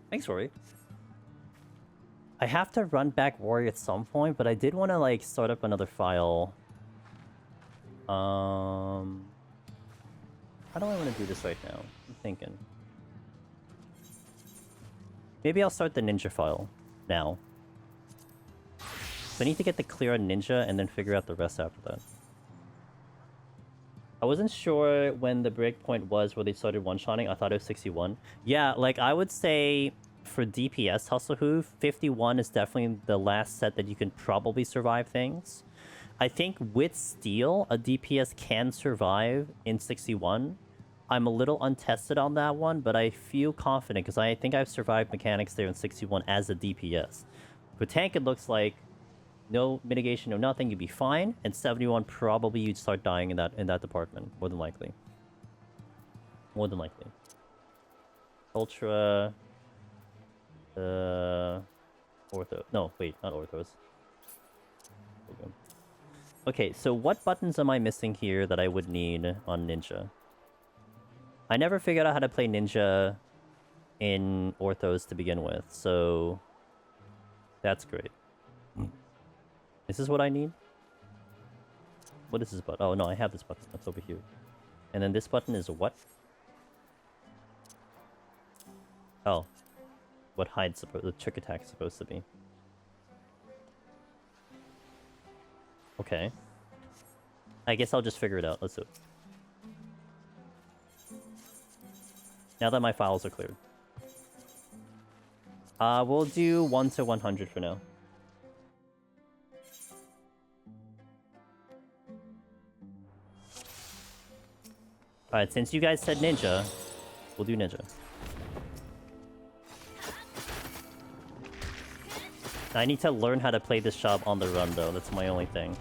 Thanks, Rory. I have to run back Warrior at some point, but I did want to, like, start up another file. How do I want to do this right now? I'm thinking. Maybe I'll start the ninja file now. So I need to get the clear on ninja and then figure out the rest after that. I wasn't sure when the breakpoint was where they started one-shotting. I thought it was 61. Yeah, like, I would say for DPS Hustle Who, 51 is definitely the last set that you can probably survive things. I think with Steel, a DPS can survive in 61. I'm a little untested on that one, but I feel confident because I think I've survived mechanics there in 61 as a DPS. For tank, it looks like no mitigation, no nothing, you'd be fine. And 71, probably you'd start dying in that department, more than likely. More than likely. Ultra... Ortho. No, wait, not Orthos. Okay, so what buttons am I missing here that I would need on Ninja? I never figured out how to play Ninja in Orthos to begin with, so... That's great. Is this what I need? What is this button? Oh, no, I have this button. That's over here. And then this button is what? Oh. What hide's the trick attack is supposed to be. Okay. I guess I'll just figure it out. Let's do it. Now that my files are cleared. We'll do 1 to 100 for now. Alright, since you guys said ninja, we'll do ninja. I need to learn how to play this job on the run, though. That's my only thing.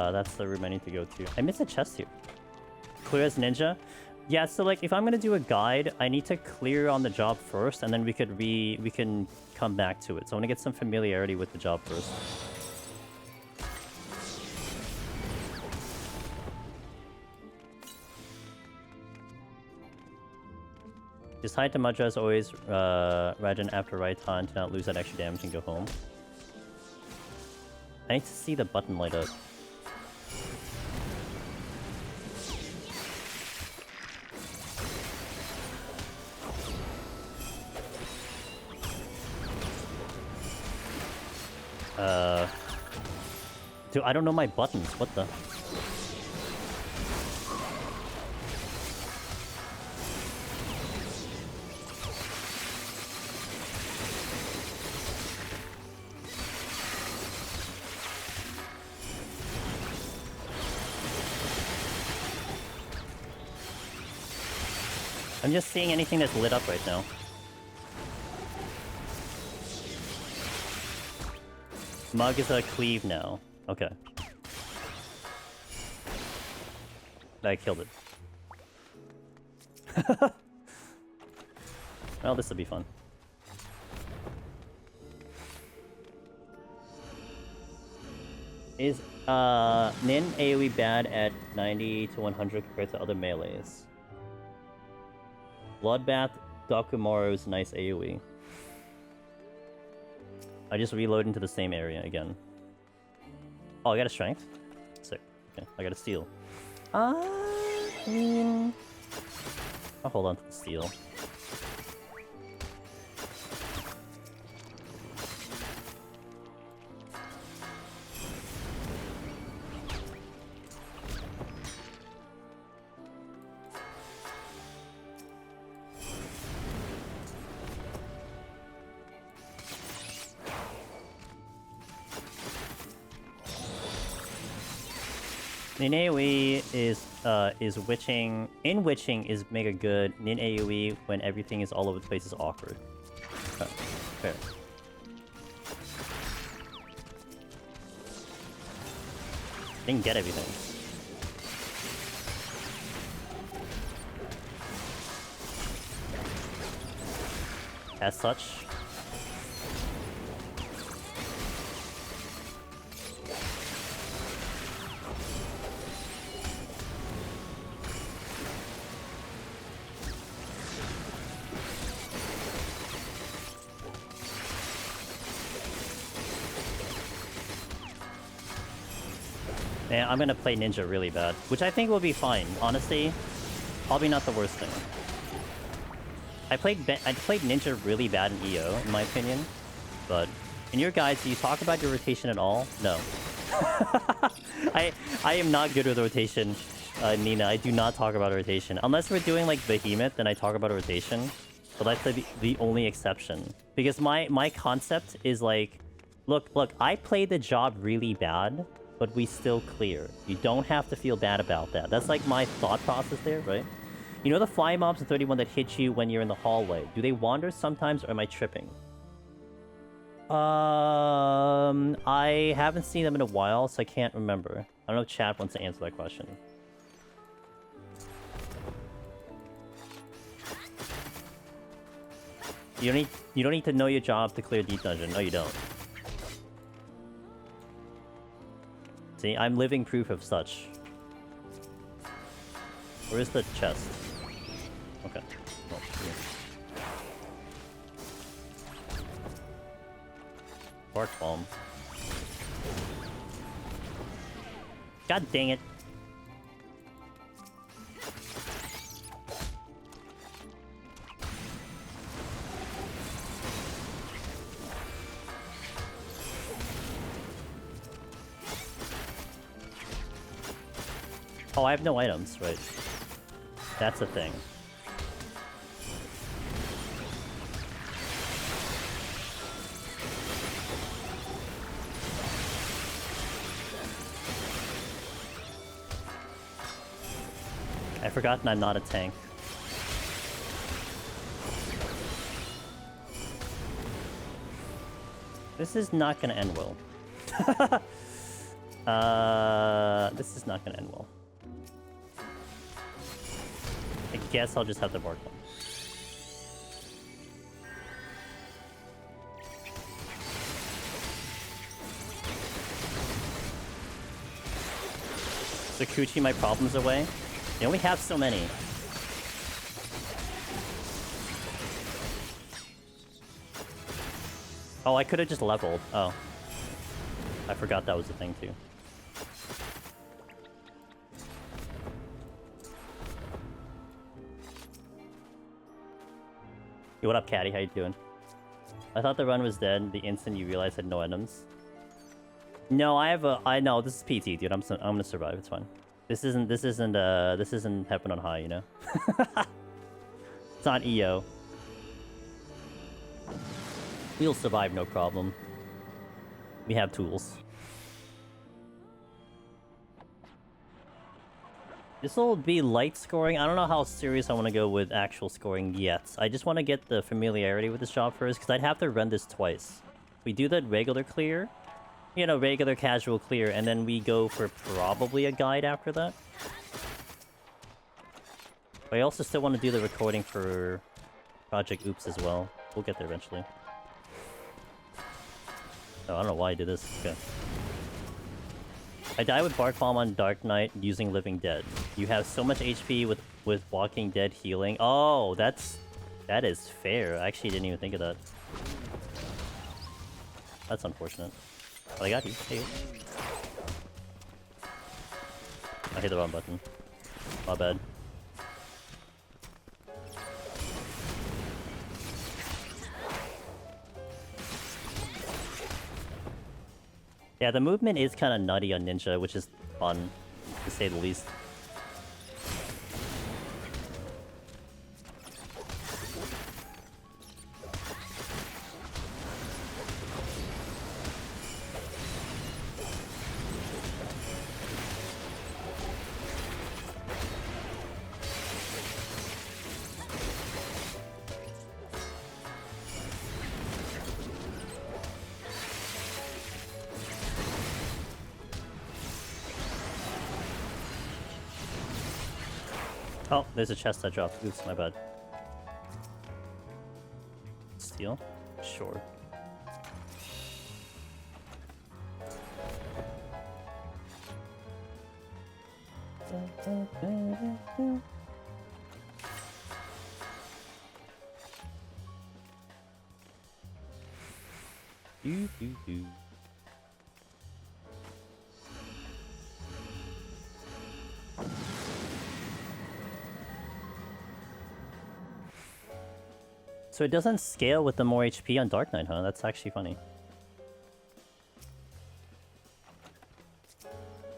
That's the room I need to go to. I missed a chest here. Clear as ninja? Yeah, so like if I'm gonna do a guide, I need to clear on the job first, and then we can come back to it. So I want to get some familiarity with the job first. Just hide to Mudra as always, Rajan after right time to not lose that extra damage and go home. I need to see the button light up. Dude, I don't know my buttons. What the? I'm just seeing anything that's lit up right now. Mug is a cleave now. Okay. I killed it. Well, this will be fun. Is NIN AoE bad at 90 to 100 compared to other melees? Bloodbath Dakumaru's nice AoE. I just reload into the same area again. Oh, I got a strength? Sick. Okay, I got a steal. I mean... I'll hold on to the steal. Nin AoE is witching. In witching is mega good. Nin AoE when everything is all over the place is awkward. Okay, fair. Didn't get everything. As such. Man, I'm gonna play Ninja really bad, which I think will be fine. Honestly, probably not the worst thing. I played Ninja really bad in EO, in my opinion. But in your guides, do you talk about your rotation at all? No. I am not good with rotation, Nina. I do not talk about rotation. Unless we're doing like Behemoth, then I talk about rotation. But that's the only exception. Because my concept is like, look, I played the job really bad, but we still clear. You don't have to feel bad about that. That's like my thought process there, right? You know the fly mobs in 31 that hit you when you're in the hallway? Do they wander sometimes, or am I tripping? I haven't seen them in a while, so I can't remember. I don't know if chat wants to answer that question. You don't need to know your job to clear Deep Dungeon. No, you don't. See, I'm living proof of such. Where's the chest? Okay. Oh, yeah. Bark bomb. God dang it. Oh, I have no items, right? That's the thing. I've forgotten I'm not a tank. This is not gonna end well. This is not gonna end well. I guess I'll just have to bark one. Sakuchi my problems away? They only have so many. Oh, I could have just leveled. Oh. I forgot that was the thing too. Yo, what up, Caddy? How you doing? I thought the run was dead the instant you realized I had no items. No, I know, this is PT, dude. I'm gonna survive, it's fine. This isn't Heaven on High, you know? It's not EO. We'll survive, no problem. We have tools. This will be light scoring. I don't know how serious I want to go with actual scoring yet. I just want to get the familiarity with this job first, because I'd have to run this twice. We do that regular clear. You know, regular casual clear, and then we go for probably a guide after that. But I also still want to do the recording for Project Oops as well. We'll get there eventually. Oh, I don't know why I did this. Okay. I die with Bark Bomb on Dark Knight using Living Dead. You have so much HP with Walking Dead healing. Oh, that is fair. I actually didn't even think of that. That's unfortunate. But I got you. Hey. I hit the wrong button. My bad. Yeah, the movement is kind of nutty on Ninja, which is fun, to say the least. Oh, there's a chest I dropped. Oops, my bad. Steal? Sure. Do. So it doesn't scale with the more HP on Dark Knight, huh? That's actually funny.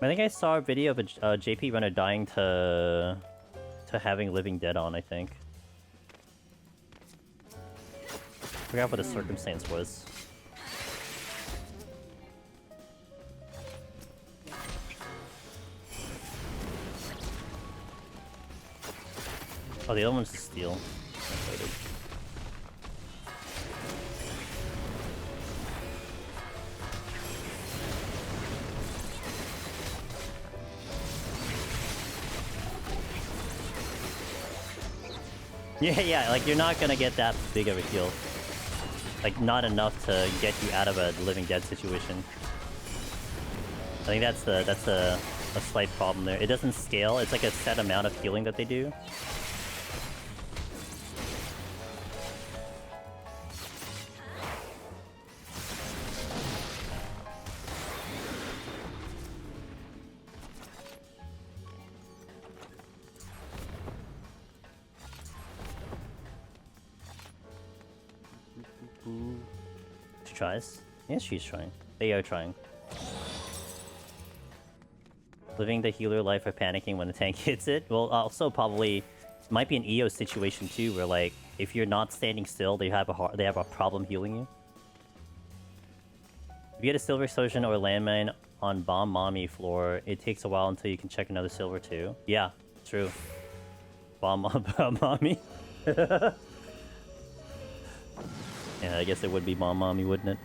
I think I saw a video of a JP runner dying to having Living Dead on, I think. I forgot what the circumstance was. Oh, the other one's Steel. Yeah, like you're not gonna get that big of a heal. Like not enough to get you out of a Living Dead situation. I think that's a slight problem there. It doesn't scale. It's like a set amount of healing that they do. She tries. Yes, she's trying. They are trying. Living the healer life of panicking when the tank hits it. Well, also probably might be an EO situation too, where like if you're not standing still, they have a problem healing you. If you get a silver explosion or landmine on bomb mommy floor, it takes a while until you can check another silver too. Yeah, true. Bomb mommy. Yeah, I guess it would be Mom Mommy, wouldn't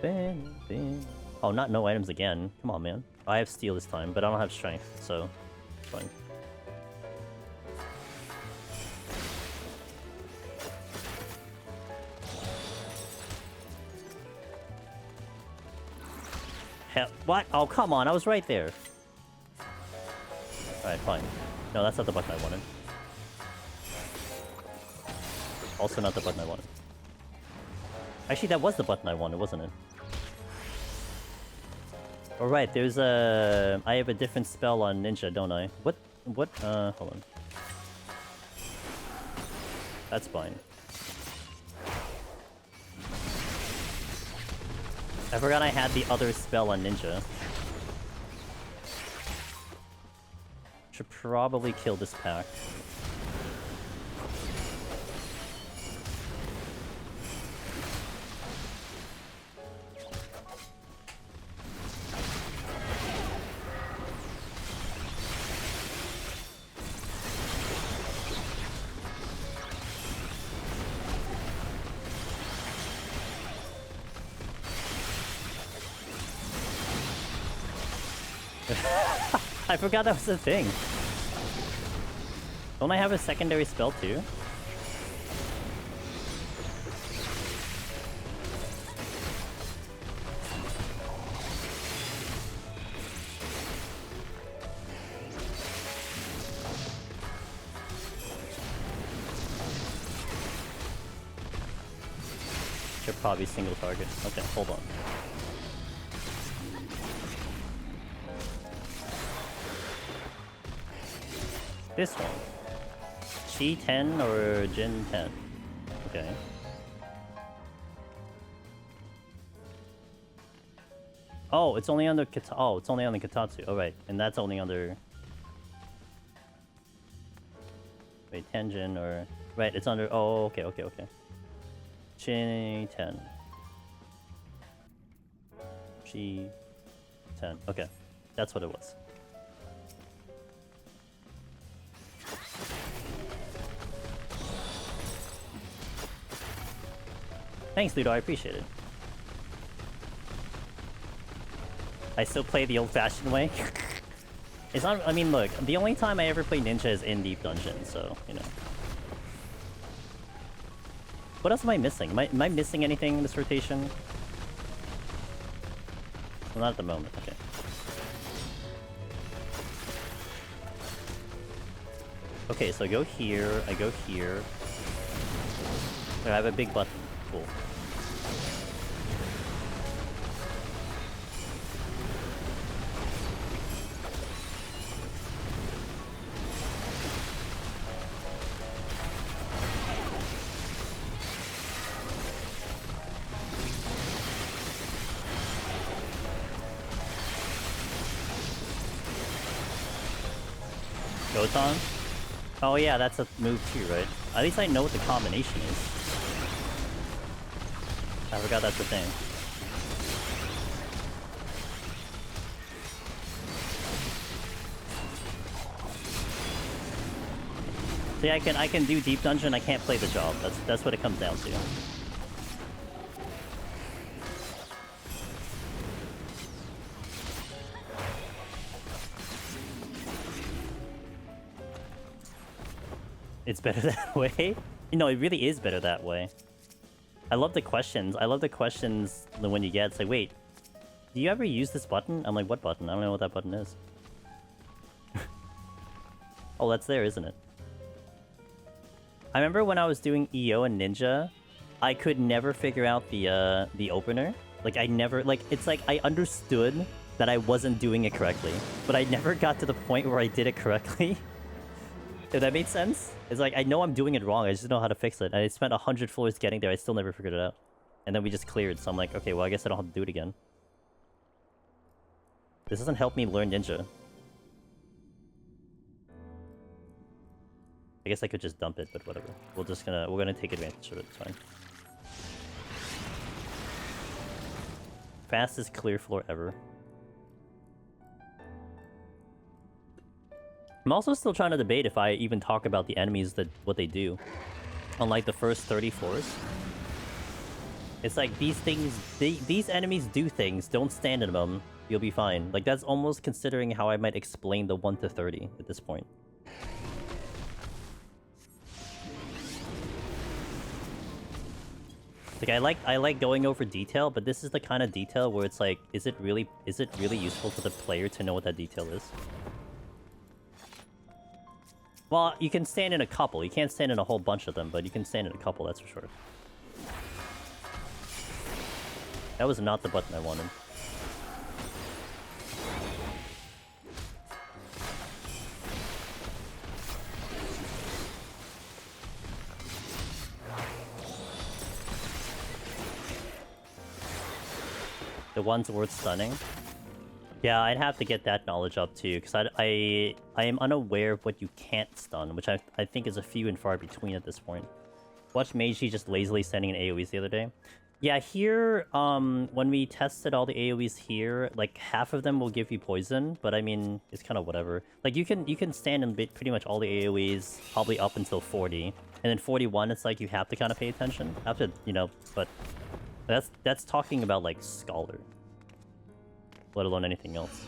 it? Oh, not no items again. Come on, man. I have Steel this time, but I don't have Strength, so... fine. Hell, what? Oh, come on, I was right there. Alright, fine. No, that's not the button I wanted. Also not the button I wanted. Actually, that was the button I wanted, wasn't it? Alright, there's a... I have a different spell on Ninja, don't I? What? Hold on. That's fine. I forgot I had the other spell on Ninja. Should probably kill this pack. I forgot that was a thing. Don't I have a secondary spell too? Should probably single target. Okay, hold on. This one. Chi 10 or Jin 10? Okay. Oh, it's only under it's only on the Kitatsu. Oh, right. And that's only under... Wait, Tenjin or... Right, it's under... Oh, okay. Chi 10. Chi 10. Okay. That's what it was. Thanks, Ludo. I appreciate it. I still play the old-fashioned way. It's not... I mean, look, the only time I ever play ninja is in Deep Dungeon, so, you know. What else am I missing? Am I missing anything in this rotation? Well, not at the moment, okay. Okay, so I go here, I go here. I have a big button. Cool. Goton? Oh yeah, that's a move too, right? At least I know what the combination is. I forgot that's the thing. See, I can do Deep Dungeon, I can't play the job. That's what it comes down to. It's better that way? No, it really is better that way. I love the questions. I love the questions when you get, it's like, wait, do you ever use this button? I'm like, what button? I don't know what that button is. Oh, that's there, isn't it? I remember when I was doing EO and Ninja, I could never figure out the opener. Like, I never... Like, it's like I understood that I wasn't doing it correctly, but I never got to the point where I did it correctly. If that made sense? It's like, I know I'm doing it wrong, I just don't know how to fix it. I spent 100 floors getting there, I still never figured it out. And then we just cleared, so I'm like, okay, well, I guess I don't have to do it again. This doesn't help me learn Ninja. I guess I could just dump it, but whatever. We're gonna take advantage of it, it's fine. Fastest clear floor ever. I'm also still trying to debate if I even talk about the enemies, what they do. Unlike the first 30 floors. It's like, these things, these enemies do things, don't stand in them, you'll be fine. Like, that's almost considering how I might explain the 1 to 30 at this point. Like, I like going over detail, but this is the kind of detail where it's like, is it really useful to the player to know what that detail is? Well, you can stand in a couple. You can't stand in a whole bunch of them, but you can stand in a couple, that's for sure. That was not the button I wanted. The one's worth stunning. Yeah, I'd have to get that knowledge up too, because I am unaware of what you can't stun, which I think is a few and far between at this point. Watched Meiji just lazily sending in AoEs the other day. Yeah, here, when we tested all the AoEs here, like, half of them will give you poison, but I mean, it's kind of whatever. Like, you can stand in pretty much all the AoEs, probably up until 40. And then 41, it's like you have to kind of pay attention. Have to, you know, but that's talking about, like, Scholar. Let alone anything else.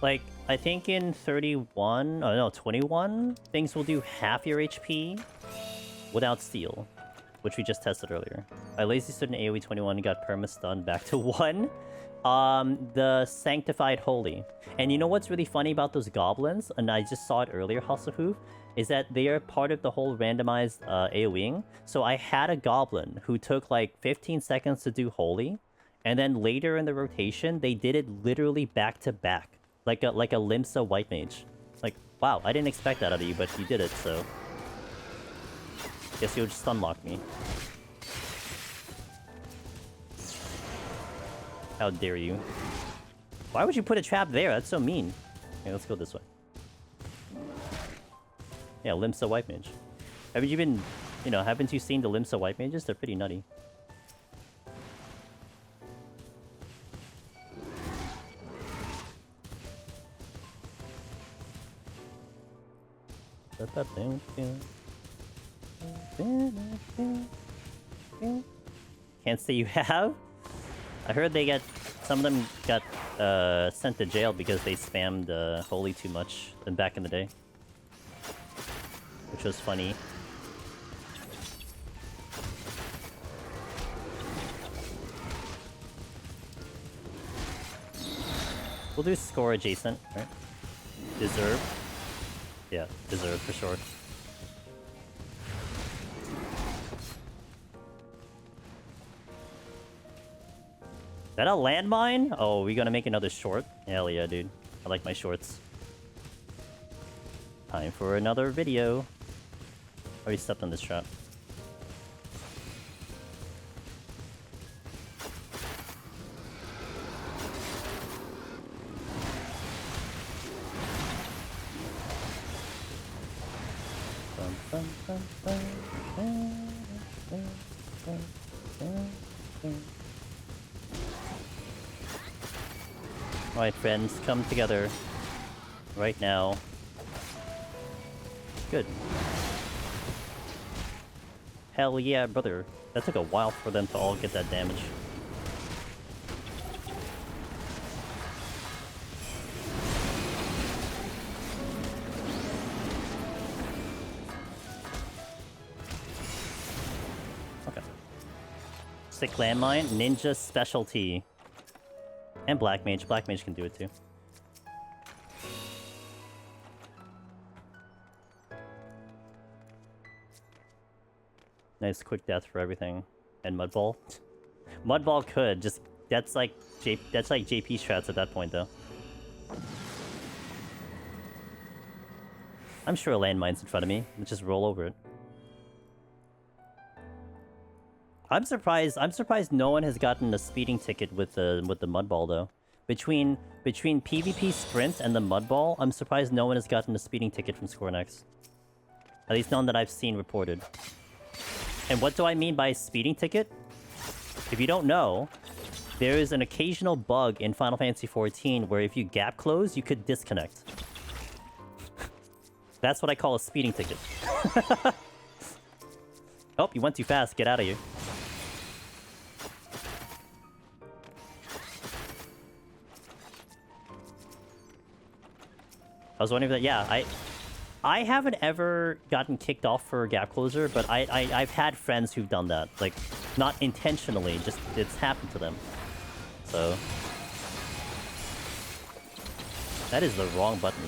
Like, I think in 31, oh no, 21, things will do half your HP without steal, which we just tested earlier. I lazy stood in AoE 21 and got perma-stun back to 1. The Sanctified Holy. And you know what's really funny about those goblins, and I just saw it earlier, Hasselhoof, is that they are part of the whole randomized AoEing. So I had a goblin who took like 15 seconds to do Holy, and then later in the rotation, they did it literally back to back. Like a Limsa White Mage. Like, wow, I didn't expect that out of you, but you did it, so... Guess you'll just unlock me. How dare you? Why would you put a trap there? That's so mean. Okay, let's go this way. Yeah, Limsa White Mage. Haven't you been... You know, haven't you seen the Limsa White Mages? They're pretty nutty. Can't say you have? I heard they get... Some of them got sent to jail because they spammed Holy too much back in the day. Which was funny. We'll do score adjacent, right? Deserve. Yeah, deserve for sure. Is that a landmine? Oh, we gonna make another short? Hell yeah, dude. I like my shorts. Time for another video. Already stepped on this trap. Alright, friends, come together. Right now. Good. Hell yeah, brother. That took a while for them to all get that damage. Okay. Sick landmine, ninja specialty. And Black Mage. Black Mage can do it too. Nice quick death for everything. And Mudball. Mudball could just... That's like JP strats at that point though. I'm sure a landmine's in front of me. Let's just roll over it. I'm surprised no one has gotten a speeding ticket with the Mudball though. Between PvP Sprint and the Mudball, I'm surprised no one has gotten a speeding ticket from ScoreNext. At least none that I've seen reported. And what do I mean by speeding ticket? If you don't know, there is an occasional bug in Final Fantasy XIV where if you gap close, you could disconnect. That's what I call a speeding ticket. Oh, you went too fast. Get out of here. I was wondering if that... Yeah, I haven't ever gotten kicked off for a gap closer, but I've had friends who've done that. Like, not intentionally, just it's happened to them. So... That is the wrong button.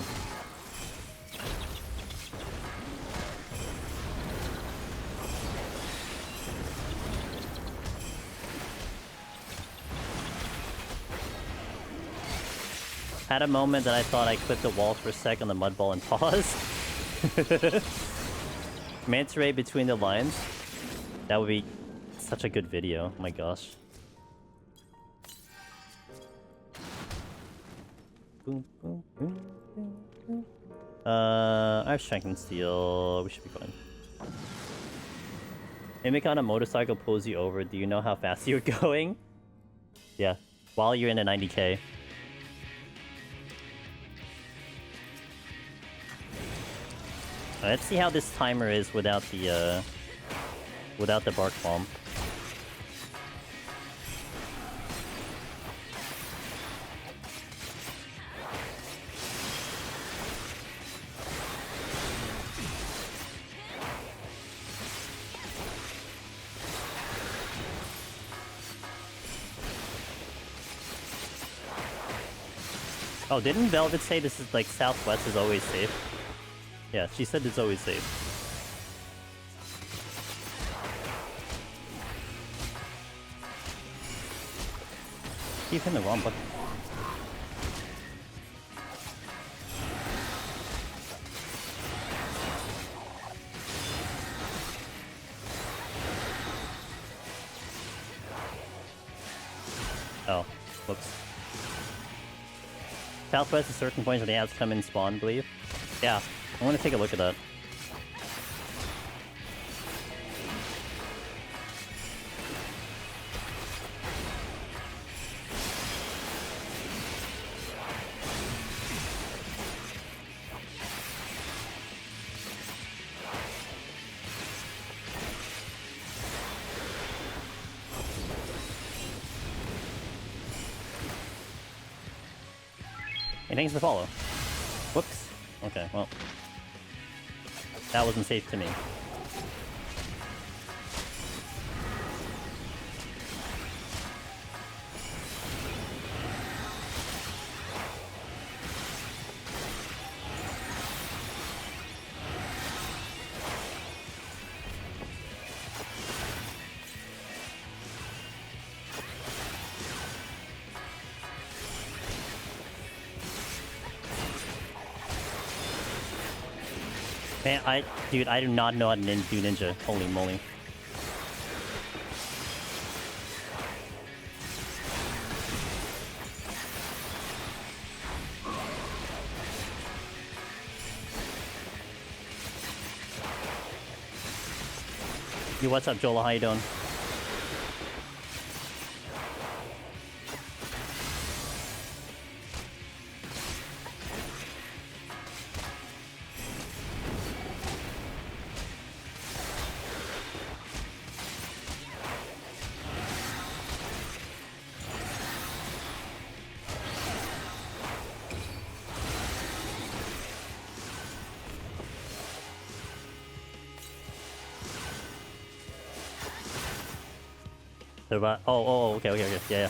Had a moment that I thought I clipped the wall for a sec on the Mudball and pause. Manta Ray between the lines. That would be such a good video. Oh my gosh. Boom, boom, boom, boom, boom. I have Strength and Steel. We should be fine. Mimic on a motorcycle pulls you over. Do you know how fast you're going? Yeah. While you're in a 90k. Let's see how this timer is without the bark bomb. Oh, didn't Velvet say this is like Southwest is always safe? Yeah, she said it's always safe. Keep hitting the wrong button. Oh, whoops. Southwest at certain points where the ads come in spawn, I believe. Yeah. I want to take a look at that. Hey, thanks for the follow. Whoops. Okay, well. That wasn't safe to me. Man, dude, I do not know how to do ninja. Holy moly. Yo, what's up, Joel? How you doing? Oh, okay, yeah.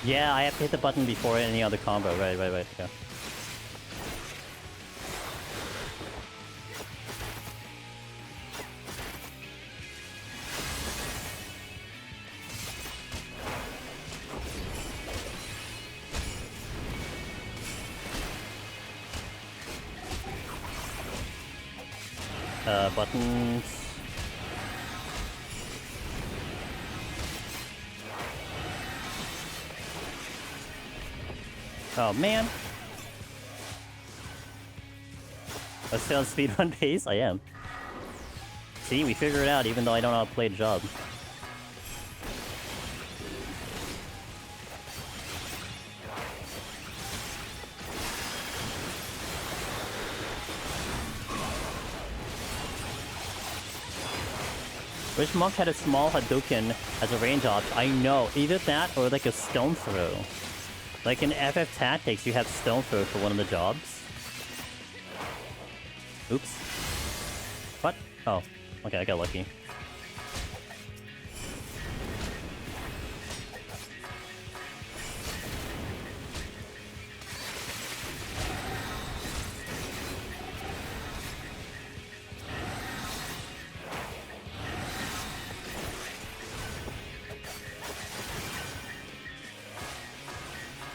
Yeah, I have to hit the button before any other combo. Right, okay. Buttons. Oh man. Let's stay on speedrun pace? I am. See, we figured it out even though I don't know how to play the job. Wish Monk had a small Hadouken as a range option. I know. Either that or like a stone throw. Like in FF Tactics, you have stone throw for one of the jobs. Oops. What? Oh. Okay, I got lucky.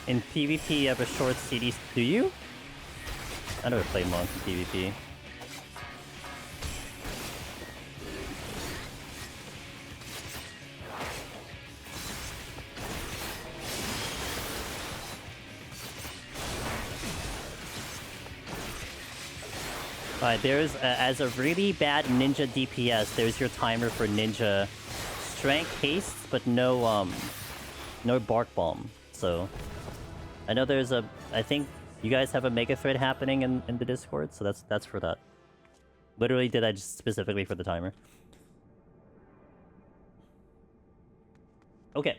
In PvP, you have a short CD. Do you? I never played Monk in PvP. Alright, there's, as a really bad ninja DPS, there's your timer for ninja strength haste, but no bark bomb, so... I know there's a... I think you guys have a mega thread happening in the Discord, so that's for that. Literally did that just specifically for the timer. Okay.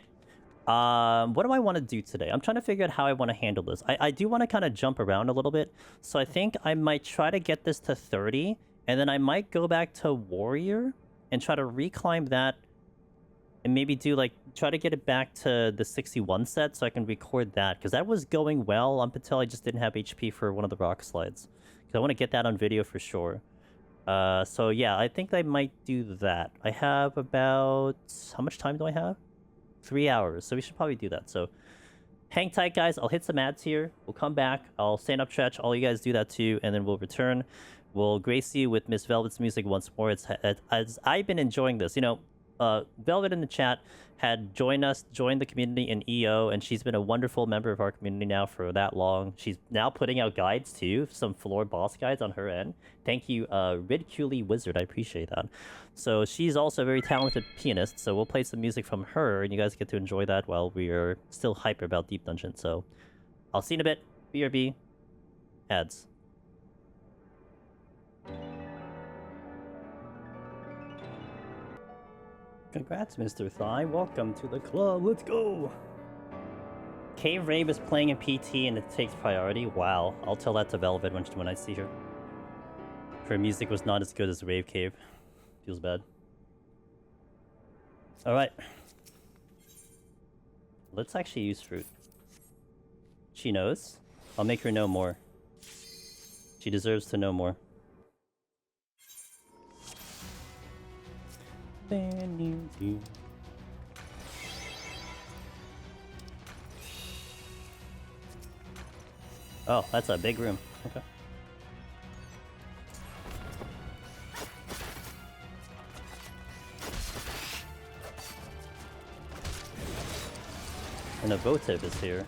What do I want to do today? I'm trying to figure out how I want to handle this. I do want to kind of jump around a little bit, so I think I might try to get this to 30, and then I might go back to Warrior and try to reclimb that and maybe do, like, try to get it back to the 61 set so I can record that. Because that was going well up until I just didn't have HP for one of the rock slides. Because I want to get that on video for sure. So yeah, I think I might do that. I have about... How much time do I have? 3 hours. So we should probably do that. So hang tight, guys. I'll hit some ads here. We'll come back. I'll stand up stretch. All you guys do that too. And then we'll return. We'll grace you with Miss Velvet's music once more. As I've been enjoying this. You know, Velvet in the chat had joined the community in EO, and she's been a wonderful member of our community now for that long. She's now putting out guides too, some floor boss guides on her end. Thank you, Ridculey Wizard. I appreciate that. So she's also a very talented pianist. So we'll play some music from her, and you guys get to enjoy that while we are still hyper about Deep Dungeon. So I'll see you in a bit. BRB. Ads. Congrats, Mr. Thigh. Welcome to the club. Let's go. Cave Rabe is playing in PT and it takes priority. Wow. I'll tell that to Velvet when I see her. Her music was not as good as Rave Cave. Feels bad. Alright. Let's actually use fruit. She knows. I'll make her know more. She deserves to know more. Oh, that's a big room. Okay. And a votive is here.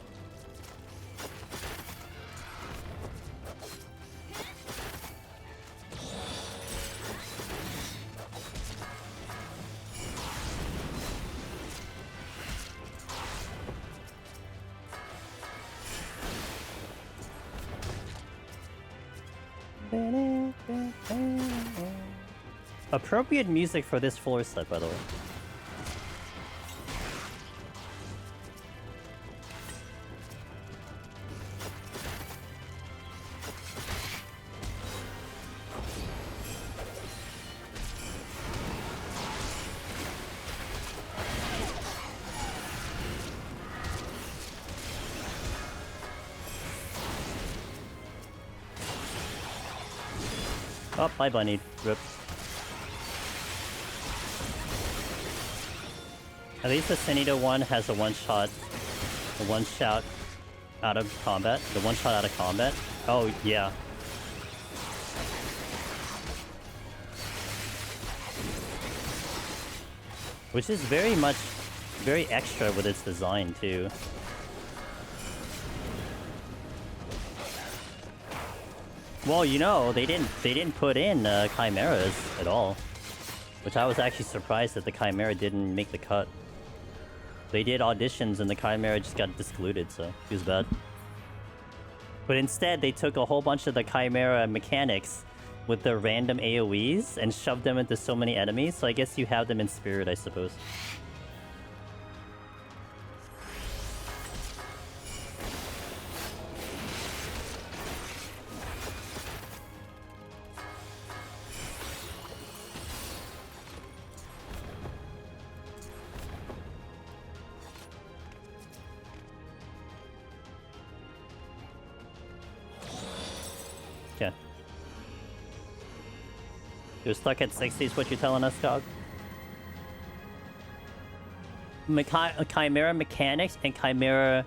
Appropriate music for this floor set, by the way. Oh, bye bunny. Rip. At least the Senito one has a one-shot out of combat. The one-shot out of combat. Oh, yeah. Which is very extra with its design, too. Well, you know, they didn't put in chimeras at all, which I was actually surprised that the chimera didn't make the cut. They did auditions and the chimera just got discluded, so it was bad. But instead, they took a whole bunch of the chimera mechanics with the random AoEs and shoved them into so many enemies. So I guess you have them in spirit, I suppose. You're stuck at 60 is what you're telling us, Cog? Chimera mechanics and Chimera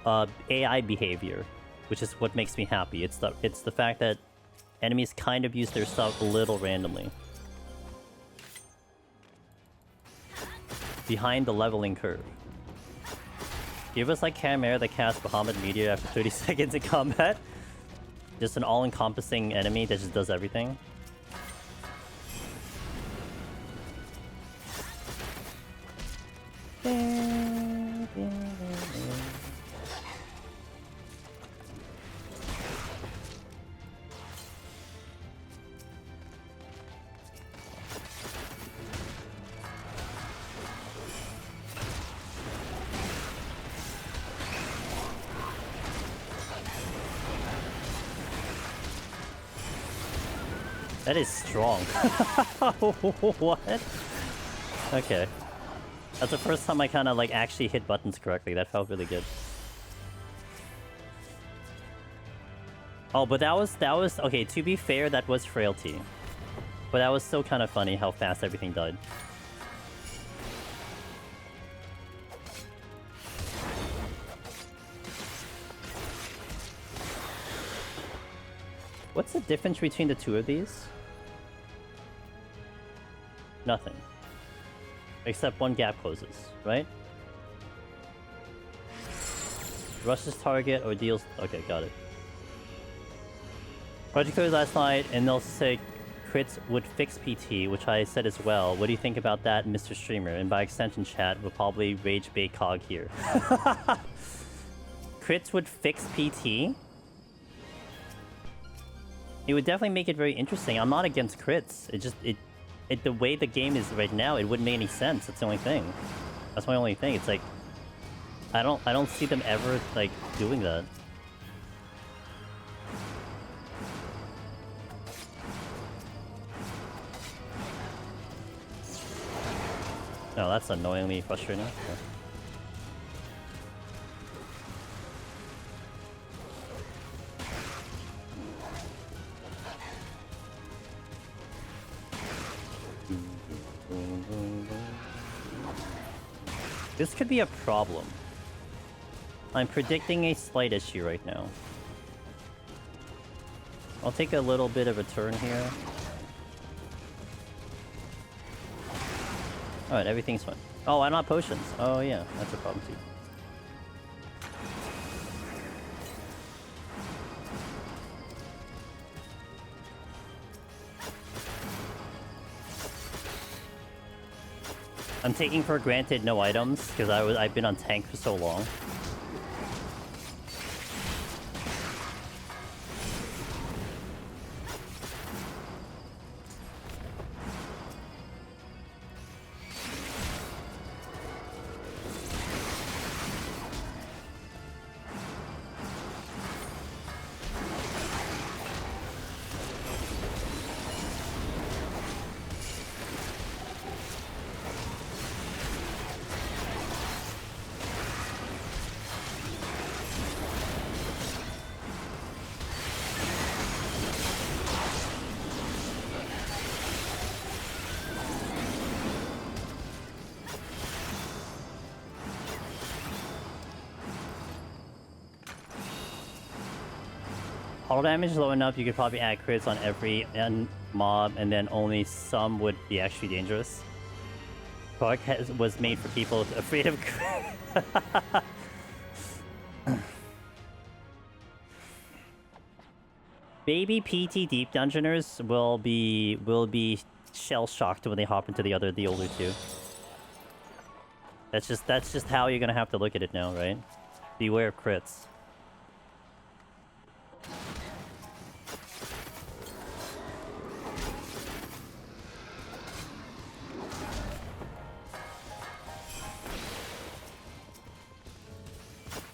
AI behavior, which is what makes me happy. It's the fact that enemies kind of use their stuff a little randomly. Behind the leveling curve. Give us like Chimera that casts Bahamut Meteor after 30 seconds in combat. Just an all-encompassing enemy that just does everything. That is strong. What? Okay. That's the first time I kind of like actually hit buttons correctly. That felt really good. Oh, but that was okay. To be fair, that was frailty, but that was still kind of funny how fast everything died. What's the difference between the two of these? Nothing. Except one gap closes, right? Rushes target or deals... Okay, got it. Project Clear last night, and they'll say crits would fix PT, which I said as well. What do you think about that, Mr. Streamer? And by extension, chat will probably rage bait cog here. Crits would fix PT? It would definitely make it very interesting. I'm not against crits. The way the game is right now, it wouldn't make any sense. That's the only thing. That's my only thing. It's like I don't see them ever like doing that. No, that's annoyingly frustrating. Yeah. This could be a problem. I'm predicting a slight issue right now. I'll take a little bit of a turn here. Alright, everything's fine. Oh, I'm not potions. Oh yeah, that's a problem too. I'm taking for granted no items because I've been on tank for so long. All damage is low enough, you could probably add crits on every mob, and then only some would be actually dangerous. Product was made for people afraid of Baby PT Deep Dungeoners will be shell-shocked when they hop into the older two. That's just how you're gonna have to look at it now, right? Beware of crits.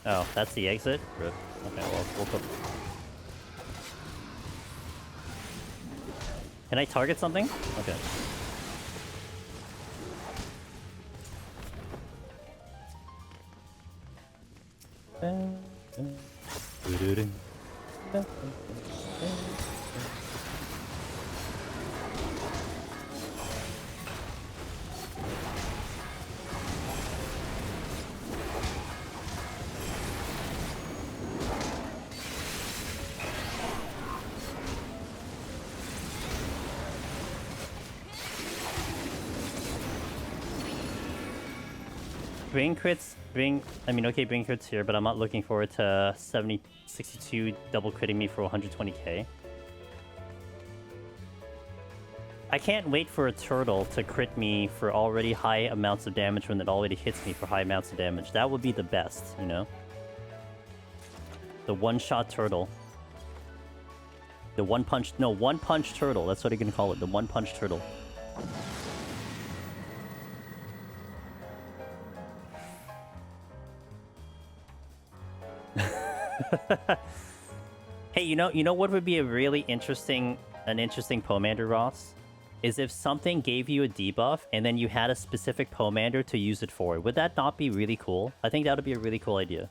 Oh, that's the exit? Rip. Okay, well, we'll put... Can I target something? Okay. Bring crits, bring crits here, but I'm not looking forward to 62 double critting me for 120k. I can't wait for a turtle to crit me for already high amounts of damage when it already hits me for high amounts of damage. That would be the best, you know? The one-shot turtle. The one-punch turtle. That's what you can call it, the one-punch turtle. Hey, you know what would be a really interesting Pomander, Ross? Is if something gave you a debuff and then you had a specific Pomander to use it for. Would that not be really cool? I think that would be a really cool idea.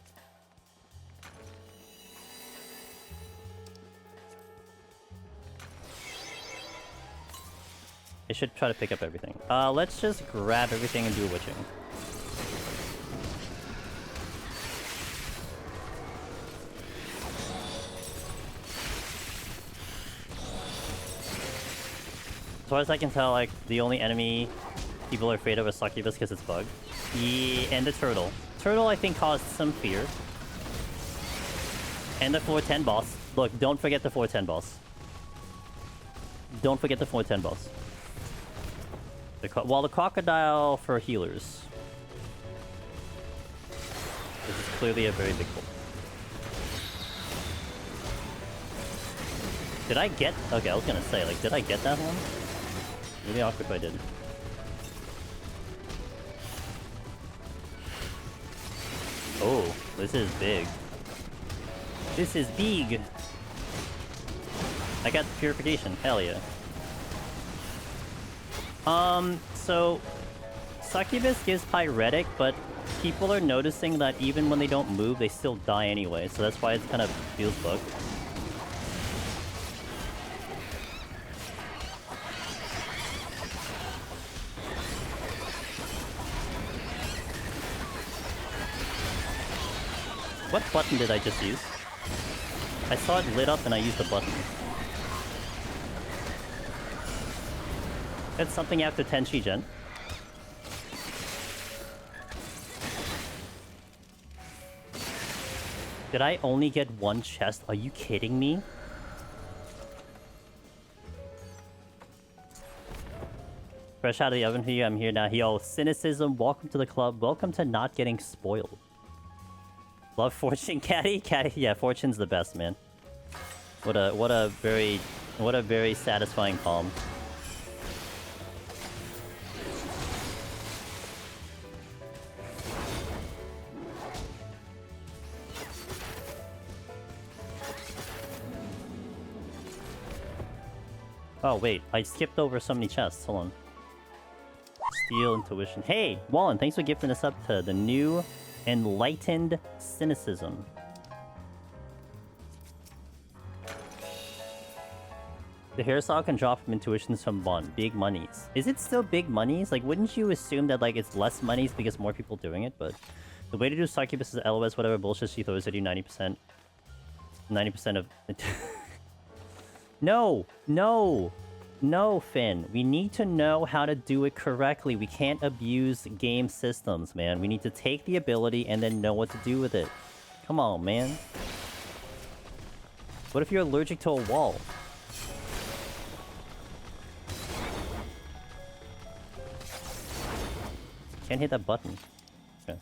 I should try to pick up everything. Let's just grab everything and do a witching. As far as I can tell, like, the only enemy People are afraid of a succubus because it's bugged. Yeah, and the turtle. Turtle, I think, caused some fear. And the 410 boss. Look, don't forget the 410 boss. Don't forget the 410 boss. Well, the crocodile for healers. This is clearly a very big pull. Did I get... Okay, I was gonna say, like, did I get that one? Really awkward if I did. Oh, this is big. This is big! I got purification. Hell yeah. So... Succubus gives Pyretic, but people are noticing that even when they don't move, they still die anyway. So that's why it kind of feels bugged. What button did I just use? I saw it lit up and I used the button. It's something after Tenchi Gen. Did I only get one chest? Are you kidding me? Fresh out of the oven for you, I'm here now. Yo, cynicism, welcome to the club. Welcome to not getting spoiled. Love Fortune, Caddy? Caddy, yeah, Fortune's the best, man. What a very satisfying palm. Oh wait, I skipped over so many chests. Hold on. Steel Intuition. Hey, Wallen, thanks for gifting us up to the new Enlightened Cynicism. The hairstyle can drop from intuitions from 1. Big monies. Is it still big monies? Like, wouldn't you assume that, like, it's less monies because more people doing it? But the way to do Succubus is LOS, whatever bullshit she throws at you, 90%. 90% of... No! No! No, Finn. We need to know how to do it correctly. We can't abuse game systems, man. We need to take the ability and then know what to do with it. Come on, man. What if you're allergic to a wall? Can't hit that button. Okay.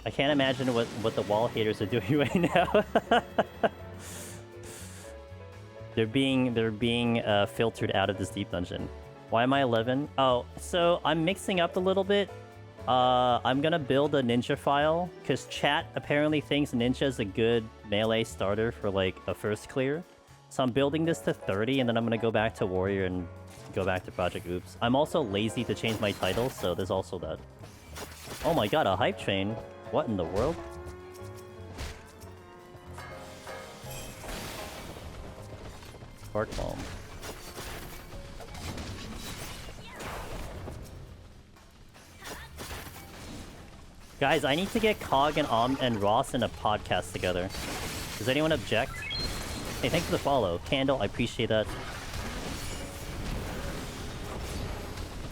I can't imagine what the wall haters are doing right now. They're being filtered out of this deep dungeon. Why am I 11? Oh, so I'm mixing up a little bit. I'm gonna build a ninja file because chat apparently thinks ninja is a good melee starter for like a first clear. So I'm building this to 30 and then I'm gonna go back to warrior and go back to Project Oops. I'm also lazy to change my title, so there's also that. Oh my god, a hype train. What in the world? Spark bomb. Guys, I need to get Cog and Ross in a podcast together. Does anyone object? Hey, thanks for the follow. Candle, I appreciate that.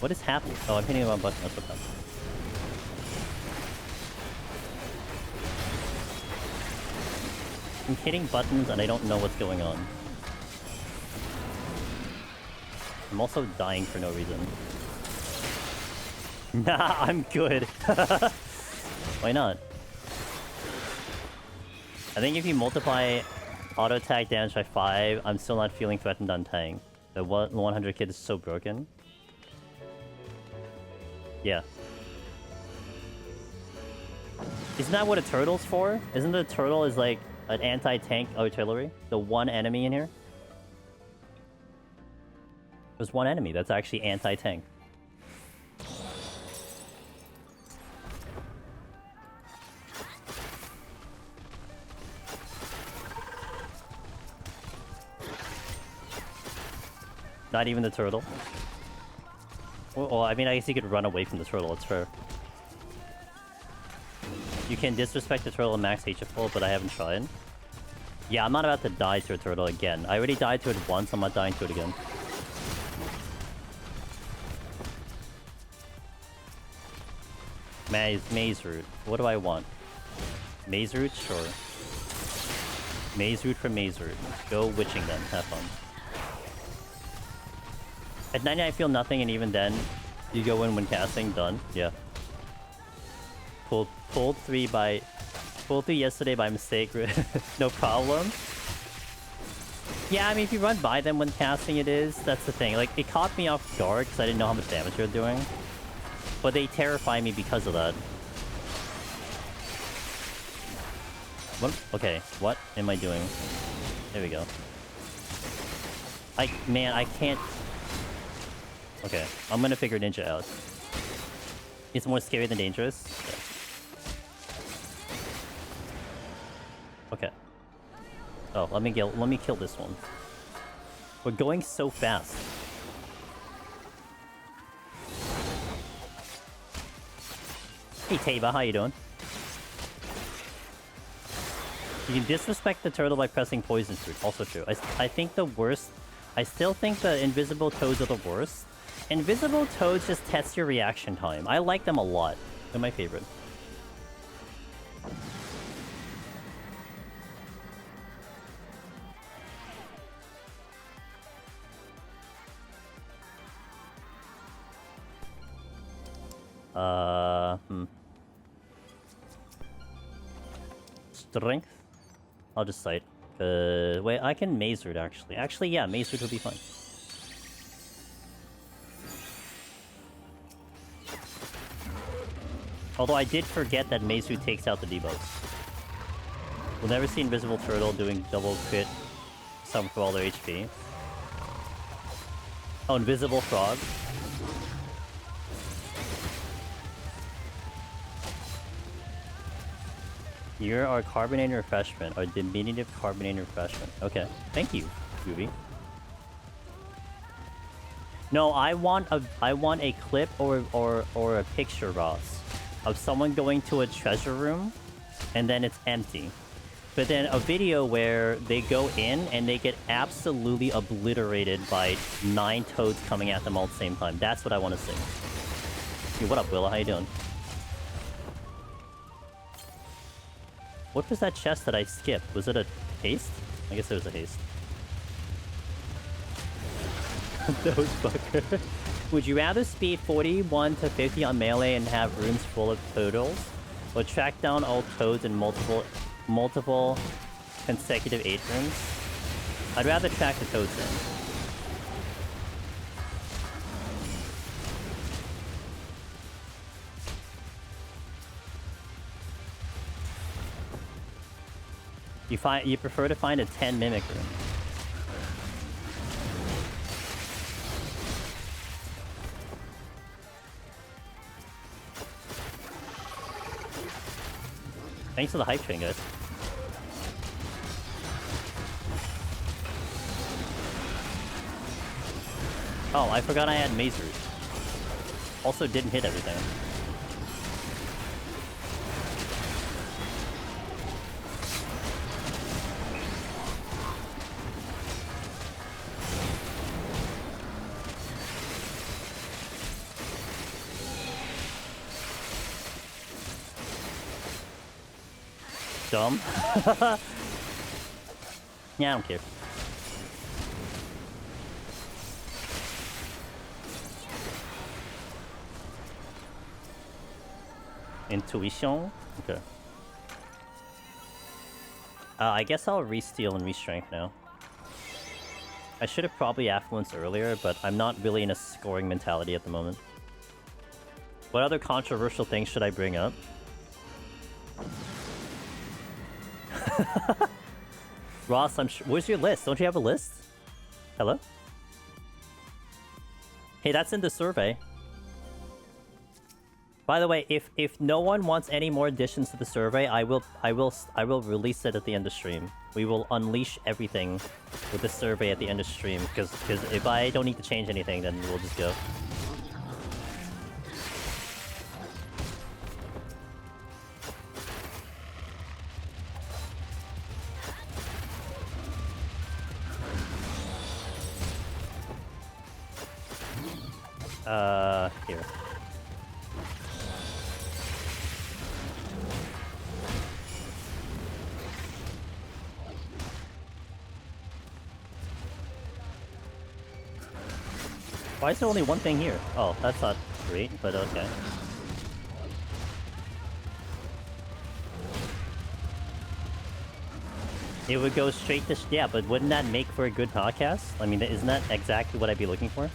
What is happening? Oh, I'm hitting the wrong button. That's what's happening. I'm hitting buttons and I don't know what's going on. I'm also dying for no reason. Nah, I'm good. Why not? I think if you multiply auto attack damage by 5, I'm still not feeling threatened on Tang. The 100 kid is so broken. Yeah. Isn't that what a turtle's for? Isn't the turtle is like an anti-tank artillery? The one enemy in here? There's one enemy that's actually anti-tank. Not even the turtle. Well, I mean, I guess you could run away from the turtle, it's fair. You can disrespect the turtle and max HF, but I haven't tried. Yeah, I'm not about to die to a turtle again. I already died to it once, I'm not dying to it again. Maze route. What do I want? Maze route? Sure. Maze route for maze route. Go witching then. Have fun. At 90 I feel nothing, and even then, you go in when casting. Done. Yeah. Pulled 3 yesterday by mistake. No problem. Yeah, I mean, if you run by them when casting it is, that's the thing. Like, it caught me off guard because I didn't know how much damage they were doing. But they terrify me because of that. What? Okay, what am I doing? There we go. Man, I can't... Okay, I'm gonna figure ninja out. It's more scary than dangerous. Okay. Oh, let me kill this one. We're going so fast. Hey Taba, how you doing? You can disrespect the turtle by pressing poison fruit. Also true. I think the worst... I still think the invisible toads are the worst. Invisible toads just test your reaction time. I like them a lot. They're my favorite. Strength? I'll just cite. Wait, I can maze route actually. Actually, yeah, maze route would be fine. Although I did forget that maze route takes out the debuffs. We'll never see Invisible Turtle doing double crit sum for all their HP. Oh, Invisible Frog. You're our carbonated refreshment, our diminutive carbonated refreshment. Okay, thank you, Ruby. No, I want a clip or a picture, Ross, of someone going to a treasure room, and then it's empty. But then a video where they go in and they get absolutely obliterated by 9 toads coming at them all at the same time. That's what I want to see. Hey, what up, Willa? How you doing? What was that chest that I skipped? Was it a haste? I guess it was a haste. Those fuckers. Would you rather speed 41 to 50 on melee and have rooms full of totals? Or track down all toads in multiple consecutive 8 rooms? I'd rather track the toads in. You prefer to find a 10 mimic room. Thanks for the hype train, guys. Oh, I forgot I had maze route. Also didn't hit everything. Dumb. Yeah, I don't care. Intuition? Okay. I guess I'll re-steal and re-strength now. I should have probably affluenced earlier, but I'm not really in a scoring mentality at the moment. What other controversial things should I bring up? Ross, I'm sure. Where's your list? Don't you have a list? Hello? Hey, that's in the survey. By the way, if no one wants any more additions to the survey, I will release it at the end of stream. We will unleash everything with the survey at the end of stream, because if I don't need to change anything, then we'll just go. Here. Why is there only one thing here? Oh, that's not great, but okay. It would go straight to... yeah, but wouldn't that make for a good podcast? I mean, isn't that exactly what I'd be looking for?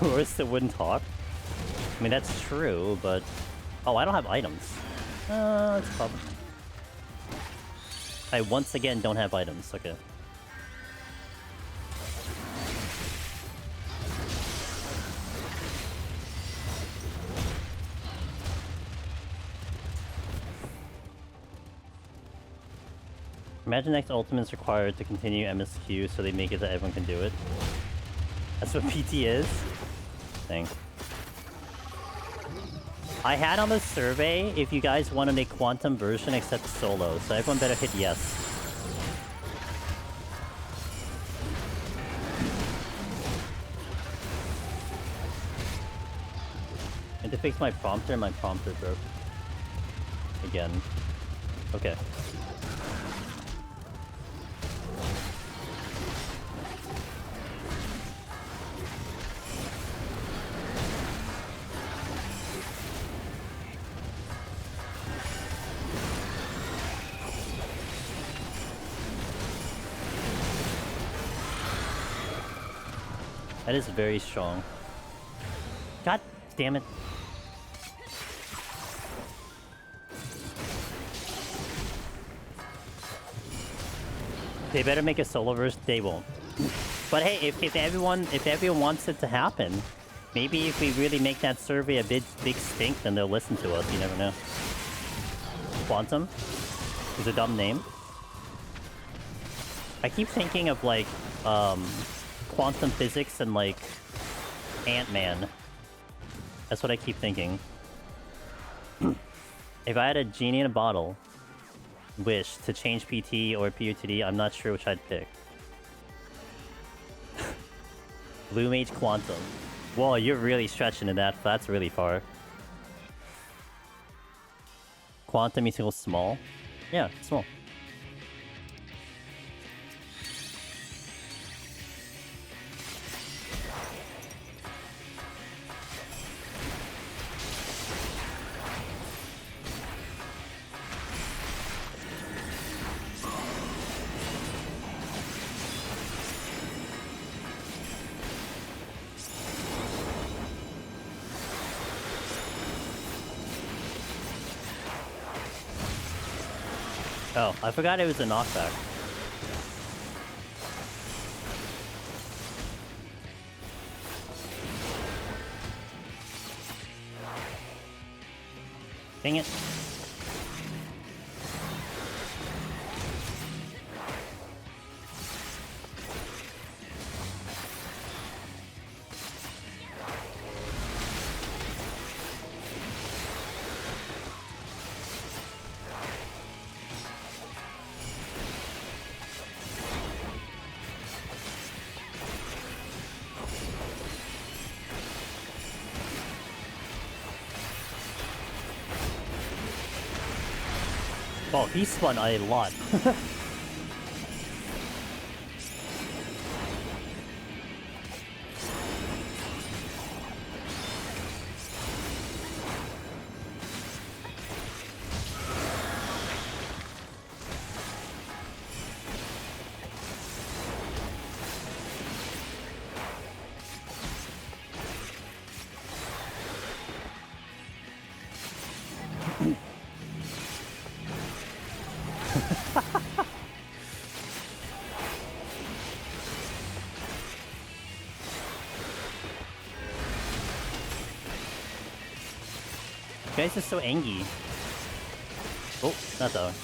Or still wouldn't talk? I mean, that's true, but... oh, I don't have items. That's a problem. I once again don't have items. Okay. Imagine X Ultimate is required to continue MSQ, so they make it that everyone can do it. That's what PT is? Dang. I had on the survey if you guys wanted a quantum version except solo, so everyone better hit yes. I had to fix my prompter broke. Again. Okay. That is very strong. God damn it. They better make a solo verse. They won't. But hey, if everyone wants it to happen, maybe if we really make that survey a big stink, then they'll listen to us. You never know. Quantum is a dumb name. I keep thinking of like quantum physics and like Ant-Man. That's what I keep thinking. If I had a genie in a bottle wish to change PT or PUTD, I'm not sure which I'd pick. Blue Mage Quantum. Whoa, you're really stretching to that. That's really far. Quantum equals small? Yeah, small. Oh, I forgot it was a knockback. Dang it. Oh, he spun a lot. Guys are so angry. Oh, not that one.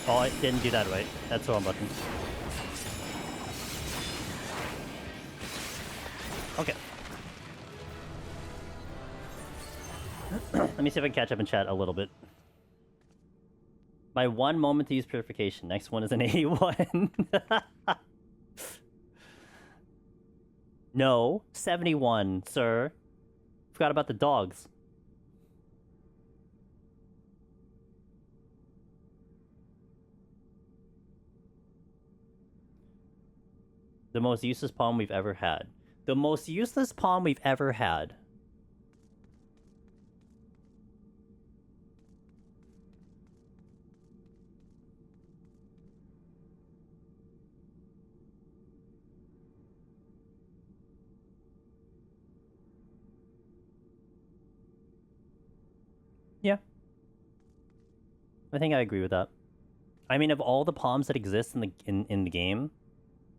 Oh, I didn't do that right. That's the wrong button. Okay. Let me see if I can catch up in chat a little bit. My one moment to use purification. Next one is an 81. No, 71, sir. Forgot about the dogs. The most useless palm we've ever had. The most useless palm we've ever had. Yeah. I think I agree with that. I mean, of all the palms that exist in the game,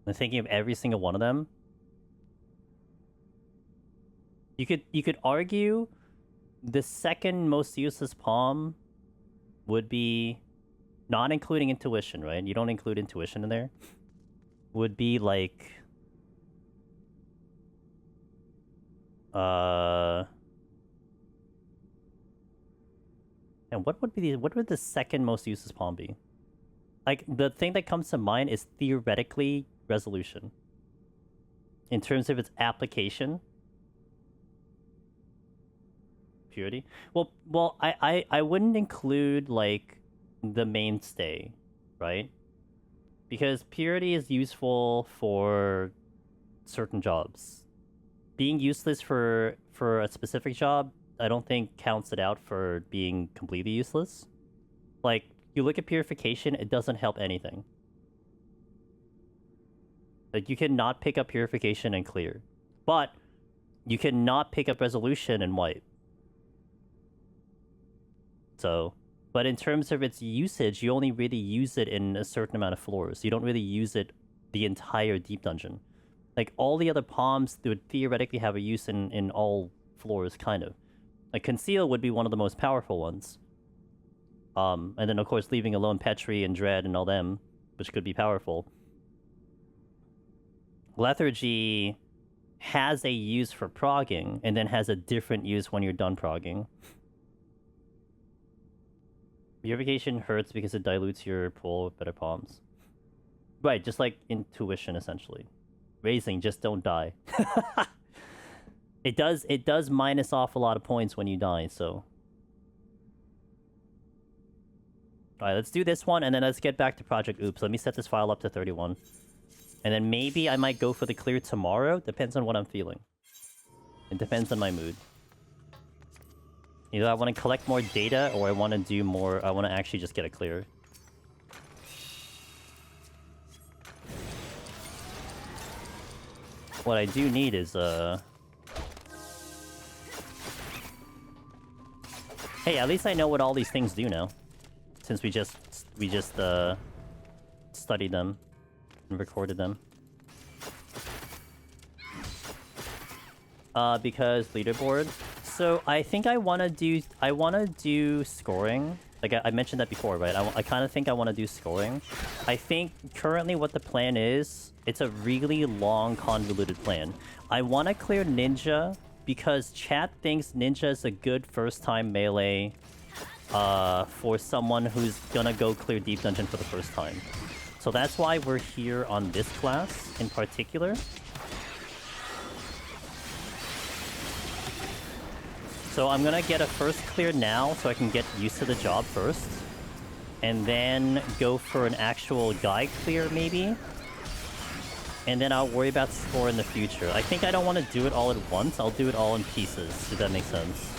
I'm thinking of every single one of them. You could argue the second most useless palm would be, not including intuition, right? You don't include intuition in there. Would be like and what would the second most useless palm be? Like, the thing that comes to mind is theoretically resolution. In terms of its application. Purity? Well, I wouldn't include, like, the mainstay, right? Because purity is useful for certain jobs. Being useless for a specific job, I don't think counts it out for being completely useless. Like, you look at purification, it doesn't help anything. Like, you cannot pick up purification and clear. But you cannot pick up resolution and wipe. So, but in terms of its usage, you only really use it in a certain amount of floors. You don't really use it the entire deep dungeon. Like, all the other palms would theoretically have a use in all floors, kind of. Like, Conceal would be one of the most powerful ones. And then, of course, leaving alone Petri and Dread and all them, which could be powerful. Lethargy has a use for progging, and then has a different use when you're done progging. Purification hurts because it dilutes your pool with better palms. Right, just like intuition, essentially. Raising, just don't die. It does minus off a lot of points when you die, so... Alright, let's do this one, and then let's get back to Project Oops. Let me set this file up to 31. And then maybe I might go for the clear tomorrow. Depends on what I'm feeling. It depends on my mood. Either I want to collect more data, or I want to do more... I want to actually just get a clear. What I do need is, Hey, at least I know what all these things do now. Since we just studied them and recorded them. Because leaderboard. So I think I wanna do scoring. Like I mentioned that before, right? I kind of think I want to do scoring. I think currently what the plan is, it's a really long, convoluted plan. I want to clear Ninja because chat thinks Ninja is a good first-time melee for someone who's gonna go clear Deep Dungeon for the first time. So that's why we're here on this class in particular. So I'm gonna get a first clear now so I can get used to the job first. And then go for an actual guide clear maybe. And then I'll worry about score in the future. I think I don't want to do it all at once. I'll do it all in pieces, if that makes sense.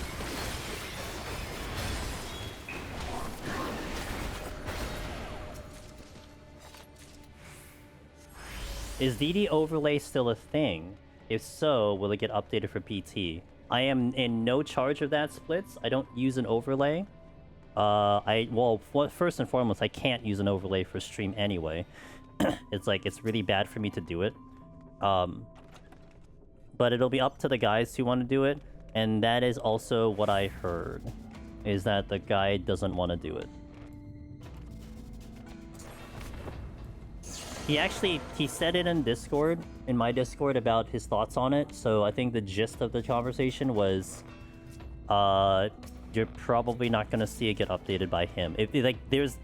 Is DD overlay still a thing? If so, will it get updated for PT? I am in no charge of that, Splits. I don't use an overlay. Well, first and foremost, I can't use an overlay for stream anyway. It's really bad for me to do it. But it'll be up to the guys who want to do it. And that is also what I heard. Is that the guy doesn't want to do it. he said it in Discord, in my Discord, about his thoughts on it. So I think the gist of the conversation was, you're probably not gonna see it get updated by him. Like, there's,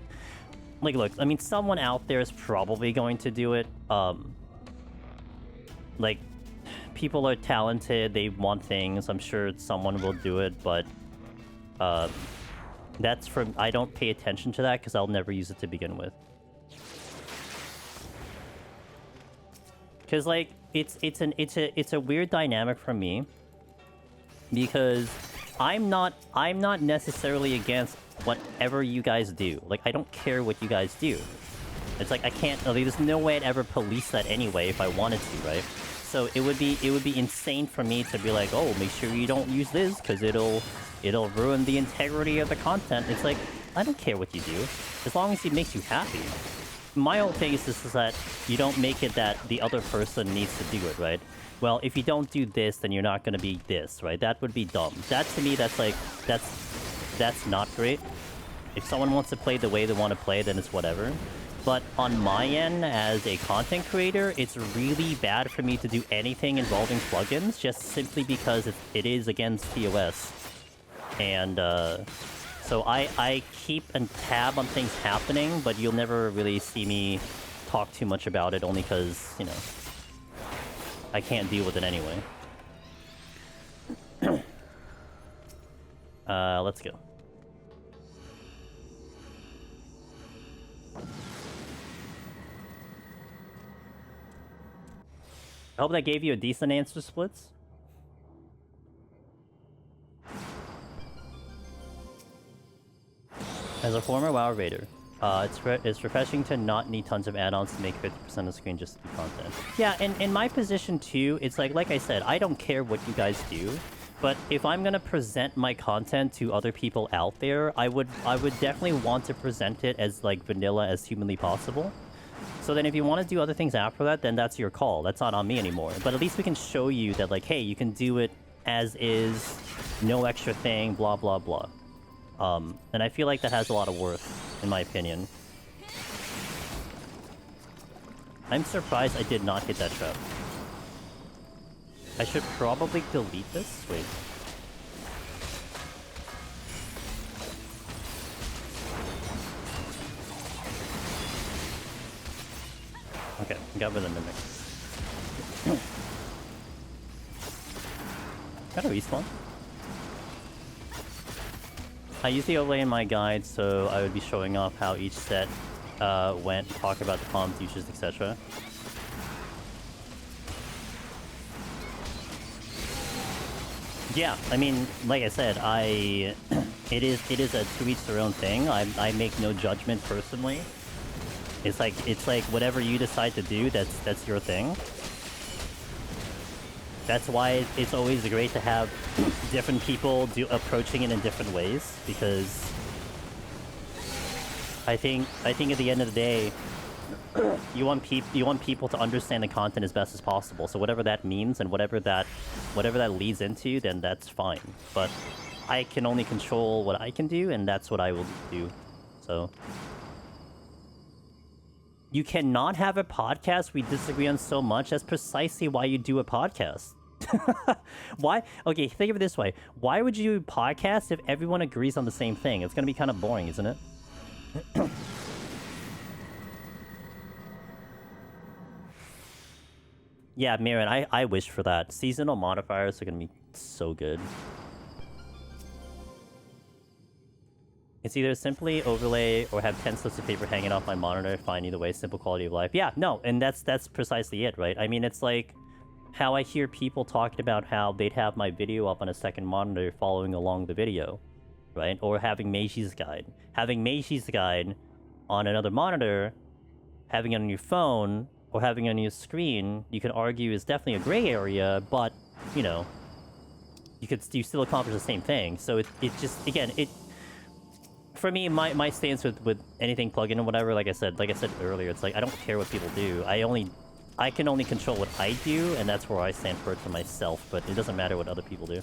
like, look, I mean, someone out there is probably going to do it. Like, people are talented, they want things. I'm sure someone will do it, but that's from, I don't pay attention to that because I'll never use it to begin with. Because, like, it's a weird dynamic for me, because I'm not necessarily against whatever you guys do. Like, I don't care what you guys do. It's like, I can't, like, there's no way I'd ever police that anyway if I wanted to, right? So it would be insane for me to be like, oh, make sure you don't use this because it'll ruin the integrity of the content. It's like, I don't care what you do, as long as it makes you happy. My whole thing is that you don't make it that the other person needs to do it, right? Well, if you don't do this, then you're not gonna be this, right? That would be dumb. That, to me, that's like, that's not great. If someone wants to play the way they want to play, then it's whatever. But on my end, as a content creator, it's really bad for me to do anything involving plugins, just simply because it is against TOS. And, so I keep a tab on things happening, but you'll never really see me talk too much about it, only because, you know, I can't deal with it anyway. Let's go. I hope that gave you a decent answer, Splits. As a former WoW raider, it's refreshing to not need tons of add-ons to make 50% of the screen just to do content. Yeah, and in my position too, it's like I said, I don't care what you guys do, but if I'm gonna present my content to other people out there, I would definitely want to present it as like vanilla as humanly possible. So then if you want to do other things after that, then that's your call. That's not on me anymore. But at least we can show you that, like, hey, you can do it as is, no extra thing, blah, blah, blah. And I feel like that has a lot of worth, in my opinion. I'm surprised I did not hit that trap. I should probably delete this? Wait. Okay, got rid of the mimic. Got a respawn. I use the overlay in my guide, so I would be showing off how each set went, talk about the common features, etc. Yeah, I mean, like I said, it is a to each their own thing. I make no judgment personally. It's like whatever you decide to do, that's your thing. That's why it's always great to have different people approaching it in different ways, because I think at the end of the day, you want people to understand the content as best as possible. So whatever that means and whatever that leads into, then that's fine. But I can only control what I can do, and that's what I will do. So. You cannot have a podcast we disagree on so much. That's precisely why you do a podcast. Why? Okay, think of it this way. Why would you do a podcast if everyone agrees on the same thing? It's going to be kind of boring, isn't it? Yeah, Mirren, I wish for that. Seasonal modifiers are going to be so good. It's either simply overlay or have 10 slips of paper hanging off my monitor. Fine, either way, simple quality of life. Yeah, no, and that's precisely it, right? I mean, it's like how I hear people talking about how they'd have my video up on a second monitor following along the video, right? Or having Meishi's guide. Having Meishi's guide on another monitor, having it on your phone, or having it on your screen, you can argue is definitely a gray area, but, you know, you still accomplish the same thing. So it just, again, for me, my stance with anything plugin or whatever, like I said earlier, it's like I don't care what people do. I can only control what I do, and that's where I stand for it for myself. But it doesn't matter what other people do.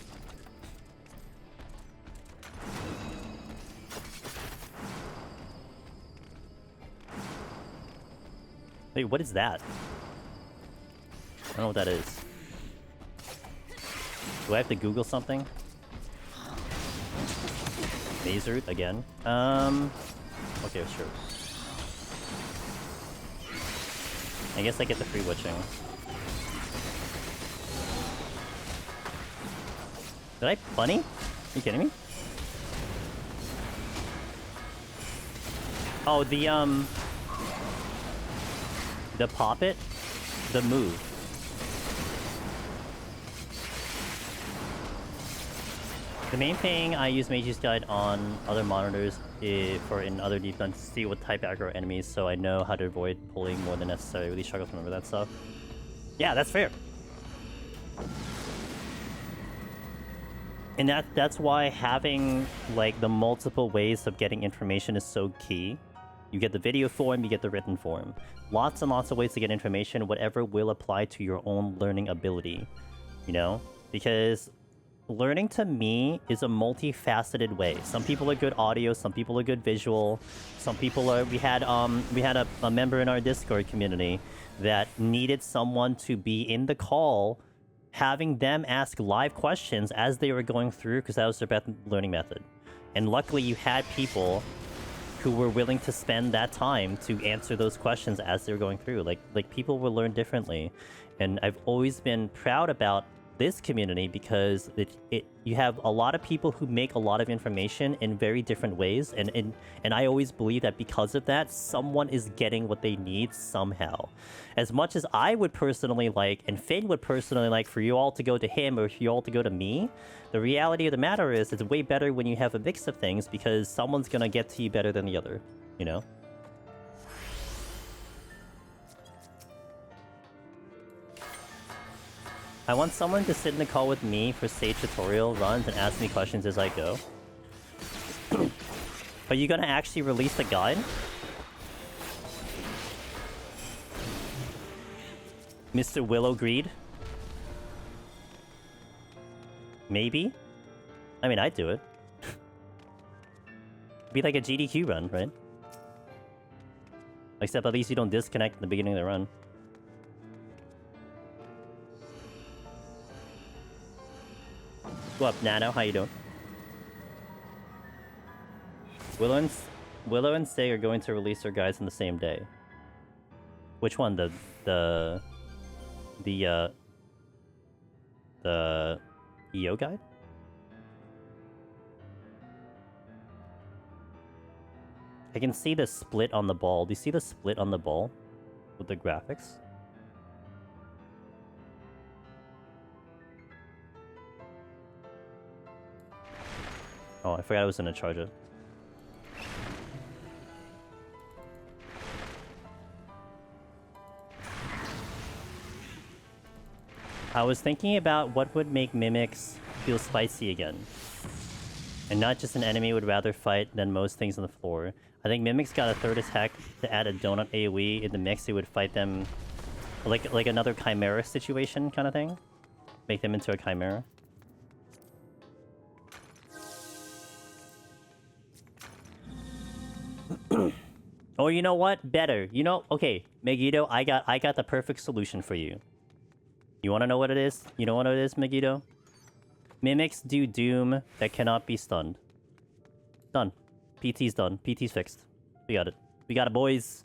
Wait, what is that? I don't know what that is. Do I have to Google something? Maze root again? Okay, sure. I guess I get the free witching. Did I bunny? Are you kidding me? Oh, the poppet? The move. The main thing I use Mage's Guide on other monitors or in other defense to see what type of aggro enemies, so I know how to avoid pulling more than necessary. I really struggle to remember that stuff. Yeah, that's fair. And that's why having like the multiple ways of getting information is so key. You get the video form, you get the written form. Lots and lots of ways to get information, whatever will apply to your own learning ability. You know? Because learning to me is a multifaceted way. Some people are good audio, some people are good visual, some people are... We had a member in our Discord community that needed someone to be in the call, having them ask live questions as they were going through, because that was their best learning method. And luckily you had people who were willing to spend that time to answer those questions as they were going through. Like people will learn differently. And I've always been proud about this community because you have a lot of people who make a lot of information in very different ways, and I always believe that because of that, someone is getting what they need somehow. As much as I would personally like, and Finn would personally like for you all to go to him or for you all to go to me, the reality of the matter is it's way better when you have a mix of things because someone's gonna get to you better than the other, you know? I want someone to sit in the call with me for Sage tutorial runs and ask me questions as I go. Are you gonna actually release the guide? Mr. Willow Greed? Maybe? I mean, I'd do it. Be like a GDQ run, right? Except at least you don't disconnect at the beginning of the run. What up, Nano? How you doing? Willow and Stay are going to release their guides on the same day. Which one? The EO guide? I can see the split on the ball. Do you see the split on the ball with the graphics? Oh, I forgot I was gonna charge it. I was thinking about what would make mimics feel spicy again. And not just an enemy would rather fight than most things on the floor. I think mimics got a third attack to add a donut AoE in the mix. It would fight them like another chimera situation kind of thing. Make them into a chimera. Oh, you know what? Better. You know, okay, Megiddo, I got the perfect solution for you. You want to know what it is? You know what it is, Megiddo? Mimics do Doom that cannot be stunned. Done. PT's done. PT's fixed. We got it. We got it, boys.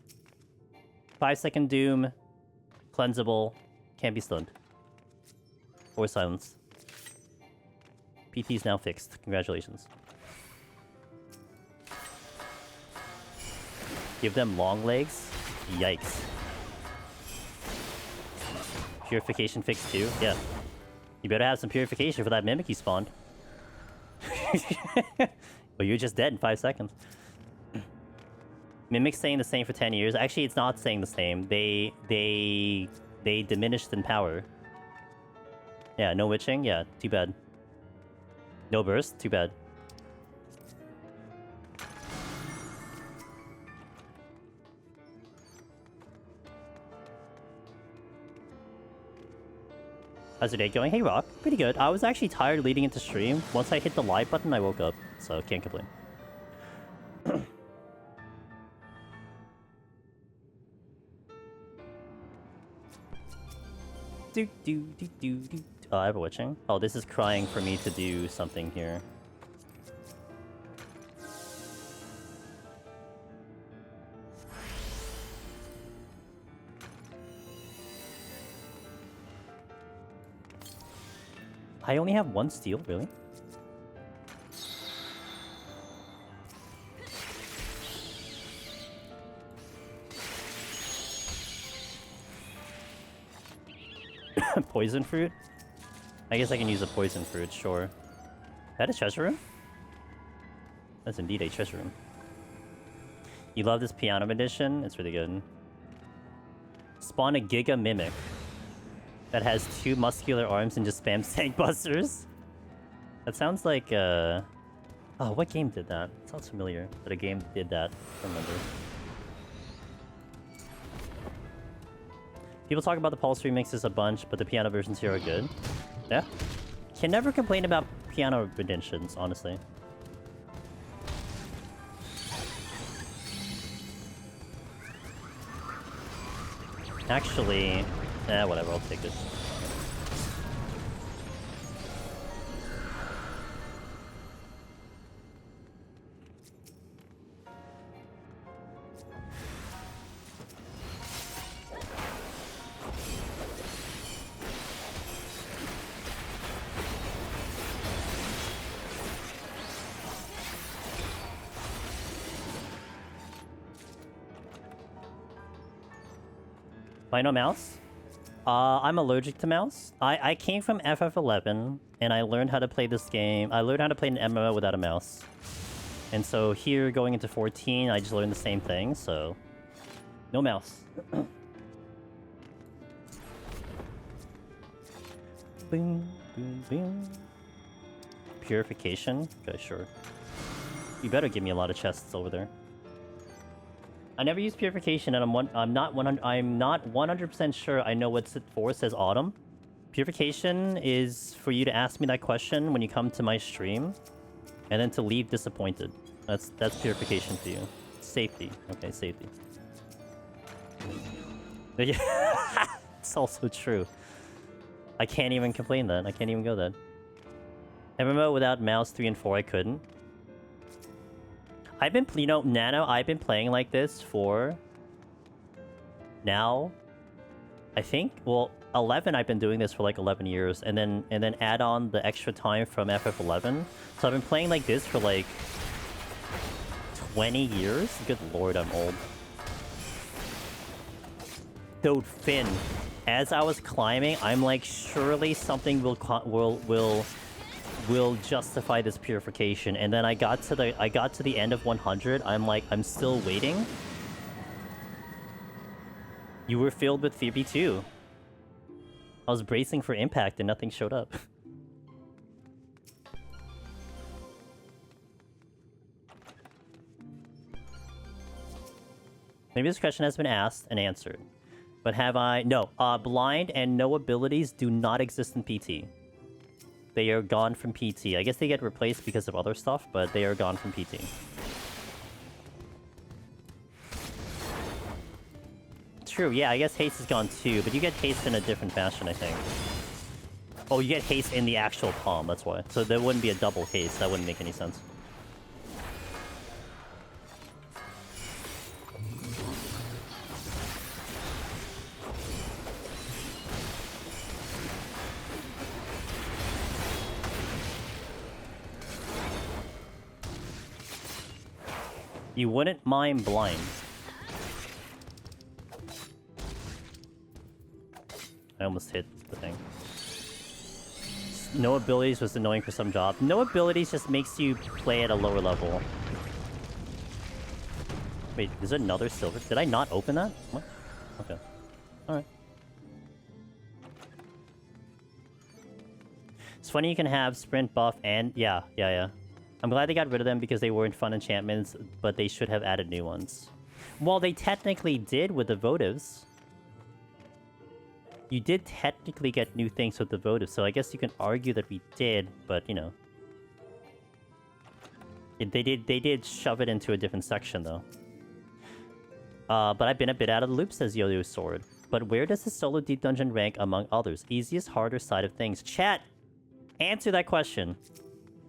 5-second Doom. Cleansable. Can't be stunned. Or silence. PT's now fixed. Congratulations. Give them long legs? Yikes. Purification fixed too? Yeah. You better have some purification for that mimic you spawned. Well, you're just dead in 5 seconds. Mimic's staying the same for 10 years. Actually, it's not staying the same. They diminished in power. Yeah, no witching? Yeah, too bad. No burst? Too bad. How's your day going? Hey, Rock. Pretty good. I was actually tired leading into stream. Once I hit the live button, I woke up. So, can't complain. Oh, I have a witching. Oh, this is crying for me to do something here. I only have one steel, really? Poison fruit? I guess I can use a poison fruit, sure. Is that a treasure room? That's indeed a treasure room. You love this piano edition? It's really good. Spawn a Giga Mimic that has 2 muscular arms and just spams tank busters. That sounds like oh, what game did that? It sounds familiar that a game did that. I don't remember. People talk about the Pulse remixes a bunch, but the piano versions here are good. Yeah. Can never complain about piano editions, honestly. Actually, whatever, I'll take it. Why no mouse? I'm allergic to mouse. I came from FF11, and I learned how to play this game. I learned how to play an MMO without a mouse. And so here, going into 14, I just learned the same thing, so... No mouse. Boom, boom, boom. Purification? Okay, sure. You better give me a lot of chests over there. I never use purification, and I'm not 100% sure I know what's it for. It says autumn. Purification is for you to ask me that question when you come to my stream, and then to leave disappointed. That's purification for you. Safety. Okay, safety. It's also true. I can't even complain then. I can't even go then. MMO without mouse 3 and 4, I couldn't. I've been, you know, Nano, I've been playing like this for... now... I think, well, 11, I've been doing this for like 11 years, and then add on the extra time from FF11. So I've been playing like this for like... 20 years? Good lord, I'm old. Dude, Finn, as I was climbing, I'm like, surely something will justify this purification, and then I got to the end of 100. I'm like, I'm still waiting. You were filled with Phoebe too. I was bracing for impact and nothing showed up. Maybe this question has been asked and answered, but have I? No. Blind and no abilities do not exist in PT. They are gone from PT. I guess they get replaced because of other stuff, but they are gone from PT. True, yeah, I guess haste is gone too, but you get haste in a different fashion, I think. Oh, you get haste in the actual palm, that's why. So there wouldn't be a double haste. That wouldn't make any sense. You wouldn't mind blind. I almost hit the thing. No abilities was annoying for some jobs. No abilities just makes you play at a lower level. Wait, is there another silver? Did I not open that? What? Okay. Alright. It's funny you can have sprint buff and... Yeah. I'm glad they got rid of them because they weren't fun enchantments, but they should have added new ones. Well, they technically did with the votives. You did technically get new things with the votives, so I guess you can argue that we did, but, you know. They did shove it into a different section, though. But I've been a bit out of the loop, says Yo-Yo Sword. but where does the solo deep dungeon rank among others? Easiest, harder side of things. Chat, answer that question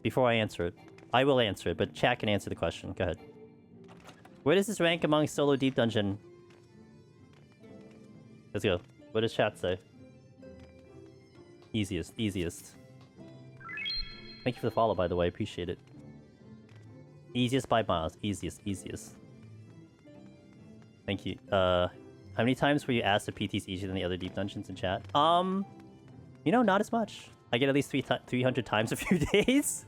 before I answer it. I will answer it, but chat can answer the question. Go ahead. Where does this rank among solo deep dungeon? Let's go. What does chat say? Easiest, easiest. Thank you for the follow, by the way. Appreciate it. Easiest by miles. Easiest, easiest. Thank you. How many times were you asked if PT's easier than the other deep dungeons in chat? You know, not as much. I get at least 300 times a few days.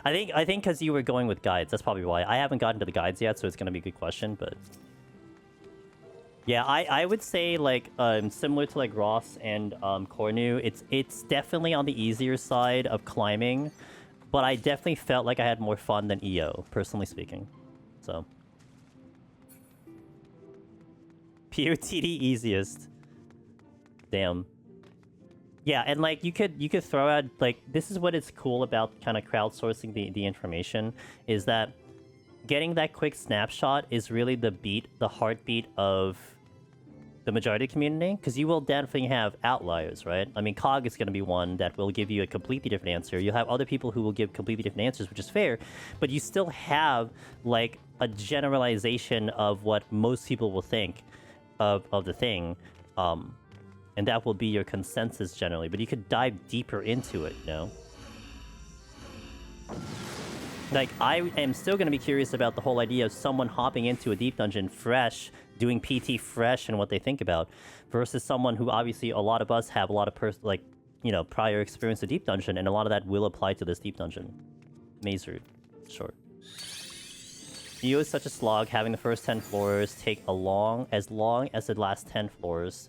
I think because you were going with guides. That's probably why. I haven't gotten to the guides yet, so it's gonna be a good question, but... Yeah, I would say, like, similar to, like, Ross and Cornu, it's definitely on the easier side of climbing, but I definitely felt like I had more fun than EO, personally speaking. So... POTD easiest. Damn. Yeah, and like you could throw out like this is what is cool about kind of crowdsourcing the information is that getting that quick snapshot is really the heartbeat of the majority community, because you will definitely have outliers, right? I mean, Cog is going to be one that will give you a completely different answer. You'll have other people who will give completely different answers, which is fair, but you still have like a generalization of what most people will think of the thing. And that will be your consensus generally, but you could dive deeper into it, you know? Like, I am still going to be curious about the whole idea of someone hopping into a deep dungeon fresh, doing PT fresh and what they think about, versus someone who obviously a lot of us have a lot of like, you know, prior experience with deep dungeon, and a lot of that will apply to this deep dungeon. Maze route. Sure. EO is such a slog, having the first 10 floors take as long as the last 10 floors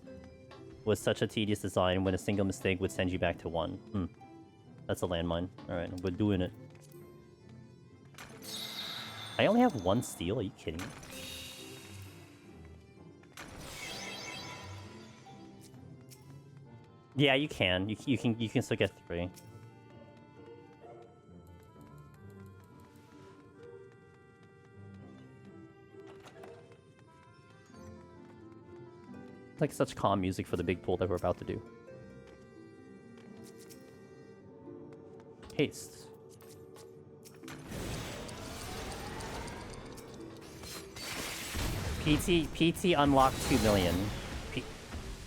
was such a tedious design when a single mistake would send you back to 1. That's a landmine. Alright, we're doing it. I only have 1 steel, are you kidding me? Yeah, you can. You can still get 3. Like such calm music for the big pull that we're about to do. Haste. PT unlocked 2 million.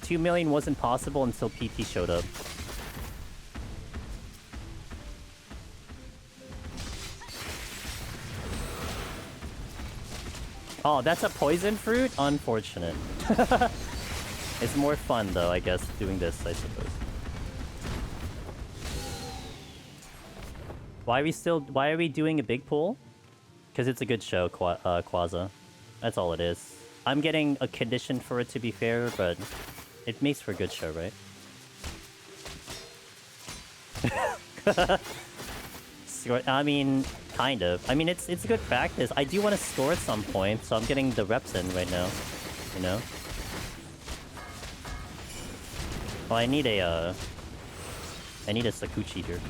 2 million wasn't possible until PT showed up. Oh, that's a poison fruit? Unfortunate. It's more fun, though, I guess, doing this, I suppose. Why are we doing a big pool? Because it's a good show, Quaza. That's all it is. I'm getting a condition for it to be fair, but it makes for a good show, right? I mean, kind of. I mean, it's good practice. I do want to score at some point, so I'm getting the reps in right now. You know? Well, I need a Sakuchi here.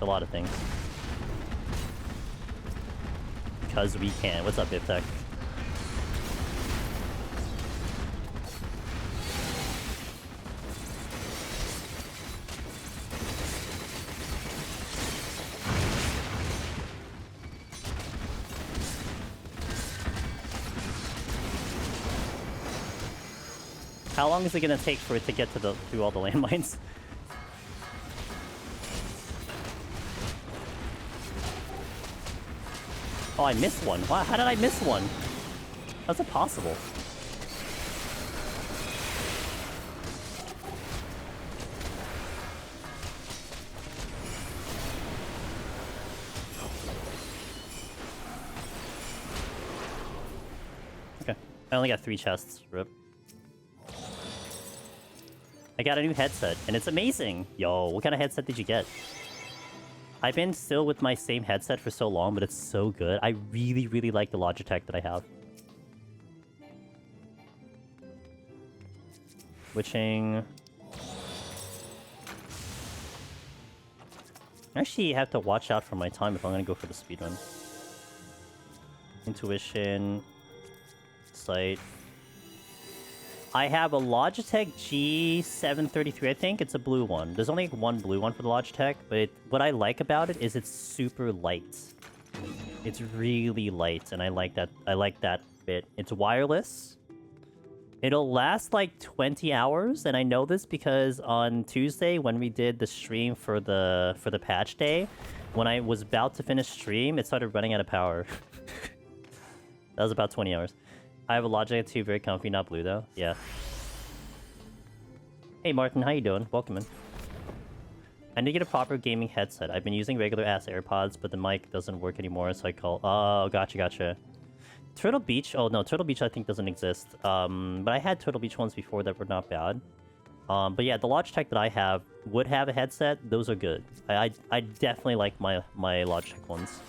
A lot of things. Because we can. What's up, Biptech? How long is it gonna take for it to get to through all the landmines? Oh, I missed one. Wow, how did I miss one? How's it possible? Okay. I only got 3 chests. Rip. I got a new headset, and it's amazing! Yo, what kind of headset did you get? I've been still with my same headset for so long, but it's so good. I really, really like the Logitech that I have. Switching. I actually have to watch out for my time if I'm gonna go for the speedrun. Intuition. website. I have a Logitech G733, I think. It's a blue one. There's only one blue one for the Logitech, but what I like about it is it's super light. It's really light, and I like that. I like that bit. It's wireless. It'll last like 20 hours, and I know this because on Tuesday when we did the stream for the patch day, when I was about to finish stream, it started running out of power. That was about 20 hours. I have a Logitech 2, very comfy, not blue though. Yeah. Hey Martin, how you doing? Welcome in. I need to get a proper gaming headset. I've been using regular ass AirPods, but the mic doesn't work anymore, so I call... Oh, gotcha. Turtle Beach? Oh no, Turtle Beach I think doesn't exist. But I had Turtle Beach ones before that were not bad. But yeah, the Logitech that I have would have a headset. Those are good. I definitely like my Logitech ones.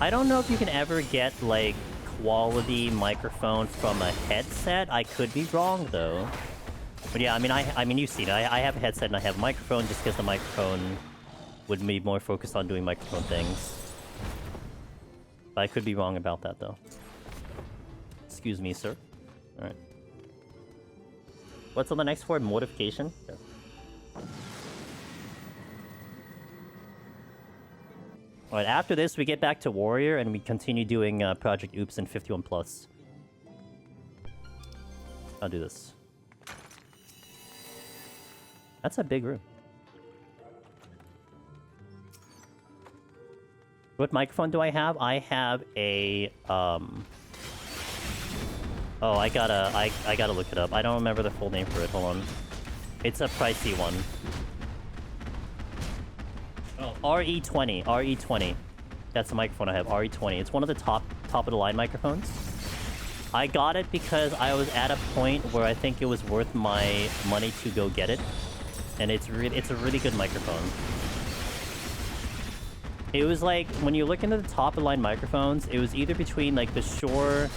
I don't know if you can ever get, like, quality microphone from a headset. I could be wrong, though. But yeah, I mean, you've seen it. I have a headset and I have a microphone just because the microphone would be more focused on doing microphone things. But I could be wrong about that, though. Excuse me, sir. Alright. What's on the next for? Mortification? Yeah. Alright, after this, we get back to Warrior, and we continue doing Project Oops and 51+. I'll do this. That's a big room. What microphone do I have? I have a, Oh, I gotta look it up. I don't remember the full name for it. Hold on. It's a pricey one. Oh, RE20. RE20. That's the microphone I have. RE20. It's one of the top of the line microphones. I got it because I was at a point where I think it was worth my money to go get it. And it's a really good microphone. It was like, when you look into the top of the line microphones, it was either between like the Shure,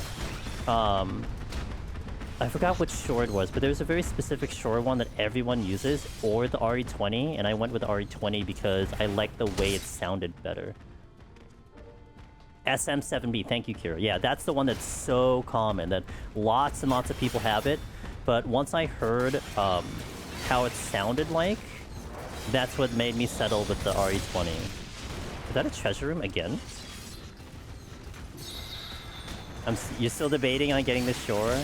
I forgot which Shure it was, but there's a very specific Shure one that everyone uses, or the RE20, and I went with the RE20 because I liked the way it sounded better. SM7B, thank you, Kira. Yeah, that's the one that's so common, that lots and lots of people have it, but once I heard how it sounded like, that's what made me settle with the RE20. Is that a treasure room again? You're still debating on getting the Shure?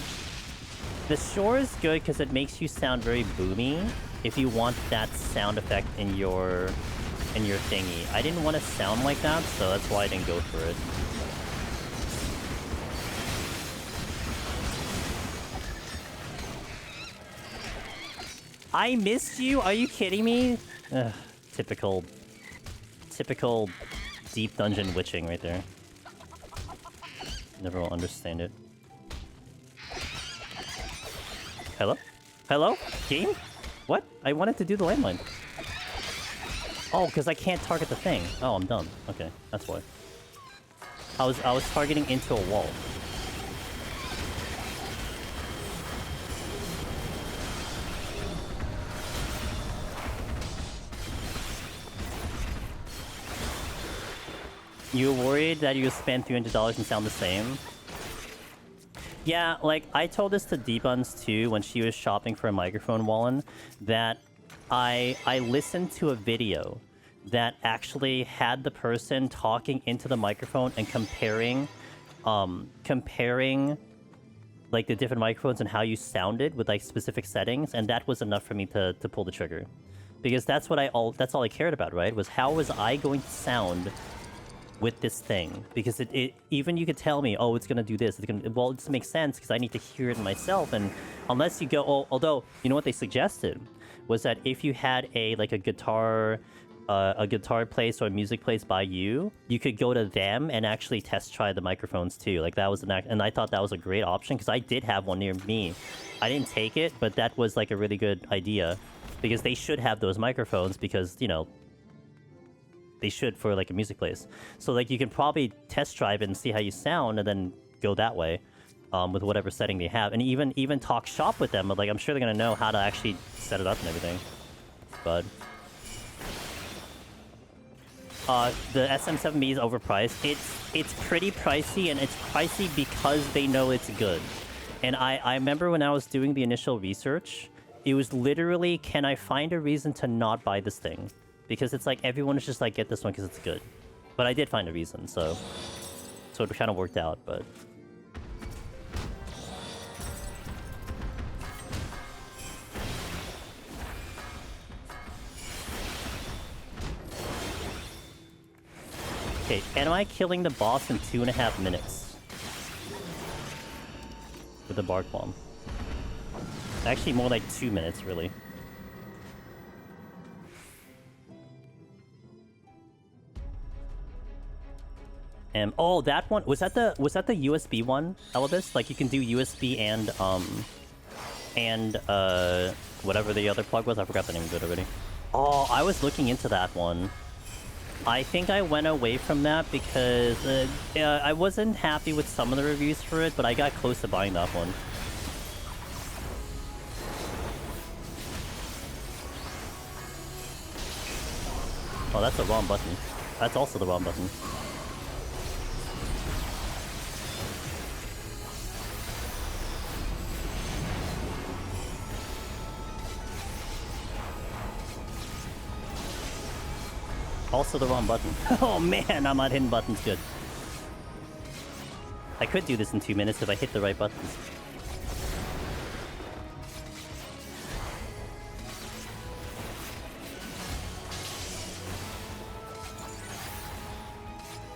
The Shure is good because it makes you sound very boomy if you want that sound effect in your thingy. I didn't want to sound like that, so that's why I didn't go for it. I missed you? Are you kidding me? Ugh, typical deep dungeon witching right there. Never will understand it. Hello? Hello? Game? What? I wanted to do the landmine. Oh, because I can't target the thing. Oh, I'm dumb. Okay, that's why. I was targeting into a wall. You were worried that you spend $300 and sound the same? Yeah, like, I told this to Debuns too when she was shopping for a microphone, Wallen, that I listened to a video that actually had the person talking into the microphone and comparing like the different microphones and how you sounded with like specific settings, and that was enough for me to pull the trigger. Because that's all I cared about, right? Was how was I going to sound with this thing, because it even you could tell me, oh, it's gonna do this, well, it just makes sense because I need to hear it myself. And unless you go, although you know what they suggested was that if you had a guitar place or a music place by you, you could go to them and actually test try the microphones too. Like that was and I thought that was a great option because I did have one near me. I didn't take it, but that was like a really good idea because they should have those microphones because, you know, they should for like a music place. So like you can probably test drive it and see how you sound and then go that way with whatever setting they have. And even talk shop with them. But like I'm sure they're gonna know how to actually set it up and everything. But the SM7B is overpriced. It's pretty pricey, and it's pricey because they know it's good. And I remember when I was doing the initial research, it was literally, can I find a reason to not buy this thing? Because it's like, everyone is just like, get this one because it's good. But I did find a reason, so it kind of worked out, but... Okay, am I killing the boss in 2.5 minutes? With the Bark Bomb. Actually, more like 2 minutes, really. Oh, that one was that the USB one, Elibis? Like you can do USB and whatever the other plug was. I forgot the name of it already. Oh, I was looking into that one. I think I went away from that because I wasn't happy with some of the reviews for it, but I got close to buying that one. Oh, that's the wrong button. That's also the wrong button. Also the wrong button. Oh man, I'm not hitting buttons good. I could do this in 2 minutes if I hit the right buttons.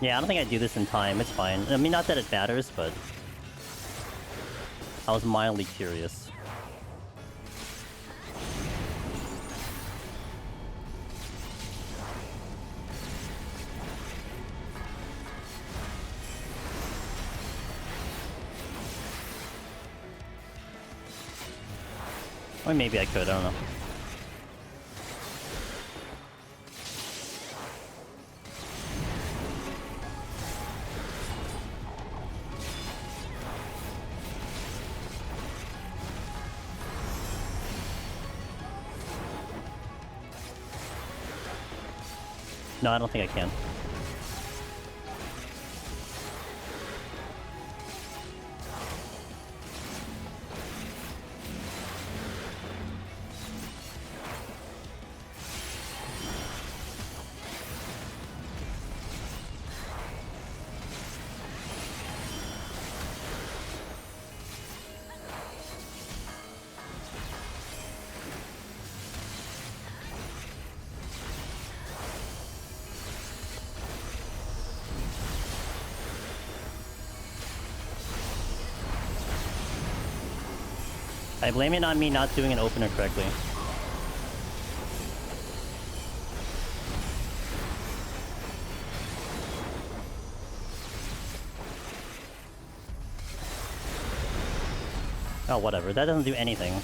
Yeah, I don't think I do this in time. It's fine. I mean, not that it matters, but... I was mildly curious. Or maybe I could, I don't know. No, I don't think I can. I blame it on me not doing an opener correctly. Oh, whatever. That doesn't do anything.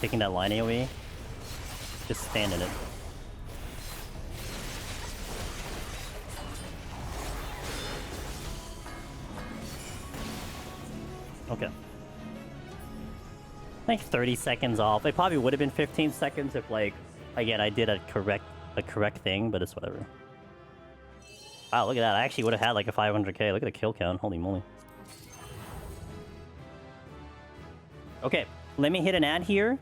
Taking that line AoE. Just stand in it. Okay. Like 30 seconds off. It probably would have been 15 seconds if, like, again, I did a correct thing, but it's whatever. Wow, look at that. I actually would have had like a 500k. Look at the kill count. Holy moly. Okay, let me hit an ad here,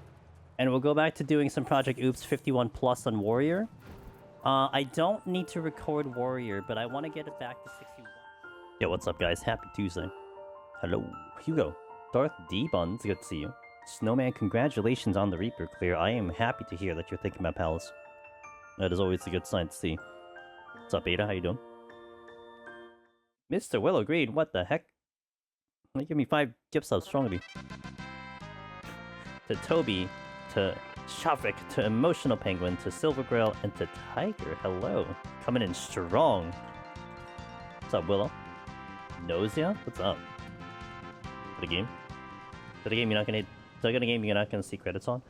and we'll go back to doing some Project Oops 51 Plus on Warrior. I don't need to record Warrior, but I want to get it back to 61. Yo, what's up, guys? Happy Tuesday. Hello, Hugo. Darth D. Buns, good to see you. Snowman, congratulations on the Reaper clear. I am happy to hear that you're thinking about Palace. That is always a good sign to see. What's up, Aida? How you doing? Mr. Willow Green, what the heck? Give me 5 gift subs, strong of you. To Toby, to Shavik, to Emotional Penguin, to Silver Grail, and to Tiger. Hello. Coming in strong. What's up, Willow? Nausea? What's up? For the game? For the game you're not gonna... Is that a game you're not gonna see credits on?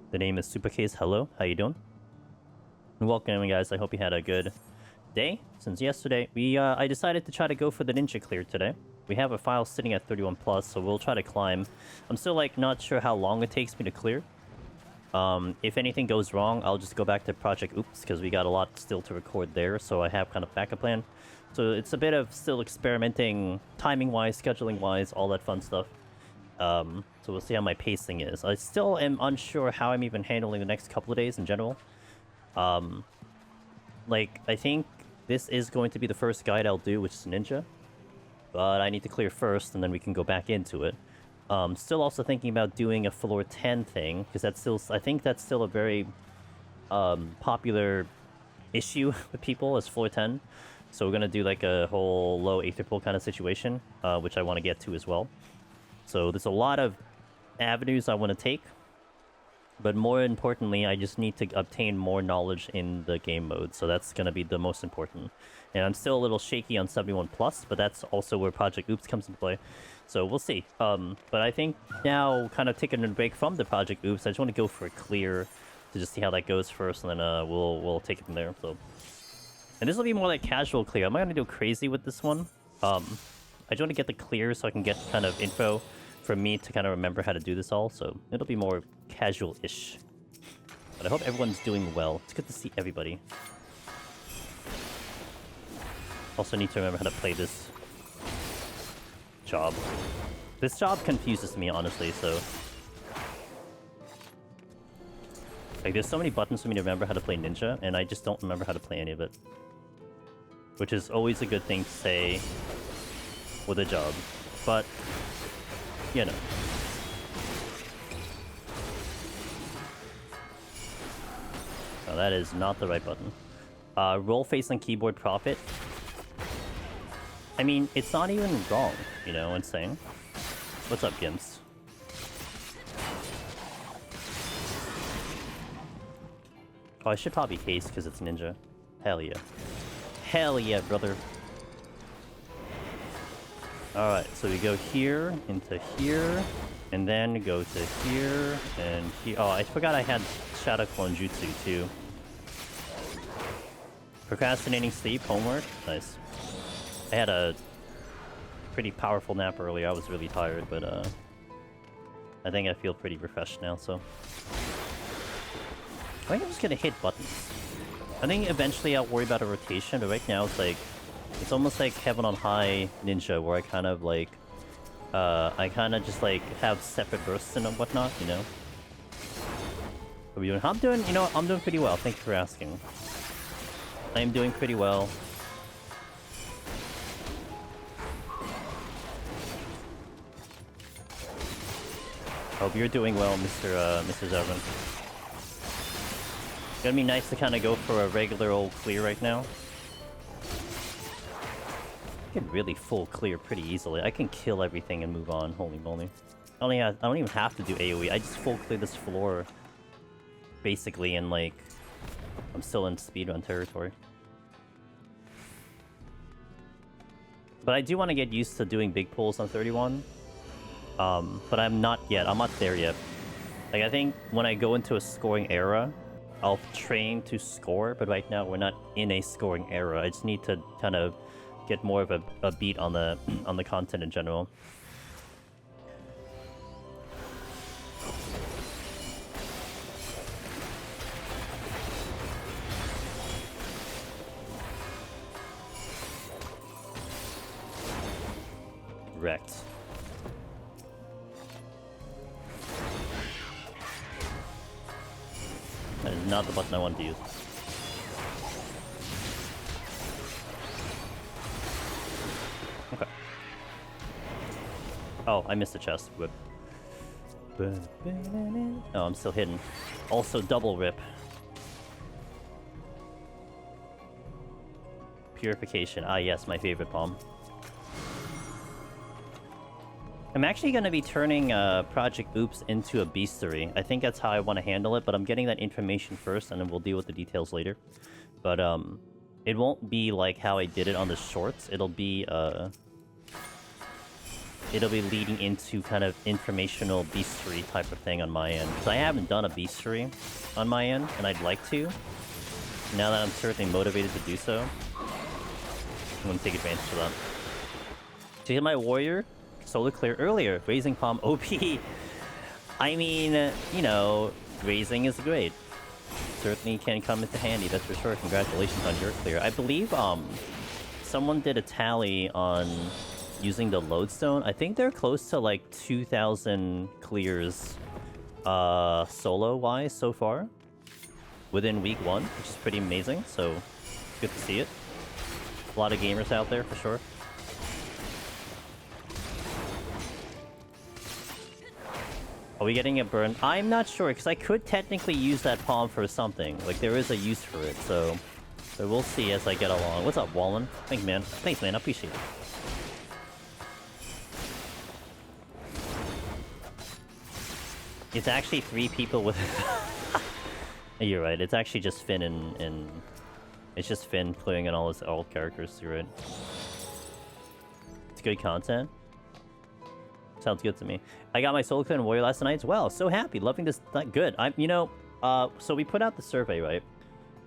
The name is Supercase. Hello, how you doing? And welcome, guys. I hope you had a good day. Since yesterday, I decided to try to go for the ninja clear today. We have a file sitting at 31 plus, so we'll try to climb. I'm still like not sure how long it takes me to clear. If anything goes wrong, I'll just go back to Project Oops, because we got a lot still to record there, so I have kind of backup plan. So it's a bit of still experimenting, timing-wise, scheduling-wise, all that fun stuff. So we'll see how my pacing is. I still am unsure how I'm even handling the next couple of days in general. Like, I think this is going to be the first guide I'll do, which is Ninja. But I need to clear first, and then we can go back into it. Still also thinking about doing a floor 10 thing, because that's still, I think that's still a very popular issue with people, is floor 10. So we're going to do like a whole low Aether Pool kind of situation, which I want to get to as well. So there's a lot of avenues I want to take. But more importantly, I just need to obtain more knowledge in the game mode. So that's going to be the most important. And I'm still a little shaky on 71+, but that's also where Project Oops comes into play. So we'll see. But I think now, kind of taking a break from the Project Oops, I just want to go for a clear to just see how that goes first, and then we'll take it from there. So, and this will be more like casual clear. I'm not going to go crazy with this one. I just want to get the clear so I can get kind of info for me to kind of remember how to do this all, so it'll be more casual-ish. But I hope everyone's doing well. It's good to see everybody. Also need to remember how to play this job. This job confuses me, honestly, so... Like, there's so many buttons for me to remember how to play Ninja, and I just don't remember how to play any of it. Which is always a good thing to say with a job. But... you know. No, that is not the right button. Roll face on keyboard profit. I mean, it's not even wrong, you know what I'm saying? What's up, Gimps? Oh, I should probably haste because it's Ninja. Hell yeah. Hell yeah, brother. Alright, so we go here, into here, and then go to here, and here. Oh, I forgot I had Shadow Clone Jutsu, too. Procrastinating sleep, homework. Nice. I had a pretty powerful nap earlier. I was really tired, but, I think I feel pretty refreshed now, so... I think I'm just gonna hit buttons. I think eventually I'll worry about a rotation, but right now it's like... It's almost like Heaven on High Ninja, where I kind of like, I kind of just like have separate bursts and whatnot, you know? What are we doing? I'm doing, you know, I'm doing pretty well. Thank you for asking. I am doing pretty well. Hope you're doing well, Mr. Zervin. It's gonna be nice to kind of go for a regular old clear right now. I can really full clear pretty easily. I can kill everything and move on. Holy moly. I don't even have to do AoE. I just full clear this floor. Basically, and like... I'm still in speedrun territory. But I do want to get used to doing big pulls on 31. But I'm not yet. I'm not there yet. Like, I think when I go into a scoring era, I'll train to score. But right now, we're not in a scoring era. I just need to kind of... get more of a beat on the content in general. Wrecked. That is not the button I want to use. Okay. Oh, I missed the chest. Whip. Oh, I'm still hidden. Also, double rip. Purification. Ah, yes, my favorite bomb. I'm actually going to be turning Project Oops into a beastery. I think that's how I want to handle it, but I'm getting that information first, and then we'll deal with the details later. But, it won't be like how I did it on the shorts. It'll be leading into kind of informational beastery type of thing on my end. Because I haven't done a beastery on my end, and I'd like to. Now that I'm certainly motivated to do so, I'm going to take advantage of that. To hit my warrior, solar clear earlier, raising palm OP. I mean, you know, Raising is great. Certainly can come into handy, that's for sure. Congratulations on your clear. I believe someone did a tally on using the lodestone. I think they're close to like 2,000 clears solo wise so far within week 1, which is pretty amazing. So good to see it. A lot of gamers out there for sure. Are we getting a burn? I'm not sure, because I could technically use that palm for something. Like, there is a use for it, so we'll see as I get along. What's up, Wallen? Thanks, man. Thanks, man. I appreciate it. It's actually 3 people with... You're right. It's actually just Finn and... It's just Finn clearing in all his old characters. You're right. It's good content. Sounds good to me. I got my solo clear in Warrior last night as well. So happy. Loving this. Good. So we put out the survey, right?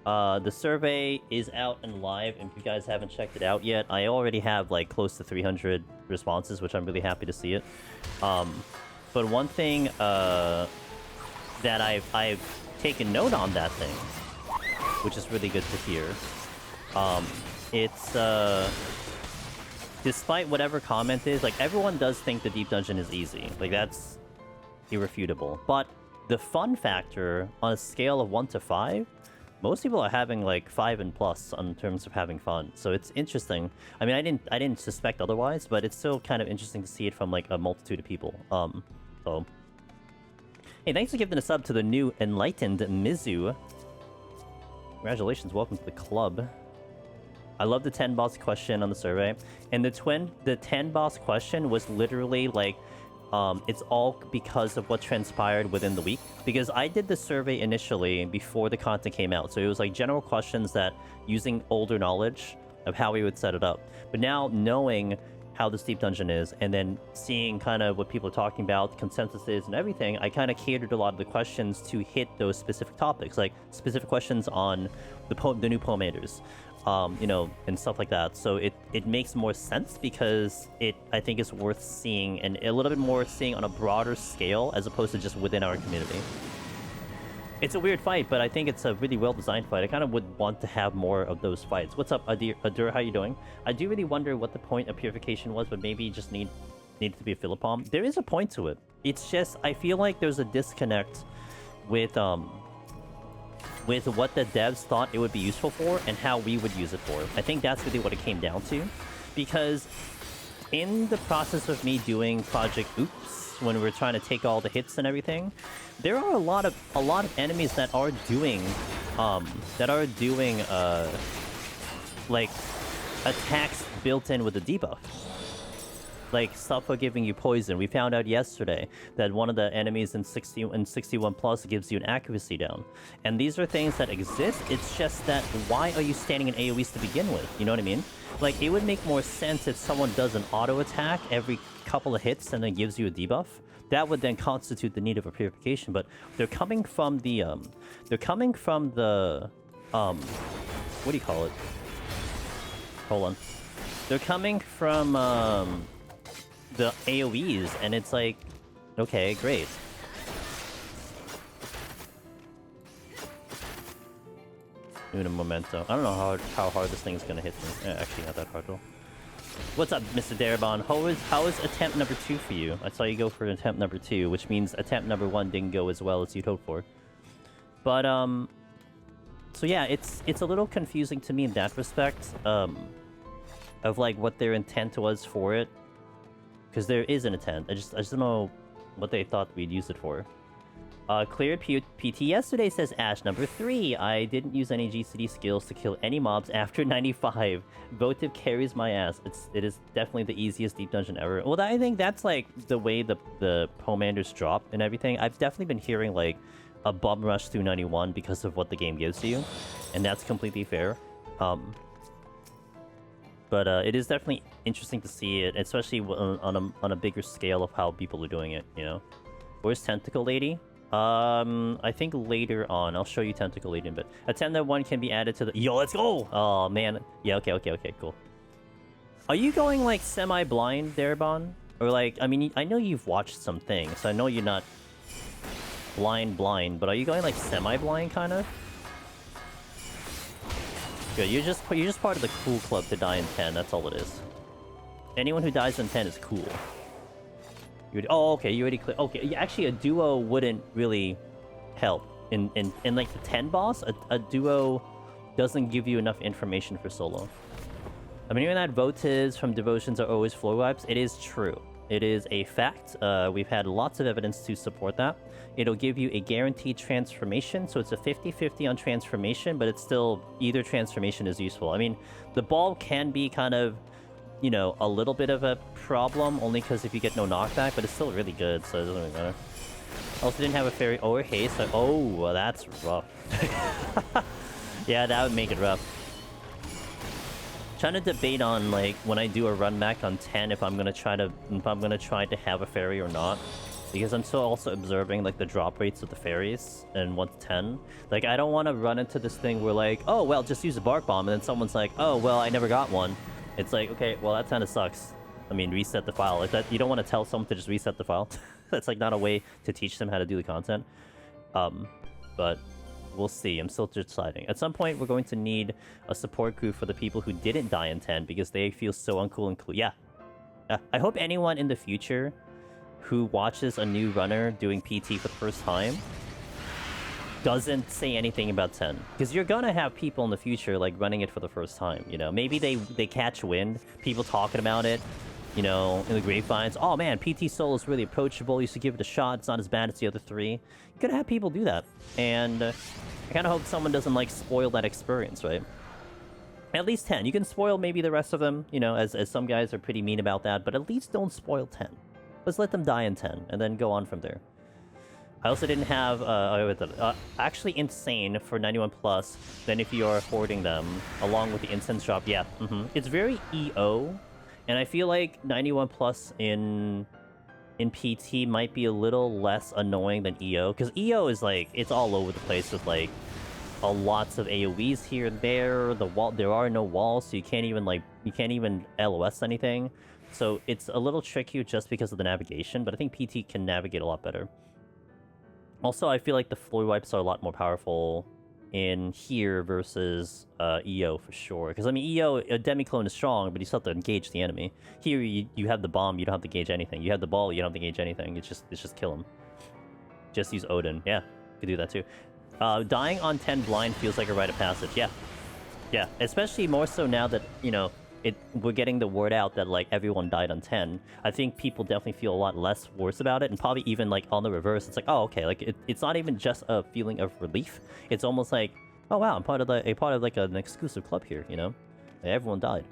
The survey is out and live. And if you guys haven't checked it out yet, I already have like close to 300 responses, which I'm really happy to see it. But one thing that I've taken note on that thing, which is really good to hear. Despite whatever comment is, like, everyone does think the deep dungeon is easy. Like, that's irrefutable. But the fun factor on a scale of 1 to 5, most people are having like 5 and plus in terms of having fun. So it's interesting. I mean, I didn't suspect otherwise, but it's still kind of interesting to see it from like a multitude of people. So hey, thanks for giving a sub to the new Enlightened Mizu. Congratulations, welcome to the club. I love the 10 boss question on the survey. And the 10 boss question was literally like, it's all because of what transpired within the week. Because I did the survey initially before the content came out. So it was like general questions that using older knowledge of how we would set it up. But now knowing how this deep dungeon is, and then seeing kind of what people are talking about, consensus is and everything, I kind of catered a lot of the questions to hit those specific topics, like specific questions on the new Poemators. You know, and stuff like that. So it makes more sense because I think it's worth seeing, and a little bit more seeing on a broader scale as opposed to just within our community. It's a weird fight, but I think it's a really well-designed fight. I kind of would want to have more of those fights. What's up, Adur? How you doing? I do really wonder what the point of purification was, but maybe you just needed to be a Philippom. There is a point to it. It's just, I feel like there's a disconnect with what the devs thought it would be useful for and how we would use it for. I think that's really what it came down to. Because in the process of me doing Project Oops, when we were trying to take all the hits and everything, there are a lot of enemies that are doing like attacks built in with a debuff. Like Suffa giving you poison. We found out yesterday that one of the enemies in 61 plus gives you an accuracy down. And these are things that exist. It's just that why are you standing in AoEs to begin with? You know what I mean? Like, it would make more sense if someone does an auto attack every couple of hits and then gives you a debuff. That would then constitute the need of a purification. But they're coming from the what do you call it? Hold on. They're coming from the AoEs, and it's like, okay, great. Una Memento. I don't know how hard this thing is gonna hit me. Actually, not that hard though. What's up, Mr. Darabon? How is attempt number 2 for you? I saw you go for attempt number 2, which means attempt number 1 didn't go as well as you'd hoped for. But so yeah, it's a little confusing to me in that respect. Of like what their intent was for it. Because there is an intent. I just don't know what they thought we'd use it for. Cleared PT yesterday, says Ash. Number 3. I didn't use any GCD skills to kill any mobs after 95. Votive carries my ass. It is definitely the easiest deep dungeon ever. Well, I think that's like the way the Pomanders drop and everything. I've definitely been hearing like a bum rush through 91 because of what the game gives to you. And that's completely fair. But it is definitely interesting to see it, especially on a bigger scale of how people are doing it, you know? Where's Tentacle Lady? I think later on. I'll show you Tentacle Lady in a bit. Attempt that 1 can be added to the... Yo, let's go! Oh, man. Yeah, okay, cool. Are you going, like, semi-blind there, Bon? Or, like, I mean, I know you've watched some things, so I know you're not... blind, but are you going like semi-blind kind of? Good, you're just part of the cool club to die in 10, that's all it is. Anyone who dies in 10 is cool. Oh, okay, you already cleared. Okay, actually a duo wouldn't really help. In like the 10 boss, a duo doesn't give you enough information for solo. I mean, even that votives from devotions are always floor wipes, it is true. It is a fact. We've had lots of evidence to support that. It'll give you a guaranteed transformation, so it's a 50-50 on transformation, but it's still either transformation is useful. I mean, the ball can be kind of, you know, a little bit of a problem, only because if you get no knockback, but it's still really good, so it doesn't really matter. Also didn't have a fairy or haste. Oh, well, that's rough. Yeah, that would make it rough. Trying to debate on like when I do a run back on 10 if I'm gonna try to have a fairy or not, because I'm still also observing like the drop rates of the fairies in 1 to 10. Like I don't want to run into this thing where like, oh well, just use a bark bomb, and then someone's like, oh well, I never got one. It's like, okay, well that kind of sucks. I mean, reset the file. Like that, you don't want to tell someone to just reset the file. That's like not a way to teach them how to do the content. But we'll see. I'm still deciding. At some point, we're going to need a support group for the people who didn't die in 10 because they feel so uncool and cool. Yeah. I hope anyone in the future who watches a new runner doing PT for the first time doesn't say anything about 10. Because you're gonna have people in the future like running it for the first time, you know? Maybe they catch wind, people talking about it, you know, in the grapevines. Oh man, PT solo is really approachable. You should give it a shot. It's not as bad as the other 3. You're gonna have people do that. And I kind of hope someone doesn't like spoil that experience, right? At least 10. You can spoil maybe the rest of them, you know, as some guys are pretty mean about that. But at least don't spoil 10. Let's let them die in 10 and then go on from there. I also didn't have, actually insane for 91 plus than if you're hoarding them along with the incense drop. Yeah, It's very EO. And I feel like 91 plus in PT might be a little less annoying than EO, because EO is like, it's all over the place with like lots of AoEs here and there. There are no walls, so you can't even LOS anything. So it's a little trickier just because of the navigation, but I think PT can navigate a lot better. Also, I feel like the floor wipes are a lot more powerful in here versus EO for sure. Because I mean, EO, a demi-clone is strong, but you still have to engage the enemy. Here, you have the bomb, you don't have to gauge anything. You have the ball, you don't have to gauge anything. It's just kill him. Just use Odin. Yeah, you could do that too. Dying on 10 blind feels like a rite of passage. Yeah. Yeah, especially more so now that, you know, we're getting the word out that like everyone died on 10. I think people definitely feel a lot less worse about it, and probably even like on the reverse, it's like, oh okay, like it's not even just a feeling of relief. It's almost like, oh wow, I'm part of like an exclusive club here, you know? Like, everyone died.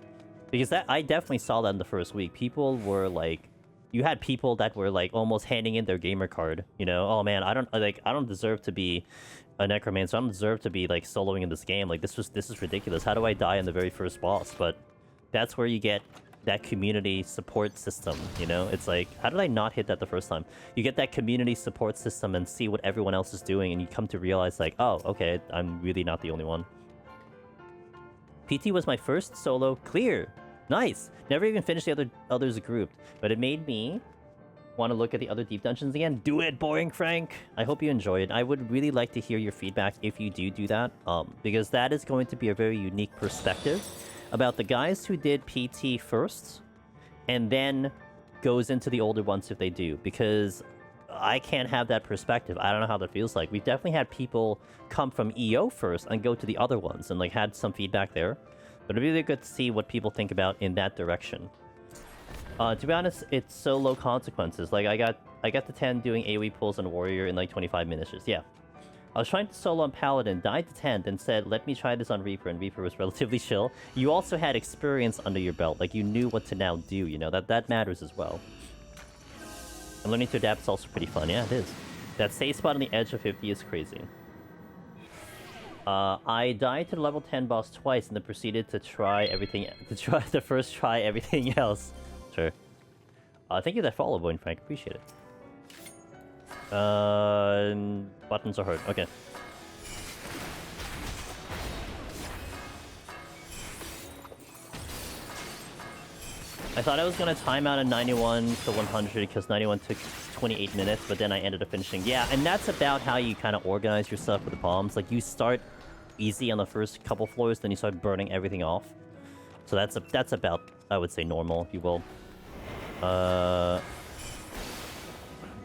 Because I definitely saw that in the first week. People were like, you had people that were like almost handing in their gamer card, you know? Oh man, I don't deserve to be a necromancer. I don't deserve to be like soloing in this game. Like this is ridiculous. How do I die in the very first boss? But that's where you get that community support system, you know? It's like, how did I not hit that the first time? You get that community support system and see what everyone else is doing, and you come to realize like, oh, okay, I'm really not the only one. PT was my first solo clear. Nice! Never even finished the others grouped, but it made me want to look at the other deep dungeons again. Do it, Boring Frank! I hope you enjoy it. I would really like to hear your feedback if you do that, because that is going to be a very unique perspective about the guys who did PT first, and then goes into the older ones if they do, because I can't have that perspective. I don't know how that feels like. We've definitely had people come from EO first and go to the other ones, and like had some feedback there. But it'd be really good to see what people think about in that direction. To be honest, it's so low consequences. Like I got the 10 doing AoE pulls on Warrior in like 25 minutes. Yeah. I was trying to solo on Paladin, died to 10, then said, let me try this on Reaper, and Reaper was relatively chill. You also had experience under your belt, like you knew what to now do, you know, that matters as well. And learning to adapt is also pretty fun, yeah, it is. That safe spot on the edge of 50 is crazy. I died to the level 10 boss twice, and then proceeded to try everything, try everything else. Sure. Thank you for that follow, Boy Frank, appreciate it. Buttons are hard. Okay. I thought I was gonna time out a 91 to 100 because 91 took 28 minutes, but then I ended up finishing. Yeah, and that's about how you kind of organize yourself with the bombs. Like, you start easy on the first couple floors, then you start burning everything off. So that's about, I would say, normal, if you will.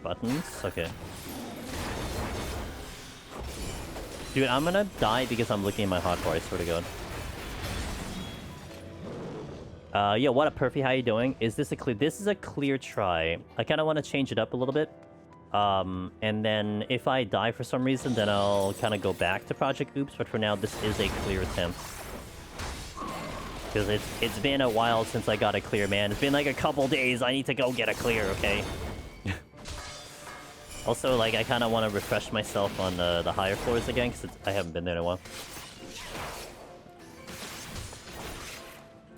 Buttons? Okay. Dude, I'm gonna die because I'm looking at my hotbar, I swear to God. Yo, what up, Perfy? How you doing? Is this a clear? This is a clear try. I kind of want to change it up a little bit. And then if I die for some reason, then I'll kind of go back to Project Oops. But for now, this is a clear attempt. Because it's been a while since I got a clear, man. It's been like a couple days. I need to go get a clear, okay? Also, like, I kind of want to refresh myself on the higher floors again, because I haven't been there in a while.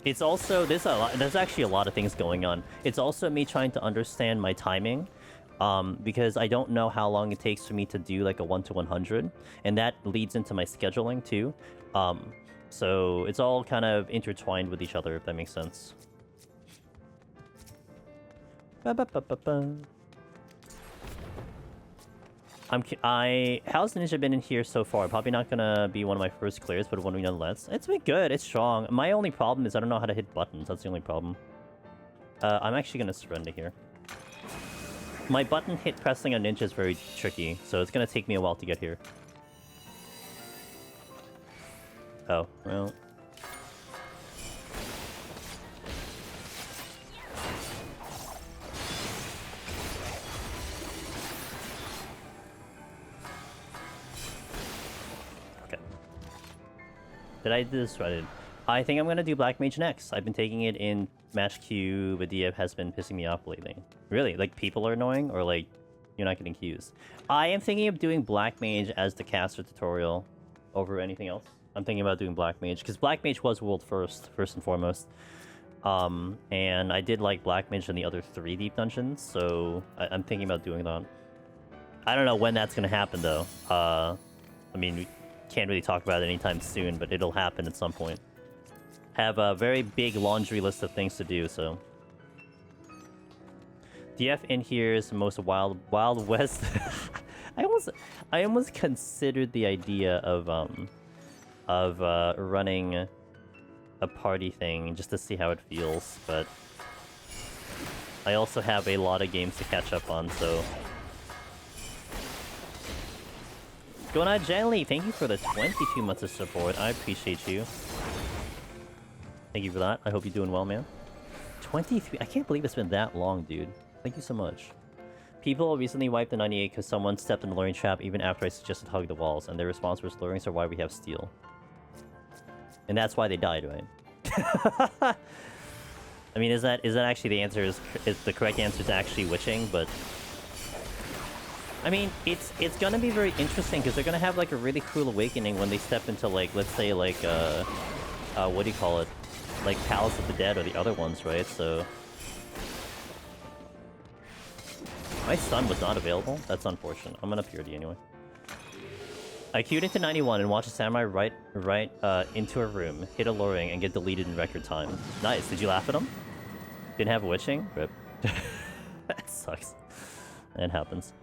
It's also, there's actually a lot of things going on. It's also me trying to understand my timing, because I don't know how long it takes for me to do, like, a 1-100, and that leads into my scheduling, too. So it's all kind of intertwined with each other, if that makes sense. Ba-ba-ba-ba-ba. How's Ninja been in here so far? Probably not gonna be one of my first clears, but one we nonetheless. It's been good, it's strong. My only problem is I don't know how to hit buttons. That's the only problem. I'm actually gonna surrender here. My button hit pressing on Ninja is very tricky, so it's gonna take me a while to get here. Oh, well. Did I do this right? I think I'm gonna do Black Mage next. I've been taking it in Match Q, but DF has been pissing me off lately. Really? Like, people are annoying? Or, like, you're not getting Qs? I am thinking of doing Black Mage as the caster tutorial over anything else. I'm thinking about doing Black Mage, because Black Mage was world first and foremost. And I did like Black Mage in the other 3 deep dungeons, so I'm thinking about doing that. I don't know when that's gonna happen, though. I mean, we can't really talk about it anytime soon, but it'll happen at some point. Have a very big laundry list of things to do, so. DF in here is the most Wild West. I almost considered the idea of running a party thing just to see how it feels, but I also have a lot of games to catch up on, so. Going on, Jenly, thank you for the 22 months of support. I appreciate you. Thank you for that. I hope you're doing well, man. 23. I can't believe it's been that long, dude. Thank you so much. People recently wiped the 98 because someone stepped in the luring trap even after I suggested hug the walls, and their response was luring, so why we have steel. And that's why they died, right? I mean, is that actually the answer? Is the correct answer to actually witching? But I mean, it's gonna be very interesting because they're gonna have like a really cool awakening when they step into, like, let's say, like what do you call it? Like Palace of the Dead or the other ones, right? So my son was not available. That's unfortunate. I'm gonna purity anyway. I queued into 91 and watched a samurai right into a room, hit a luring, and get deleted in record time. Nice. Did you laugh at him? Didn't have a witching? Rip. That sucks. It happens.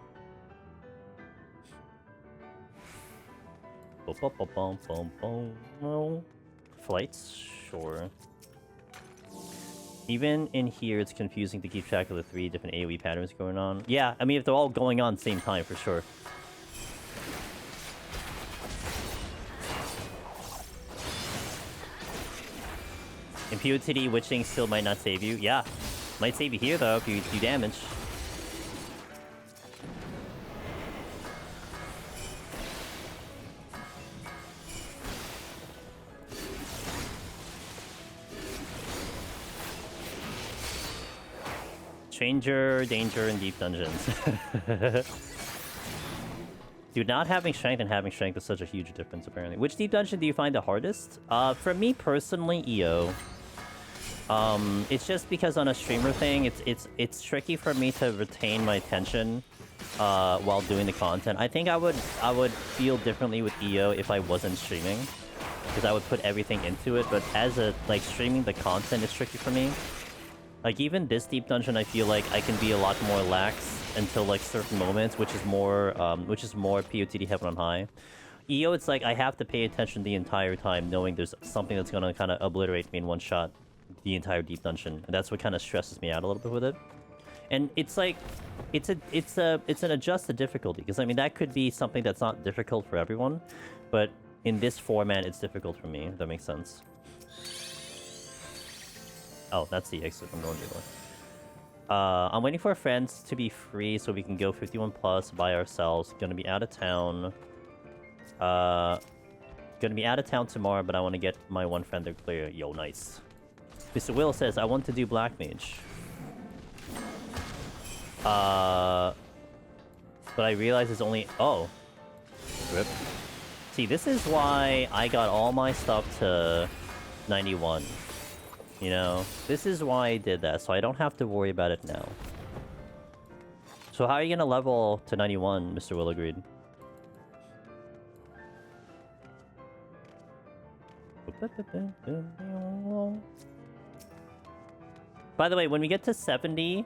Flights? Sure. Even in here, it's confusing to keep track of the 3 different AoE patterns going on. Yeah, I mean, if they're all going on at the same time, for sure. In POTD, witching still might not save you. Yeah, might save you here, though, if you do damage. Stranger, danger, and deep dungeons. Dude, not having strength and having strength is such a huge difference, apparently. Which deep dungeon do you find the hardest? For me, personally, EO. It's just because on a streamer thing, it's tricky for me to retain my attention while doing the content. I think I would feel differently with EO if I wasn't streaming, because I would put everything into it. But as a streaming the content is tricky for me. Like, even this deep dungeon, I feel like I can be a lot more lax until like certain moments, which is more POTD heaven on high. EO, it's like I have to pay attention the entire time, knowing there's something that's gonna kind of obliterate me in one shot, the entire deep dungeon, and that's what kind of stresses me out a little bit with it. And it's like, it's an adjusted difficulty, because I mean that could be something that's not difficult for everyone, but in this format it's difficult for me. If that makes sense. Oh, that's the exit from Northern Door. I'm waiting for our friends to be free so we can go 51 plus by ourselves. Gonna be out of town. Gonna be out of town tomorrow, but I want to get my one friend there clear. Yo, nice. Mr. Will says, I want to do Black Mage. But I realize it's only... Oh. Rip. See, this is why I got all my stuff to 91. You know? This is why I did that, so I don't have to worry about it now. So how are you gonna level to 91, Mr. Will agreed? By the way, when we get to 70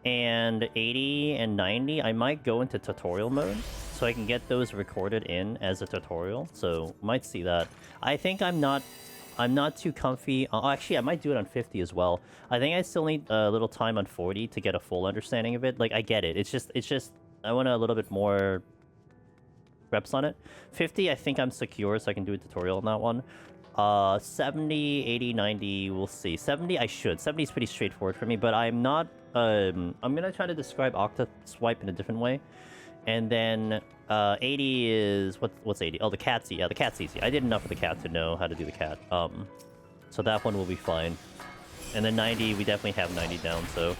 and 80 and 90, I might go into tutorial mode so I can get those recorded in as a tutorial. So might see that. I think I'm not too comfy. Actually, I might do it on 50 as well. I think I still need a little time on 40 to get a full understanding of it. Like, I get it. It's just I want a little bit more reps on it. 50, I think I'm secure, so I can do a tutorial on that one. 70, 80, 90, we'll see. 70, I should. 70 is pretty straightforward for me, but I'm not... I'm gonna try to describe Octa Swipe in a different way. And then 80 is... What's 80? Oh, the cat's... Yeah, the cat's easy. I did enough of the cat to know how to do the cat. So that one will be fine. And then 90, we definitely have 90 down, so...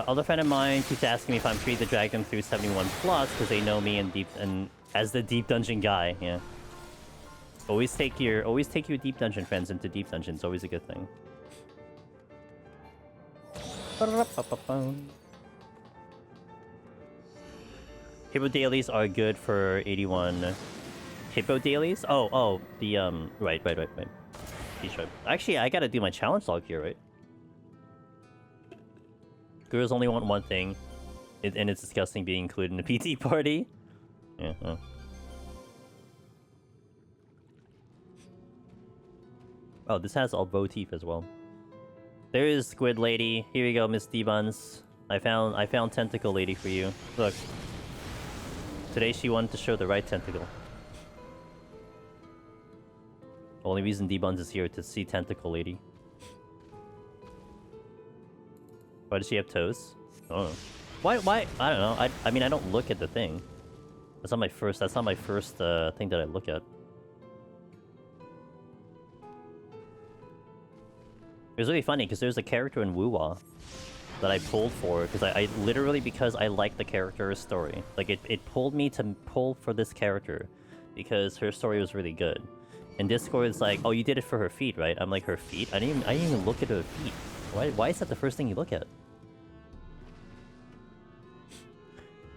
Other friend of mine keeps asking me if I'm free to drag them through 71 plus because they know me and as the deep dungeon guy. Yeah. Always take your deep dungeon friends into deep dungeons. Always a good thing. Hippo dailies are good for 81. Hippo dailies? Oh, the right. T-shirt. Actually, I gotta do my challenge log here, right? Girls only want one thing, and it's disgusting being included in a PT party. Yeah. Huh. Oh, this has all votive as well. There is Squid Lady. Here you go, Miss D-Buns. I found Tentacle Lady for you. Look. Today she wanted to show the right tentacle. Only reason D-Buns is here to see Tentacle Lady. Why does she have toes? I don't know. Why? I don't know. I mean, I don't look at the thing. That's not my first thing that I look at. It was really funny because there's a character in Wuwa that I pulled for because I literally because I like the character's story. Like it pulled me to pull for this character because her story was really good. And Discord is like, oh, you did it for her feet, right? I'm like, her feet? I didn't even look at her feet. Why is that the first thing you look at?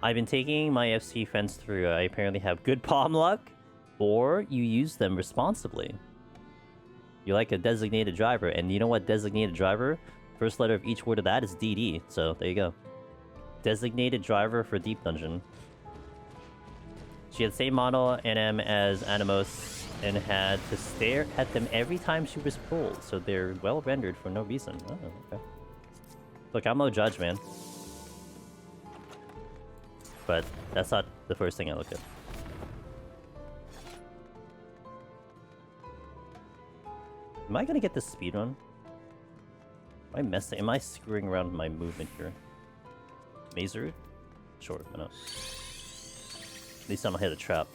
I've been taking my FC friends through. I apparently have good palm luck, or you use them responsibly. You're like a designated driver, and you know what designated driver? First letter of each word of that is DD, so there you go. Designated driver for Deep Dungeon. She had the same model NM as Animos, and had to stare at them every time she was pulled, so they're well rendered for no reason. Oh, okay. Look, I'm no judge, man. But that's not the first thing I look at. Am I gonna get this speedrun? Am I screwing around with my movement here? Mazer? Sure, why not? At least I don't hit a trap.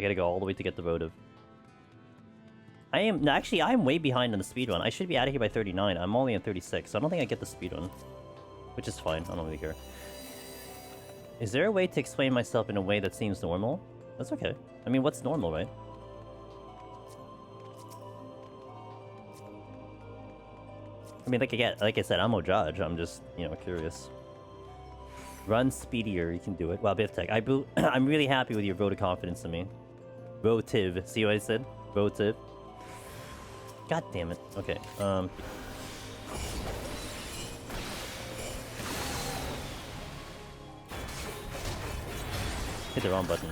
I gotta go all the way to get the votive. I am... No, actually, I am way behind on the speedrun. I should be out of here by 39. I'm only on 36, so I don't think I get the speedrun. Which is fine. I don't really care. Is there a way to explain myself in a way that seems normal? That's okay. I mean, what's normal, right? I mean, like I said, I'm no judge. I'm just, you know, curious. Run speedier. You can do it. Wow, Biftech. I'm really happy with your vote of confidence in me. Votive. See what I said? Votive. God damn it. Okay. Hit the wrong button.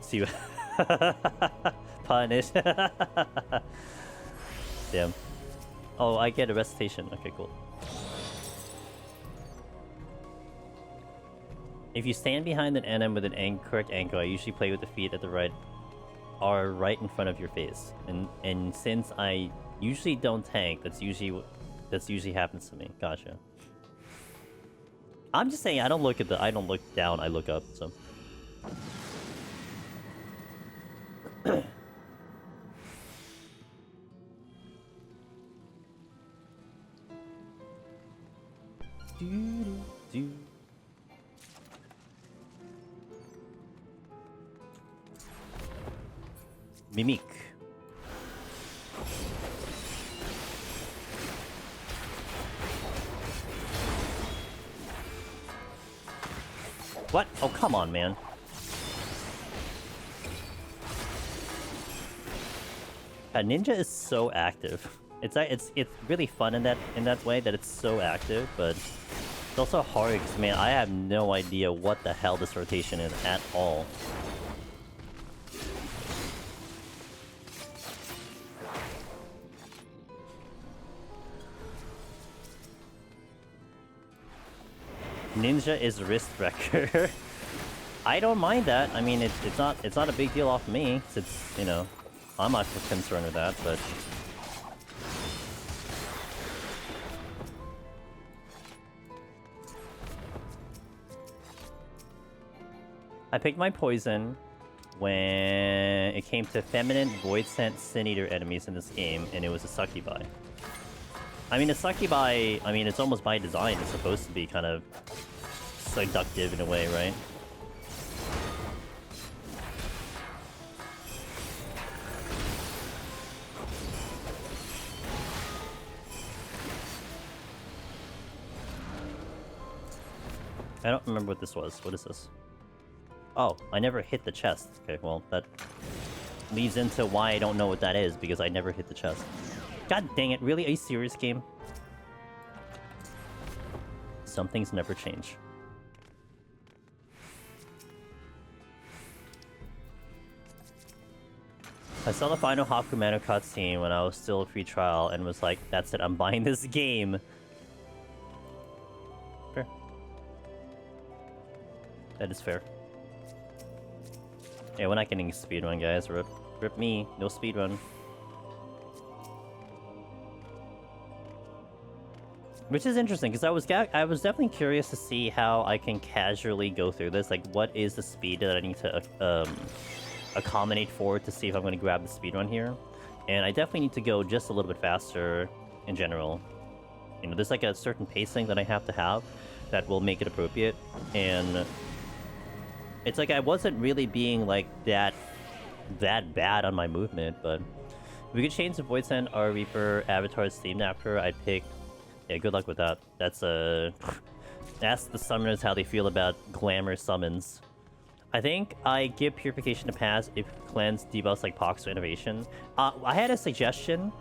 See what... Punish. Damn. Oh, I get a recitation. Okay, cool. If you stand behind an NM with an correct angle, I usually play with the feet at the right are right in front of your face. And since I usually don't tank, that's usually happens to me. Gotcha. I'm just saying I don't look down, I look up, so. Mimic. What? Oh, come on, man. Ninja is so active. It's really fun in that way that it's so active, but it's also hard because, man, I have no idea what the hell this rotation is at all. Ninja is wrist wrecker. I don't mind that. I mean, it's not a big deal off me. It's, you know, I'm not concerned with that, but I picked my poison when it came to feminine Void Scent Sin Eater enemies in this game, and it was a succubi. I mean, a succubi, I mean, it's almost by design. It's supposed to be kind of seductive in a way, right? I don't remember what this was. What is this? Oh, I never hit the chest. Okay, well, that leads into why I don't know what that is, because I never hit the chest. God dang it, really? Are you serious, game? Some things never change. I saw the final Hakumano cutscene when I was still a free trial and was like, that's it, I'm buying this game. Fair. That is fair. Yeah, we're not getting speedrun, guys. Rip me. No speedrun. Which is interesting, because I was definitely curious to see how I can casually go through this. Like, what is the speed that I need to accommodate for to see if I'm going to grab the speedrun here. And I definitely need to go just a little bit faster in general. You know, there's like a certain pacing that I have to have that will make it appropriate. And it's like I wasn't really being like that bad on my movement, but if we could change the Void Send or Reaper avatars themed after, I'd pick... Yeah, good luck with that. That's ask the summoners how they feel about glamour summons. I think I give Purification a pass if cleanse debuffs like Pox or Innovation. I had a suggestion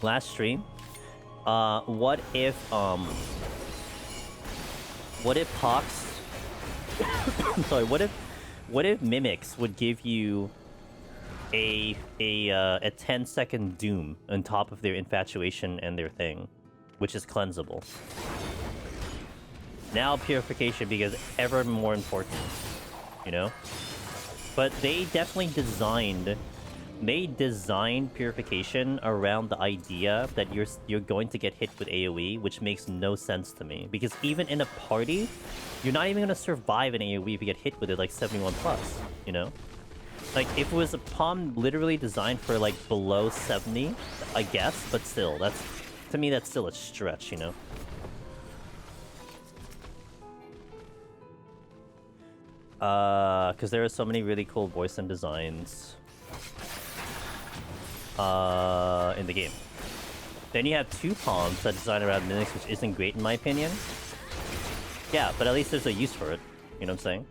last stream. What if Pox... I'm sorry, what if Mimics would give you a 10-second doom on top of their infatuation and their thing, which is cleansable. Now Purification becomes ever more important, you know? But they definitely designed they designed Purification around the idea that you're going to get hit with AoE, which makes no sense to me. Because even in a party, you're not even gonna survive an AoE if you get hit with it like 71 plus, you know? Like, if it was a palm literally designed for like below 70, I guess, but still, that's, to me, that's still a stretch, you know? Because there are so many really cool voice and designs in the game. Then you have two palms that design around mimics, which isn't great in my opinion. Yeah, but at least there's a use for it. You know what I'm saying?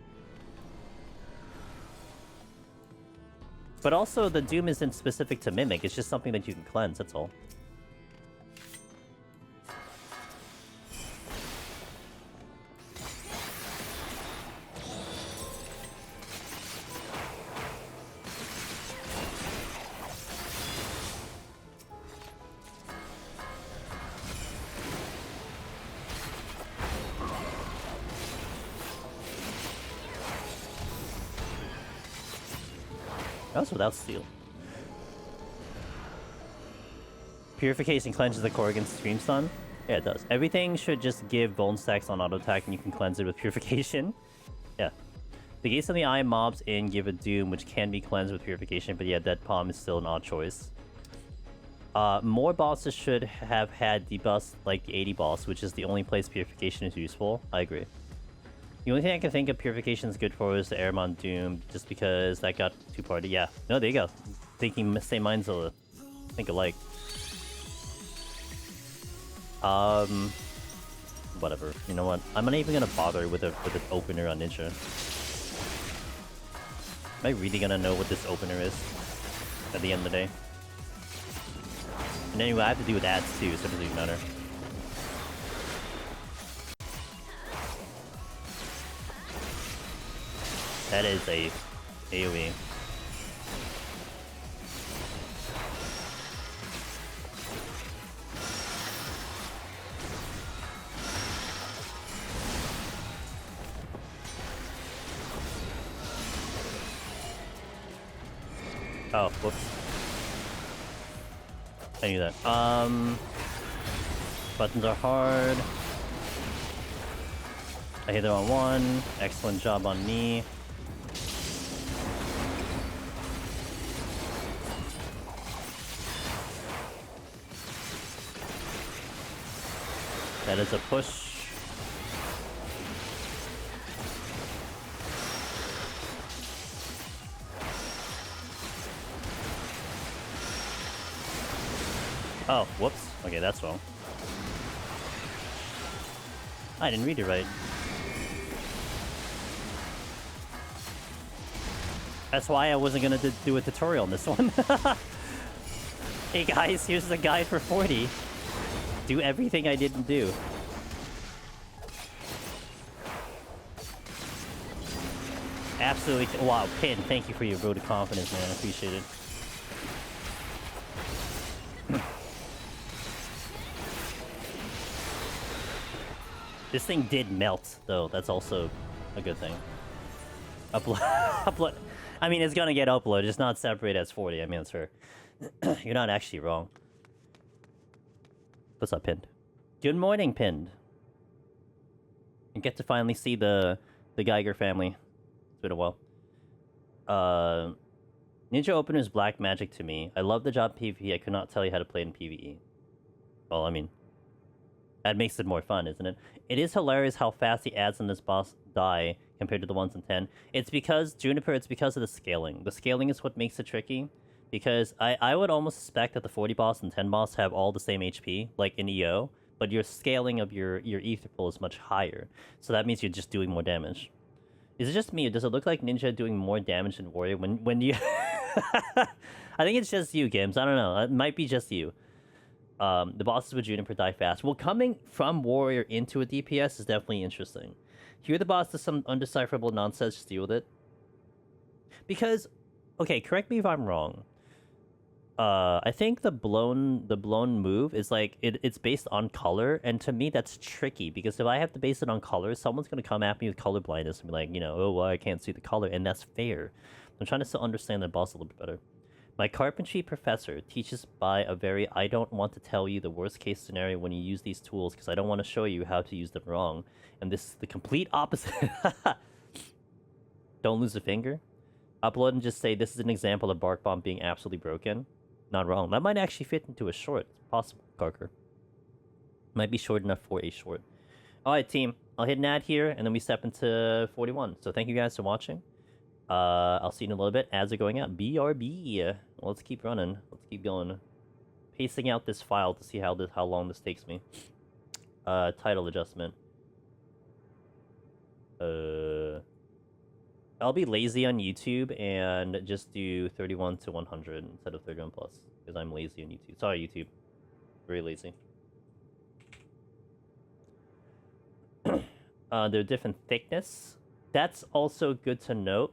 But also, the Doom isn't specific to Mimic, it's just something that you can cleanse, that's all. That's without Zeal. Purification cleanses the core against Stream Stun? Yeah, it does. Everything should just give bone stacks on auto attack and you can cleanse it with Purification. Yeah. The Gates of the Eye mobs in give a Doom, which can be cleansed with Purification, but yeah, Dead Palm is still an odd choice. More bosses should have had debuffs like the 80 boss, which is the only place Purification is useful. I agree. The only thing I can think of Purification is good for is the Airmon Doom, just because that got two-party. Yeah, no, there you go. Thinking same minds, think alike. Whatever. You know what? I'm not even gonna bother with an opener on Ninja. Am I really gonna know what this opener is at the end of the day? And anyway, I have to deal with ads too, so it doesn't even matter. That is a AoE. Oh, whoops. I knew that. Buttons are hard. I hit it on one. Excellent job on me. That is a push. Oh, whoops. Okay, that's wrong. I didn't read it right. That's why I wasn't gonna do a tutorial on this one. Hey guys, here's the guide for 40. Do everything I didn't do. Absolutely. Wow, Pin, thank you for your vote of confidence, man. I appreciate it. This thing did melt, though. That's also a good thing. Upload. I mean, it's gonna get uploaded. It's not separated as 40. I mean, that's fair. You're not actually wrong. What's up, Pinned? Good morning, Pinned. You get to finally see the Geiger family. It's been a while. Ninja Opener is black magic to me. I love the job PvP. I could not tell you how to play in PvE. Well, I mean, that makes it more fun, isn't it? It is hilarious how fast the ads on this boss die compared to the ones in 10. It's because, Juniper, it's because of the scaling. The scaling is what makes it tricky. Because I would almost suspect that the 40 boss and 10 boss have all the same HP, like in EO, but your scaling of your ether pool is much higher. So that means you're just doing more damage. Is it just me, or does it look like Ninja doing more damage than Warrior when you... I think it's just you, Gims. I don't know. It might be just you. The bosses with Juniper die fast. Well, coming from Warrior into a DPS is definitely interesting. Here the boss does some undecipherable nonsense, just deal with it. Because, okay, correct me if I'm wrong. I think the blown move is like it's based on color, and to me that's tricky because if I have to base it on color, someone's gonna come at me with color blindness and be like, you know, oh well, I can't see the color, and that's fair. I'm trying to still understand the boss a little bit better. My carpentry professor teaches by a very I don't want to tell you the worst case scenario when you use these tools because I don't want to show you how to use them wrong. And this is the complete opposite. Don't lose a finger. Upload and just say this is an example of Bark Bomb being absolutely broken. Not wrong. That might actually fit into a short. It's possible, Carker. Might be short enough for a short. Alright, team. I'll hit an ad here, and then we step into 41. So thank you guys for watching. I'll see you in a little bit. Ads are going out. BRB. Let's keep running. Let's keep going. Pacing out this file to see how long this takes me. Title adjustment. I'll be lazy on YouTube and just do 31 to 100 instead of 31 plus. Because I'm lazy on YouTube. Sorry, YouTube. Very lazy. They're different thickness. That's also good to note.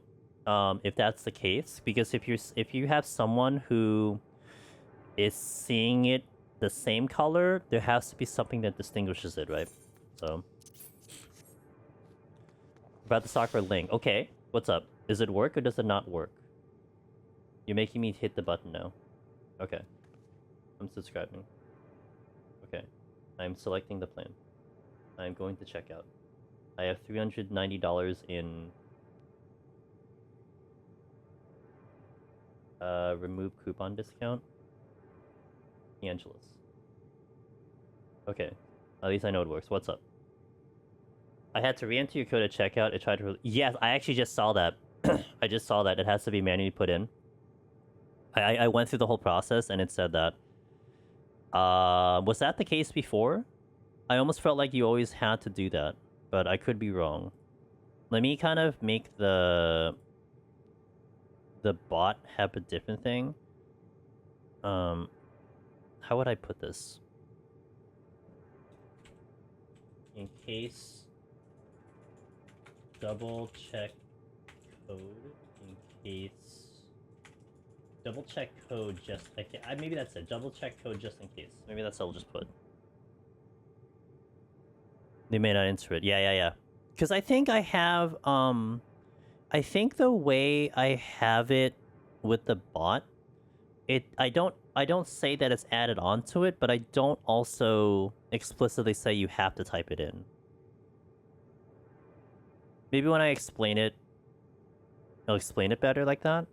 If that's the case, because if you have someone who is seeing it the same color, there has to be something that distinguishes it, right? So about the soccer link. Okay, what's up? Does it work or does it not work? You're making me hit the button now. Okay, I'm subscribing. Okay, I'm selecting the plan. I'm going to check out. I have $390 in remove coupon discount. Angeles. Okay. At least I know it works. What's up? I had to re-enter your code at checkout. It tried to... Yes, I actually just saw that. I just saw that. It has to be manually put in. I went through the whole process and it said that. Was that the case before? I almost felt like you always had to do that. But I could be wrong. Let me kind of make the bot have a different thing. How would I put this? In case double check code. In case double check code just maybe that's it. Double check code just in case. Maybe that's what I'll just put. They may not enter it. Yeah. Because I think I have I think the way I have it with the bot, I don't say that it's added onto it, but I don't also explicitly say you have to type it in. Maybe when I explain it, I'll explain it better like that.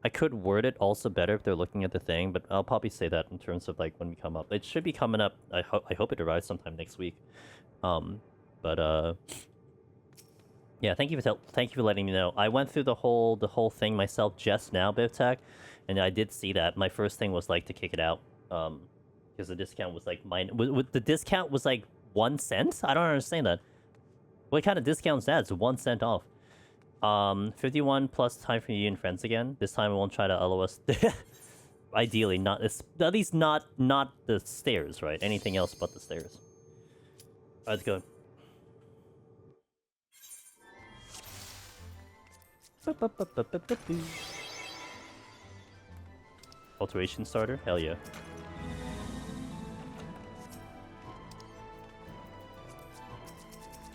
I could word it also better if they're looking at the thing, but I'll probably say that in terms of like when we come up. It should be coming up. I hope it arrives sometime next week. Yeah, thank you for letting me know. I went through the whole thing myself just now, BivTech, and I did see that. My first thing was like to kick it out, because the discount was like the discount was like 1 cent. I don't understand that. What kind of discount is that? It's 1 cent off. 51 plus time for you and friends again. This time I won't try to LOS. Ideally, not at least not the stairs, right? Anything else but the stairs. Alright, let's go. Alteration starter? Hell yeah.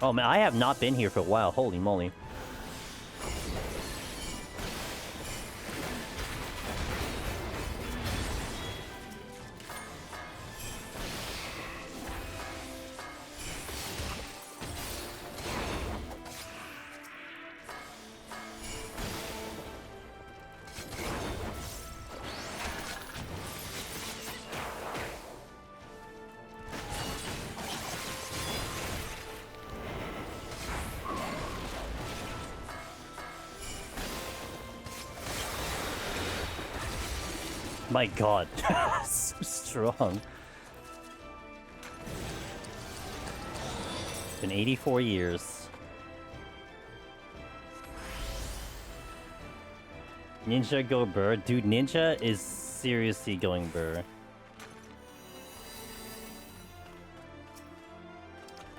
Oh man, I have not been here for a while. Holy moly. My god, so strong. Been 84 years. Ninja go burr. Dude, Ninja is seriously going burr.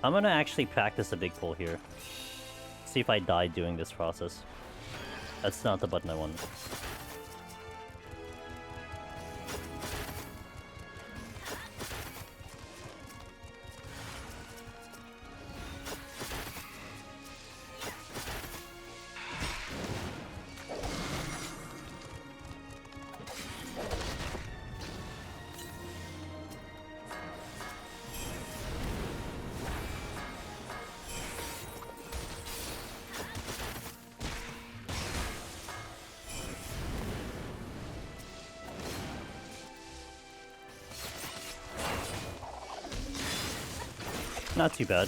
I'm gonna actually practice a big pull here. See if I die doing this process. That's not the button I want. Not too bad.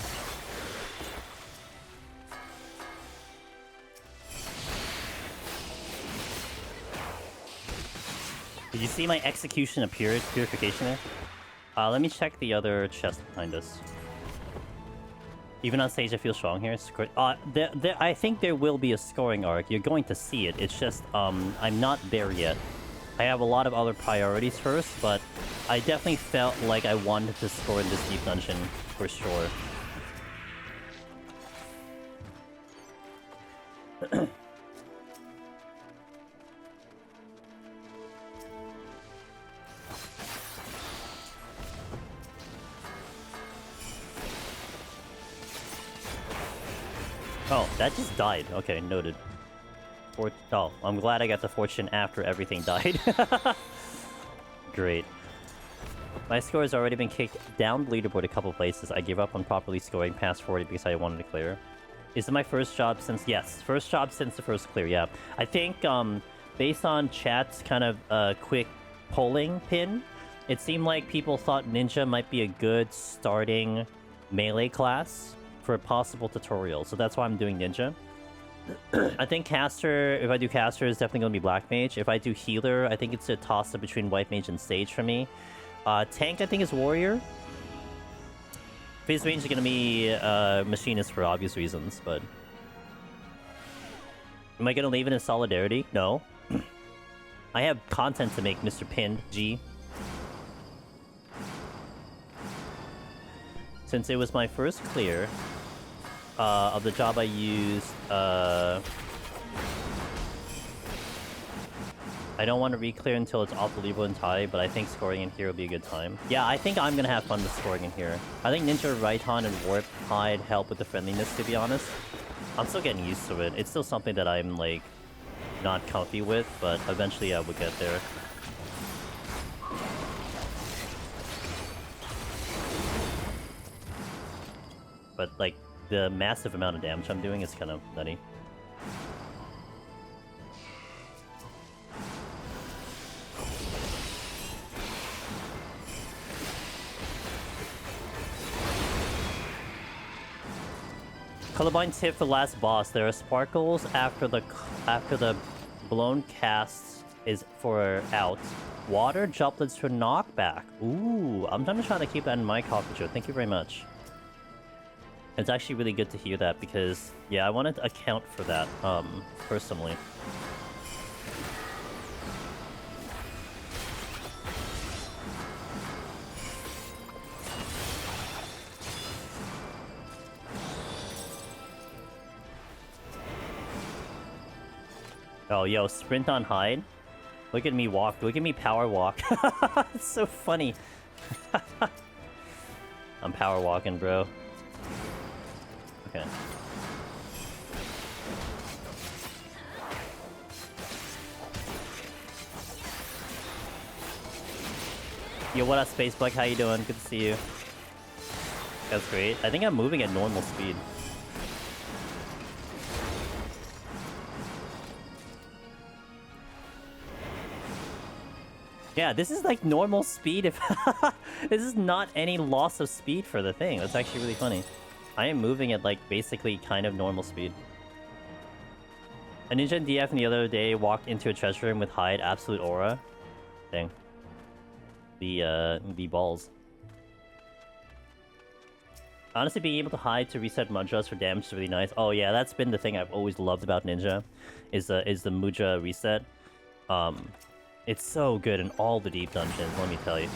Did you see my execution of purification there? Let me check the other chest behind us. Even on stage, I feel strong here. I think there will be a scoring arc. You're going to see it. It's just, I'm not there yet. I have a lot of other priorities first, but I definitely felt like I wanted to score in this deep dungeon for sure. Oh, that just died. Okay, noted. Oh, I'm glad I got the fortune after everything died. Great. My score has already been kicked down the leaderboard a couple places. I gave up on properly scoring past 40 because I wanted to clear. Is it my first job since... Yes, first job since the first clear, yeah. I think, based on chat's kind of quick polling pin, it seemed like people thought Ninja might be a good starting melee class for a possible tutorial. So that's why I'm doing Ninja. I think Caster, if I do Caster, is definitely going to be Black Mage. If I do Healer, I think it's a toss-up between White Mage and Sage for me. Tank, I think, is Warrior. Phase range is going to be Machinist for obvious reasons, but... Am I going to leave it in Solidarity? No. I have content to make, Mr. Pinned G. Since it was my first clear... of the job I used, I don't want to re-clear until it's off the level and tie, but I think scoring in here will be a good time. Yeah, I think I'm gonna have fun with scoring in here. I think Ninja, Raiton, and Warp Hide help with the friendliness, to be honest. I'm still getting used to it. It's still something that I'm, like, not comfy with, but eventually I will get there. But, like, the massive amount of damage I'm doing is kind of nutty. Colorblind tip for last boss. There are sparkles after the blown cast is for out. Water droplets for knockback. Ooh, I'm trying to keep that in my coffee show. Thank you very much. It's actually really good to hear that because, yeah, I wanted to account for that, personally. Oh, yo, sprint on hide? Look at me walk. Look at me power walk. It's so funny. I'm power walking, bro. Okay. Yo, what up, Spacebug? How you doing? Good to see you. That's great. I think I'm moving at normal speed. Yeah, this is like normal speed. If this is not any loss of speed for the thing. That's actually really funny. I am moving at, like, basically kind of normal speed. A Ninja and DF the other day walked into a treasure room with Hide, absolute aura. Dang. The balls. Honestly, being able to hide to reset Mudras for damage is really nice. Oh yeah, that's been the thing I've always loved about Ninja, is the Mudra reset. It's so good in all the deep dungeons, let me tell you.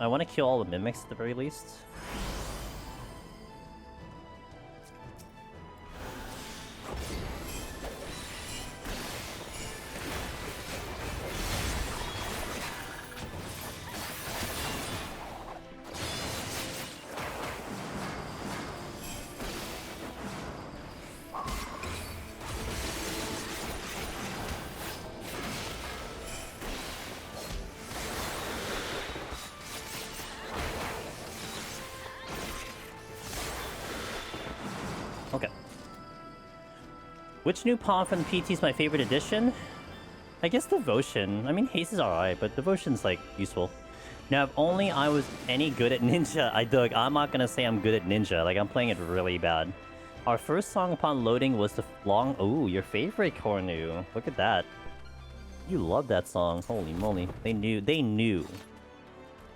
I want to kill all the mimics at the very least. Which new pawn from PT is my favorite edition? I guess Devotion. I mean, Haste is alright, but Devotion's, like, useful. Now, if only I was any good at Ninja, I'm not gonna say I'm good at Ninja. Like, I'm playing it really bad. Our first song upon loading was the long... Ooh, your favorite, Cornu. Look at that. You love that song. Holy moly. They knew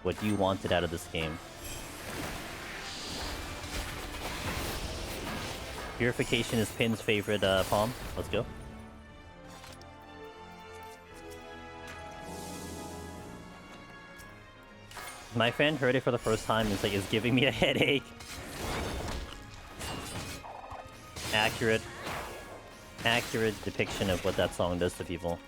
what you wanted out of this game. Purification is Pin's favorite palm. Let's go. My friend heard it for the first time and it's giving me a headache. Accurate depiction of what that song does to people.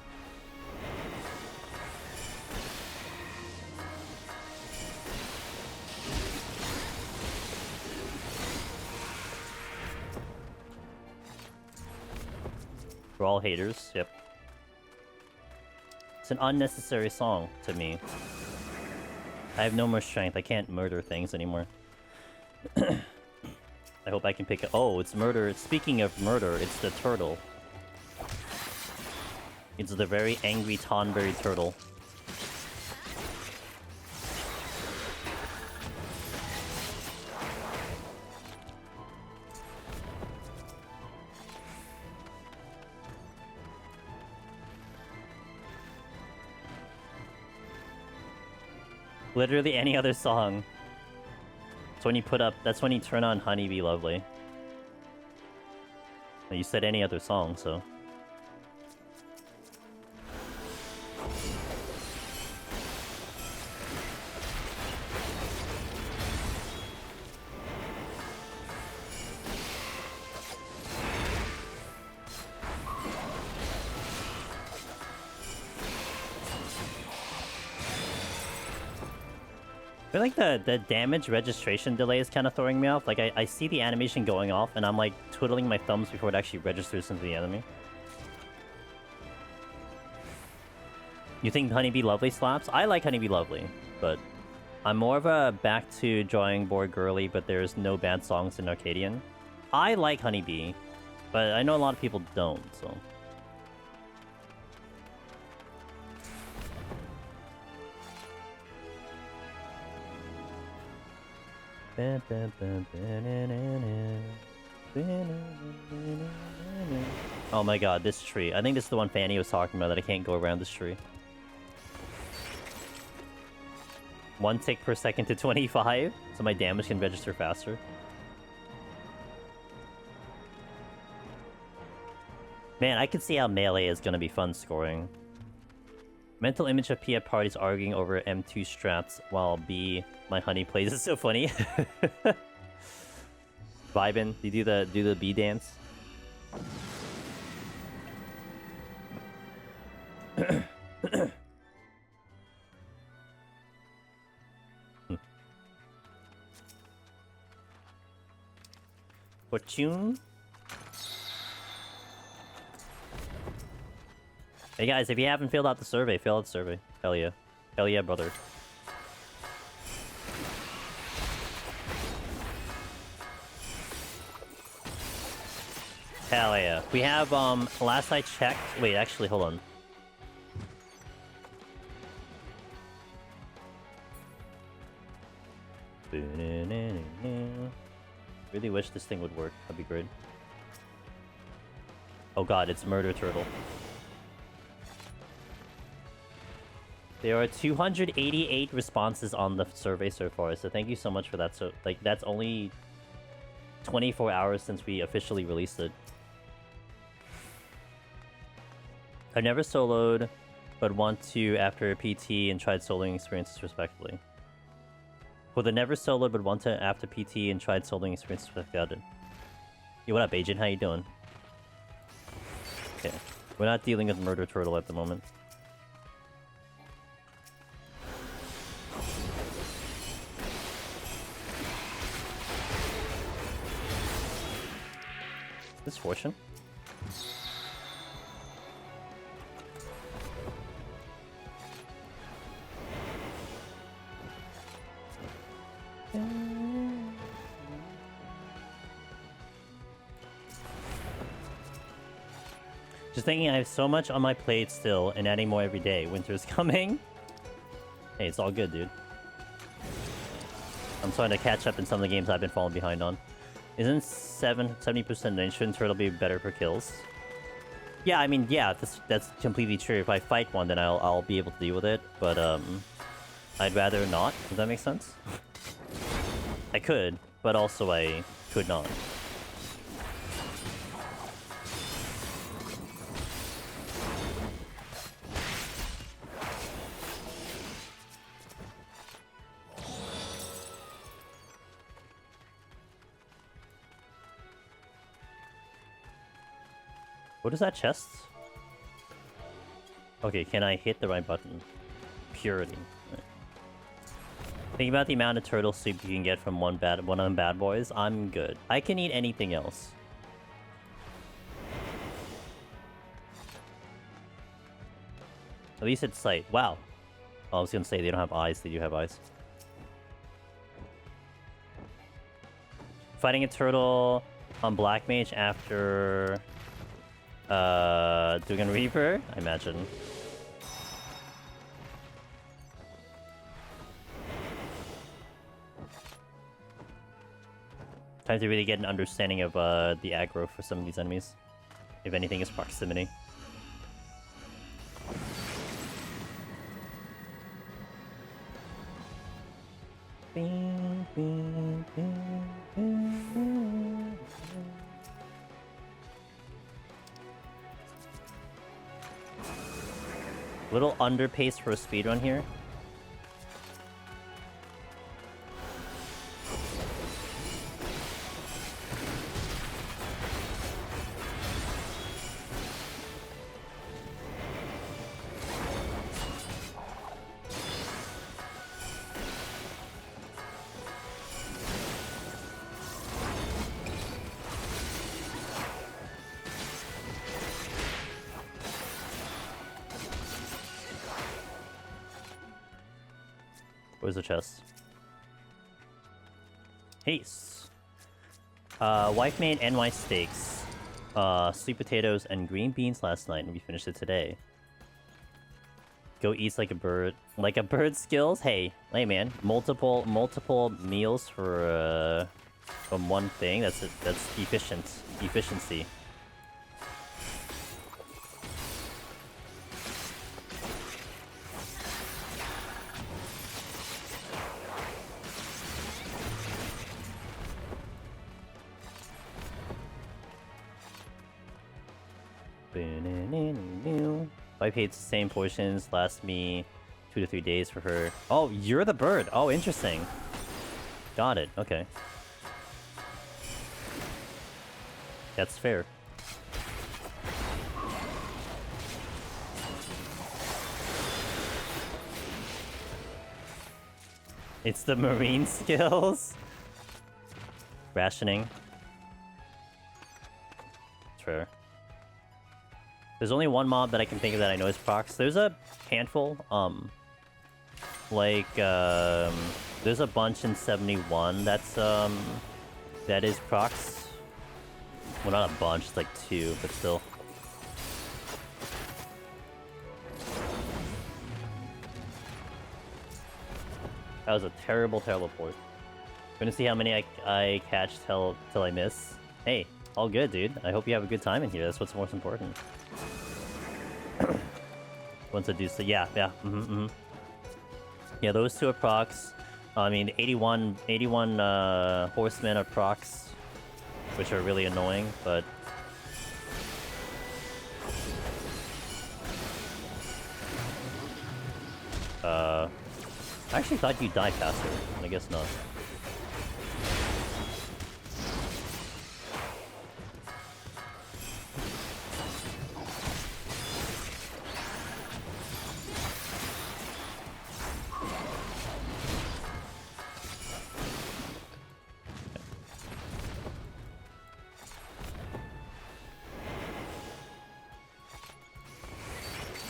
We're all haters, yep. It's an unnecessary song to me. I have no more strength. I can't murder things anymore. I hope I can pick it. Oh, it's murder. Speaking of murder, it's the turtle. It's the very angry Tonberry turtle. Literally any other song. That's when you put up... That's when you turn on Honeybee Lovely. You said any other song, so... I feel like the damage registration delay is kind of throwing me off. Like, I see the animation going off, and I'm, like, twiddling my thumbs before it actually registers into the enemy. You think Honeybee Lovely slaps? I like Honeybee Lovely, but I'm more of a back to drawing board girly, but there's no bad songs in Arcadian. I like Honeybee, but I know a lot of people don't, so... Oh my god, this tree. I think this is the one Fanny was talking about, that I can't go around this tree. 1 tick per second to 25, so my damage can register faster. Man, I can see how melee is gonna be fun scoring. Mental image of P at parties arguing over M2 strats while B, my honey, plays. It's so funny. Vibin, you do the B dance. Fortune. Hey guys, if you haven't filled out the survey, fill out the survey. Hell yeah. Hell yeah, brother. Hell yeah. We have, last I checked... Wait, actually, hold on. Really wish this thing would work. That'd be great. Oh god, it's Murder Turtle. There are 288 responses on the survey so far, so thank you so much for that. So, like, that's only 24 hours since we officially released it. I've never soloed, but want to after PT and tried soloing experiences respectively. For the never soloed, but want to after PT and tried soloing experiences respectively. Yo, what up, Agent? How you doing? Okay. We're not dealing with Murder Turtle at the moment. This Fortune. Just thinking I have so much on my plate still, and adding more every day. Winter's coming. Hey, it's all good, dude. I'm starting to catch up in some of the games I've been falling behind on. Isn't 70% range turtle be better for kills? Yeah, I mean, yeah, that's completely true. If I fight one, then I'll be able to deal with it. But I'd rather not. Does that make sense? I could, but also I could not. What is that chest? Okay, can I hit the right button? Purity. Right. Think about the amount of turtle soup you can get from one of them bad boys. I'm good. I can eat anything else. At least it's sight. Wow. Oh, I was gonna say they don't have eyes. They do have eyes. Fighting a turtle on Black Mage after doing a Reaper, I imagine. Time to really get an understanding of the aggro for some of these enemies. If anything is proximity. Little underpace for a speedrun here. Where's the chest? Haste. Wife made NY steaks, sweet potatoes, and green beans last night, and we finished it today. Go eats like a bird. Like a bird skills? Hey, man. Multiple meals for from one thing. That's efficiency. I paid the same portions, last me 2 to 3 days for her. Oh, you're the bird. Oh, interesting. Got it. Okay. That's fair. It's the marine skills. Rationing. It's fair. There's only one mob that I can think of that I know is procs. There's a handful, there's a bunch in 71 that's, that is procs. Well, not a bunch, it's like 2, but still. That was a terrible port. Gonna see how many I catch till I miss. Hey, all good, dude. I hope you have a good time in here. That's what's most important. Once I do so, yeah. Yeah, those two are procs. I mean, 81 horsemen are procs, which are really annoying, but I actually thought you'd die faster. I guess not.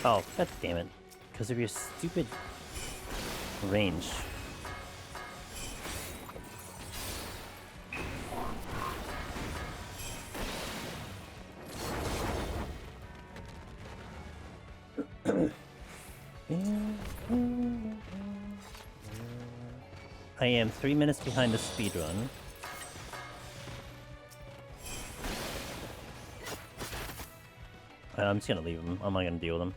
Oh, god damn it. Because of your stupid range. I am 3 minutes behind the speedrun. I'm just gonna leave him. I'm not gonna deal with him.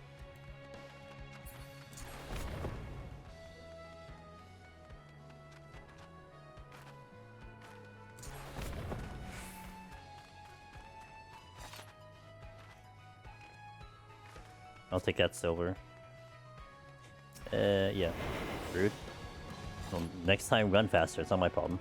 I'll take that silver. Yeah. Rude. Well, next time, run faster. It's not my problem.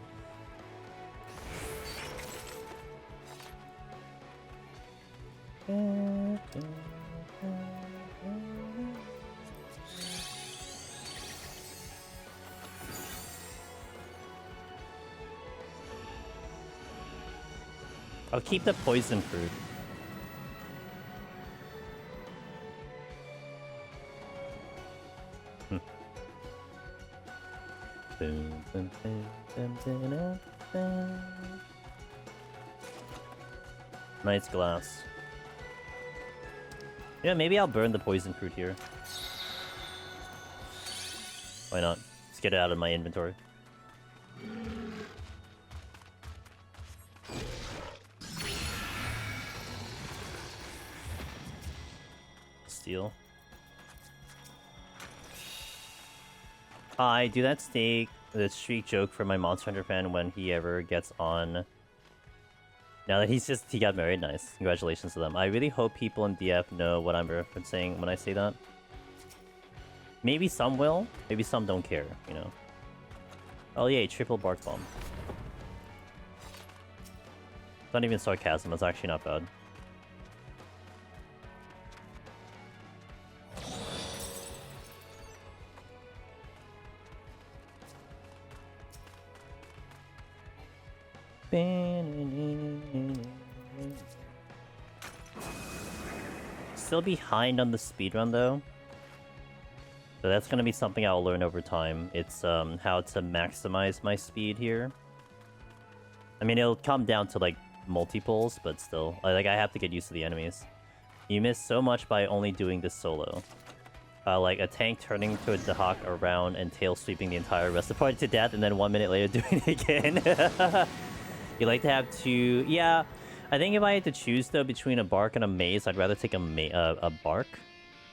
I'll keep the poison fruit. Nice glass. Yeah, maybe I'll burn the poison fruit here. Why not? Let's get it out of my inventory. Steal. I do that the streak joke for my Monster Hunter fan when he ever gets on. Now that he got married, nice. Congratulations to them. I really hope people in DF know what I'm referencing when I say that. Maybe some will, maybe some don't care, you know. Oh yeah, triple bark bomb. It's not even sarcasm, it's actually not bad. Still behind on the speedrun though. So that's gonna be something I'll learn over time. It's how to maximize my speed here. I mean, it'll come down to like multiples, but still, like I have to get used to the enemies. You miss so much by only doing this solo. Like a tank turning to a Dahak around and tail sweeping the entire rest of the party to death, and then 1 minute later doing it again. You like to have two... Yeah, I think if I had to choose, though, between a bark and a maze, I'd rather take a bark.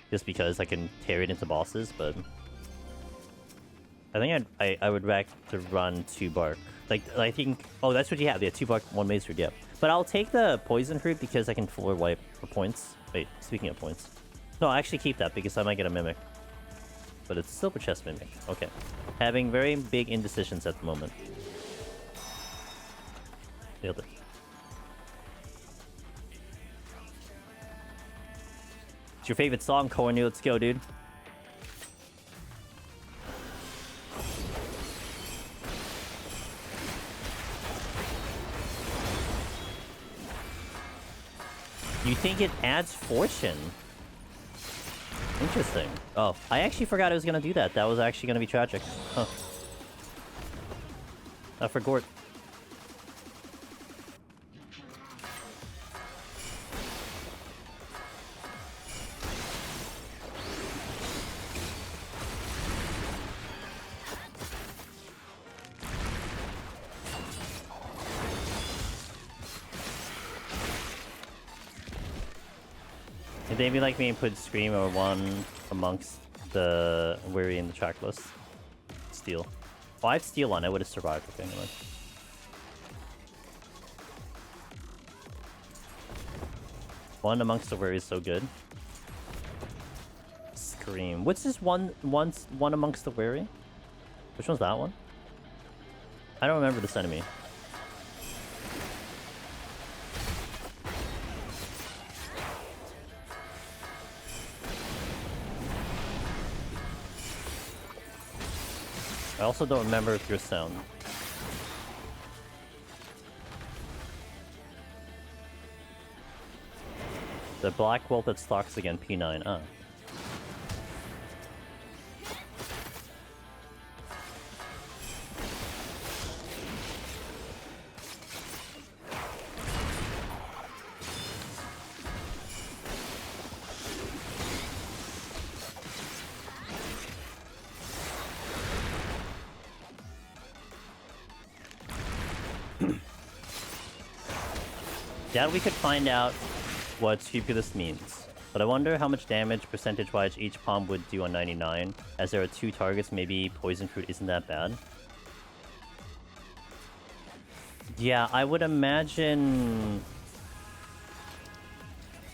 Just because I can tear it into bosses, but... I think I would like to run 2 bark. Like, I think... Oh, that's what you have. Yeah, 2 bark, 1 maze fruit, yeah. But I'll take the poison fruit because I can fuller wipe for points. Wait, speaking of points. No, I'll actually keep that because I might get a mimic. But it's a silver chest mimic. Okay. Having very big indecisions at the moment. Nailed it. It's your favorite song, Corny. Let's go, dude. You think it adds fortune? Interesting. Oh, I actually forgot I was gonna do that. That was actually gonna be tragic. Huh. I forgot. Maybe like me and put Scream or one amongst the Weary in the track list. Steel. If I had Steel on, I would have survived. Okay, anyway. One amongst the Weary is so good. Scream. What's this one amongst the Weary? Which one's that one? I don't remember this enemy. I also don't remember if you're sound. The black wolf that stalks again, P9. Ah. That we could find out what Scrupulous means. But I wonder how much damage percentage-wise each palm would do on 99. As there are 2 targets, maybe Poison Fruit isn't that bad. Yeah, I would imagine...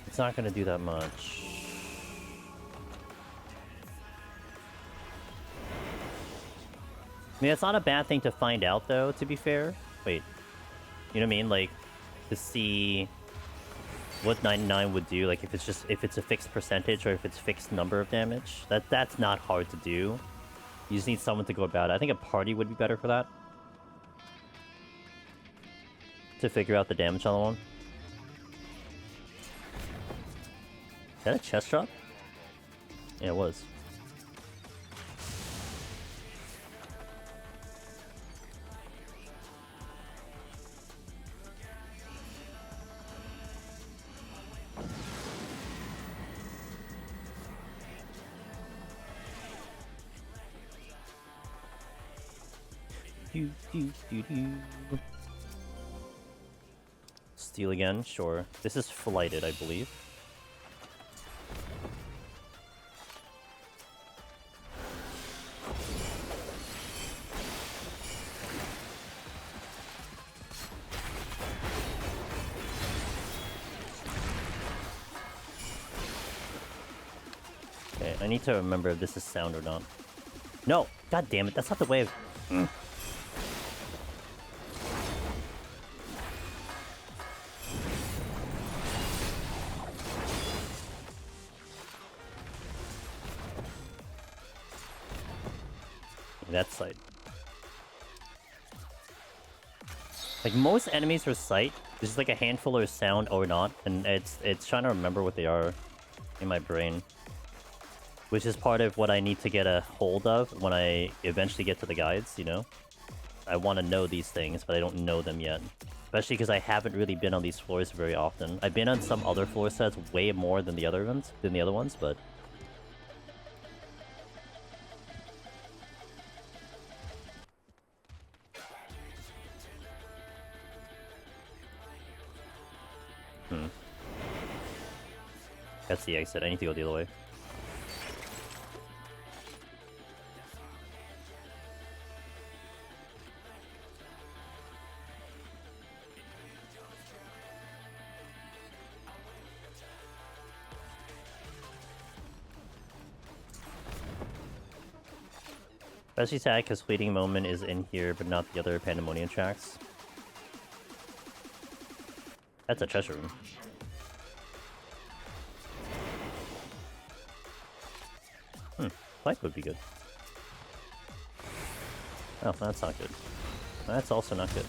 it's not gonna do that much. I mean, it's not a bad thing to find out, though, to be fair. Wait. You know what I mean? Like, to see what 99 would do, like if it's a fixed percentage or if it's fixed number of damage. That's not hard to do. You just need someone to go about it. I think a party would be better for that. To figure out the damage on the one. Is that a chest drop? Yeah, it was. Steal again, sure. This is flighted, I believe. Okay, I need to remember if this is sound or not. No! God damn it, that's not the way of... that side. Like most enemies are sight, there's like a handful are sound or not, and it's trying to remember what they are in my brain. Which is part of what I need to get a hold of when I eventually get to the guides, you know? I want to know these things, but I don't know them yet. Especially because I haven't really been on these floors very often. I've been on some other floor sets way more than the other ones, but... That's the exit. I need to go the other way. Especially sad because Fleeting Moment is in here, but not the other Pandemonium tracks. That's a treasure room. Flight would be good. Oh, that's not good. That's also not good.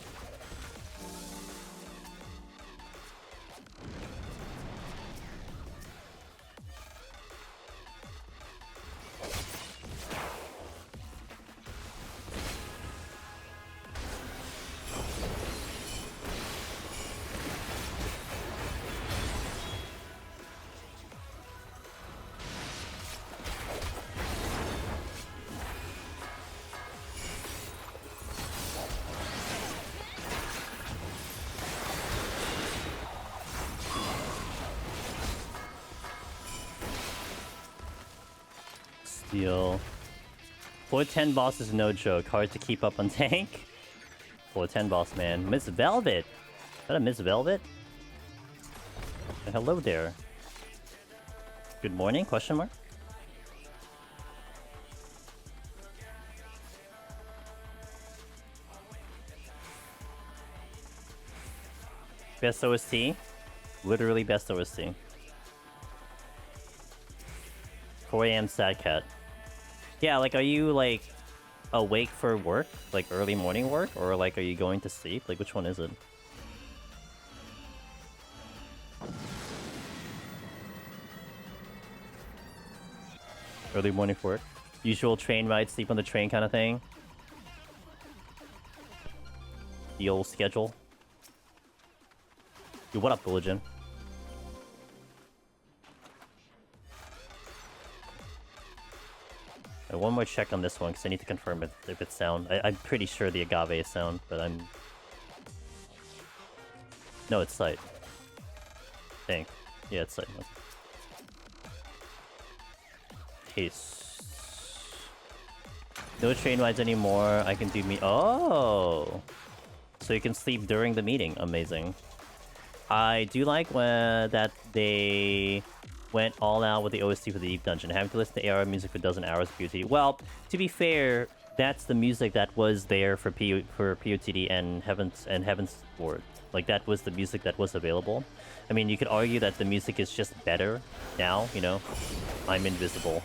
Zeal. Floor 10 boss is no joke. Hard to keep up on tank. Floor 10 boss, man. Miss Velvet! Is that a Miss Velvet? Hello there. Good morning? Question mark? Best OST? Literally best OST. 4 AM sad cat. Yeah, like, are you, like, awake for work? Like, early morning work? Or, like, are you going to sleep? Like, which one is it? Early morning for work? Usual train ride, sleep on the train kind of thing? The old schedule? Yo, what up, Bulligen? One more check on this one, because I need to confirm if it's sound. I'm pretty sure the agave is sound, but I'm No, it's sight. Think. Yeah, it's sight. Taste. No train rides anymore. I can do me. Oh! So you can sleep during the meeting. Amazing. I do like that they went all out with the OST for the Deep Dungeon. Having to listen to AR music for a dozen hours of POTD. Well, to be fair, that's the music that was there for POTD and Heaven's Ward. Like, that was the music that was available. I mean, you could argue that the music is just better now, you know? I'm invisible.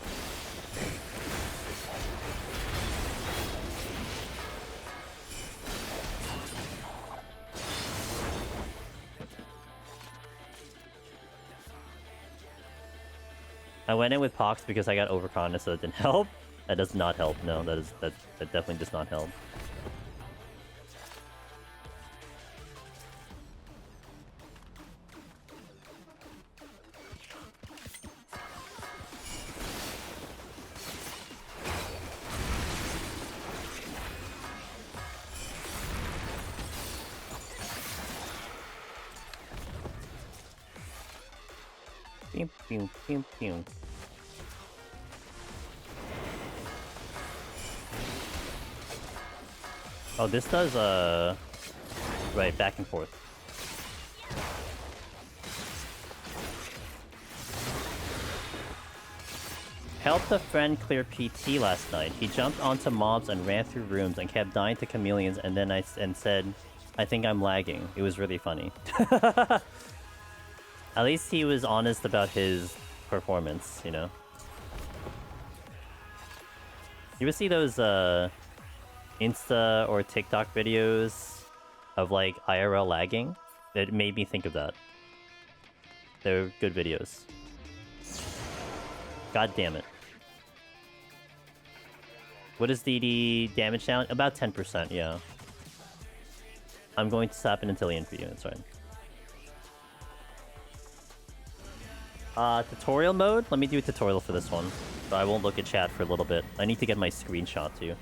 I went in with Pox because I got overconned, so it didn't help. That does not help. No, that definitely does not help. Pew, pew, pew, pew. Oh, this does, right, back and forth. Helped a friend clear PT last night. He jumped onto mobs and ran through rooms and kept dying to chameleons, and then said, I think I'm lagging. It was really funny. At least he was honest about his performance, you know? You ever see those, Insta or TikTok videos of, like, IRL lagging? It made me think of that. They're good videos. God damn it. What is the damage down? About 10%, yeah. I'm going to slap an Antillion for you, that's right. Tutorial mode? Let me do a tutorial for this one. So I won't look at chat for a little bit. I need to get my screenshot too.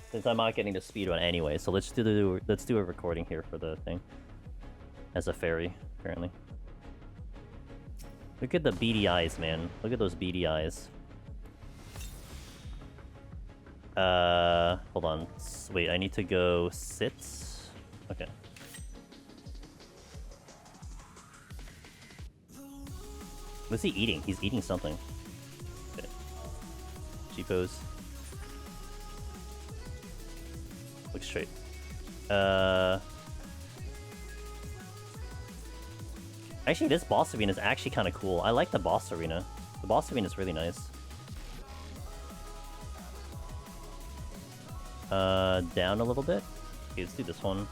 Since I'm not getting the speedrun anyway, so let's do a recording here for the thing. As a fairy, apparently. Look at the beady eyes, man. Look at those beady eyes. Hold on. Wait, I need to go sit. Okay. What's he eating? He's eating something. Okay. G-pose. Look straight. Actually, this boss arena is actually kind of cool. I like the boss arena. The boss arena is really nice. Down a little bit. Okay, let's do this one.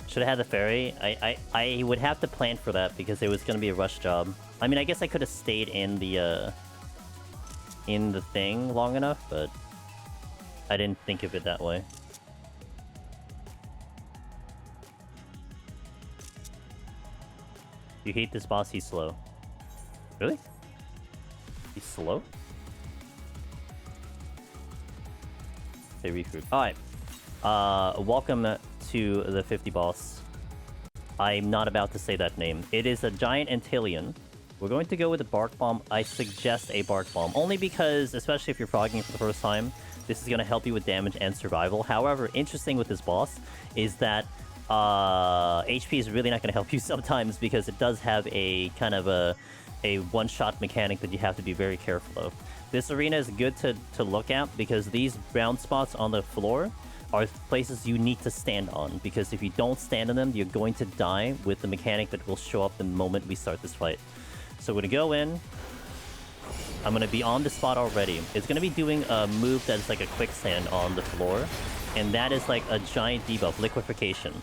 Should have had the fairy. I would have to plan for that because it was going to be a rush job. I mean, I guess I could have stayed in the thing long enough, but I didn't think of it that way. You hate this boss, he's slow. Really? He's slow? They recruit. Alright. Welcome to the 50 boss. I'm not about to say that name. It is a giant Antillion. We're going to go with a Bark Bomb. I suggest a Bark Bomb. Only because, especially if you're frogging for the first time, this is going to help you with damage and survival. However, interesting with this boss is that HP is really not going to help you sometimes because it does have a kind of a one-shot mechanic that you have to be very careful of. This arena is good to look at because these brown spots on the floor are places you need to stand on, because if you don't stand on them, you're going to die with the mechanic that will show up the moment we start this fight. So we're going to go in. I'm going to be on the spot already. It's going to be doing a move that's like a quicksand on the floor, and that is like a giant debuff, liquefaction.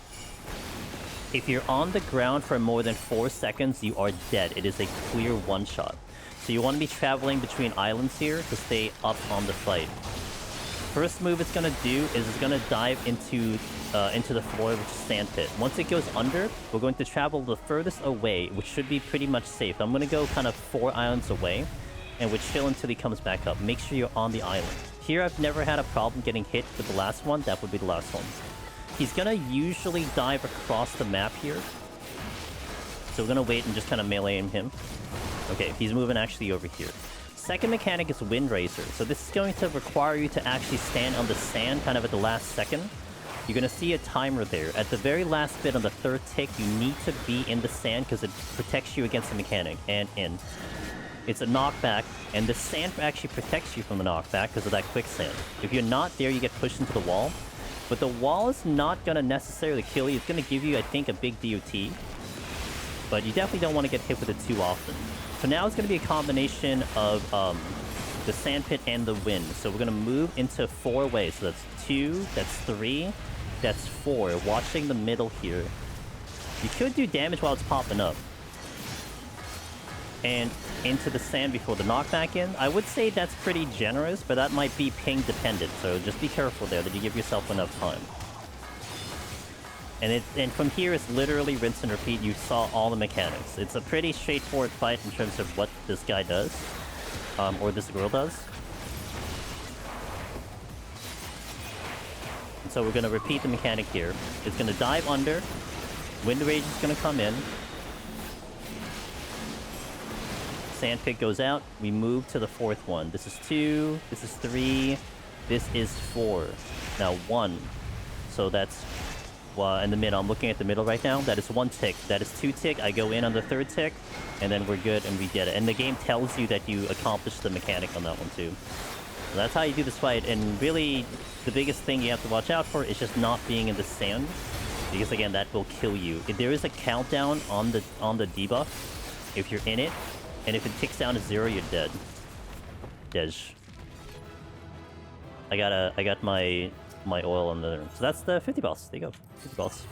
If you're on the ground for more than 4 seconds, you are dead. It is a clear one-shot. So you want to be traveling between islands here to stay up on the fight. First move it's going to do is it's going to dive into the floor, which is sand pit. Once it goes under, we're going to travel the furthest away, which should be pretty much safe. I'm going to go kind of 4 islands away, and we'll chill until he comes back up. Make sure you're on the island. Here I've never had a problem getting hit with the last one. That would be the last one. He's gonna usually dive across the map here. So we're gonna wait and just kind of melee him. Okay, he's moving actually over here. Second mechanic is Wind Racer. So this is going to require you to actually stand on the sand kind of at the last second. You're gonna see a timer there. At the very last bit on the third tick, you need to be in the sand because it protects you against the mechanic and in. It's a knockback, and the sand actually protects you from the knockback because of that quicksand. If you're not there, you get pushed into the wall. But the wall is not gonna necessarily kill you. It's gonna give you, I think, a big DOT. But you definitely don't want to get hit with it too often. So now it's gonna be a combination of the sand pit and the wind. So we're gonna move into 4 ways. So that's 2, that's 3, that's 4. Watching the middle here. You could do damage while it's popping up. And into the sand before the knockback in. I would say that's pretty generous, but that might be ping dependent. So just be careful there that you give yourself enough time. And from here, it's literally rinse and repeat. You saw all the mechanics. It's a pretty straightforward fight in terms of what this guy does. Or this girl does. And so we're going to repeat the mechanic here. It's going to dive under. Wind Rage is going to come in. Sandpit goes out. We move to the 4th one. This is 2. This is 3. This is 4. Now 1. So that's... in the middle. I'm looking at the middle right now. That is 1 tick. That is 2 tick. I go in on the 3rd tick. And then we're good and we get it. And the game tells you that you accomplished the mechanic on that one too. So that's how you do this fight. And really, the biggest thing you have to watch out for is just not being in the sand. Because again, that will kill you. If there is a countdown on the debuff, if you're in it, and if it ticks down to 0, you're dead. Dej. I got my oil on there. So that's the 50 boss. There you go. 50 boss.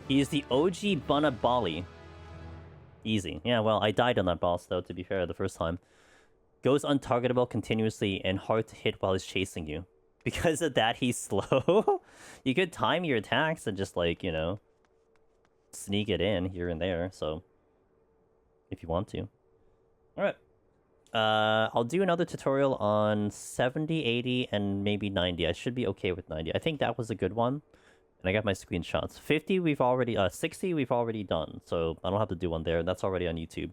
He is the OG Ogbunabali. Easy. Yeah, well, I died on that boss, though, to be fair, the first time. Goes untargetable continuously and hard to hit while he's chasing you. Because of that, he's slow. You could time your attacks and just, like, you know, sneak it in here and there, so... if you want to. Alright. I'll do another tutorial on 70, 80, and maybe 90. I should be okay with 90. I think that was a good one. And I got my screenshots. 50, we've already... 60, we've already done. So I don't have to do one there. That's already on YouTube.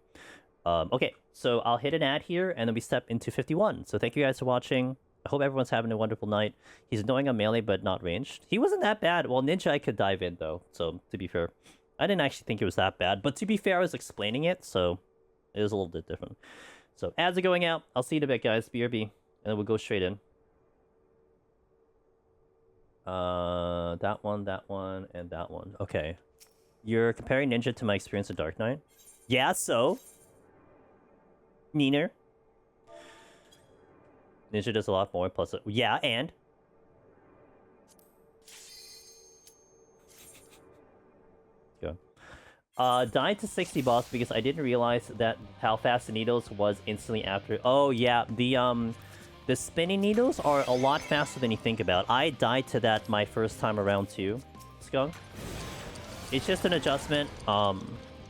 Okay, so I'll hit an ad here, and then we step into 51. So thank you guys for watching. I hope everyone's having a wonderful night. He's annoying on melee, but not ranged. He wasn't that bad. Well, Ninja I could dive in, though. So, to be fair. I didn't actually think it was that bad. But to be fair, I was explaining it, so... it was a little bit different. So, ads are going out. I'll see you in a bit, guys. BRB. And then we'll go straight in. That one, and that one. Okay. You're comparing Ninja to my experience of Dark Knight? Yeah, so... Neener. Ninja does a lot more, plus... yeah, and... go. Died to 60 boss because I didn't realize that how fast the needles was instantly after... oh, yeah, the spinning needles are a lot faster than you think about. I died to that my first time around, too. Skunk. It's just an adjustment.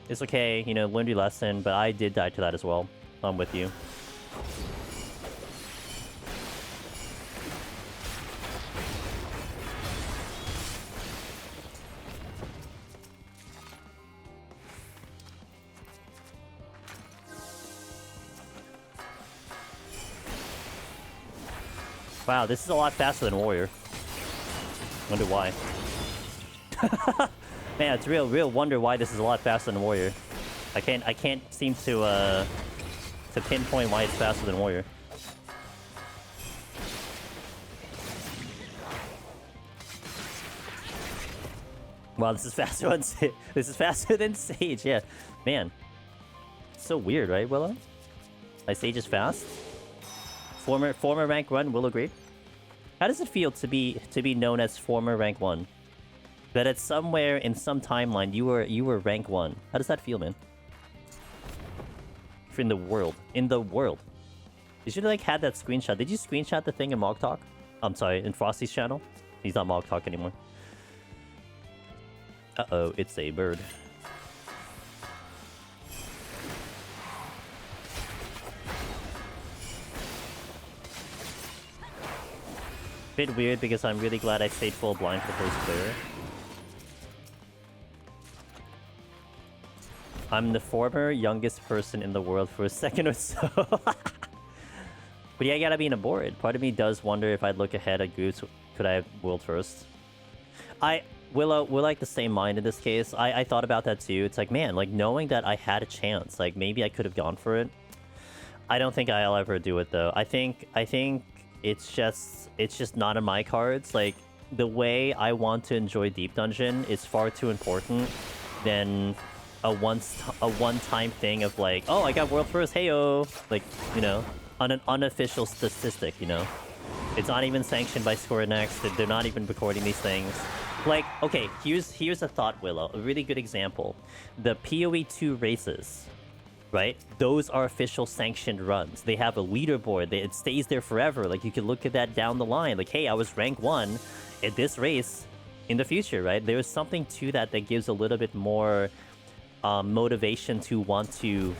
It's okay, you know, learned your lesson, but I did die to that as well. I'm with you. Wow, this is a lot faster than Warrior. Wonder why. Man, it's real wonder why this is a lot faster than Warrior. I can't seem to pinpoint why it's faster than Warrior. Wow, this is faster on this is faster than Sage, yeah. Man. It's so weird, right, Willow? My Sage is fast. Former rank 1 will agree. How does it feel to be known as former rank 1? That at somewhere in some timeline you were rank 1. How does that feel, man? In the world. In the world. You should have like had that screenshot. Did you screenshot the thing in Mog Talk? I'm sorry, in Frosty's channel? He's not Mog Talk anymore. Uh-oh, it's a bird. Bit weird because I'm really glad I stayed full blind for first clear. I'm the former youngest person in the world for a second or so. But yeah, I gotta be in a board. Part of me does wonder if I'd look ahead at Goose, could I have world first? We're like the same mind in this case. I thought about that too. It's like, man, like knowing that I had a chance, like maybe I could have gone for it. I don't think I'll ever do it though. I think it's just not in my cards. Like the way I want to enjoy Deep Dungeon is far too important than a one-time thing of like, oh, I got world first, heyo, like, you know, on an unofficial statistic, you know. It's not even sanctioned by Square Enix. They're not even recording these things. Like, okay, here's a thought, Willow. A really good example. The PoE 2 races, right? Those are official sanctioned runs. They have a leaderboard. It stays there forever. Like, you can look at that down the line. Like, hey, I was rank 1 at this race in the future, right? There's something to that that gives a little bit more motivation to want to,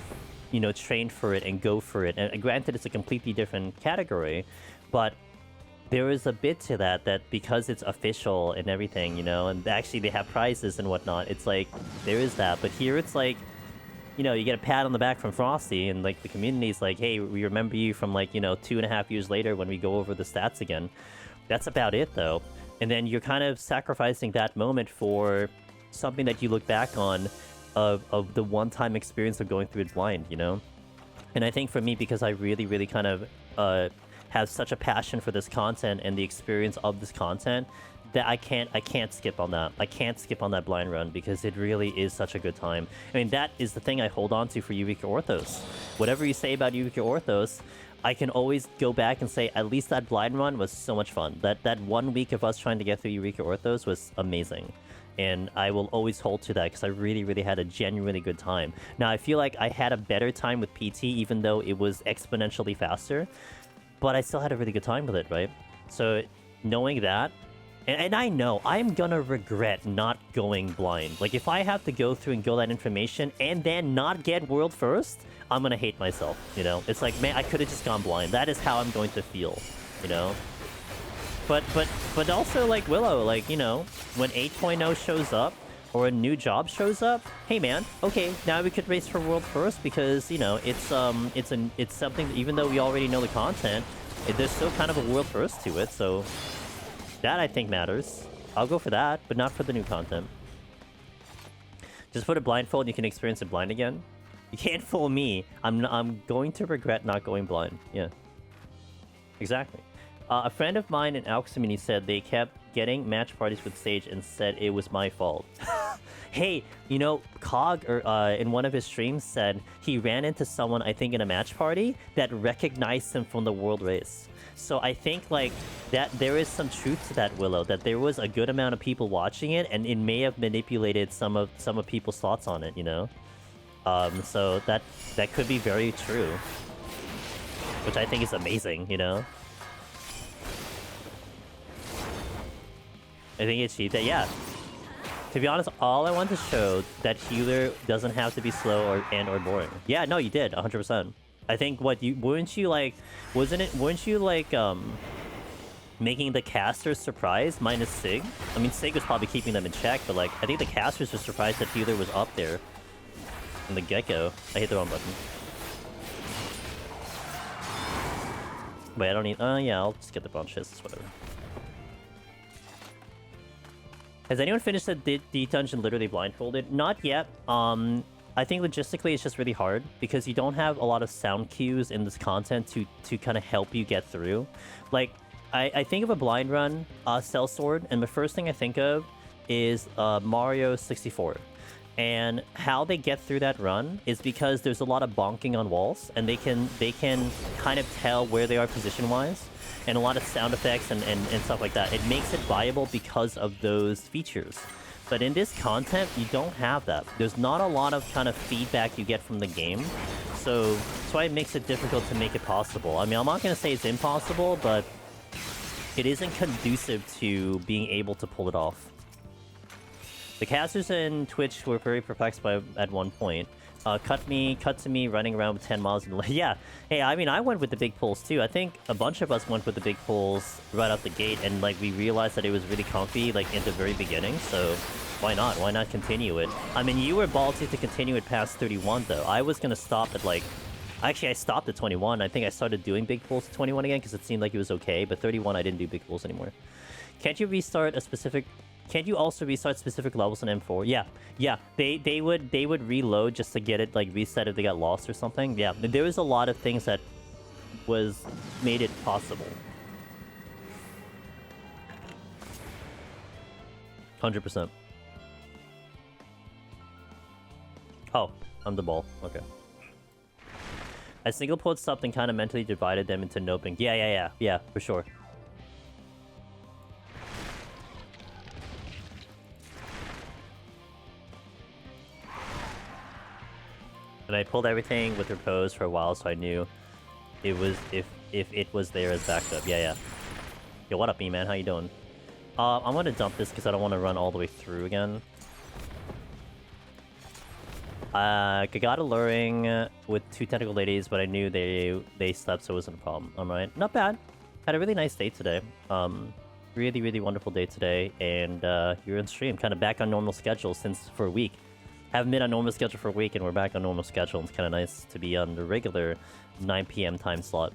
you know, train for it and go for it. And granted, it's a completely different category, but there is a bit to that because it's official and everything, you know, and actually they have prizes and whatnot. It's like, there is that. But here it's like, you know, you get a pat on the back from Frosty and like the community's like, hey, we remember you from like, you know, 2.5 years later when we go over the stats again. That's about it though. And then you're kind of sacrificing that moment for something that you look back on of the one-time experience of going through it blind, you know? And I think for me, because I really, really kind of have such a passion for this content and the experience of this content, that I can't skip on that. I can't skip on that blind run because it really is such a good time. I mean, that is the thing I hold on to for Eureka Orthos. Whatever you say about Eureka Orthos, I can always go back and say, at least that blind run was so much fun. That 1 week of us trying to get through Eureka Orthos was amazing. And I will always hold to that because I really, really had a genuinely good time. Now, I feel like I had a better time with PT, even though it was exponentially faster. But I still had a really good time with it, right? So, knowing that, and I know I'm gonna regret not going blind. Like, if I have to go through and get that information and then not get world first, I'm gonna hate myself, you know? It's like, man, I could have just gone blind. That is how I'm going to feel, you know? But also, like, Willow, like, you know, when 8.0 shows up, or a new job shows up, hey man, okay, now we could race for world first because, you know, it's something that, even though we already know the content, there's still kind of a world first to it, so that I think matters. I'll go for that, but not for the new content. Just put a blindfold and you can experience it blind again. You can't fool me. I'm going to regret not going blind. Yeah. Exactly. A friend of mine in Alchemy Community said they kept getting match parties with Sage and said it was my fault. Hey, you know, Cog in one of his streams said he ran into someone, I think in a match party, that recognized him from the world race. So I think like that there is some truth to that, Willow, that there was a good amount of people watching it and it may have manipulated some of people's thoughts on it, you know? So that could be very true. Which I think is amazing, you know? I think it's cheap that, yeah. To be honest, all I want to show that healer doesn't have to be slow or boring. Yeah, no, you did, 100%. I think weren't you like making the casters surprised minus Sig? I mean, Sig was probably keeping them in check, but like I think the casters were surprised that healer was up there in the get-go. I hit the wrong button. Wait, I don't need. Yeah, I'll just get the bronze chest, whatever. Has anyone finished the dungeon literally blindfolded? Not yet. I think logistically it's just really hard because you don't have a lot of sound cues in this content to kind of help you get through. Like, I think of a blind run, Cell Sword, and the first thing I think of is Mario 64. And how they get through that run is because there's a lot of bonking on walls, and they can kind of tell where they are position-wise, and a lot of sound effects and stuff like that. It makes it viable because of those features. But in this content, you don't have that. There's not a lot of kind of feedback you get from the game, so that's why it makes it difficult to make it possible. I mean, I'm not going to say it's impossible, but it isn't conducive to being able to pull it off. The casters in Twitch were very perplexed by at one point. Cut to me running around with 10 miles in the yeah. Hey, I mean, I went with the big pulls too. I think a bunch of us went with the big pulls right out the gate, and like we realized that it was really comfy like in the very beginning. So why not? Why not continue it? I mean, you were ballsy to continue it past 31 though. I was gonna stop at like, actually I stopped at 21. I think I started doing big pulls at 21 again because it seemed like it was okay. But 31, I didn't do big pulls anymore. Can't you restart a specific? Can't you also restart specific levels in M4? Yeah. They would reload just to get it like reset if they got lost or something. Yeah, there was a lot of things that made it possible. 100%. Oh, I'm the ball. Okay. I single pulled stopped and kind of mentally divided them into noping. Yeah, for sure. And I pulled everything with repose for a while, so I knew it was if it was there as backup. Yeah. Yo, what up, E-Man? How you doing? I'm gonna dump this because I don't want to run all the way through again. I got alluring with 2 tentacle ladies, but I knew they slept, so it wasn't a problem. Alright, not bad. Had a really nice day today. Really wonderful day today, and you're in stream, kind of back on normal schedule for a week. Haven't been on normal schedule for a week, and we're back on normal schedule. It's kind of nice to be on the regular 9 p.m. time slot.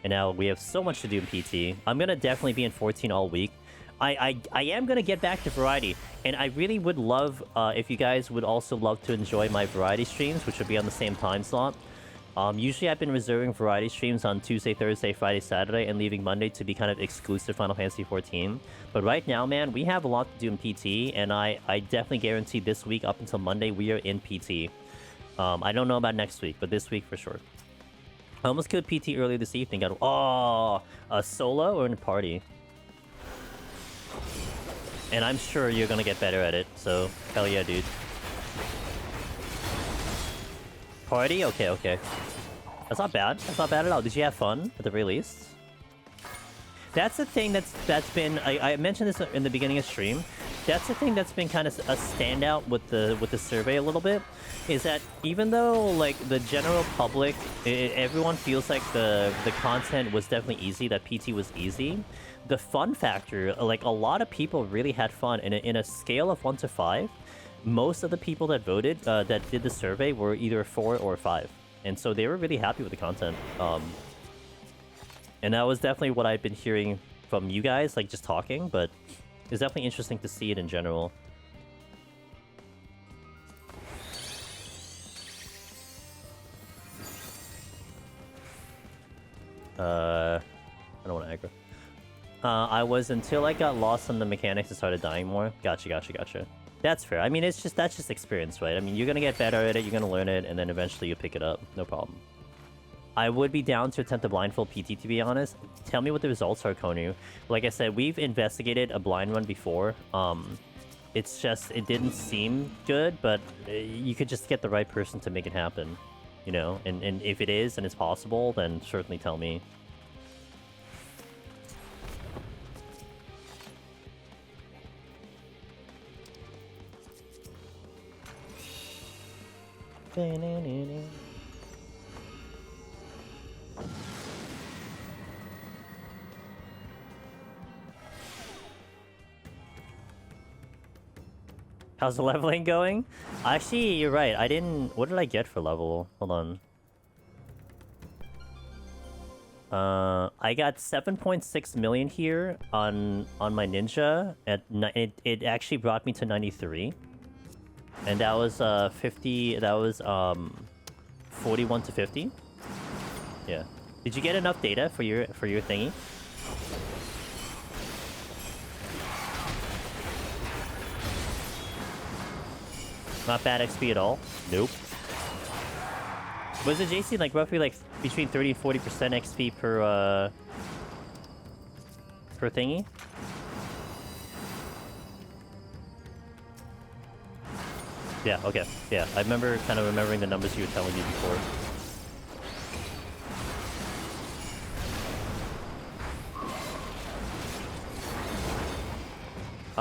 And now we have so much to do in PT. I'm gonna definitely be in 14 all week. I am gonna get back to variety, and I really would love if you guys would also love to enjoy my variety streams, which would be on the same time slot. Usually I've been reserving variety streams on Tuesday, Thursday, Friday, Saturday, and leaving Monday to be kind of exclusive Final Fantasy XIV. But right now, man, we have a lot to do in PT, and I definitely guarantee this week up until Monday we are in PT. I don't know about next week, but this week for sure. I almost killed PT earlier this evening. Oh, a solo or in a party? And I'm sure you're gonna get better at it, so hell yeah, dude. Party? Okay. That's not bad. That's not bad at all. Did you have fun at the very least? That's the thing that's been... I mentioned this in the beginning of stream. That's the thing that's been kind of a standout with the survey a little bit, is that even though like the general public, everyone feels like the content was definitely easy, that PT was easy, the fun factor, like a lot of people really had fun. In a scale of 1 to 5, most of the people that voted, that did the survey, were either 4 or 5. And so they were really happy with the content. And that was definitely what I've been hearing from you guys, like just talking, but it's definitely interesting to see it in general. I don't want to aggro. I was until I got lost on the mechanics and started dying more. Gotcha. That's fair. I mean, that's just experience, right? I mean, you're gonna get better at it, you're gonna learn it, and then eventually you pick it up. No problem. I would be down to attempt a blindfold PT, to be honest. Tell me what the results are, Konu. Like I said, we've investigated a blind run before. It's just, it didn't seem good, but you could just get the right person to make it happen, you know? And if it is, and it's possible, then certainly tell me. How's the leveling going? Actually, you're right. I didn't... What did I get for level? Hold on. I got 7.6 million here on my ninja. It actually brought me to 93. And that was 50. That was 41 to 50. Yeah. Did you get enough data for your thingy? Not bad XP at all. Nope. Was it JC like roughly like between 30 and 40% XP per thingy? Yeah, okay. Yeah, I remember kind of remembering the numbers you were telling me before.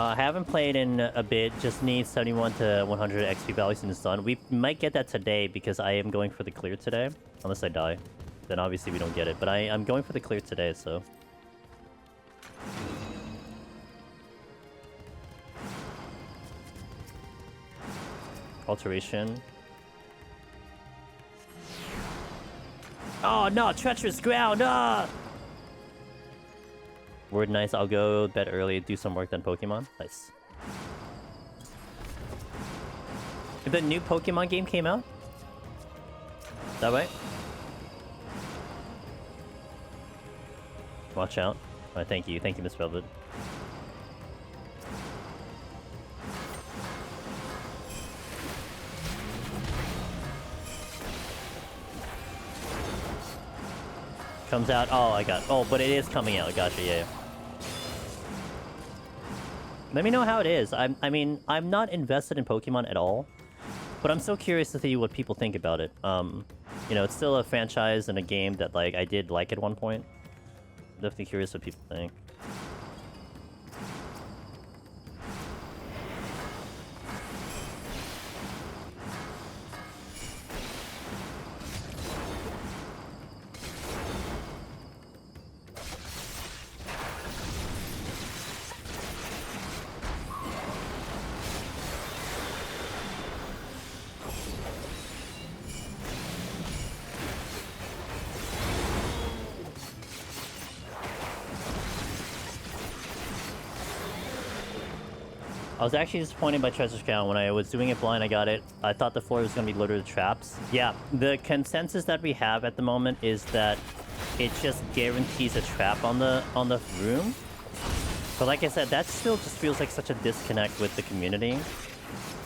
I haven't played in a bit. Just need 71 to 100 XP values and it's done. We might get that today because I am going for the clear today. Unless I die. Then obviously we don't get it. But I'm going for the clear today, so... Alteration. Oh no, treacherous ground! Ah! Word nice, I'll go bed early, do some work, then Pokemon. Nice. The new Pokemon game came out? Is that right? Watch out. Alright, thank you, Miss Velvet. Comes out. Oh, I got. Oh, but it is coming out. Gotcha. Yeah. Let me know how it is. I mean, I'm not invested in Pokemon at all, but I'm so curious to see what people think about it. You know, it's still a franchise and a game that like I did like at one point. Definitely curious what people think. I was actually disappointed by Treasure's Crown. When I was doing it blind, I got it. I thought the floor was going to be loaded with traps. Yeah, the consensus that we have at the moment is that it just guarantees a trap on the room. But like I said, that still just feels like such a disconnect with the community.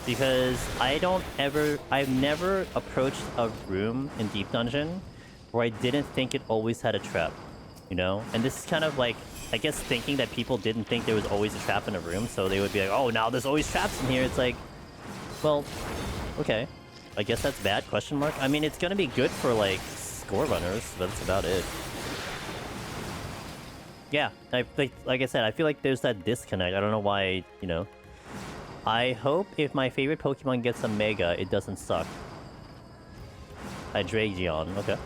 Because I've never approached a room in Deep Dungeon where I didn't think it always had a trap. You know? And this is kind of like, I guess thinking that people didn't think there was always a trap in a room, so they would be like, oh, now there's always traps in here. It's like, well, okay. I guess that's bad, question mark? I mean, it's gonna be good for, like, score runners, but that's about it. Yeah, like I said, I feel like there's that disconnect. I don't know why, you know. I hope if my favorite Pokemon gets a Mega, it doesn't suck. Hydreigon, okay.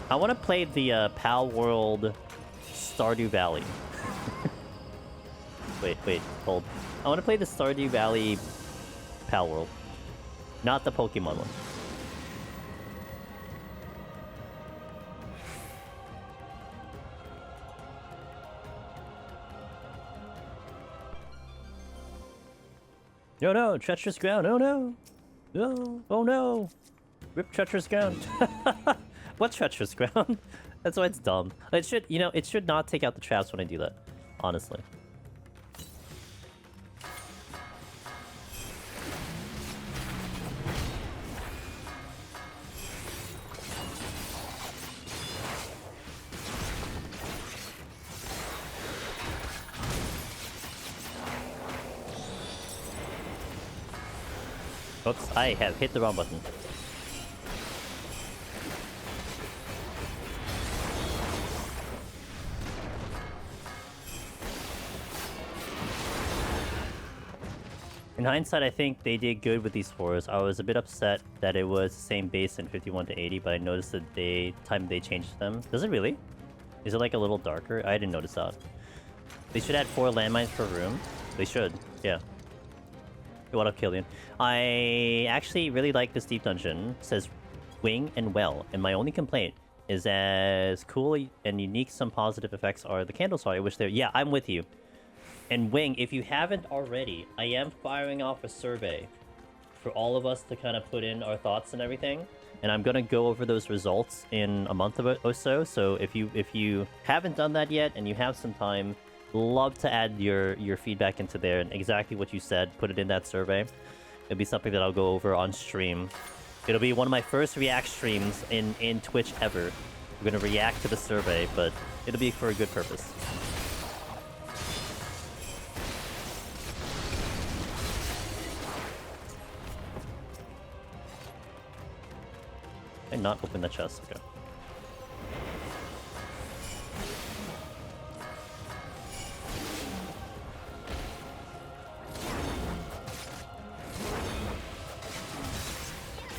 I want to play the Pal World Stardew Valley. wait, hold. I want to play the Stardew Valley Pal World. Not the Pokemon one. No, treacherous ground, oh no! No, oh no! Rip treacherous ground. What treacherous ground? That's why it's dumb. It should, you know, it should not take out the traps when I do that. Honestly. Oops, I have hit the wrong button. In hindsight, I think they did good with these fours. I was a bit upset that it was the same base in 51 to 80, but I noticed the time they changed them. Does it really? Is it like a little darker? I didn't notice that. They should add 4 landmines per room. They should, yeah. What up, Killian? I actually really like this Deep Dungeon. It says wing and well, and my only complaint is as cool and unique some positive effects are. The candles are, I wish they're... Yeah, I'm with you. And Wing, if you haven't already, I am firing off a survey for all of us to kind of put in our thoughts and everything. And I'm going to go over those results in a month or so. So if you haven't done that yet and you have some time, love to add your feedback into there and exactly what you said, put it in that survey. It'll be something that I'll go over on stream. It'll be one of my first React streams in Twitch ever. We're going to react to the survey, but it'll be for a good purpose. Did I not open the chest? Okay.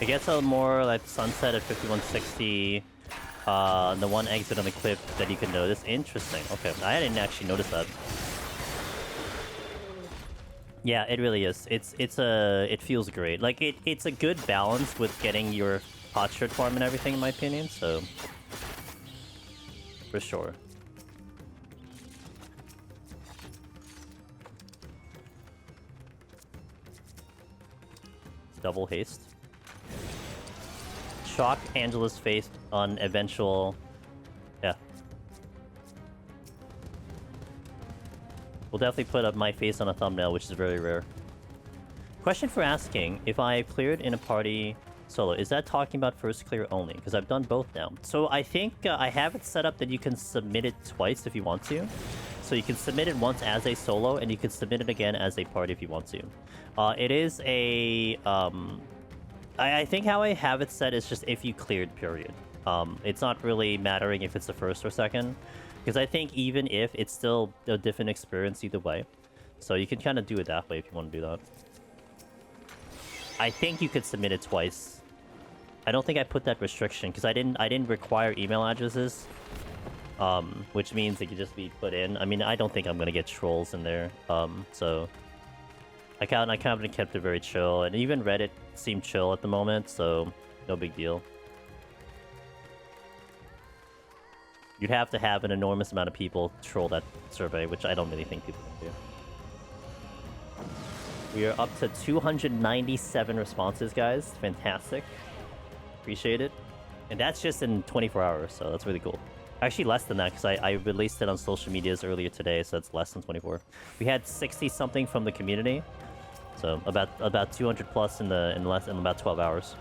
It gets a more like sunset at 5160. The one exit on the clip that you can notice. Interesting. Okay, I didn't actually notice that. Yeah, it really is. It feels great. Like it's a good balance with getting your potsherd farm and everything, in my opinion. So for sure. Double haste. Shock Angela's face on eventual... Yeah. We'll definitely put up my face on a thumbnail, which is very rare. Question for asking, if I cleared in a party solo, is that talking about first clear only? Because I've done both now. So I think I have it set up that you can submit it twice if you want to. So you can submit it once as a solo, and you can submit it again as a party if you want to. It is a... I think how I have it set is just if you cleared, period. It's not really mattering if it's the first or second. Because I think even if, it's still a different experience either way. So you can kind of do it that way if you want to do that. I think you could submit it twice. I don't think I put that restriction because I didn't require email addresses. Which means it could just be put in. I mean, I don't think I'm gonna get trolls in there. So I kind of kept it very chill, and even Reddit seemed chill at the moment, so no big deal. You'd have to have an enormous amount of people troll that survey, which I don't really think people can do. We are up to 297 responses, guys. Fantastic. Appreciate it. And that's just in 24 hours, so that's really cool. Actually, less than that, because I released it on social medias earlier today, so it's less than 24. We had 60-something from the community, so about 200 plus in about 12 hours.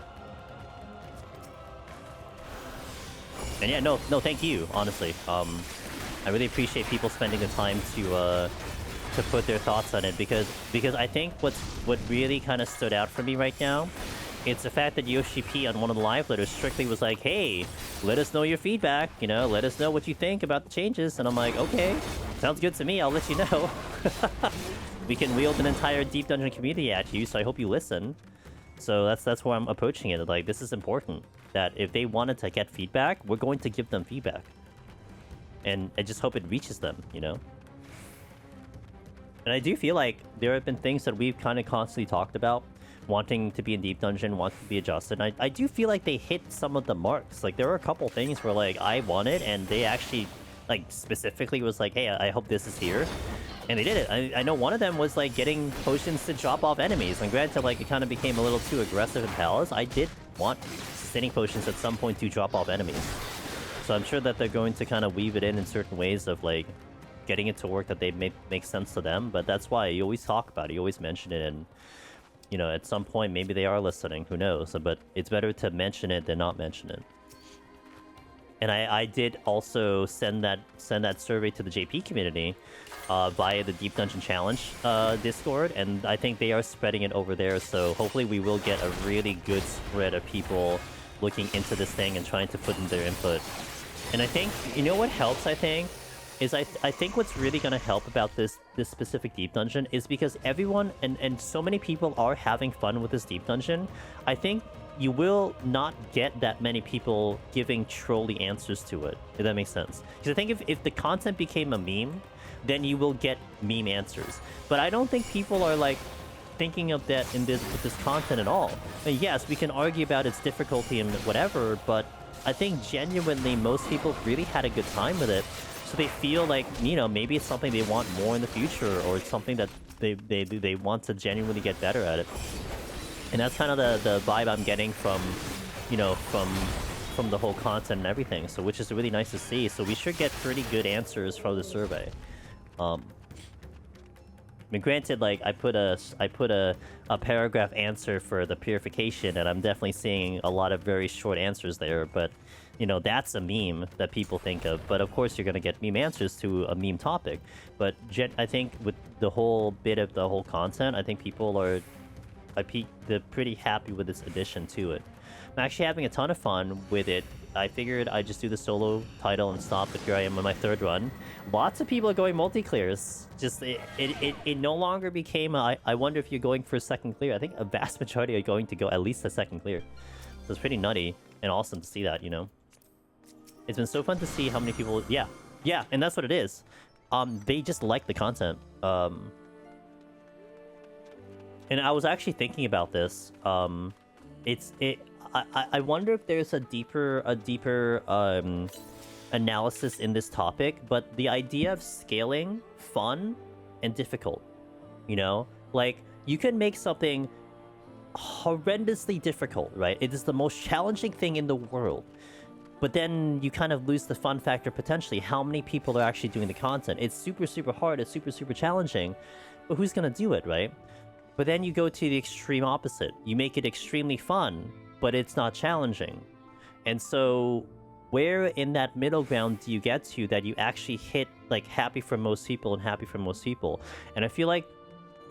And yeah, no, thank you, honestly. I really appreciate people spending the time to put their thoughts on it, because I think what really kind of stood out for me right now, it's the fact that Yoshi P on one of the live letters strictly was like, hey, let us know your feedback, you know, let us know what you think about the changes. And I'm like, okay, sounds good to me, I'll let you know. We can wield an entire Deep Dungeon community at you, so I hope you listen. So that's where I'm approaching it. Like, this is important, that if they wanted to get feedback, we're going to give them feedback. And I just hope it reaches them, you know? And I do feel like there have been things that we've kind of constantly talked about, wanting to be in Deep Dungeon, wanting to be adjusted. And I do feel like they hit some of the marks. Like, there were a couple things where, like, I wanted, and they actually, like, specifically was like, hey, I hope this is here. And they did it. I know one of them was, like, getting potions to drop off enemies. And granted, like, it kind of became a little too aggressive in Palace. I did want sustaining potions at some point to drop off enemies. So I'm sure that they're going to kind of weave it in certain ways of, like, getting it to work that they make sense to them. But that's why you always talk about it. You always mention it, and you know, at some point, maybe they are listening. Who knows? But it's better to mention it than not mention it. And I did also send that survey to the JP community via the Deep Dungeon Challenge Discord, and I think they are spreading it over there. So hopefully, we will get a really good spread of people looking into this thing and trying to put in their input. And I think, you know what helps, I think, is I think what's really going to help about this specific Deep Dungeon is because everyone and so many people are having fun with this Deep Dungeon. I think you will not get that many people giving trolly answers to it, if that makes sense. Because I think if the content became a meme, then you will get meme answers. But I don't think people are, like, thinking of that with this content at all. I mean, yes, we can argue about its difficulty and whatever, but I think genuinely most people really had a good time with it. So they feel like, you know, maybe it's something they want more in the future, or it's something that they want to genuinely get better at it. And that's kind of the vibe I'm getting from, you know, from the whole content and everything. So, which is really nice to see. So we should get pretty good answers from the survey. I mean, granted, like, I put a paragraph answer for the purification, and I'm definitely seeing a lot of very short answers there, but you know, that's a meme that people think of. But of course, you're going to get meme answers to a meme topic. But I think with the whole bit of the whole content, I think people are they're pretty happy with this addition to it. I'm actually having a ton of fun with it I figured I'd just do the solo title and stop, but here I am on my 3rd run. Lots of people are going multi-clears. Just, it no longer became a, I wonder if you're going for a 2nd clear. I think a vast majority are going to go at least a 2nd clear. So it's pretty nutty and awesome to see that, you know? It's been so fun to see how many people... Yeah, and that's what it is. They just like the content. And I was actually thinking about this. I wonder if there's a deeper analysis in this topic, but the idea of scaling fun and difficult, you know, like you can make something horrendously difficult, right? It is the most challenging thing in the world, but then you kind of lose the fun factor potentially. How many people are actually doing the content? It's super hard, it's super challenging, but who's gonna do it, right? But then you go to the extreme opposite. You make it extremely fun, but it's not challenging. And so where in that middle ground do you get to that you actually hit like happy for most people and happy for most people? And I feel like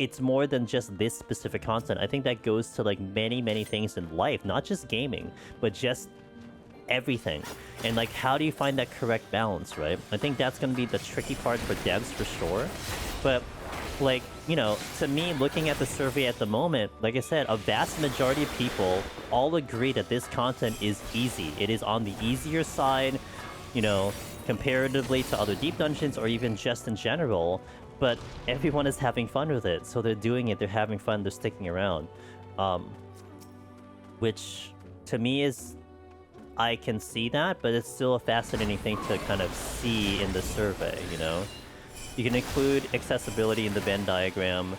it's more than just this specific content. I think that goes to like many things in life, not just gaming, but just everything. And like, how do you find that correct balance, right? I think that's going to be the tricky part for devs for sure. But like, you know, to me, looking at the survey at the moment, like I said, a vast majority of people all agree that this content is easy. It is on the easier side, you know, comparatively to other deep dungeons or even just in general, but everyone is having fun with it. So they're doing it, they're having fun, they're sticking around. Which to me is, I can see that, but it's still a fascinating thing to kind of see in the survey, you know? You can include accessibility in the Venn diagram,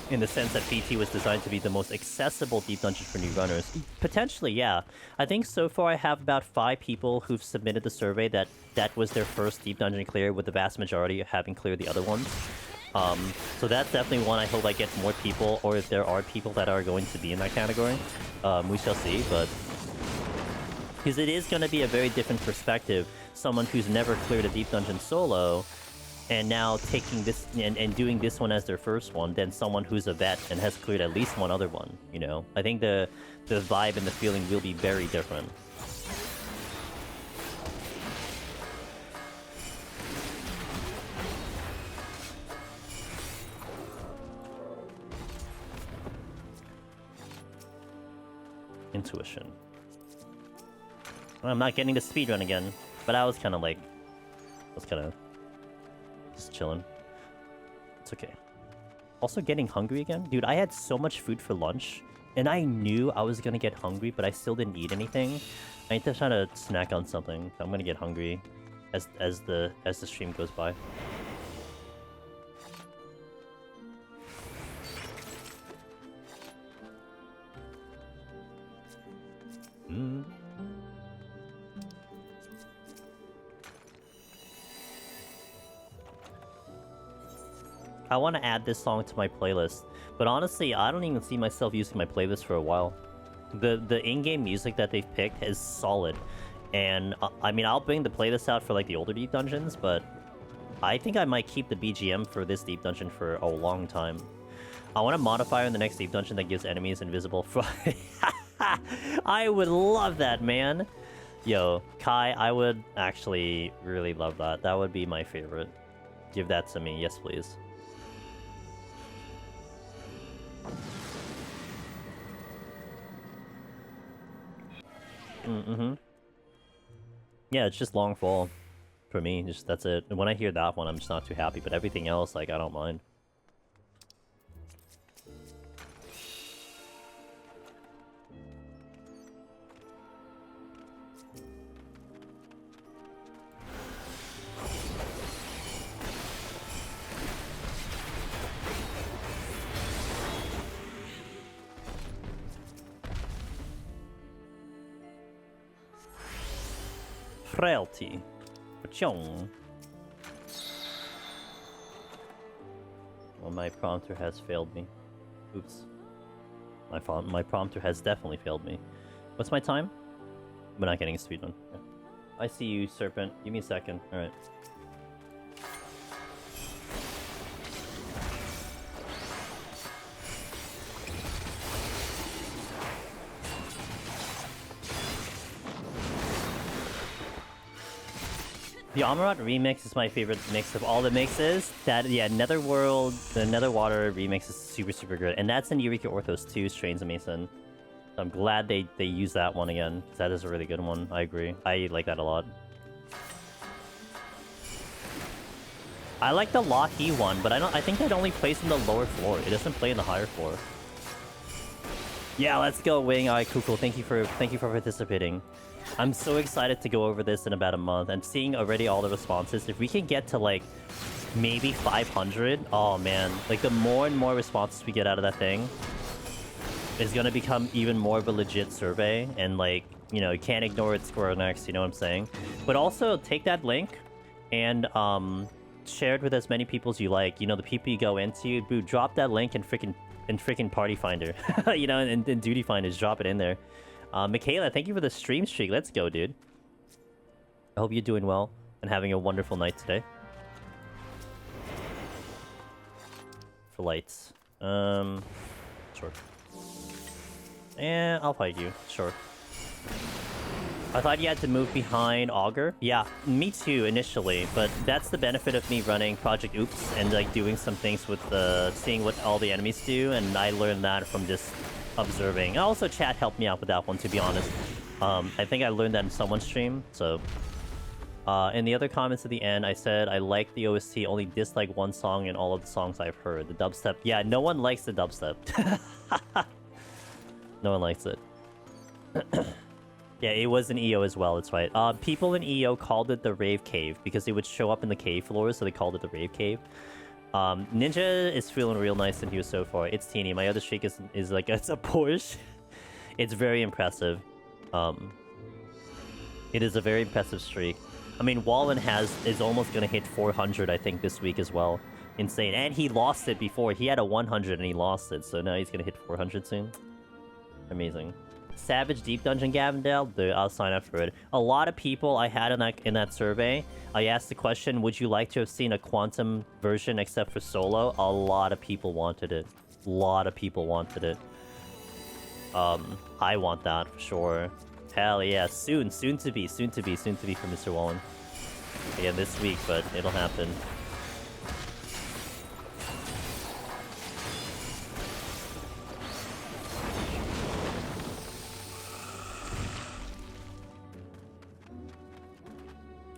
in the sense that BT was designed to be the most accessible deep dungeon for new runners. Potentially, yeah. I think so far I have about 5 people who've submitted the survey that was their first deep dungeon clear, with the vast majority having cleared the other ones. So that's definitely one I hope I get more people, or if there are people that are going to be in that category. We shall see, but... because it is going to be a very different perspective. Someone who's never cleared a deep dungeon solo, and now taking this and doing this one as their first one, than someone who's a vet and has cleared at least one other one, you know? I think the vibe and the feeling will be very different. Intuition. I'm not getting the speedrun again, but I was kind of just chilling. It's okay. Also getting hungry again? Dude, I had so much food for lunch, and I knew I was gonna get hungry, but I still didn't eat anything. I need to try to snack on something. I'm gonna get hungry as the stream goes by. I want to add this song to my playlist, but honestly, I don't even see myself using my playlist for a while. The in-game music that they've picked is solid, and I mean, I'll bring the playlist out for like the older deep dungeons, but I think I might keep the BGM for this deep dungeon for a long time. I want a modifier in the next deep dungeon that gives enemies invisible fly. I would love that, man. Yo, Kai, I would actually really love that. That would be my favorite. Give that to me, yes please. Yeah, it's just long fall for me. Just that's it. And when I hear that one, I'm just not too happy. But everything else, like, I don't mind. Frailty. Well, my prompter has failed me. Oops. My prompter has definitely failed me. What's my time? We're not getting a speed one. Yeah. I see you, Serpent. Give me a second. Alright. The Amarat remix is my favorite mix of all the mixes. That, yeah, Netherworld, the Netherwater remix is super, super good. And that's in Eureka Orthos too, Strains of Mason. So I'm glad they use that one again, because that is a really good one. I agree. I like that a lot. I like the Lockheed one, but I think that only plays in the lower floor. It doesn't play in the higher floor. Yeah, let's go, Wing. Alright, cool. Thank you for participating. I'm so excited to go over this in about a month and seeing already all the responses. If we can get to like maybe 500, oh man, like the more and more responses we get out of that thing is gonna become even more of a legit survey. And like, you know, you can't ignore it, Square Next, you know what I'm saying? But also take that link and share it with as many people as you like. You know, the people you go into, boo, drop that link in freaking Party Finder, you know, and Duty Finder, just drop it in there. Michaela, thank you for the stream streak. Let's go, dude. I hope you're doing well and having a wonderful night today. For lights. Sure. I'll fight you. Sure. I thought you had to move behind Augur. Yeah, me too, initially. But that's the benefit of me running Project Oops and, like, doing some things with seeing what all the enemies do. And I learned that from just observing. And also, chat helped me out with that one, to be honest. I think I learned that in someone's stream, so... in the other comments at the end, I said I like the OST, only dislike one song in all of the songs I've heard. The dubstep. Yeah, no one likes the dubstep. No one likes it. Yeah, it was in EO as well, that's right. People in EO called it the Rave Cave because it would show up in the cave floors, so they called it the Rave Cave. Ninja is feeling real nice in here so far. It's teeny. My other streak is like, it's a Porsche. It's very impressive. It is a very impressive streak. I mean, Wallen is almost going to hit 400, I think, this week as well. Insane. And he lost it before. He had a 100 and he lost it, so now he's going to hit 400 soon. Amazing. Savage Deep Dungeon, Gavindale? Dude, I'll sign up for it. A lot of people I had in that survey, I asked the question, would you like to have seen a Quantum version except for solo? A lot of people wanted it. A lot of people wanted it. I want that for sure. Hell yeah, soon to be for Mr. Wallen. Again, this week, but it'll happen.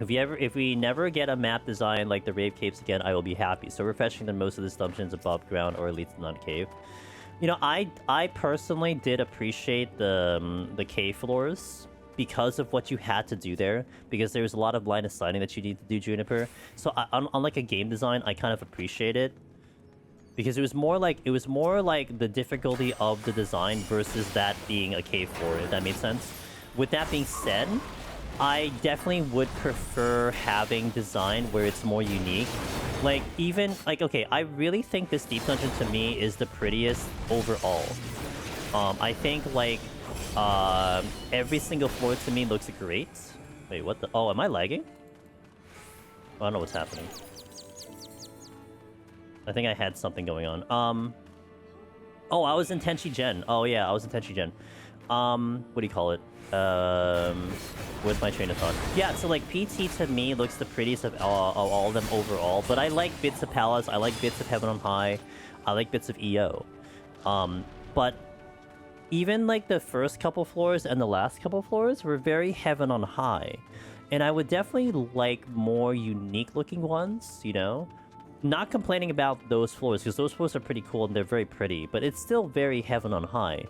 If we never get a map design like the Rave Caves again, I will be happy. So refreshing that most of this dungeon is above ground or at least not a cave. You know, I personally did appreciate the cave floors because of what you had to do there, because there was a lot of line of sighting that you need to do, Juniper. So unlike a game design, I kind of appreciate it because it was more like the difficulty of the design versus that being a cave floor, if that made sense. With that being said, I definitely would prefer having design where it's more unique. Like, even, like, okay, I really think this deep dungeon to me is the prettiest overall. I think, like, every single floor to me looks great. Wait, what the? Oh, am I lagging? I don't know what's happening. I think I had something going on. Oh, I was in Tenchi Gen. Oh, yeah, I was in Tenchi Gen. What do you call it? With my train of thought. Yeah, so like PT to me looks the prettiest of all of them overall, but I like bits of Palace, I like bits of Heaven on High, I like bits of EO. But even like the first couple floors and the last couple floors were very Heaven on High. And I would definitely like more unique looking ones, you know? Not complaining about those floors, because those floors are pretty cool and they're very pretty, but it's still very Heaven on High.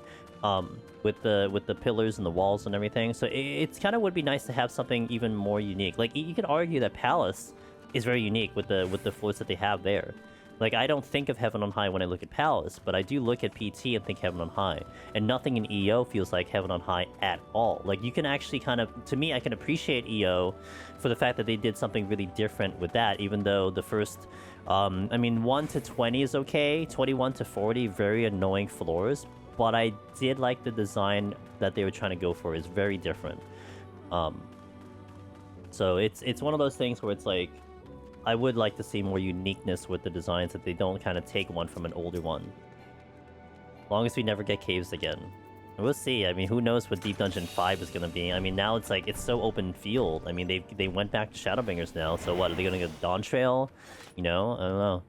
With the pillars and the walls and everything. So it's kind of would be nice to have something even more unique. Like, you could argue that Palace is very unique with the floors that they have there. Like, I don't think of Heaven on High when I look at Palace, but I do look at PT and think Heaven on High. And nothing in EO feels like Heaven on High at all. Like, you can actually kind of... To me, I can appreciate EO for the fact that they did something really different with that, even though the first... I mean, 1 to 20 is okay. 21 to 40, very annoying floors. But I did like the design that they were trying to go for. Is very different. So it's one of those things where it's like, I would like to see more uniqueness with the designs, that they don't kind of take one from an older one. As long as we never get caves again. We'll see. I mean, who knows what Deep Dungeon 5 is gonna be. I mean, now it's like, it's so open field. I mean, they went back to Shadowbringers now, so what, are they gonna go Dawntrail? You know? I don't know.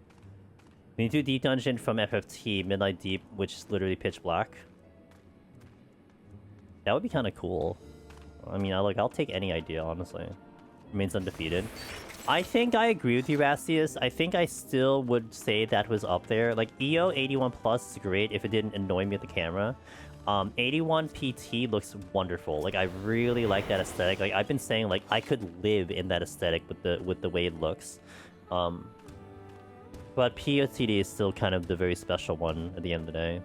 We need to do Deep Dungeon from FFT, Midnight Deep, which is literally pitch black. That would be kind of cool. I mean, I'll take any idea, honestly. Remains undefeated. I think I agree with you, Rastius. I think I still would say that was up there. Like, EO 81 Plus is great if it didn't annoy me at the camera. 81 PT looks wonderful. Like, I really like that aesthetic. Like, I've been saying, like, I could live in that aesthetic with the way it looks. But POTD is still kind of the very special one at the end of the day.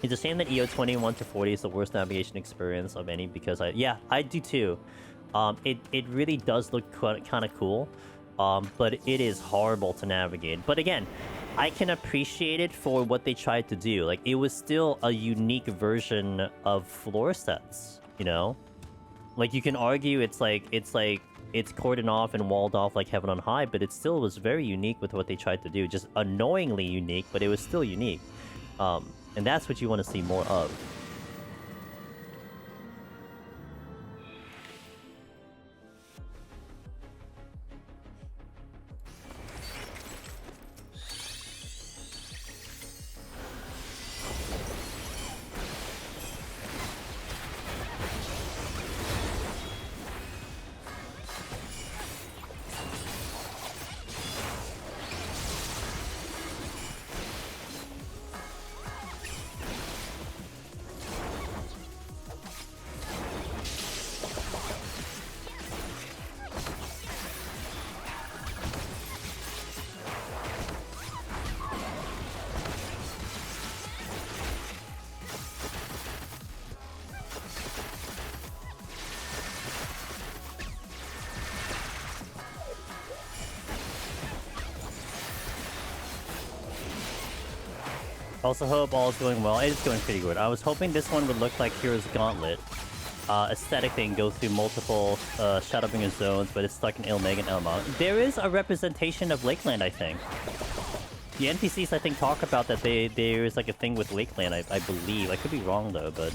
It's a shame that EO 21 to 40 is the worst navigation experience of any, because I do too. It really does look kind of cool, but it is horrible to navigate. But again, I can appreciate it for what they tried to do. Like, it was still a unique version of floor sets, you know? Like, you can argue it's cordoned off and walled off like Heaven on High, but it still was very unique with what they tried to do. Just annoyingly unique, but it was still unique. And that's what you want to see more of. Also hope all is going well. It is going pretty good. I was hoping this one would look like Hero's Gauntlet. Aesthetic thing, go through multiple Shadowbringer zones, but it's stuck in Ilmeg and Elmont. There is a representation of Lakeland, I think. The NPCs, I think, talk about that there is like a thing with Lakeland, I believe. I could be wrong, though, but...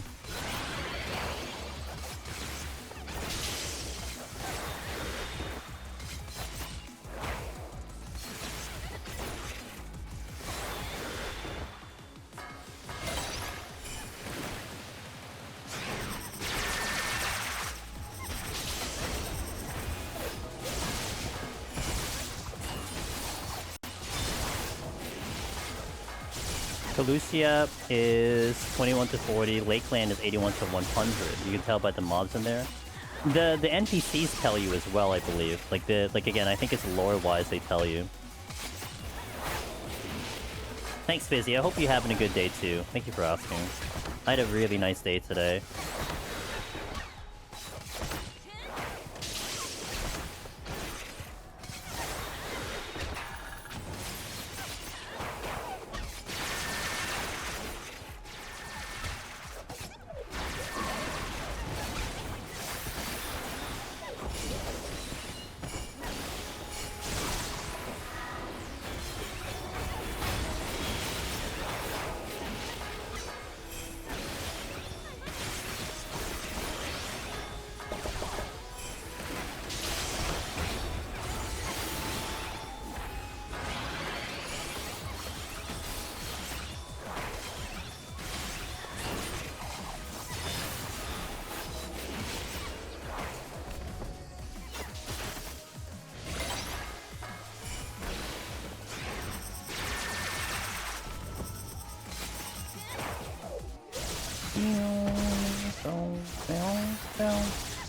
Lucia is 21 to 40, Lakeland is 81 to 100. You can tell by the mobs in there. The NPCs tell you as well, I believe. Like again, I think it's lore-wise they tell you. Thanks, Fizzy. I hope you're having a good day too. Thank you for asking. I had a really nice day today.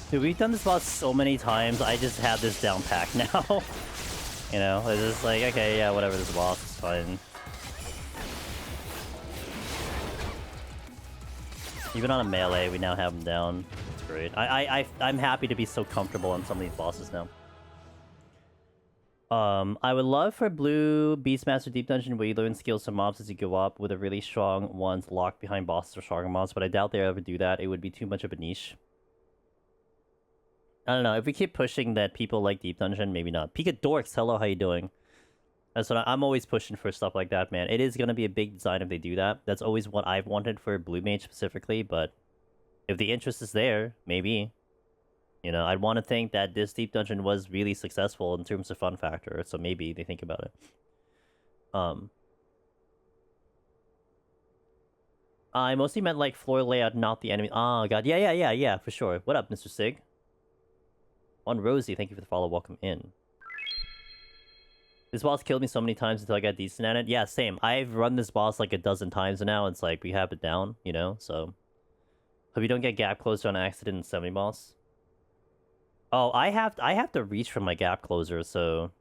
Dude, we've done this boss so many times, I just have this down pack now. You know, it's just like, okay, yeah, whatever, this boss is fine. Even on a melee, we now have him down. It's great. I'm happy to be so comfortable on some of these bosses now. I would love for Blue Beastmaster Deep Dungeon where you learn skills from mobs as you go up with the really strong ones locked behind bosses or stronger mobs, but I doubt they ever do that. It would be too much of a niche. I don't know, if we keep pushing that people like Deep Dungeon, maybe not. Pika Dorks, hello, how you doing? That's what I'm always pushing for stuff like that, man. It is gonna be a big design if they do that. That's always what I've wanted for Blue Mage specifically, but if the interest is there, maybe. You know, I'd want to think that this deep dungeon was really successful in terms of fun factor, so maybe they think about it. I mostly meant like floor layout, not the enemy. Oh god, yeah, for sure. What up, Mr. Sig? On Rosie, thank you for the follow. Welcome in. This boss killed me so many times until I got decent at it. Yeah, same. I've run this boss like a dozen times now. It's like we have it down, you know. So hope you don't get gap closer on accident in 70 boss. Oh, I have to reach for my gap closer, so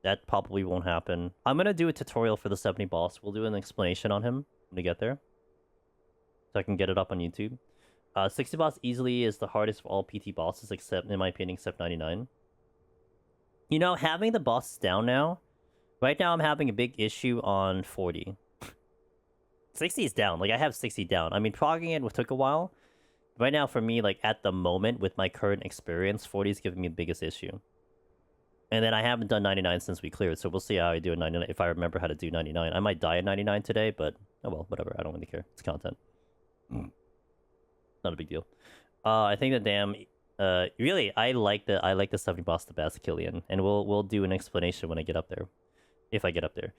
that probably won't happen. I'm gonna do a tutorial for the 70 boss. We'll do an explanation on him when we get there, so I can get it up on YouTube. 60 boss easily is the hardest of all PT bosses, except in my opinion, except 99. You know, having the bosses down now, right now I'm having a big issue on 40. 60 is down. Like I have 60 down. I mean, progging it took a while. Right now, for me, like, at the moment, with my current experience, 40 is giving me the biggest issue. And then I haven't done 99 since we cleared, so we'll see how I do in 99, if I remember how to do 99. I might die at 99 today, but, oh well, whatever. I don't really care. It's content. Not a big deal. I think the damn... really, I like the 70 boss the best, Killian. And we'll do an explanation when I get up there. If I get up there.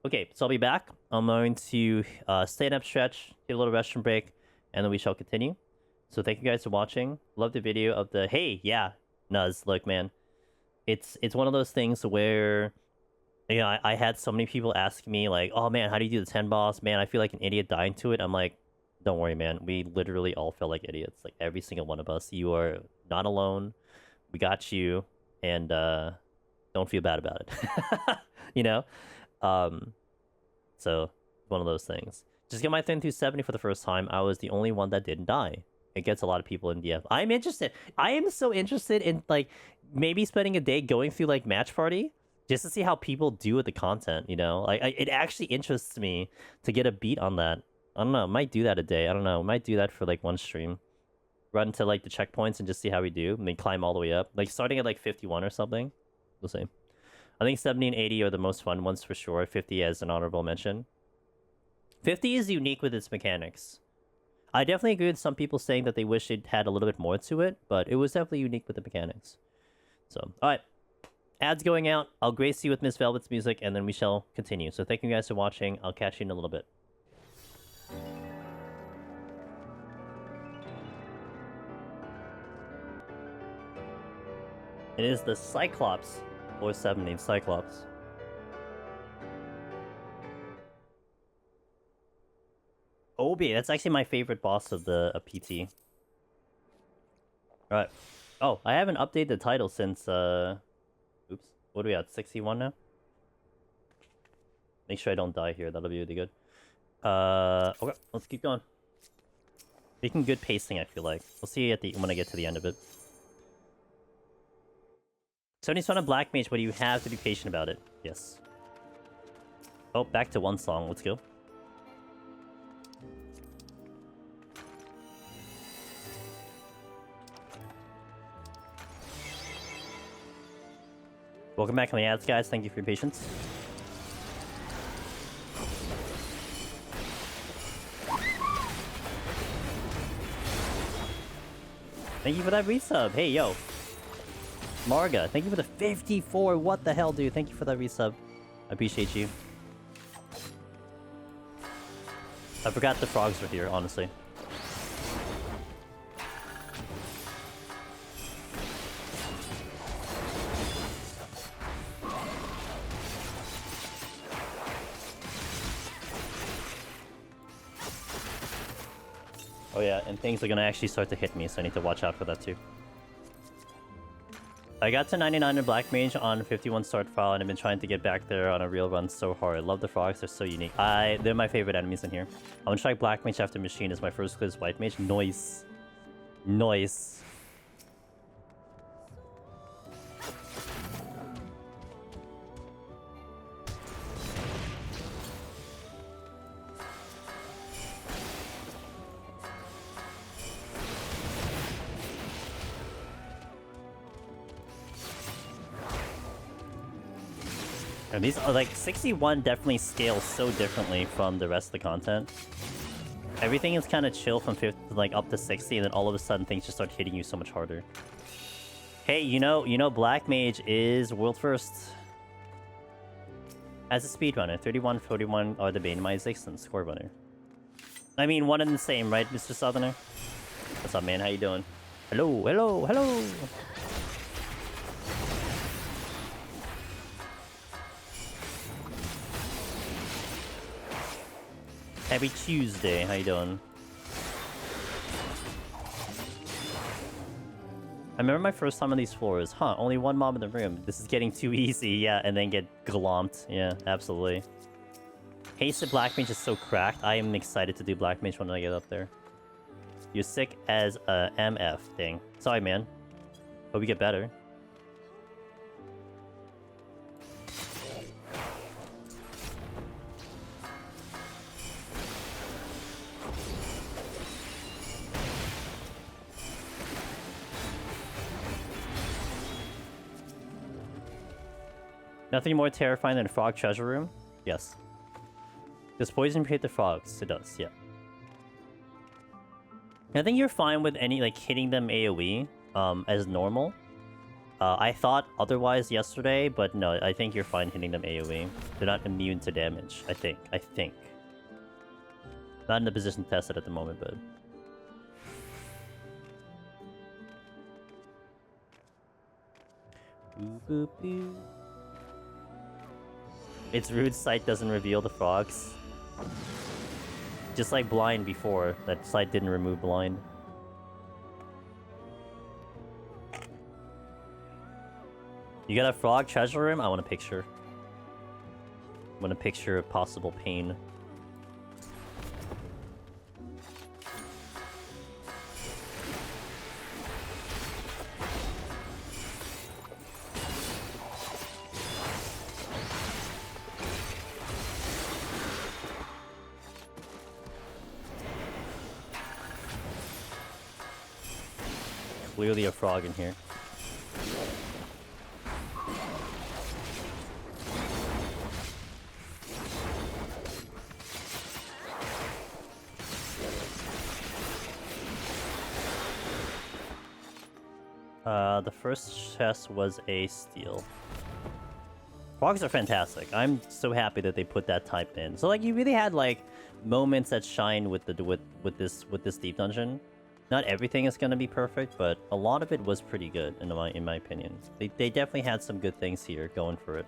Okay, so I'll be back. I'm going to stand up, stretch, get a little restroom break, and then we shall continue. So thank you guys for watching. Love the video of the... Hey, yeah, Nuz, look, man. It's one of those things where... You know, I had so many people ask me, like, oh, man, how do you do the 10 boss? Man, I feel like an idiot dying to it. I'm like, don't worry, man. We literally all feel like idiots. Like, every single one of us. You are not alone. We got you. And don't feel bad about it. You know? So, one of those things. Just get my thing through 70 for the first time. I was the only one that didn't die. It gets a lot of people in DF. I'm interested. I am so interested in, like, maybe spending a day going through, like, Match Party just to see how people do with the content, you know? Like, it actually interests me to get a beat on that. I don't know. Might do that a day. I don't know. Might do that for, like, one stream. Run to, like, the checkpoints and just see how we do. And then climb all the way up. Like, starting at, like, 51 or something. We'll see. I think 70 and 80 are the most fun ones for sure. 50 as an honorable mention. 50 is unique with its mechanics. I definitely agree with some people saying that they wish it had a little bit more to it, but it was definitely unique with the mechanics. So, alright. Ads going out. I'll grace you with Miss Velvet's music, and then we shall continue. So thank you guys for watching. I'll catch you in a little bit. It is the Cyclops, or 70 Cyclops. Obi, that's actually my favorite boss of the PT. Alright. Oh, I haven't updated the title since, oops. What are we at? 61 now? Make sure I don't die here. That'll be really good. Okay, let's keep going. Making good pacing, I feel like. We'll see at when I get to the end of it. 70's fun on Black Mage, but you have to be patient about it. Yes. Oh, back to one song. Let's go. Welcome back on the ads, guys. Thank you for your patience. Thank you for that resub. Hey, yo. Marga, thank you for the 54. What the hell, dude? Thank you for that resub. I appreciate you. I forgot the frogs were here, honestly. Oh yeah, and things are gonna actually start to hit me, so I need to watch out for that too. I got to 99 in Black Mage on 51 start file, and I've been trying to get back there on a real run so hard. I love the frogs, they're so unique. They're my favorite enemies in here. I'm gonna try Black Mage after Machine as my first clear as White Mage. Noise. Noise. And these are like 61 definitely scales so differently from the rest of the content. Everything is kind of chill from 50 to like up to 60, and then all of a sudden things just start hitting you so much harder. Hey, you know, Black Mage is world first. As a speedrunner, 31, 41 are the Banemizix and score runner. I mean, one and the same, right, Mr. Southerner? What's up, man? How you doing? Hello, hello, hello! Happy Tuesday, how you doing? I remember my first time on these floors. Huh, only one mob in the room. This is getting too easy, yeah, and then get glomped. Yeah, absolutely. Hasted Black Mage is so cracked. I am excited to do Black Mage when I get up there. You're sick as a MF thing. Sorry, man. Hope you get better. Nothing more terrifying than a frog treasure room? Yes. Does poison hit the frogs? It does, yeah. I think you're fine with any, like, hitting them AoE, as normal. I thought otherwise yesterday, but no, I think you're fine hitting them AoE. They're not immune to damage, I think. Not in the position to test it at the moment, but... Boop, boop, boop. Its rude sight doesn't reveal the frogs. Just like blind before, that sight didn't remove blind. You got a frog treasure room? I want a picture. I want a picture of possible pain. Clearly a frog in here. The first chest was a steal. Frogs are fantastic. I'm so happy that they put that type in. So like you really had like moments that shine with the with this deep dungeon. Not everything is gonna be perfect, but a lot of it was pretty good in my opinion. They definitely had some good things here going for it.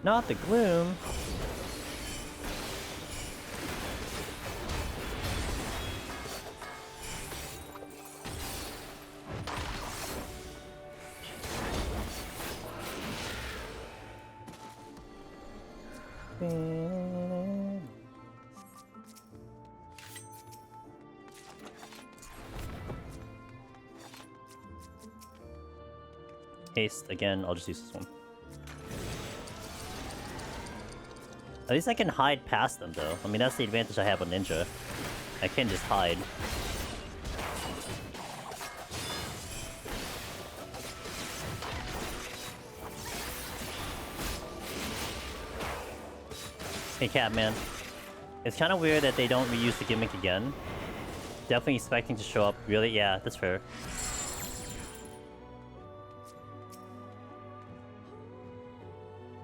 Not the gloom. Haste again, I'll just use this one. At least I can hide past them though. I mean, that's the advantage I have with Ninja. I can just hide. Hey Catman. It's kind of weird that they don't reuse the gimmick again. Definitely expecting to show up. Really? Yeah, that's fair.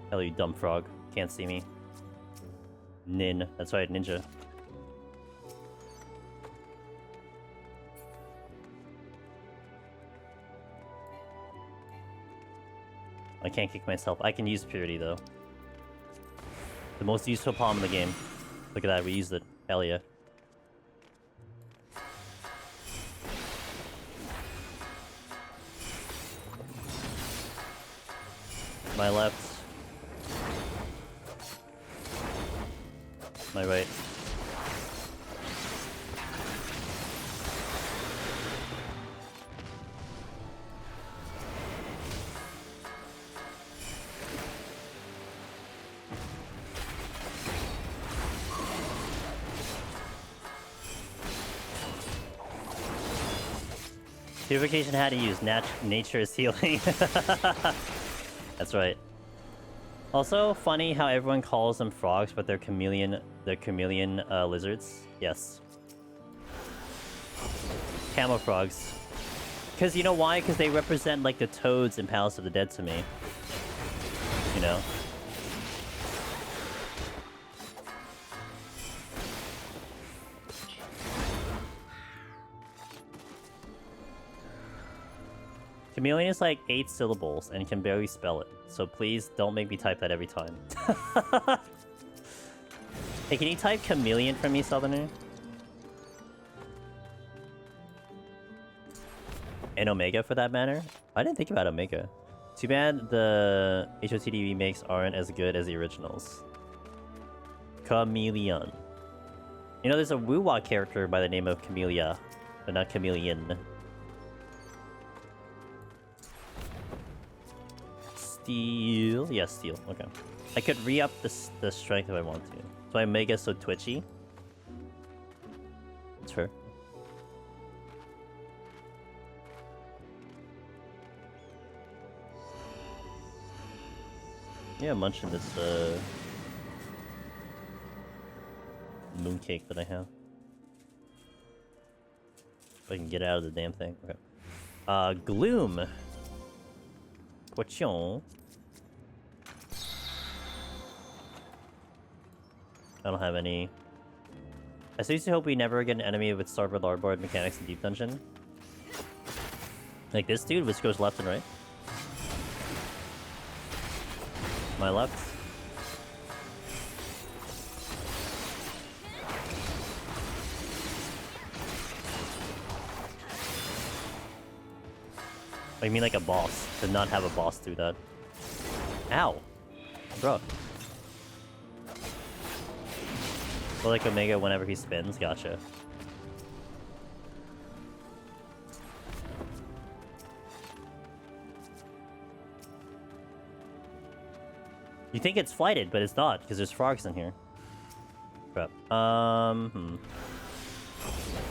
Hell, you dumb frog. Can't see me. NIN. That's right, ninja. I can't kick myself. I can use Purity, though. The most useful palm in the game. Look at that, we used it. Hell yeah. My left. My right. Purification had to use nature is healing. That's right. Also, funny how everyone calls them frogs, but they're chameleon lizards. Yes. Camo frogs. Because you know why? Because they represent like the toads in Palace of the Dead to me. You know? Chameleon is like 8 syllables and can barely spell it. So please don't make me type that every time. Hey, can you type chameleon for me, Southerner? And Omega for that matter? I didn't think about Omega. Too bad the HOTD remakes aren't as good as the originals. Chameleon. You know, there's a Woo-Wah character by the name of Camellia, but not Chameleon. Steel. Yeah, steel. Okay. I could re-up the strength if I want to. So I Omega so twitchy. That's fair. Yeah, munching this mooncake that I have. If I can get out of the damn thing. Okay. Gloom. Potion. I don't have any. I seriously hope we never get an enemy with Starboard Larboard mechanics in Deep Dungeon. Like this dude, which goes left and right. My left. Oh, you mean like a boss? To not have a boss do that. Ow! Bro. Well, like Omega whenever he spins, gotcha. You think it's flighted, but it's not, because there's frogs in here. Crap.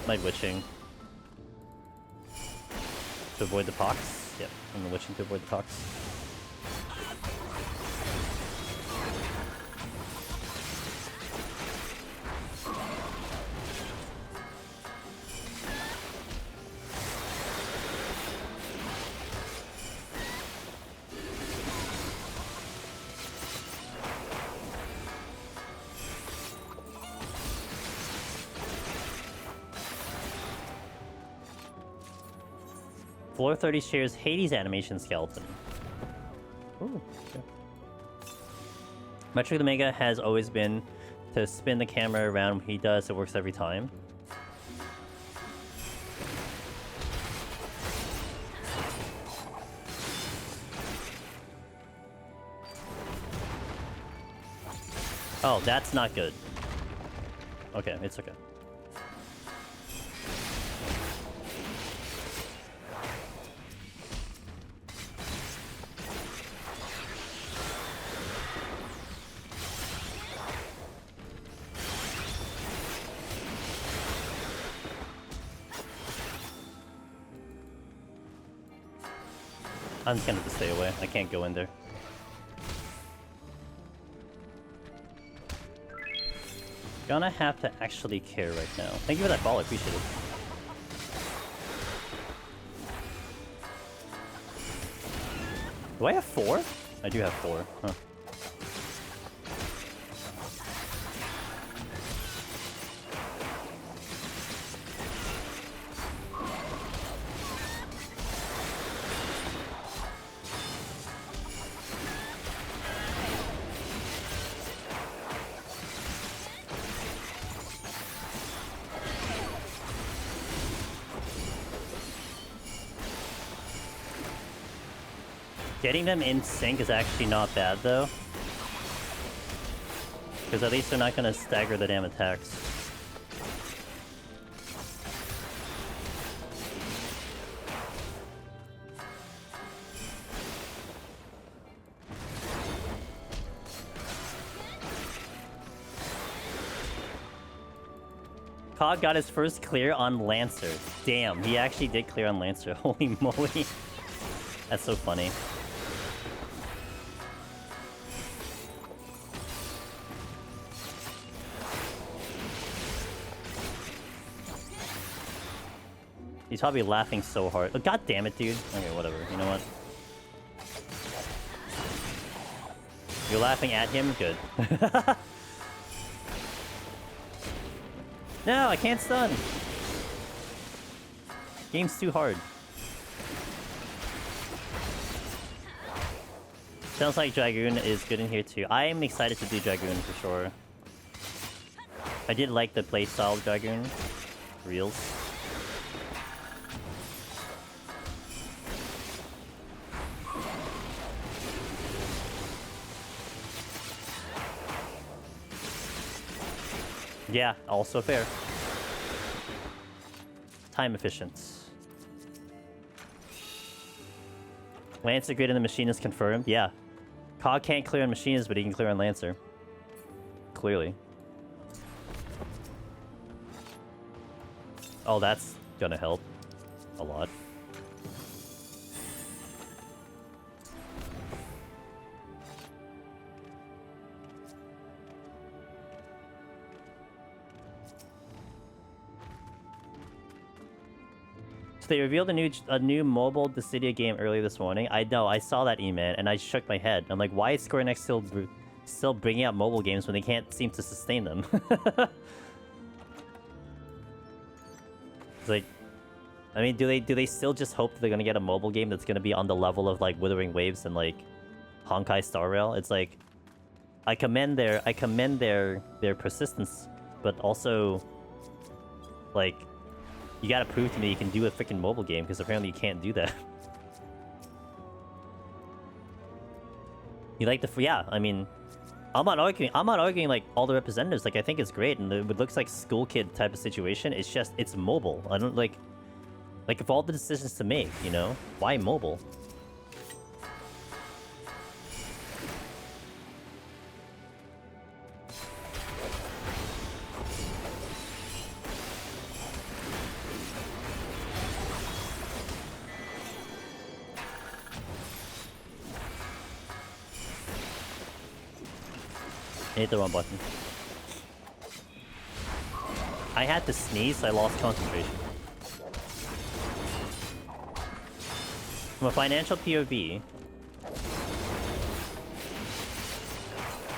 Might witching. To avoid the pox? Yep, I'm witching to avoid the pox. Floor 30 shares Hades animation skeleton. Ooh, okay. My trick with Omega has always been to spin the camera around when he does. It works every time. Oh, that's not good. Okay, it's okay. I'm just gonna have to stay away. I can't go in there. Gonna have to actually care right now. Thank you for that ball, I appreciate it. Do I have 4? I do have 4, huh. Getting them in sync is actually not bad, though. Because at least they're not going to stagger the damn attacks. Cog got his first clear on Lancer. Damn, he actually did clear on Lancer. Holy moly. That's so funny. He's probably laughing so hard. Oh, God damn it, dude. Okay, whatever. You know what? You're laughing at him? Good. No, I can't stun. Game's too hard. Sounds like Dragoon is good in here too. I am excited to do Dragoon for sure. I did like the playstyle of Dragoon. Reels. Yeah, also fair. Time efficient. Lancer grid in the machine is confirmed. Yeah. Cog can't clear on machines, but he can clear on Lancer. Clearly. Oh, that's gonna help. A lot. So they revealed a new mobile Dissidia game earlier this morning. I know, I saw that E-Man, and I shook my head. I'm like, why is Square Enix still bringing out mobile games when they can't seem to sustain them? It's like, I mean, do they still just hope that they're gonna get a mobile game that's gonna be on the level of like Wuthering Waves and like Honkai Star Rail? It's like, I commend their persistence, but also, like, you gotta prove to me you can do a freaking mobile game, because apparently you can't do that. You like the... Yeah, I mean... I'm not arguing like all the representatives. Like, I think it's great, and it looks like school kid type of situation. It's just, it's mobile. I don't like... Like, of all the decisions to make, you know? Why mobile? I hit the wrong button. I had to sneeze, so I lost concentration. From a financial POV,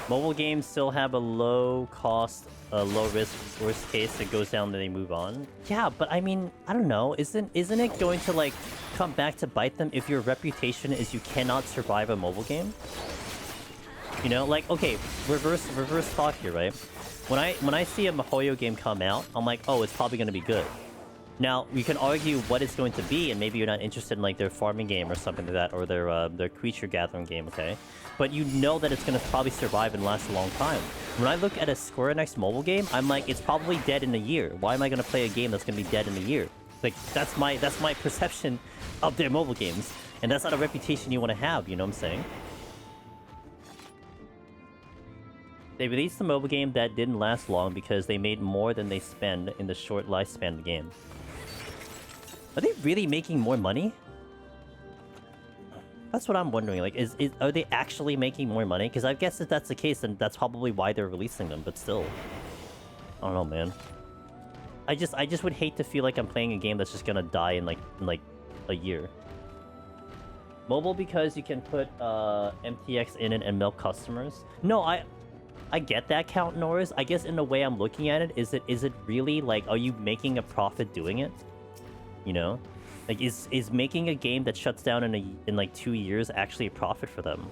mobile games still have a low cost, low risk, worst case that goes down, then they move on. Yeah, but I mean, I don't know. Isn't it going to like come back to bite them if your reputation is you cannot survive a mobile game? You know, like, okay, reverse thought here, right? When I see a MiHoYo game come out, I'm like, oh, it's probably going to be good. Now, you can argue what it's going to be, and maybe you're not interested in like their farming game or something like that, or their creature gathering game, okay? But you know that it's going to probably survive and last a long time. When I look at a Square Enix mobile game, I'm like, it's probably dead in a year. Why am I going to play a game that's going to be dead in a year? Like, that's my perception of their mobile games, and that's not a reputation you want to have. You know what I'm saying? They released a mobile game that didn't last long because they made more than they spend in the short lifespan of the game. Are they really making more money? That's what I'm wondering. Like, are they actually making more money? Because I guess if that's the case, then that's probably why they're releasing them. But still, I don't know, man. I just would hate to feel like I'm playing a game that's just gonna die in like a year. Mobile because you can put MTX in it and milk customers. No, I get that, Count Norris. I guess in the way I'm looking at it, is it really like, are you making a profit doing it? You know, like is making a game that shuts down in like 2 years actually a profit for them?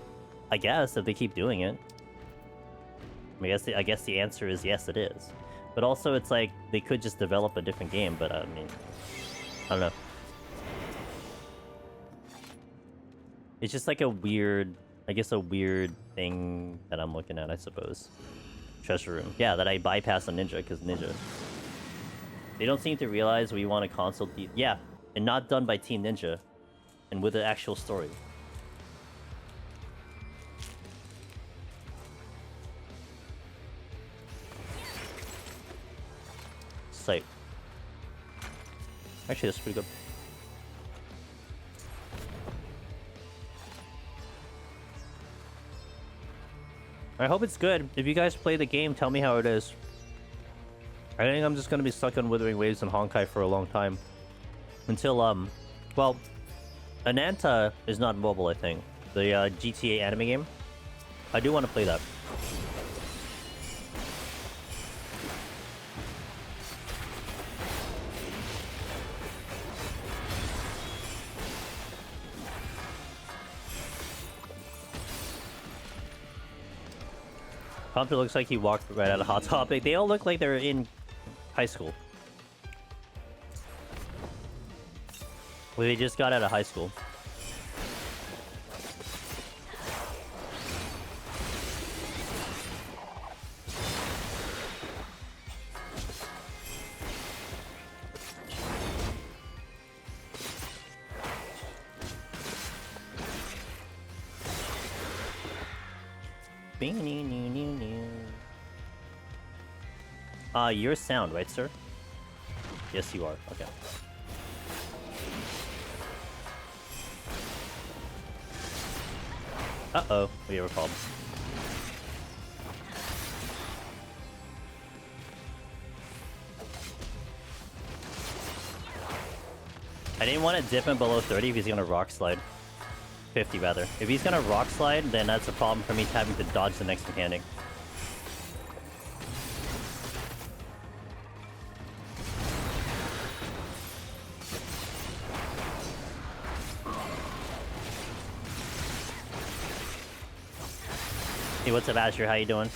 I guess if they keep doing it. I guess the answer is yes, it is. But also, it's like they could just develop a different game. But I mean, I don't know. It's just like a weird, I guess, a weird thing that I'm looking at, I suppose. Treasure room. Yeah, that I bypass on Ninja, because Ninja. They don't seem to realize we want a console... Yeah, and not done by Team Ninja. And with an actual story. sight. Actually, that's pretty good. I hope it's good. If you guys play the game, tell me how it is. I think I'm just gonna be stuck on Withering Waves and Honkai for a long time. Until, well, Ananta is not mobile, I think. The GTA anime game. I do want to play that. Pumpter looks like he walked right out of Hot Topic. They all look like they're in high school. Well, they just got out of high school. You're sound, right, sir? Yes, you are. Okay. Uh-oh. We have a problem. I didn't want to dip him below 30 if he's gonna rock slide. 50, rather. If he's gonna rock slide, then that's a problem for me having to dodge the next mechanic. Hey, what's up, Asher? How you doing?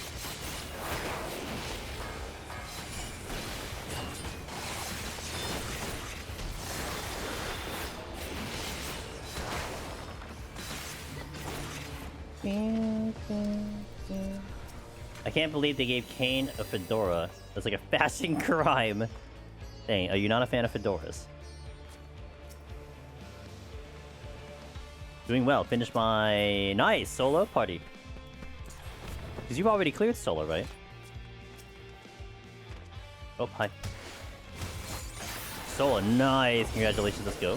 I can't believe they gave Kane a fedora. That's like a fashion crime. Dang, are you not a fan of fedoras? Doing well. Finished my... Nice! Solo party. Because you've already cleared solo, right? Oh, hi. Solo, nice! Congratulations, let's go.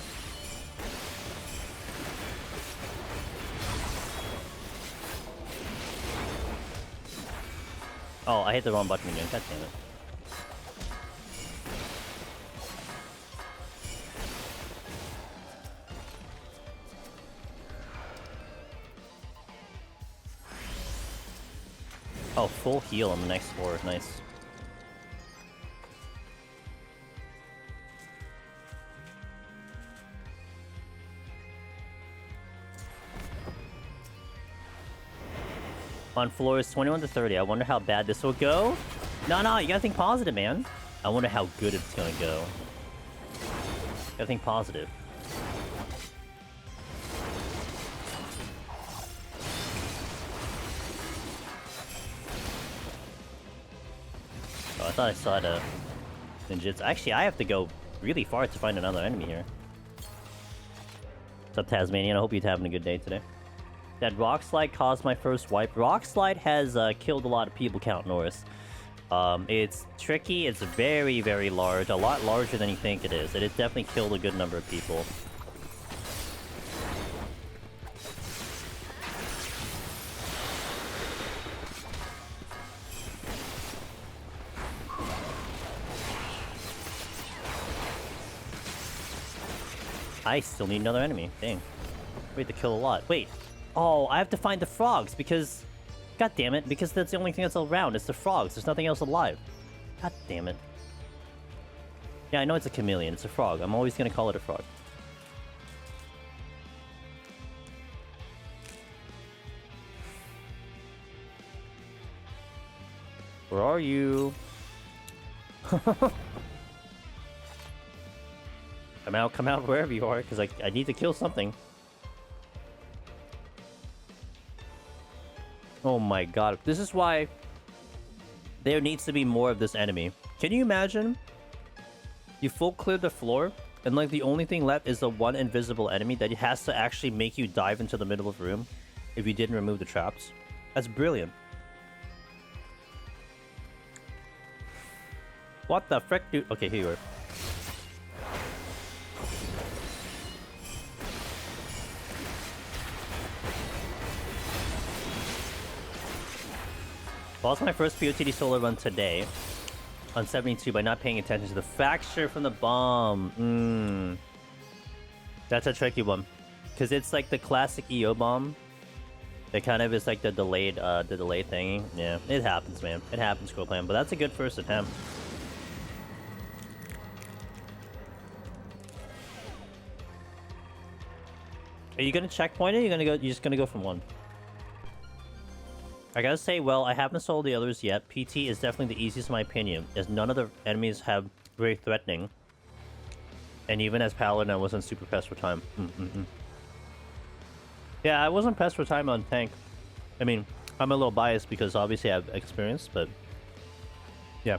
Oh, I hit the wrong button again. God damn it. Oh, full heal on the next floor. Nice. On floors 21 to 30. I wonder how bad this will go. No, you gotta think positive, man. I wonder how good it's gonna go. Gotta think positive. Oh, I thought I saw the ninjutsu. Actually, I have to go really far to find another enemy here. What's up, Tasmanian? I hope you're having a good day today. That rock slide caused my first wipe. Rock slide has killed a lot of people, Count Norris. It's tricky. It's very, very large. A lot larger than you think it is. It has definitely killed a good number of people. I still need another enemy. Dang. We have to kill a lot. Wait. Oh, I have to find the frogs because... God damn it. Because that's the only thing that's around. It's the frogs. There's nothing else alive. God damn it. Yeah, I know it's a chameleon. It's a frog. I'm always going to call it a frog. Where are you? Come out wherever you are, because I need to kill something. Oh my god. This is why there needs to be more of this enemy. Can you imagine? You full cleared the floor, and like the only thing left is the one invisible enemy that has to actually make you dive into the middle of the room if you didn't remove the traps. That's brilliant. What the frick, dude? Okay, here you are. Lost my first POTD solo run today on 72 by not paying attention to the fracture from the bomb. That's a tricky one. Because it's like the classic EO bomb. That kind of is like the delayed thing. Yeah, it happens, man. It happens, Scrollplan. But that's a good first attempt. Are you gonna checkpoint it? Or you're just gonna go from one? I gotta say, well, I haven't sold the others yet. PT is definitely the easiest in my opinion, as none of the enemies have very threatening. And even as Paladin, I wasn't super pressed for time. Yeah, I wasn't pressed for time on tank. I mean, I'm a little biased because obviously I have experience, but yeah.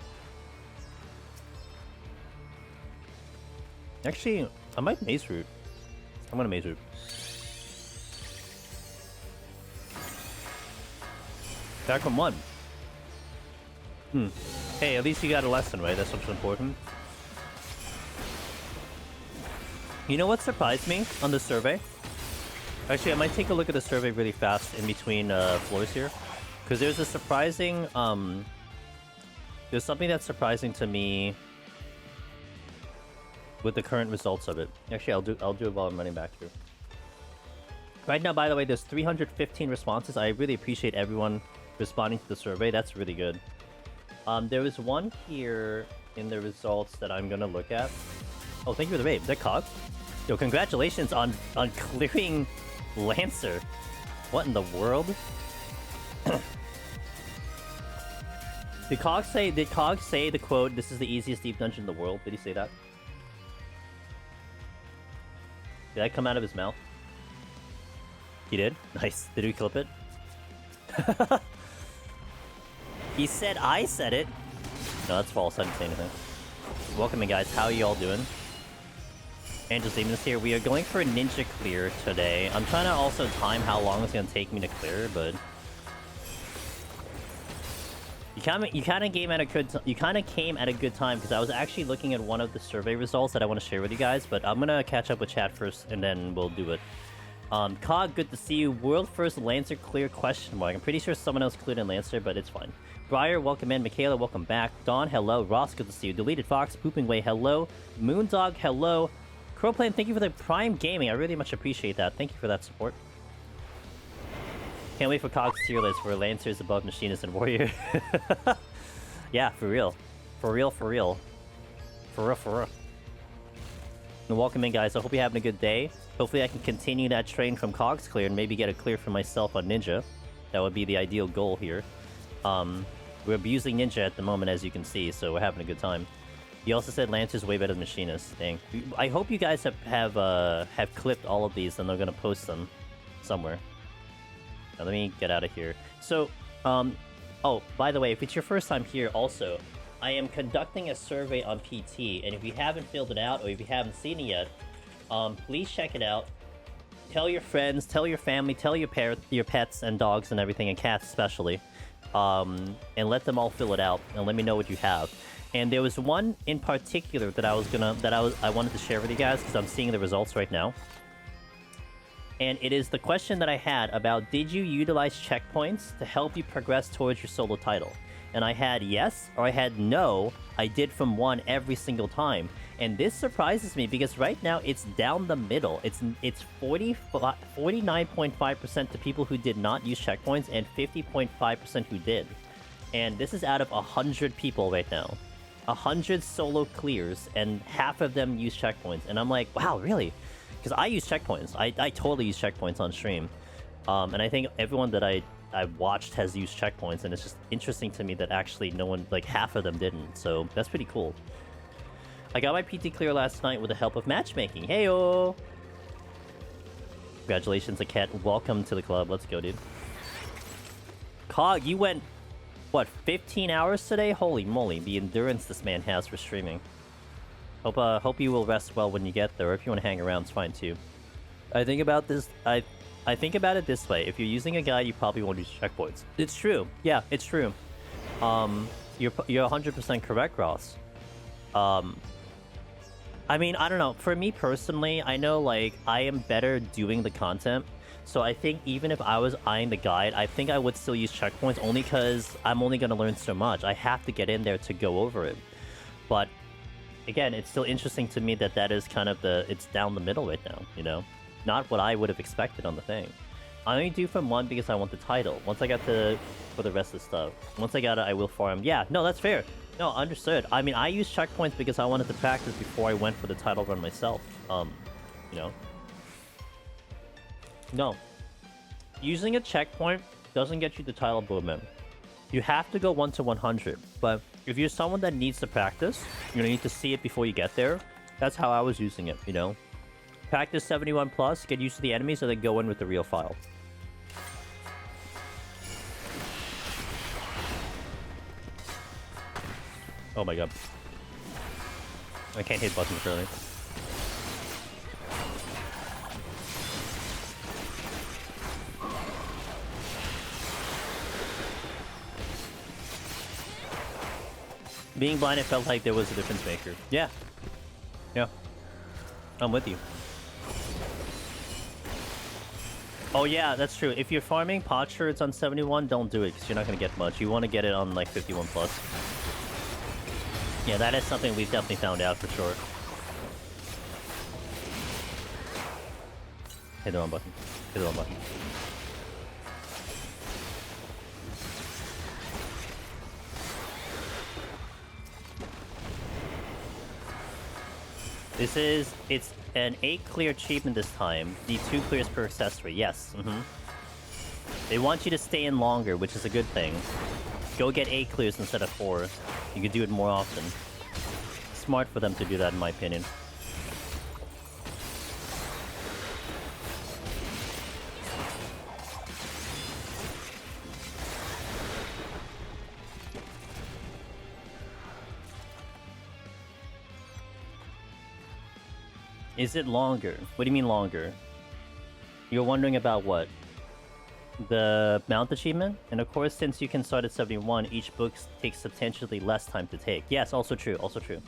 Actually, I might Maze Root. I'm gonna Maze Root. Back from one. Hey, at least you got a lesson, right? That's what's important. You know what surprised me on the survey? Actually, I might take a look at the survey really fast in between floors here. Because there's a surprising... there's something that's surprising to me with the current results of it. Actually, I'll do it while I'm running back here. Right now, by the way, there's 315 responses. I really appreciate everyone responding to the survey. That's really good. There was one here in the results that I'm gonna look at. Oh, thank you for the raid. Is that Cog? Yo, congratulations on clearing Lancer. What in the world? Did Cog say the quote, "This is the easiest deep dungeon in the world"? Did he say that? Did that come out of his mouth? He did? Nice. Did we clip it? He said I said it. No, that's false. I didn't say anything. Welcome in, guys. How are you all doing? Angel Demon is here. We are going for a ninja clear today. I'm trying to also time how long it's going to take me to clear, but you kind of came at a good time because I was actually looking at one of the survey results that I want to share with you guys. But I'm gonna catch up with chat first, and then we'll do it. Cog, good to see you. World first Lancer clear ? I'm pretty sure someone else cleared in Lancer, but it's fine. Briar, welcome in. Michaela, welcome back. Dawn, hello. Ross, good to see you. Deleted Fox, Pooping Way, hello. Moondog, hello. Crowplane, thank you for the Prime Gaming. I really much appreciate that. Thank you for that support. Can't wait for Cog's tier list where Lancers above Machinist and Warrior. Yeah, for real. For real, for real. For real, for real. And welcome in, guys. I hope you're having a good day. Hopefully I can continue that train from Cog's clear and maybe get a clear for myself on Ninja. That would be the ideal goal here. We're abusing Ninja at the moment, as you can see, so we're having a good time. He also said Lancer's way better than Machinist. Dang. I hope you guys have clipped all of these and they're gonna post them somewhere. Now let me get out of here. So, oh, by the way, if it's your first time here also, I am conducting a survey on PT, and if you haven't filled it out or if you haven't seen it yet, please check it out. Tell your friends, tell your family, tell your pets and dogs and everything, and cats especially, and let them all fill it out and let me know what you have. And there was one in particular that I wanted to share with you guys because I'm seeing the results right now. And it is the question that I had about, did you utilize checkpoints to help you progress towards your solo title? And I had yes, or I had no. I did from one every single time. And this surprises me because right now it's down the middle. It's 49.5% to people who did not use checkpoints and 50.5% who did. And this is out of 100 people right now. 100 solo clears, and half of them use checkpoints. And I'm like, wow, really? Because I use checkpoints. I totally use checkpoints on stream. And I think everyone that I watched has used checkpoints, and it's just interesting to me that actually no one, like half of them didn't. So that's pretty cool. I got my PT clear last night with the help of matchmaking. Heyo! Congratulations, Aket. Welcome to the club. Let's go, dude. Cog, you went, what, 15 hours today? Holy moly, the endurance this man has for streaming. Hope you will rest well when you get there, or if you want to hang around, it's fine too. I think about this, I think about it this way. If you're using a guide, you probably won't use checkpoints. It's true. Yeah, it's true. You're 100% correct, Ross. I mean, I don't know. For me personally, I know, like, I am better doing the content. So I think even if I was eyeing the guide, I think I would still use checkpoints only because I'm only going to learn so much. I have to get in there to go over it. But, again, it's still interesting to me that that is kind of it's down the middle right now, you know? Not what I would have expected on the thing. I only do from 1 because I want the title. Once I got for the rest of the stuff. Once I got it, I will farm. Yeah, no, that's fair. No, understood. I mean, I used checkpoints because I wanted to practice before I went for the title run myself. You know? No. Using a checkpoint doesn't get you the title Boatman. You have to go 1 to 100. But if you're someone that needs to practice, you need to see it before you get there. That's how I was using it, you know? Practice 71 plus, get used to the enemies, and then go in with the real file. Oh my god. I can't hit buttons really. Being blind, it felt like there was a difference maker. Yeah. Yeah. I'm with you. Oh yeah, that's true. If you're farming potsherds on 71, don't do it because you're not going to get much. You want to get it on like 51 plus. Yeah, that is something we've definitely found out for sure. Hit the wrong button. Hit the wrong button. It's an 8 clear achievement this time. The 2 clears per accessory, yes. They want you to stay in longer, which is a good thing. Go get 8 clears instead of 4. You can do it more often. Smart for them to do that, in my opinion. Is it longer? What do you mean longer? You're wondering about what? The mount achievement? And of course, since you can start at 71, each book takes substantially less time to take. Yes, also true, also true.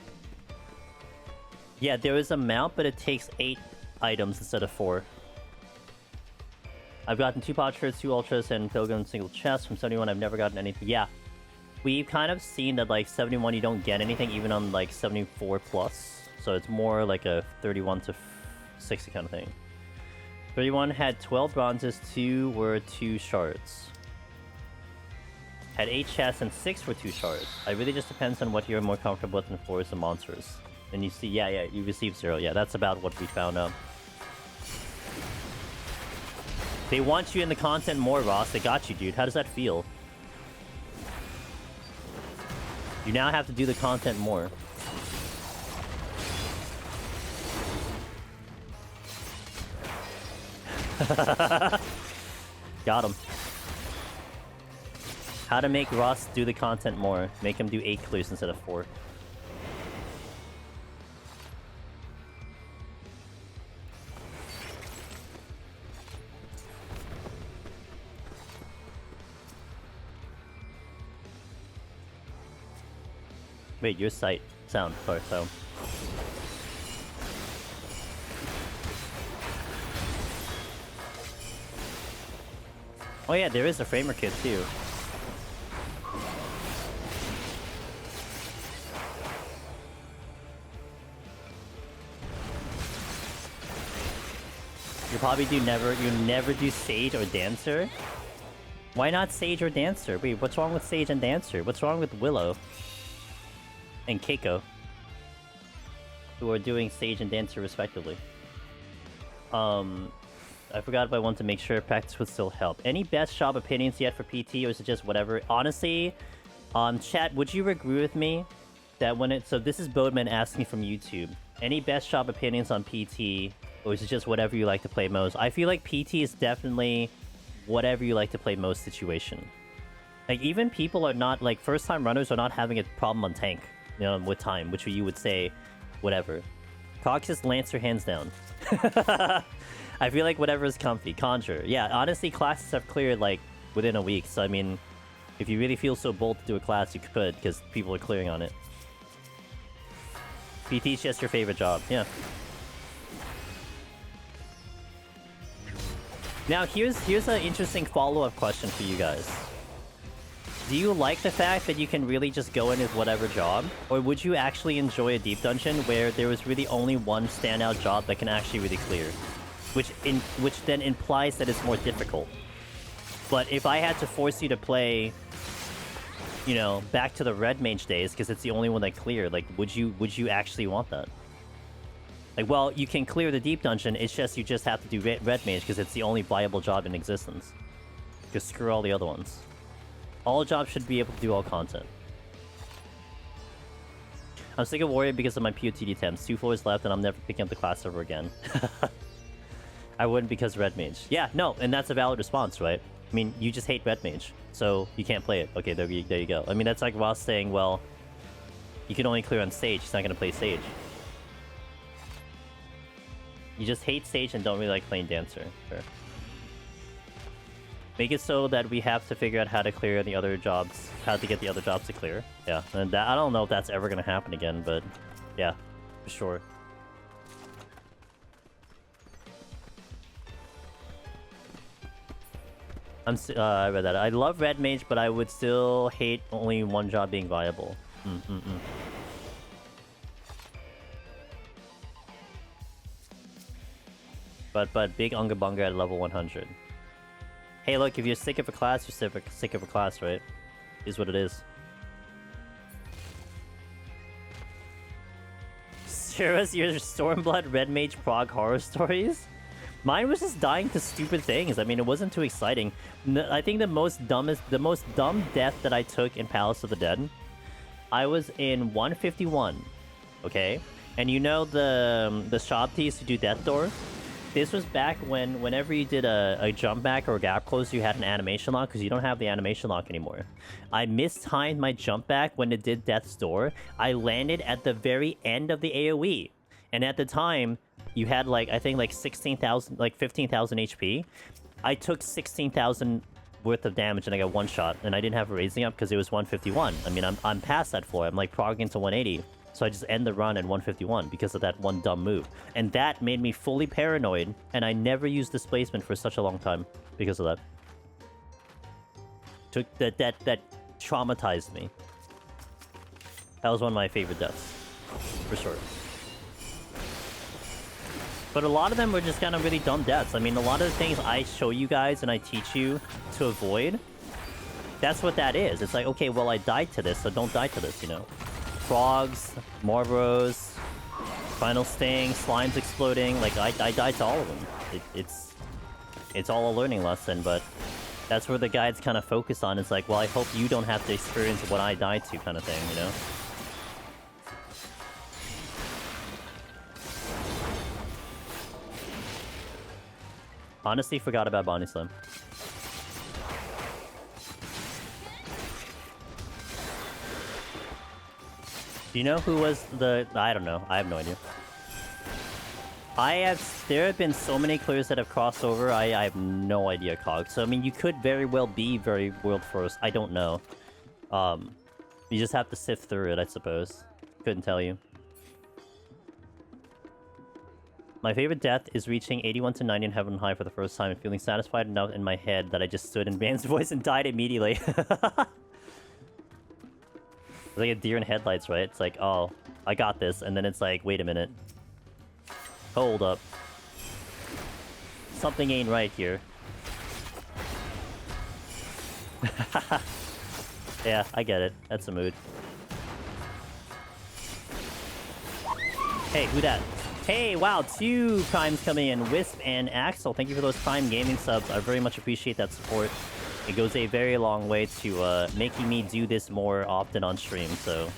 Yeah, there is a mount, but it takes 8 items instead of 4. I've gotten 2 potsherds, 2 ultras, and Pilgrim single chest. From 71, I've never gotten anything. Yeah. We've kind of seen that, like, 71, you don't get anything, even on, like, 74 plus. So it's more like a 31 to 60 kind of thing. 31 had 12 bronzes, 2 were 2 shards. Had 8 chests and 6 were 2 shards. It really just depends on what you're more comfortable with in forests and monsters. And you see, yeah, you receive 0. Yeah, that's about what we found out. They want you in the content more, Ross. They got you, dude. How does that feel? You now have to do the content more. Got him. How to make Ross do the content more. Make him do 8 clears instead of 4. Wait, your sight. Sound. Sorry, sound. Oh yeah, there is a framer kit too. You never do Sage or Dancer? Why not Sage or Dancer? Wait, what's wrong with Sage and Dancer? What's wrong with Willow? And Keiko? Who are doing Sage and Dancer respectively. I forgot if I want to make sure practice would still help. Any best shop opinions yet for PT, or is it just whatever? Honestly, chat, would you agree with me that when it... So this is Boatman asking from YouTube. Any best shop opinions on PT, or is it just whatever you like to play most? I feel like PT is definitely whatever you like to play most situation. Like, even people are not... Like, first-time runners are not having a problem on tank, you know, with time, which you would say, whatever. Coxus, Lancer, hands down. I feel like whatever is comfy. Conjure. Yeah, honestly, classes have cleared, like, within a week. So, I mean, if you really feel so bold to do a class, you could, because people are clearing on it. PT is just your favorite job, yeah. Now here's an interesting follow-up question for you guys. Do you like the fact that you can really just go in with whatever job? Or would you actually enjoy a deep dungeon where there was really only one standout job that can actually really clear? Which then implies that it's more difficult. But if I had to force you to play, you know, back to the red mage days, because it's the only one that cleared, like, would you actually want that? Like, well, you can clear the deep dungeon, it's just you just have to do red mage, because it's the only viable job in existence. Because screw all the other ones. All jobs should be able to do all content. I'm sick of Warrior because of my POTD attempts. 2 floors left and I'm never picking up the class ever again. I wouldn't because red mage. Yeah, no, and that's a valid response, right? I mean, you just hate red mage, so you can't play it. Okay, there you go. I mean, that's like Ross saying, well, you can only clear on Sage. He's not going to play Sage. You just hate Sage and don't really like playing Dancer. Fair. Make it so that we have to figure out how to clear the other jobs, how to get the other jobs to clear. Yeah, and that, I don't know if that's ever going to happen again, but yeah, for sure. I read that. I love red mage, but I would still hate only one job being viable. But big Unga Bunga at level 100. Hey, look, if you're sick of a class, you're sick of a class, right? Is what it is. Sarah's your Stormblood Red Mage Prog horror stories? Mine was just dying to stupid things. I mean, it wasn't too exciting. I think the most dumb death that I took in Palace of the Dead, I was in 151, okay? And you know the shop tees to do Death Door? This was back when whenever you did a jump back or a gap close, you had an animation lock, because you don't have the animation lock anymore. I mistimed my jump back when it did Death's Door. I landed at the very end of the AoE. And at the time, you had like, I think like 16,000, like 15,000 HP. I took 16,000 worth of damage and I got one shot. And I didn't have a raising up because it was 151. I mean, I'm past that floor. I'm like progging to 180. So I just end the run at 151 because of that one dumb move. And that made me fully paranoid, and I never used displacement for such a long time because of that. That traumatized me. That was one of my favorite deaths. For sure. But a lot of them were just kind of really dumb deaths. I mean, a lot of the things I show you guys and I teach you to avoid, that's what that is. It's like, okay, well, I died to this, so don't die to this, you know? Frogs, Morboros, Final Sting, Slimes exploding, like, I died to all of them. It's all a learning lesson, but that's where the guides kind of focus on. It's like, well, I hope you don't have to experience what I died to kind of thing, you know? Honestly, forgot about Bonnie Slim. Do you know who was the... I don't know. I have no idea. There have been so many clears that have crossed over, I have no idea, Cog. So, I mean, you could very well be very world first. I don't know. You just have to sift through it, I suppose. Couldn't tell you. My favorite death is reaching 81 to 90 in Heaven High for the first time and feeling satisfied enough in my head that I just stood in Van's voice and died immediately. It's like a deer in headlights, right? It's like, oh, I got this. And then it's like, wait a minute. Hold up. Something ain't right here. Yeah, I get it. That's a mood. Hey, who dat? Hey, wow, 2 primes coming in. Wisp and Axel, thank you for those Prime Gaming subs. I very much appreciate that support. It goes a very long way to making me do this more often on stream, so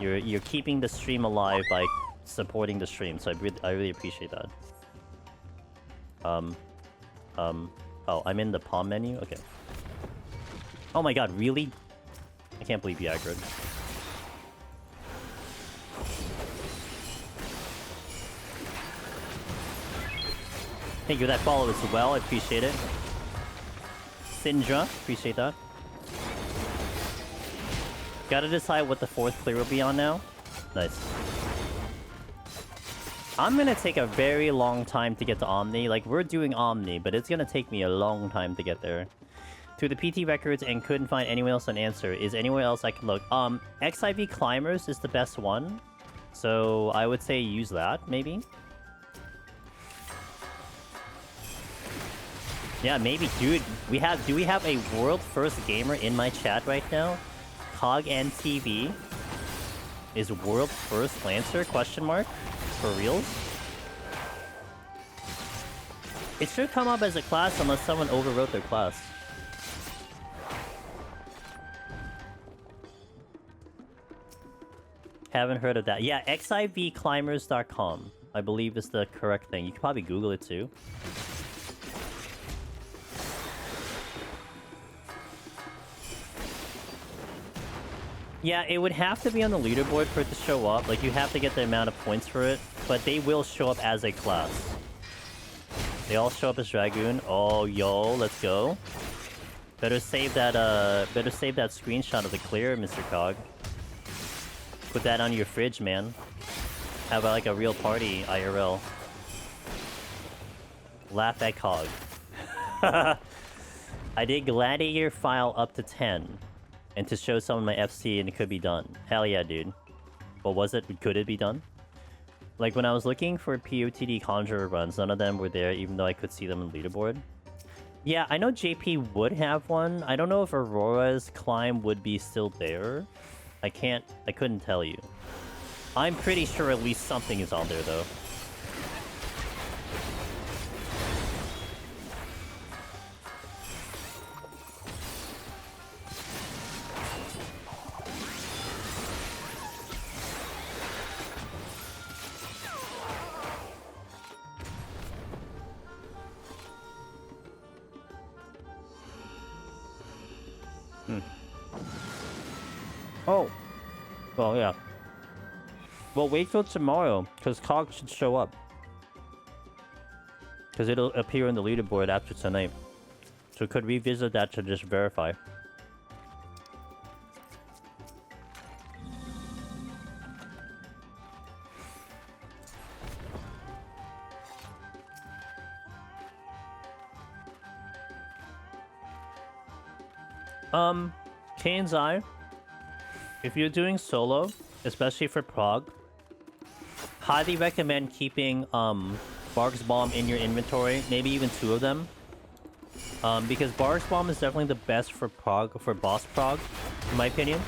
you're keeping the stream alive by supporting the stream, so I really appreciate that. Oh, I'm in the palm menu? Okay. Oh my god, really? I can't believe you aggroed. Thank you for that follow as well, I appreciate it. Sindra, appreciate that. Gotta decide what the 4th clear will be on now. Nice. I'm gonna take a very long time to get to Omni. Like, we're doing Omni, but it's gonna take me a long time to get there. To the PT records and couldn't find anyone else an answer. Is anywhere else I can look? XIV Climbers is the best one. So I would say use that, maybe. Yeah, maybe, dude. Do we have a world first gamer in my chat right now? Cog and TV is world first Lancer? Question mark? For reals? It should come up as a class unless someone overwrote their class. Haven't heard of that. Yeah, xivclimbers.com, I believe is the correct thing. You can probably Google it too. Yeah, it would have to be on the leaderboard for it to show up. Like, you have to get the amount of points for it, but they will show up as a class. They all show up as Dragoon. Oh, yo, let's go. Better save that screenshot of the clear, Mr. Cog. Put that on your fridge, man. Have like a real party, IRL. Laugh at Cog. I did Gladiator file up to 10. And to show some of my FC and it could be done. Hell yeah, dude. What was it? Could it be done? Like, when I was looking for POTD Conjurer runs, none of them were there, even though I could see them in leaderboard. Yeah, I know JP would have one. I don't know if Aurora's climb would be still there. I couldn't tell you. I'm pretty sure at least something is on there, though. Oh. Well, yeah. Well, wait till tomorrow, because Cog should show up. Because it'll appear in the leaderboard after tonight. So could revisit that to just verify. Kane's Eye. If you're doing solo, especially for Prague, highly recommend keeping Bark's Bomb in your inventory, maybe even 2 of them. Because Bark's Bomb is definitely the best for Prague, for boss Prague, in my opinion.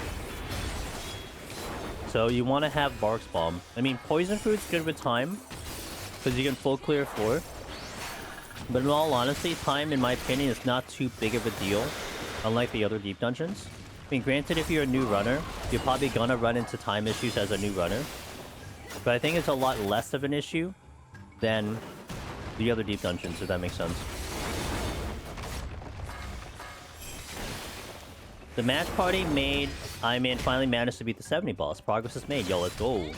So you want to have Bark's Bomb. I mean, Poison Fruit's good with time, because you can full clear 4. But in all honesty, time, in my opinion, is not too big of a deal, unlike the other deep dungeons. I mean, granted, if you're a new runner, you're probably gonna run into time issues as a new runner. But I think it's a lot less of an issue than the other deep dungeons, if that makes sense. The match party finally managed to beat the 70 boss. Progress is made. Yo, let's go.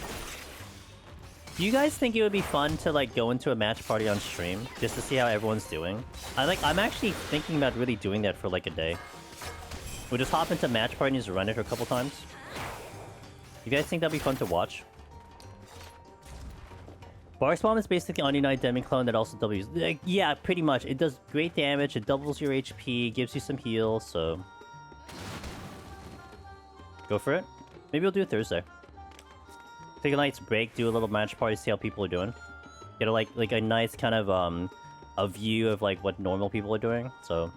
Do you guys think it would be fun to, like, go into a match party on stream just to see how everyone's doing? I'm actually thinking about really doing that for, like, a day. We'll just hop into match party and just run it a couple times. You guys think that'd be fun to watch? Bark's Bomb is basically on Unite Demi clone that also doubles. Like, yeah, pretty much. It does great damage, it doubles your HP, gives you some heal, so... Go for it. Maybe we'll do it Thursday. Take a night's break, do a little match party, see how people are doing. Get a, like a nice kind of, a view of, like, what normal people are doing, so...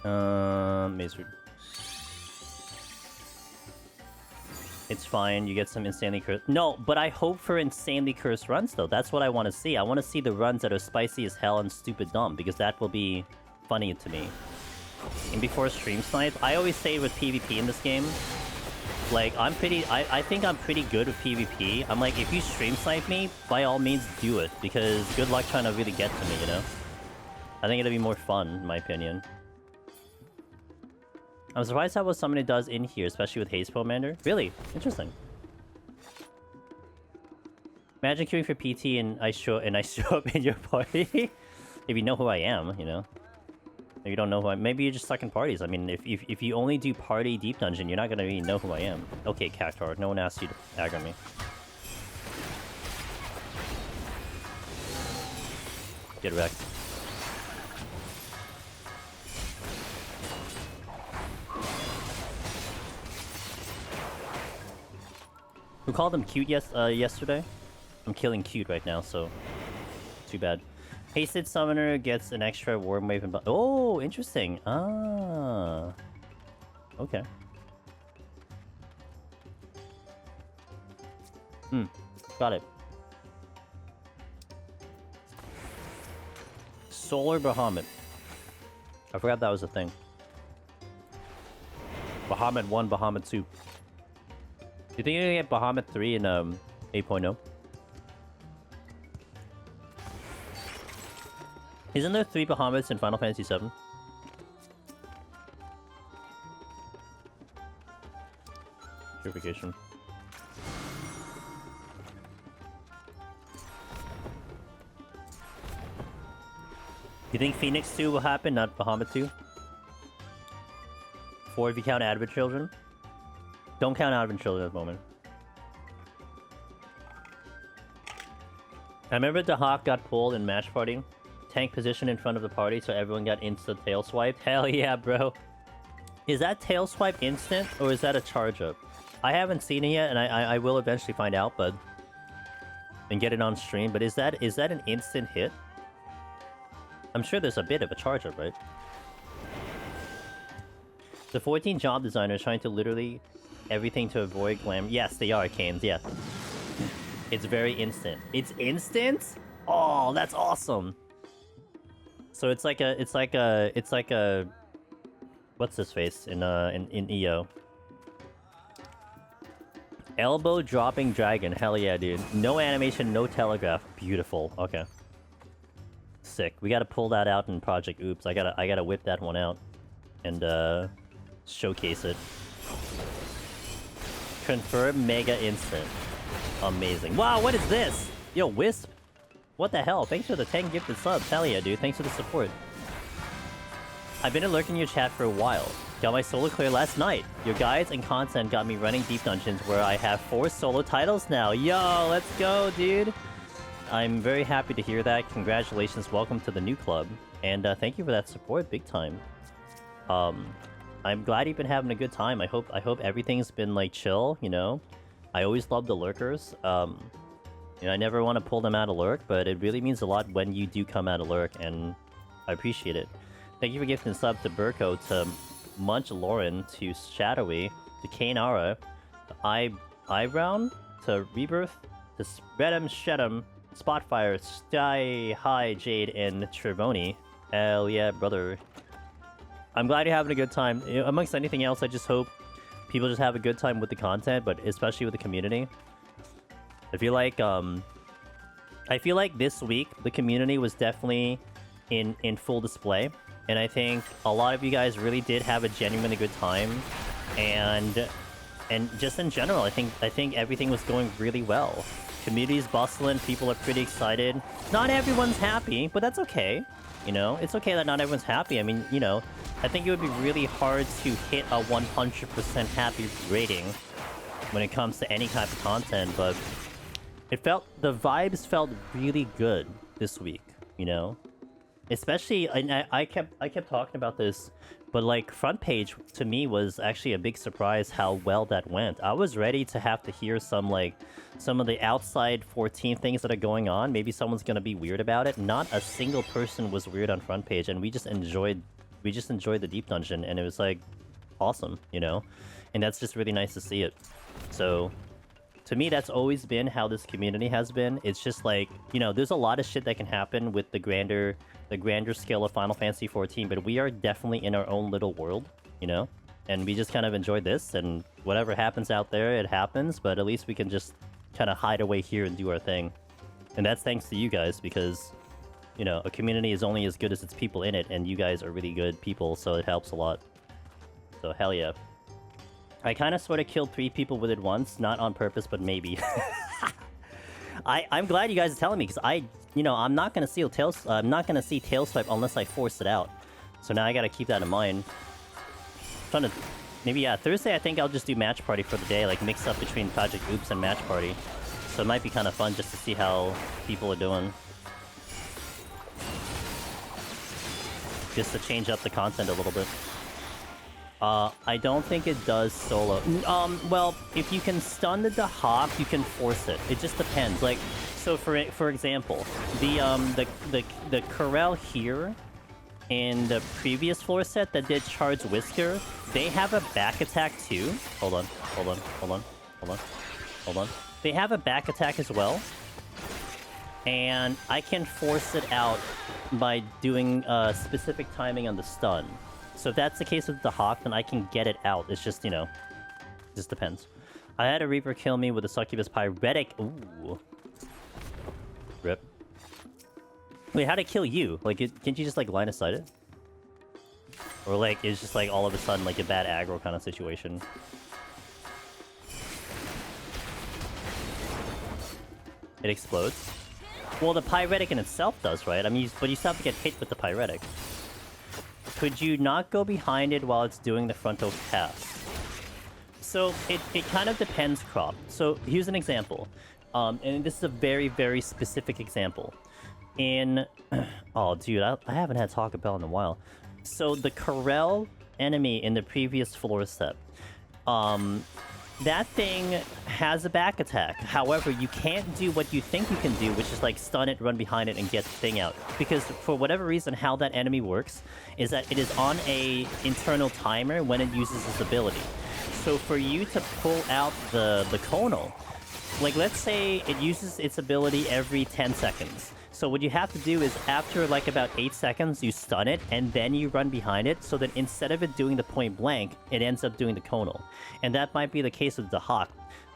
Maze Root. It's fine, you get some insanely cursed... No, but I hope for insanely cursed runs, though. That's what I want to see. I want to see the runs that are spicy as hell and stupid dumb, because that will be funny to me. And before stream snipe, I always say with PvP in this game, like, I think I'm pretty good with PvP. I'm like, if you stream snipe me, by all means do it, because good luck trying to really get to me, you know? I think it'll be more fun, in my opinion. I'm surprised how well somebody does in here, especially with Haze Pomander. Really? Interesting. Imagine queuing for PT and I show up in your party. If you know who I am, you know. You don't know who I... Maybe you're just stuck in parties. I mean, if you only do party deep dungeon, you're not gonna really know who I am. Okay, Cactar, no one asked you to aggro me. Get wrecked. Who called him cute yesterday? I'm killing cute right now, so... Too bad. Hasted Summoner gets an extra Worm Wave and... Oh, interesting. Ah. Okay. Got it. Solar Bahamut. I forgot that was a thing. Bahamut 1, Bahamut 2. Do you think you're gonna get Bahamut 3 in 8.0? Isn't there 3 Bahamuts in Final Fantasy VII? Purification. You think Phoenix 2 will happen, not Bahamut 2? 4 if you count Advent Children? Don't count Advent Children at the moment. I remember the Hawk got pulled in Match Party. Tank position in front of the party, so everyone got instant tail swipe. Hell yeah, bro. Is that tail swipe instant, or is that a charge up? I haven't seen it yet, and I will eventually find out, but... And get it on stream, but is that an instant hit? I'm sure there's a bit of a charge up, right? The 14 job designers trying to literally everything to avoid glam. Yes, they are, Canes, yeah. It's very instant. It's instant? Oh, that's awesome! So it's like a what's this face in EO? Elbow dropping dragon, hell yeah, dude. No animation, no telegraph. Beautiful. Okay. Sick. We gotta pull that out in Project Oops. I gotta whip that one out and showcase it. Confirm mega instant. Amazing. Wow, what is this? Yo, Wisp. What the hell? Thanks for the 10 gifted subs. Hell yeah, dude. Thanks for the support. I've been lurking your chat for a while. Got my solo clear last night. Your guides and content got me running deep dungeons where I have 4 solo titles now. Yo, let's go, dude. I'm very happy to hear that. Congratulations. Welcome to the new club. And thank you for that support. Big time. I'm glad you've been having a good time. I hope everything's been like chill, you know? I always love the lurkers. You know, I never want to pull them out of lurk, but it really means a lot when you do come out of lurk, and I appreciate it. Thank you for gifting sub to Burko, to Munch Lauren, to Shadowy, to Kainara, to Eyebrown, to Rebirth, to Spread'em Shed'em, Spotfire, Sky High Jade, and Trevoni. Hell yeah, brother. I'm glad you're having a good time. You know, amongst anything else, I just hope people just have a good time with the content, but especially with the community. I feel like this week the community was definitely in full display, and I think a lot of you guys really did have a genuinely good time, and just in general, I think everything was going really well. Community's bustling, people are pretty excited. Not everyone's happy, but that's okay. You know, it's okay that not everyone's happy. I mean, you know, I think it would be really hard to hit a 100% happy rating when it comes to any type of content, but the vibes felt really good this week, you know? Especially, and I kept talking about this, but like, front page to me was actually a big surprise how well that went. I was ready to have to hear some of the outside 14 things that are going on. Maybe someone's gonna be weird about it. Not a single person was weird on front page, and we just enjoyed the deep dungeon, and it was like awesome, you know? And that's just really nice to see it. So to me, that's always been how this community has been. It's just like, you know, there's a lot of shit that can happen with the grander scale of Final Fantasy XIV, but we are definitely in our own little world, you know? And we just kind of enjoy this, and whatever happens out there, it happens, but at least we can just kind of hide away here and do our thing. And that's thanks to you guys, because, you know, a community is only as good as its people in it, and you guys are really good people, so it helps a lot. So hell yeah. I kind of sort of killed 3 people with it once, not on purpose, but maybe. I'm glad you guys are telling me, because I'm not gonna see tail swipe unless I force it out. So now I gotta keep that in mind. Trying to... Maybe, yeah, Thursday I think I'll just do Match Party for the day, like mix up between Project Oops and Match Party. So it might be kind of fun just to see how people are doing. Just to change up the content a little bit. I don't think it does solo. Well, if you can stun the Hawk, you can force it. It just depends. Like, so for example, the Corel here in the previous floor set that did Charge Whisker, they have a back attack too. Hold on. They have a back attack as well. And I can force it out by doing specific timing on the stun. So if that's the case with the Hawk, then I can get it out. It's just, you know, just depends. I had a Reaper kill me with a Succubus Pyretic. Ooh. Rip. Wait, how'd it kill you? Like, can't you just, like, line of sight it? Or, like, it's just, like, all of a sudden, like, a bad aggro kind of situation. It explodes? Well, the Pyretic in itself does, right? I mean, but you still have to get hit with the Pyretic. Could you not go behind it while it's doing the frontal cast? So, it kind of depends, Crop. So, here's an example. And this is a very, very specific example. Oh, dude, I haven't had Taco Bell in a while. So, the Corel enemy in the previous floor set, that thing has a back attack. However, you can't do what you think you can do, which is like stun it, run behind it, and get the thing out. Because for whatever reason, how that enemy works is that it is on a internal timer when it uses its ability. So for you to pull out the conal, like let's say it uses its ability every 10 seconds. So what you have to do is after like about 8 seconds, you stun it, and then you run behind it, so that instead of it doing the point blank, it ends up doing the conal. And that might be the case with the Hawk.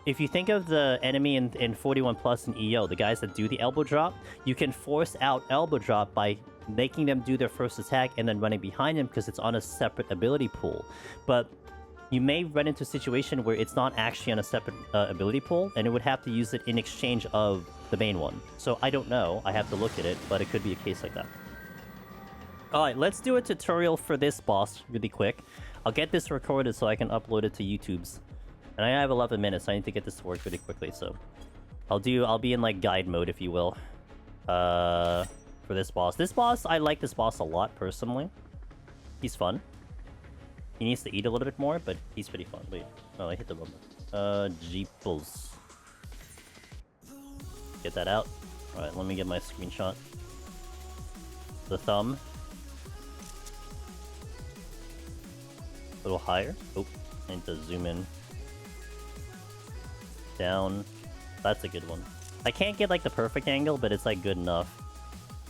If you think of the enemy in 41 plus and EO, the guys that do the elbow drop, you can force out elbow drop by making them do their first attack and then running behind them because it's on a separate ability pool. But you may run into a situation where it's not actually on a separate ability pool, and it would have to use it in exchange of the main one. So I don't know, I have to look at it, but it could be a case like that. Alright, let's do a tutorial for this boss really quick. I'll get this recorded so I can upload it to YouTube's. And I have 11 minutes, so I need to get this to work really quickly, so... I'll be in like guide mode, if you will. For this boss. This boss, I like this boss a lot, personally. He's fun. He needs to eat a little bit more, but he's pretty fun. Wait. Oh, I hit the bumper. Jeeples. Get that out. Alright, let me get my screenshot. The thumb. A little higher. Oh, I need to zoom in. Down. That's a good one. I can't get like the perfect angle, but it's like good enough.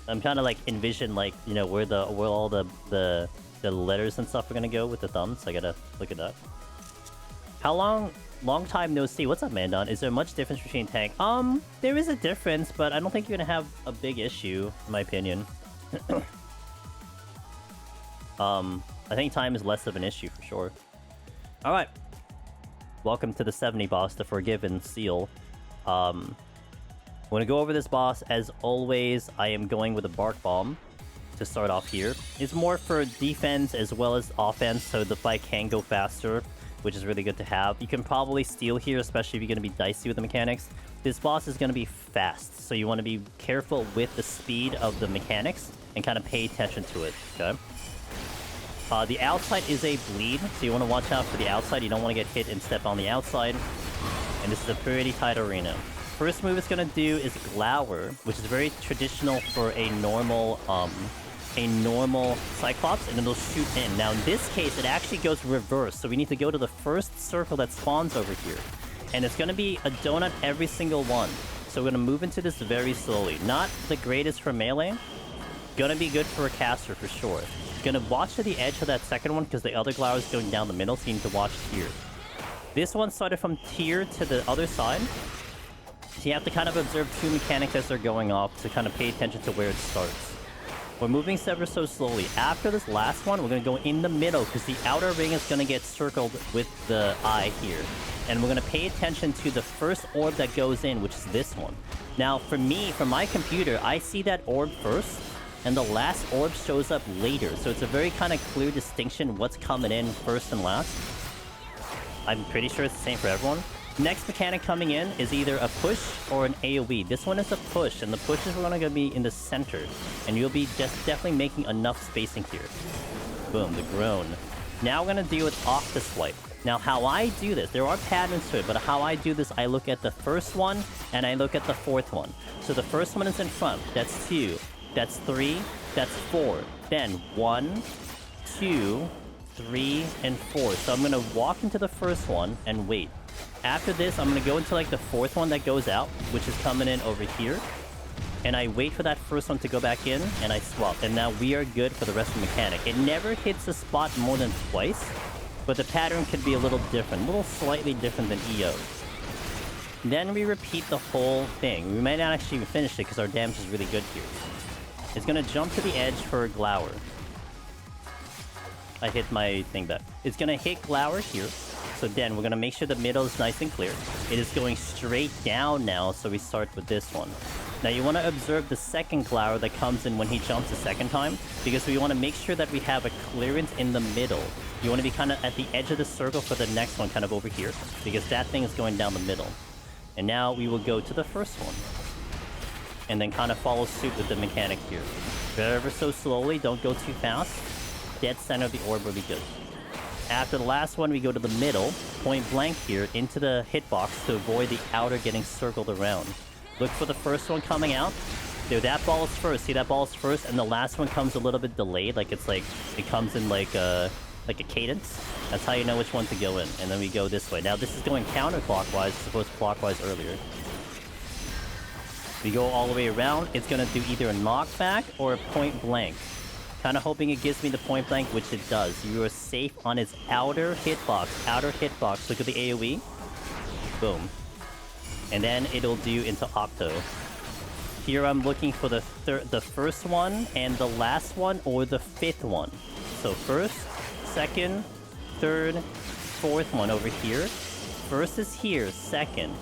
I'm kind of like envision like, you know, where all the letters and stuff are gonna go with the thumbs. So I gotta look at that. How long time no see. What's up, Mandon? Is there much difference between tank? There is a difference, but I don't think you're gonna have a big issue, in my opinion. I think time is less of an issue for sure. Alright. Welcome to the 70 boss, the Forgiven Zeal. I'm gonna go over this boss. As always, I am going with a Bark Bomb to start off here. It's more for defense as well as offense, so the fight can go faster, which is really good to have. You can probably steal here, especially if you're going to be dicey with the mechanics. This boss is going to be fast, so you want to be careful with the speed of the mechanics and kind of pay attention to it, okay? The outside is a bleed, so you want to watch out for the outside. You don't want to get hit and step on the outside. And this is a pretty tight arena. First move it's going to do is Glower, which is very traditional for a normal Cyclops, and then they'll shoot in. Now in this case, it actually goes reverse, so we need to go to the first circle that spawns over here. And it's going to be a donut every single one. So we're going to move into this very slowly. Not the greatest for melee. Gonna be good for a caster for sure. Gonna watch to the edge of that second one because the other Glower is going down the middle, so you need to watch here. This one started from tier to the other side. So you have to kind of observe two mechanics as they're going off to kind of pay attention to where it starts. We're moving ever so slowly. After this last one, we're going to go in the middle because the outer ring is going to get circled with the eye here. And we're going to pay attention to the first orb that goes in, which is this one. Now, for me, from my computer, I see that orb first. and the last orb shows up later. So it's a very kind of clear distinction what's coming in first and last. I'm pretty sure it's the same for everyone. Next mechanic coming in is either a push or an AoE. This one is a push, and the push is going to be in the center. And you'll be just definitely making enough spacing here. Boom, the groan. Now we're going to deal with Octa Swipe. Now, how I do this, there are patterns to it, but how I do this, I look at the first one, and I look at the fourth one. So the first one is in front. That's 2. That's 3. That's 4. Then 1, 2, 3, and 4. So I'm going to walk into the first one and wait. After this, I'm going to go into like the fourth one that goes out, which is coming in over here. And I wait for that first one to go back in, and I swap. And now we are good for the rest of the mechanic. It never hits the spot more than twice, but the pattern could be a little different, a little slightly different than EO. Then we repeat the whole thing. We might not actually even finish it because our damage is really good here. It's going to jump to the edge for Glower. I hit my thing back. It's going to hit Glower here. So then we're going to make sure the middle is nice and clear. It is going straight down now, so we start with this one. Now you want to observe the second Glower that comes in when he jumps the second time, because we want to make sure that we have a clearance in the middle. You want to be kind of at the edge of the circle for the next one, kind of over here, because that thing is going down the middle. And now we will go to the first one. And then kind of follow suit with the mechanic here. Ever so slowly, don't go too fast. Dead center of the orb will be good. After the last one, we go to the middle, point blank here, into the hitbox to avoid the outer getting circled around. Look for the first one coming out. Dude, that ball is first. See, that ball is first, and the last one comes a little bit delayed. Like, it's like, it comes in like a cadence. That's how you know which one to go in. And then we go this way. Now, this is going counterclockwise as opposed to clockwise earlier. We go all the way around. It's going to do either a knockback or a point blank. Kind of hoping it gives me the point blank, which it does. You are safe on its outer hitbox. Outer hitbox. Look at the AoE. Boom. And then it'll do into Octo. Here I'm looking for the first one and the last one, or the fifth one. So first, second, third, fourth one over here. First is here, second,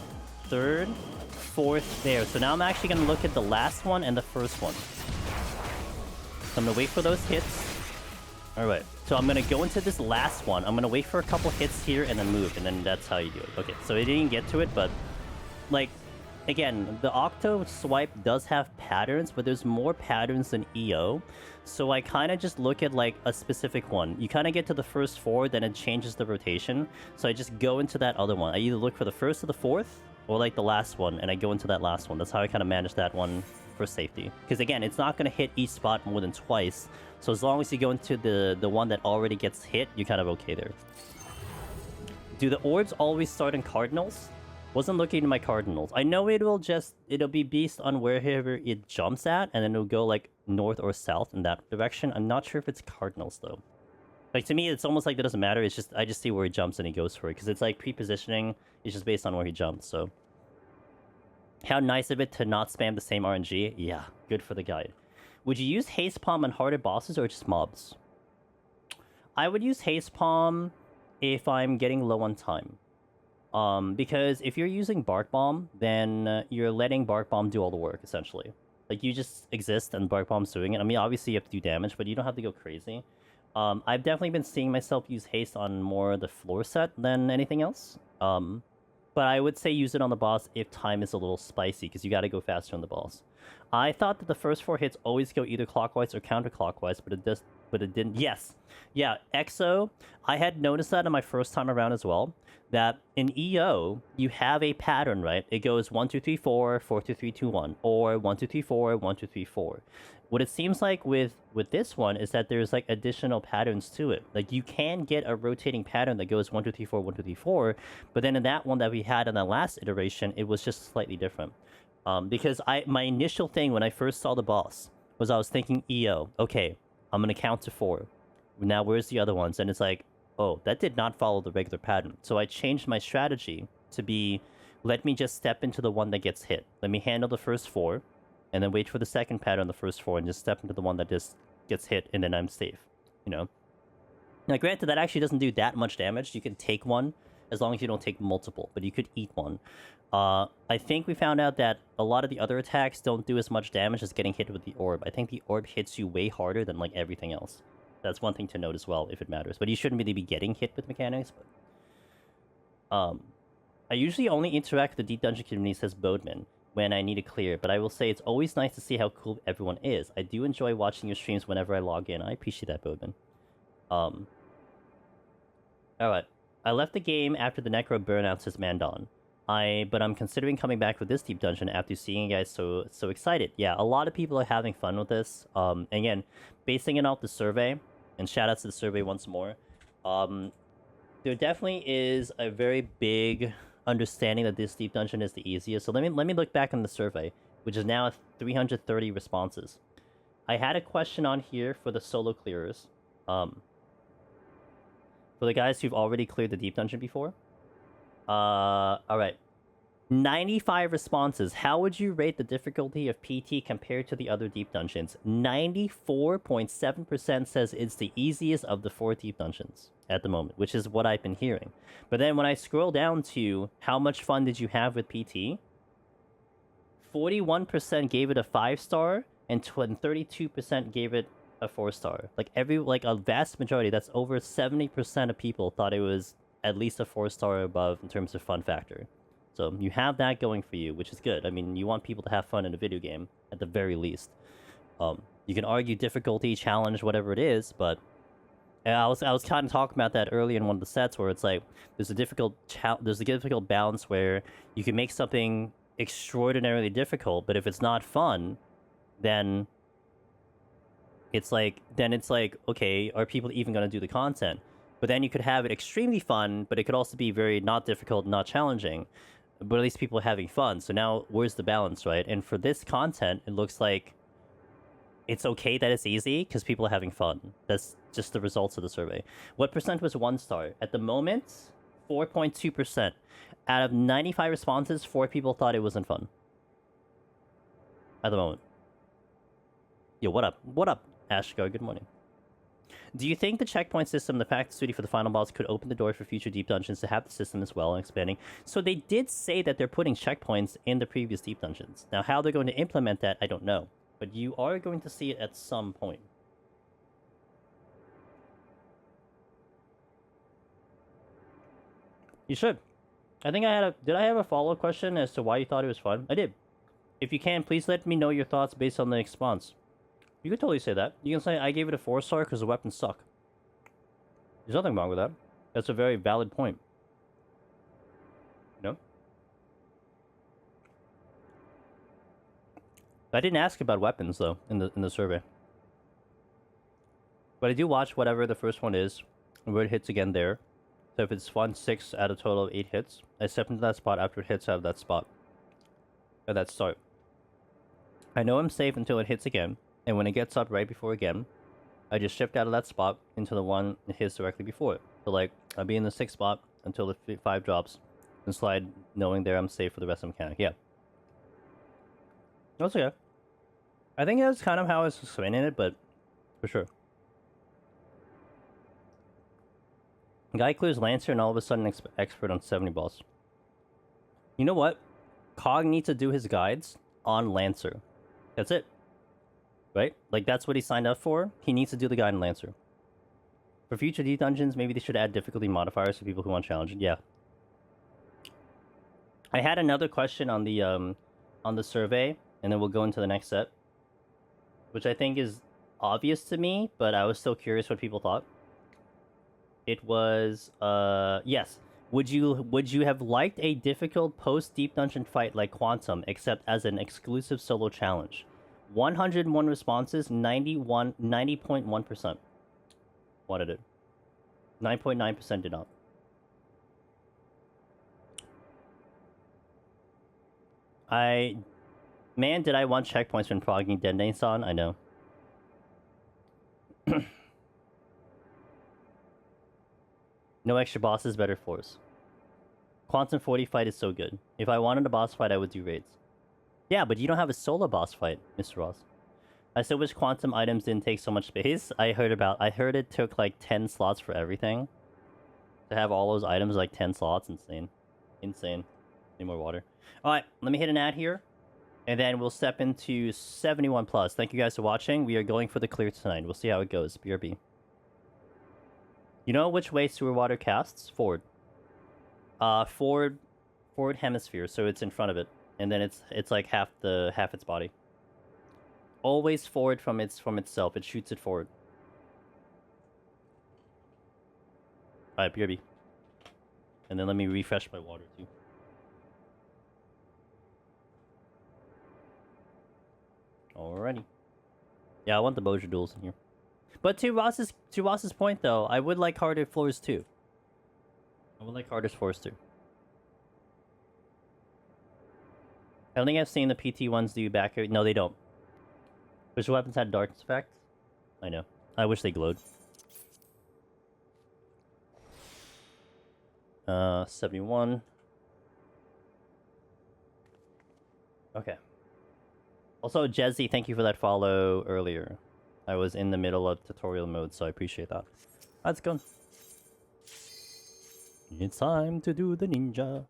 third, fourth there. So now I'm actually going to look at the last one and the first one. So I'm going to wait for those hits. Alright, so I'm going to go into this last one. I'm going to wait for a couple hits here and then move, and then that's how you do it. Okay, so it didn't get to it, but like, again, the Octo Swipe does have patterns, but there's more patterns than EO. So I kind of just look at like a specific one. You kind of get to the first 4, then it changes the rotation. So I just go into that other one. I either look for the first or the fourth, or like the last one, and I go into that last one. That's how I kind of manage that one for safety. Because again, it's not going to hit each spot more than twice. So as long as you go into the one that already gets hit, you're kind of okay there. Do the orbs always start in cardinals? Wasn't looking at my cardinals. I know it'll be based on wherever it jumps at, and then it'll go like north or south in that direction. I'm not sure if it's cardinals though. Like, to me, it's almost like that doesn't matter. It's just I just see where he jumps and he goes for it, because it's like pre-positioning. It's just based on where he jumps. So how nice of it to not spam the same RNG. Yeah, good for the guide. Would you use Haste Palm on harder bosses or just mobs? I would use Haste Palm if I'm getting low on time. Because if you're using Bark Bomb, then you're letting Bark Bomb do all the work, essentially. Like, you just exist and Bark Bomb's doing it. I mean, obviously you have to do damage, but you don't have to go crazy. I've definitely been seeing myself use Haste on more the floor set than anything else. But I would say use it on the boss if time is a little spicy, because you gotta go faster on the boss. I thought that the first 4 hits always go either clockwise or counterclockwise, but it didn't. Yes. Yeah, EXO, I had noticed that in my first time around as well, that in EO, you have a pattern, right? It goes 1, 2, 3, 4, 4, 2, 3, 2, 1, or 1, 2, 3, 4, 1, 2, 3, 4. What it seems like with this one is that there's like additional patterns to it. Like, you can get a rotating pattern that goes 1, 2, 3, 4, 1, 2, 3, 4, but then in that one that we had in the last iteration, it was just slightly different. Because my initial thing when I first saw the boss was I was thinking EO. Okay, I'm gonna count to 4. Now where's the other ones? And it's like, oh, that did not follow the regular pattern. So I changed my strategy to be, let me just step into the one that gets hit. Let me handle the first 4, and then wait for the second pattern on the first 4, and just step into the one that just gets hit, and then I'm safe. You know. Now, granted, that actually doesn't do that much damage. You can take one as long as you don't take multiple, but you could eat one. I think we found out that a lot of the other attacks don't do as much damage as getting hit with the orb. I think the orb hits you way harder than, like, everything else. That's one thing to note as well, if it matters. But you shouldn't really be getting hit with mechanics, but... I usually only interact with the Deep Dungeon community, says Bodeman, when I need to clear, but I will say it's always nice to see how cool everyone is. I do enjoy watching your streams whenever I log in. I appreciate that, Bodeman. Alright. I left the game after the Necro burnout, says Mandon. But I'm considering coming back with this Deep Dungeon after seeing you guys so excited. Yeah, a lot of people are having fun with this. Again, basing it off the survey, and shout out to the survey once more, there definitely is a very big understanding that this Deep Dungeon is the easiest. So let me look back on the survey, which is now at 330 responses. I had a question on here for the solo clearers. For the guys who've already cleared the Deep Dungeon before. Alright. 95 responses. How would you rate the difficulty of PT compared to the other Deep Dungeons? 94.7% says it's the easiest of the 4 Deep Dungeons at the moment, which is what I've been hearing. But then when I scroll down to how much fun did you have with PT, 41% gave it a 5-star, and 32% gave it a 4-star. Like a vast majority, that's over 70% of people thought it was at least a 4-star or above in terms of fun factor. So you have that going for you, which is good. I mean, you want people to have fun in a video game, at the very least. You can argue difficulty, challenge, whatever it is, but I was kind of talking about that earlier in one of the sets, where it's like there's a difficult balance where you can make something extraordinarily difficult, but if it's not fun, then it's like okay, are people even going to do the content? But then you could have it extremely fun, but it could also be very not difficult, not challenging. But at least people are having fun. So now, where's the balance, right? And for this content, it looks like it's okay that it's easy because people are having fun. That's just the results of the survey. What percent was 1-star? At the moment, 4.2%. Out of 95 responses, 4 people thought it wasn't fun. At the moment. Yo, what up? What up, Ashgar? Good morning. Do you think the checkpoint system, the practice duty for the final boss, could open the door for future Deep Dungeons to have the system as well and expanding? So they did say that they're putting checkpoints in the previous Deep Dungeons. Now, how they're going to implement that, I don't know. But you are going to see it at some point. You should. I think did I have a follow-up question as to why you thought it was fun? I did. If you can, please let me know your thoughts based on the response. You could totally say that. You can say, I gave it a 4-star because the weapons suck. There's nothing wrong with that. That's a very valid point. You know? I didn't ask about weapons, though, in the survey. But I do watch whatever the first one is, and where it hits again there. So if it's fun, 6 out of total of 8 hits, I step into that spot after it hits out of that spot. At that start. I know I'm safe until it hits again. And when it gets up right before again, I just shift out of that spot into the one it hits directly before it. So like, I'll be in the 6th spot until the 5 drops, and slide knowing there I'm safe for the rest of the mechanic. Yeah. That's okay. I think that's kind of how I was explaining it, but for sure. Guy clears Lancer and all of a sudden expert on 70 boss. You know what? Cog needs to do his guides on Lancer. That's it. Right? Like, that's what he signed up for. He needs to do the guide on Lancer. For future Deep Dungeons, maybe they should add difficulty modifiers for people who want challenging. Yeah. I had another question on the survey, and then we'll go into the next set. Which I think is obvious to me, but I was still curious what people thought. It was, yes. Would you have liked a difficult post-Deep Dungeon fight like Quantum, except as an exclusive solo challenge? 101 responses, 90.1% wanted it. 9.9% did not. Man, did I want checkpoints when progging Dende-san? I know. No extra bosses, better force. Quantum 40 fight is so good. If I wanted a boss fight, I would do raids. Yeah, but you don't have a solo boss fight, Mr. Ross. I still wish Quantum items didn't take so much space. I heard it took like 10 slots for everything. To have all those items like 10 slots, insane. Insane. Need more water. Alright, let me hit an ad here. And then we'll step into 71 plus. Thank you guys for watching. We are going for the clear tonight. We'll see how it goes. BRB. You know which way sewer water casts? Forward. Forward hemisphere, so it's in front of it. And then it's like half its body. Always forward from itself. It shoots it forward. Alright, BRB. And then let me refresh my water too. Alrighty. Yeah, I want the Boja duels in here. But to Ross's point though, I would like harder floors too. I would like harder floors too. I don't think I've seen the PT ones do back here. No, they don't. Visual weapons had darkness effect. I know. I wish they glowed. 71. Okay. Also, Jezzy, thank you for that follow earlier. I was in the middle of tutorial mode, so I appreciate that. Let's go. It's time to do the ninja.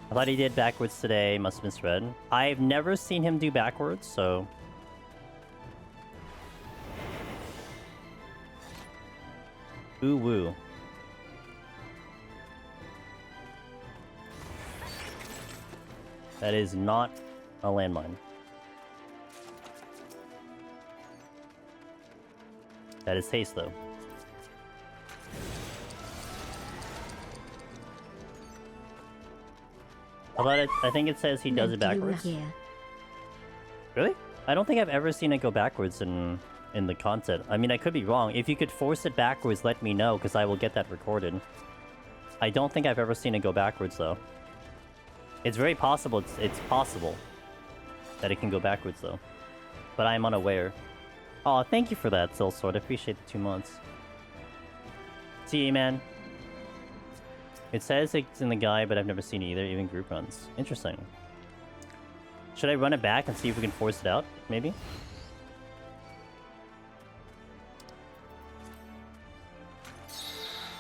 I thought he did backwards today. Must have misread. I've never seen him do backwards, so... Ooh woo. That is not a landmine. That is haste, though. How about it? I think it says he does it backwards. Really? I don't think I've ever seen it go backwards in the content. I mean, I could be wrong. If you could force it backwards, let me know, because I will get that recorded. I don't think I've ever seen it go backwards, though. It's very possible. It's possible that it can go backwards, though. But I'm unaware. Oh, thank you for that, Silsword. I appreciate the 2 months. See you, man. It says it's in the guide, but I've never seen it either, even group runs. Interesting. Should I run it back and see if we can force it out, maybe?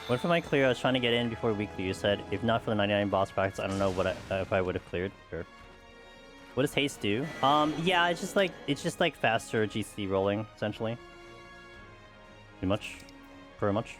What if I clear? I was trying to get in before weekly. You said, if not for the 99 boss practice, I don't know what if I would have cleared. Sure. What does haste do? Yeah, it's just like faster GC rolling, essentially. Pretty much. Pretty much.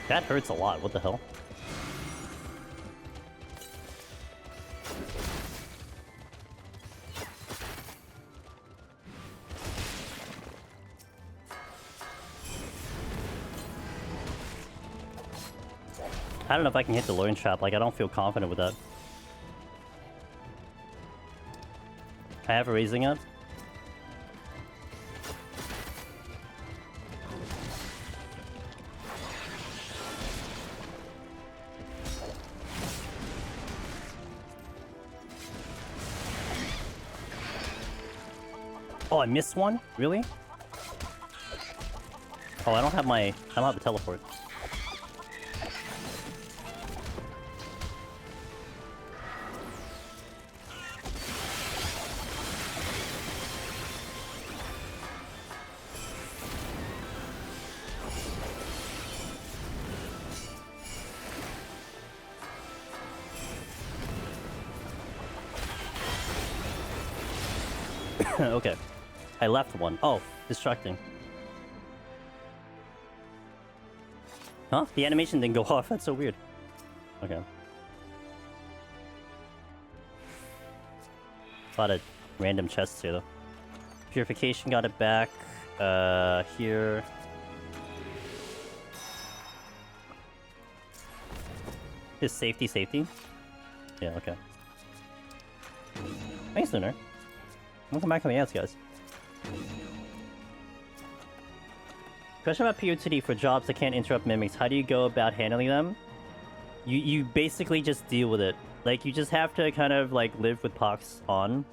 That hurts a lot. What the hell? I don't know if I can hit the luring trap. Like, I don't feel confident with that. I have a raising up. Oh, I missed one? Really? Oh, I don't have the teleport. Okay. I left one. Oh, distracting. Huh? The animation didn't go off. That's so weird. Okay. A lot of random chests here, though. Purification got it back. Here. Just safety. Yeah, okay. Thanks, Lunar. Welcome back on the ads, guys. Question about POTD for jobs that can't interrupt mimics. How do you go about handling them? You basically just deal with it. Like, you just have to kind of, like, live with Pox on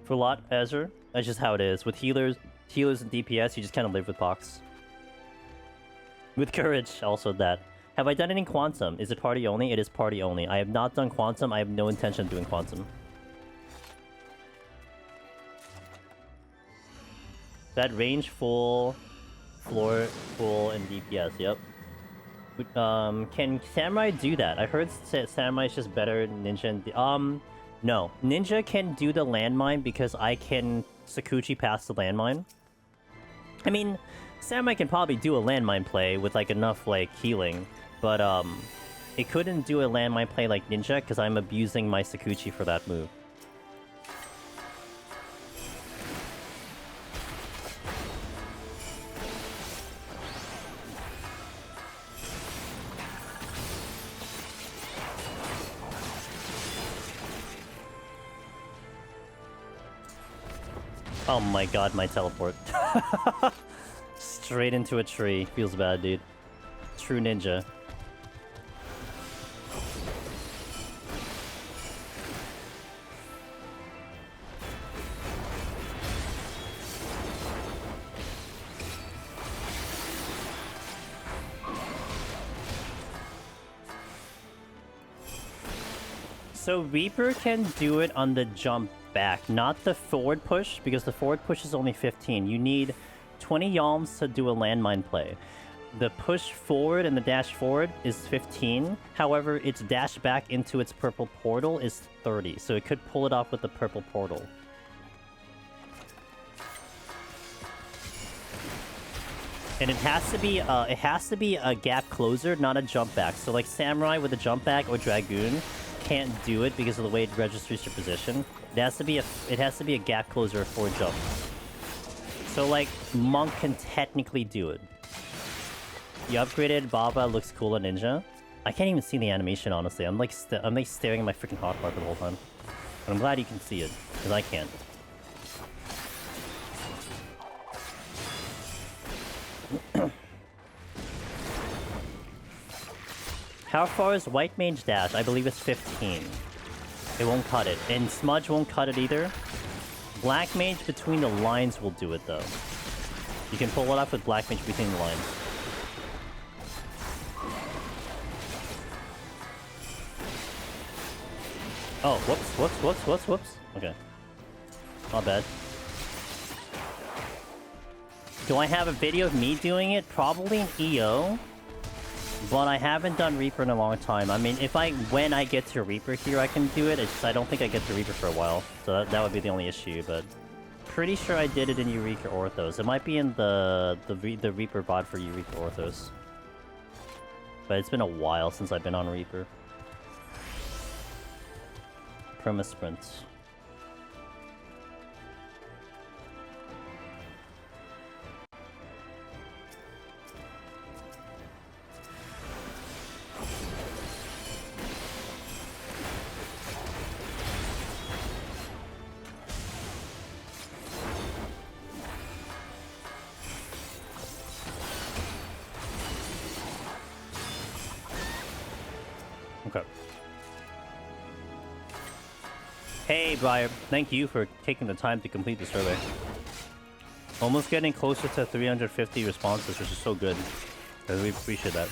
for a lot, Azure. That's just how it is. With healers and DPS, you just kind of live with Pox. With Courage, also that. Have I done any Quantum? Is it party only? It is party only. I have not done Quantum. I have no intention of doing Quantum. That range full, floor full, and DPS, yep. Can Samurai do that? I heard Samurai is just better than Ninja and... no. Ninja can do the landmine because I can Sakuchi past the landmine. I mean, Samurai can probably do a landmine play with, like, enough, like, healing. But, it couldn't do a landmine play like Ninja because I'm abusing my Sakuchi for that move. Oh my god, my teleport. Straight into a tree. Feels bad, dude. True ninja. So Reaper can do it on the jump back, not the forward push, because the forward push is only 15. You need 20 yalms to do a landmine play. The push forward and the dash forward is 15. However, its dash back into its purple portal is 30, so it could pull it off with the purple portal. And it has to be a gap closer, not a jump back. So like Samurai with a jump back or Dragoon can't do it because of the way it registers your position. It has to be a gap closer for jump. So like Monk can technically do it. The upgraded Baba looks cool on Ninja. I can't even see the animation, honestly. I'm like staring at my freaking hotbar the whole time. But I'm glad you can see it, because I can't. How far is White Mage dash? I believe it's 15. It won't cut it. And Smudge won't cut it either. Black Mage between the lines will do it, though. You can pull it off with Black Mage between the lines. Oh, whoops. Okay. Not bad. Do I have a video of me doing it? Probably in EO. But I haven't done Reaper in a long time. I mean, when I get to Reaper here, I can do it. It's just I don't think I get to Reaper for a while. So that would be the only issue, but... Pretty sure I did it in Eureka Orthos. It might be in the Reaper bot for Eureka Orthos. But it's been a while since I've been on Reaper. Perma sprints. Okay. Hey, Briar. Thank you for taking the time to complete the survey. Almost getting closer to 350 responses, which is so good. I really appreciate that.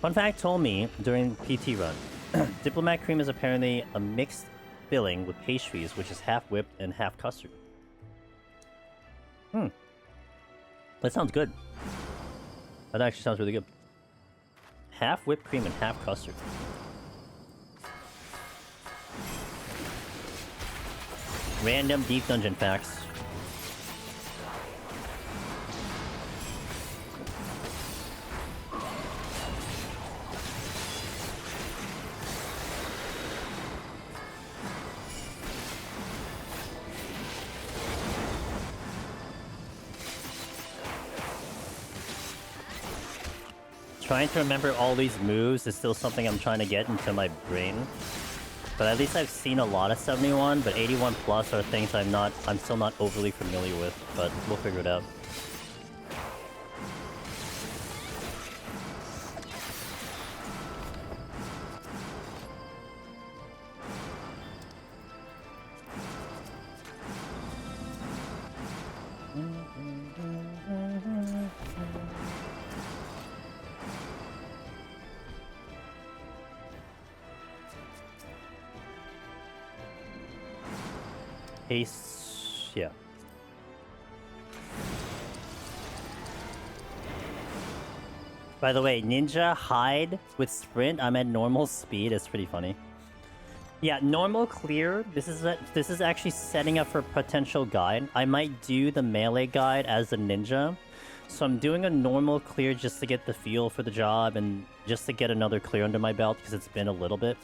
Fun fact told me during PT run, Diplomat Cream is apparently a mixed filling with pastries, which is half whipped and half custard. That sounds good. That actually sounds really good. Half whipped cream and half custard. Random deep dungeon facts. Trying to remember all these moves is still something I'm trying to get into my brain. But at least I've seen a lot of 71, but 81 plus are things I'm still not overly familiar with, but we'll figure it out. Ace, yeah. By the way, ninja hide with sprint. I'm at normal speed. It's pretty funny. Yeah, normal clear. This is actually setting up for potential guide. I might do the melee guide as a ninja, so I'm doing a normal clear just to get the feel for the job and just to get another clear under my belt because it's been a little bit.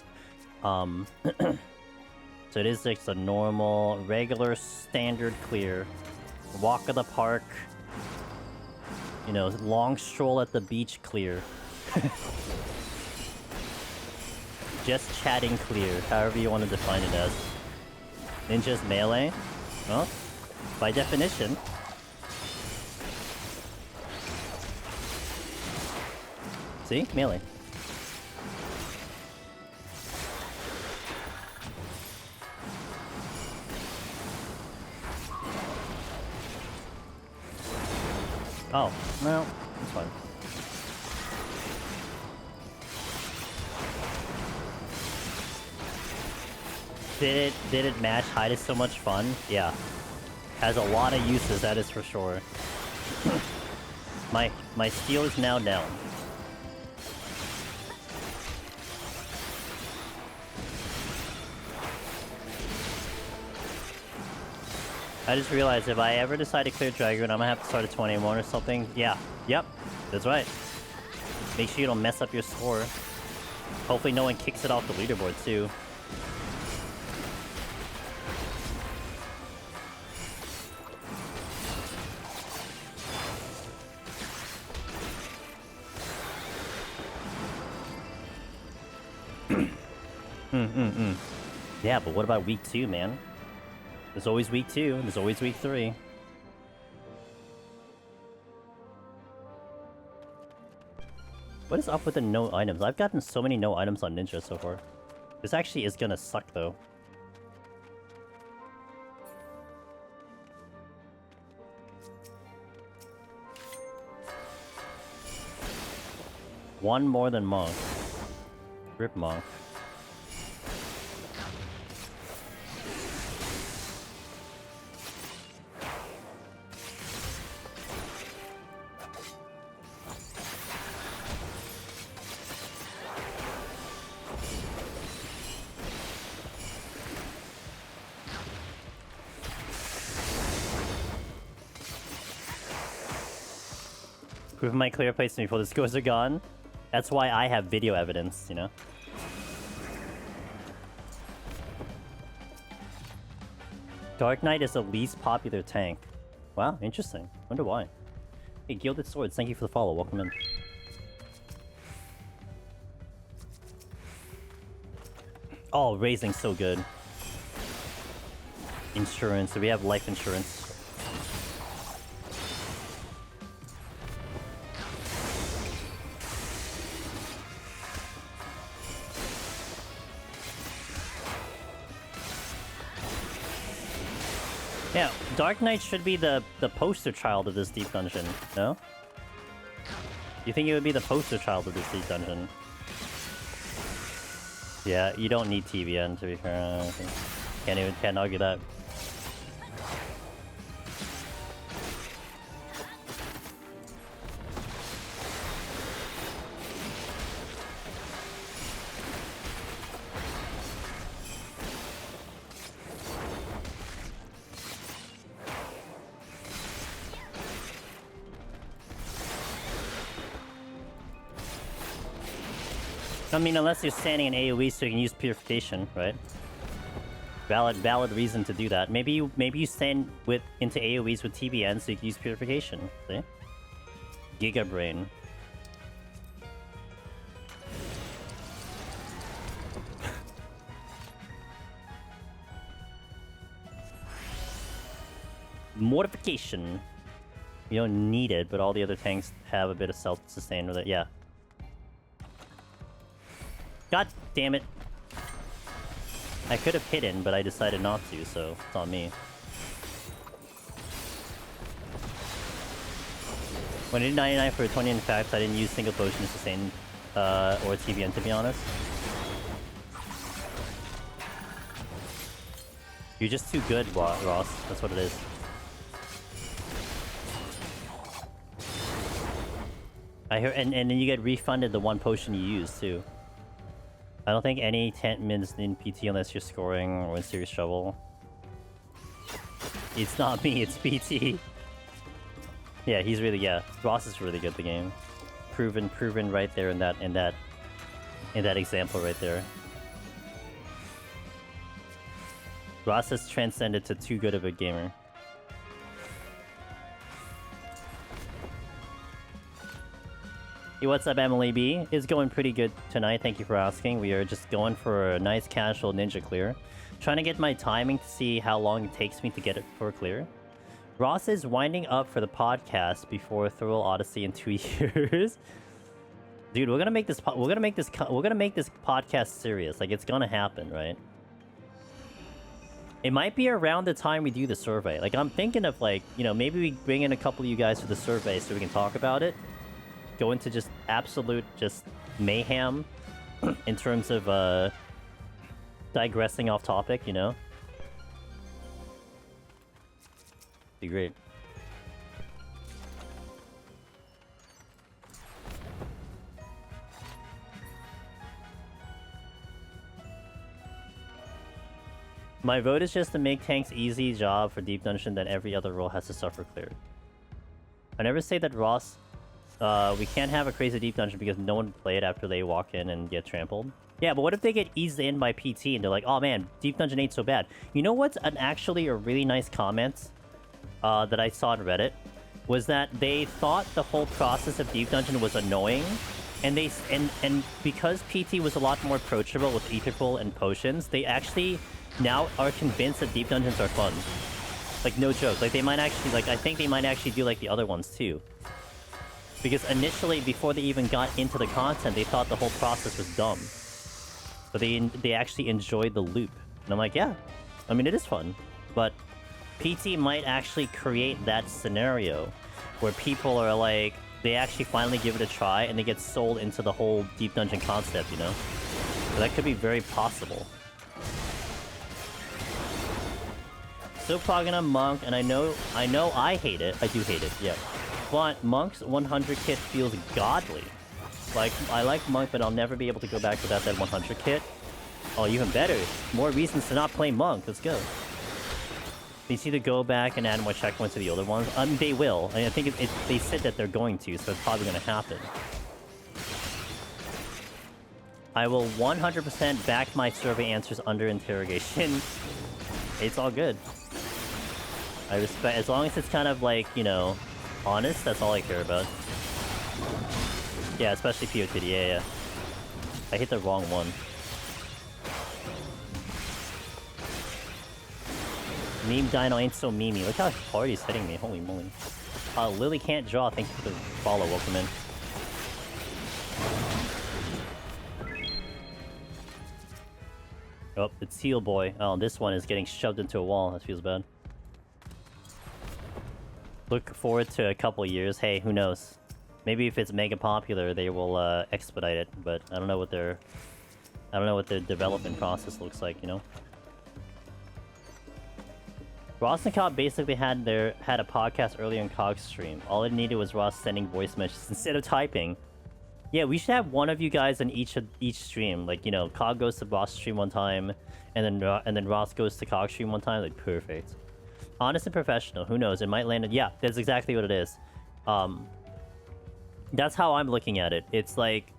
So it is just a normal, regular, standard clear. Walk of the park. You know, long stroll at the beach clear. Just chatting clear, however you want to define it as. Ninja's melee? Well, by definition. See? Melee. Oh, no, that's fine. Did it match? Hide is so much fun. Yeah. Has a lot of uses, that is for sure. My steal is now down. I just realized if I ever decide to clear Dragoon, I'm gonna have to start at 21 or something. Yeah. Yep. That's right. Make sure you don't mess up your score. Hopefully no one kicks it off the leaderboard too. Yeah, but what about week 2, man? There's always week 2, there's always week 3. What is up with the no items? I've gotten so many no items on Ninja so far. This actually is gonna suck though. One more than Monk. Rip Monk. Prove my clear placement before the scores are gone. That's why I have video evidence, you know? Dark Knight is the least popular tank. Wow, interesting. Wonder why. Hey, Gilded Swords, thank you for the follow. Welcome in. Oh, Raising's so good. Insurance. So we have life insurance. Yeah, Dark Knight should be the poster child of this deep dungeon, no? You think it would be the poster child of this deep dungeon? Yeah, you don't need TVN to be fair. Can't argue that. I mean, unless you're standing in AoE so you can use Purification, right? Valid reason to do that. Maybe you stand into AoEs with TBN so you can use Purification. See? Giga Brain. Mortification. You don't need it, but all the other tanks have a bit of self-sustain with it. Yeah. God damn it. I could have hidden, but I decided not to, so it's on me. When I did 99 for 20 infects, I didn't use single potion to sustain or TBN, to be honest. You're just too good, Ross. That's what it is. I hear, and then you get refunded the one potion you use too. I don't think any tent mins in PT unless you're scoring or in serious trouble. It's not me, it's PT. Yeah, he's really, yeah. Ross is really good at the game. Proven right there in that example right there. Ross has transcended to too good of a gamer. Hey, what's up, Emily B? It's going pretty good tonight, thank you for asking. We are just going for a nice casual ninja clear. Trying to get my timing to see how long it takes me to get it for a clear. Ross is winding up for the podcast before Thrill Odyssey in 2 years. Dude, we're gonna make this podcast serious. Like, it's gonna happen, right? It might be around the time we do the survey. Like, I'm thinking of, like, you know, maybe we bring in a couple of you guys for the survey so we can talk about it. Go into just absolute mayhem in terms of digressing off topic, you know? Be great. My vote is just to make tanks easy job for deep dungeon that every other role has to suffer cleared. I never say that Ross, we can't have a crazy deep dungeon because no one would play it after they walk in and get trampled. Yeah, but what if they get eased in by PT and they're like, oh man, deep dungeon ain't so bad. You know what's actually a really nice comment that I saw on Reddit? Was that they thought the whole process of deep dungeon was annoying. And because PT was a lot more approachable with ether pool and potions, they actually now are convinced that deep dungeons are fun. Like, no joke. Like, they might actually, like, I think they might actually do like the other ones too. Because initially, before they even got into the content, they thought the whole process was dumb. But they actually enjoyed the loop. And I'm like, yeah. I mean, it is fun. But PT might actually create that scenario where people are like, they actually finally give it a try and they get sold into the whole deep dungeon concept, you know? So that could be very possible. Still clogging on Monk, and I know I hate it. I do hate it, yeah. But Monk's 100 kit feels godly. Like, I like Monk, but I'll never be able to go back without that 100 kit. Oh, even better. More reasons to not play Monk. Let's go. They need to go back and add more checkpoints to the other ones. They will. I think they said that they're going to, so it's probably going to happen. I will 100% back my survey answers under interrogation. It's all good. I respect, as long as it's kind of like, you know, honest, that's all I care about. Yeah, especially POTD, yeah. I hit the wrong one. Meme Dino ain't so memey. Look how hard he's hitting me, holy moly. Lily can't draw, thank you for the follow, welcome in. Oh, it's Zeal boy. Oh, this one is getting shoved into a wall, that feels bad. Look forward to a couple years. Hey, who knows? Maybe if it's mega popular, they will expedite it. But I don't know what their development process looks like. You know. Ross and Cobb basically had a podcast earlier in Cog's stream. All it needed was Ross sending voice messages instead of typing. Yeah, we should have one of you guys on each stream. Like, you know, Cog goes to Ross stream one time, and then Ross goes to Cog stream one time. Like, perfect. Honest and professional. Who knows? It might land. Yeah, that's exactly what it is. That's how I'm looking at it. It's like,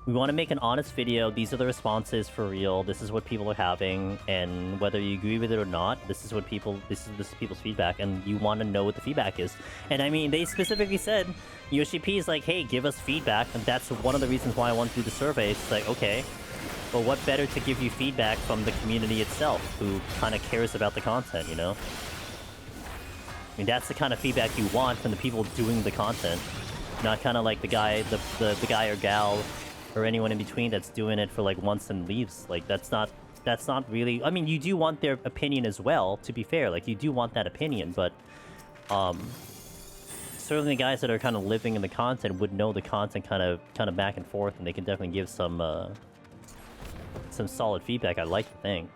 we want to make an honest video. These are the responses for real. This is what people are having, and whether you agree with it or not, this is people's feedback, and you want to know what the feedback is. And I mean, they specifically said, Yoshi P is like, hey, give us feedback, and that's one of the reasons why I want to do the survey. It's like, okay, but what better to give you feedback from the community itself, who kind of cares about the content, you know? I mean, that's the kind of feedback you want from the people doing the content. Not kind of like the guy, the guy or gal, or anyone in between that's doing it for like once and leaves. Like, that's not really... I mean, you do want their opinion as well, to be fair. Like, you do want that opinion, but... certainly the guys that are kind of living in the content would know the content kind of back and forth, and they can definitely give some solid feedback. I like the thing.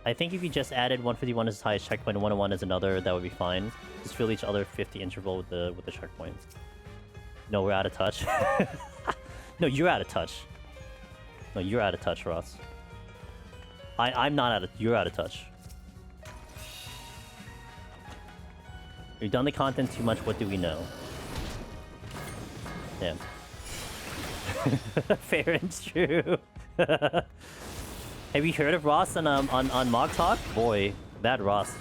I think if you just added 151 as the highest checkpoint and 101 as another, that would be fine. Just fill each other 50 interval with the checkpoint. No, we're out of touch. No, you're out of touch. No, you're out of touch, Ross. I'm not out of... You're out of touch. We've done the content too much, what do we know? Damn. Fair and true. Have you heard of Ross on Mog Talk? Boy, that Ross.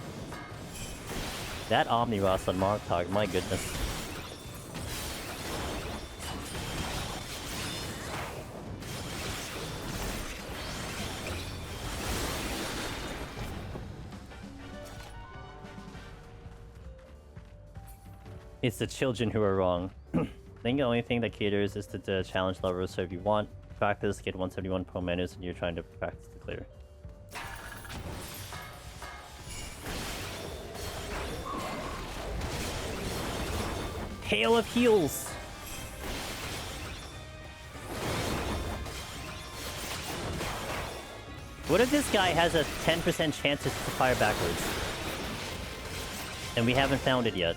That Omni Ross on Mog Talk, my goodness. It's the children who are wrong. I think the only thing that caters is to challenge levels, so if you want practice, get 171 pro menus and you're trying to practice to clear. Hail of heals! What if this guy has a 10% chance to fire backwards? And we haven't found it yet.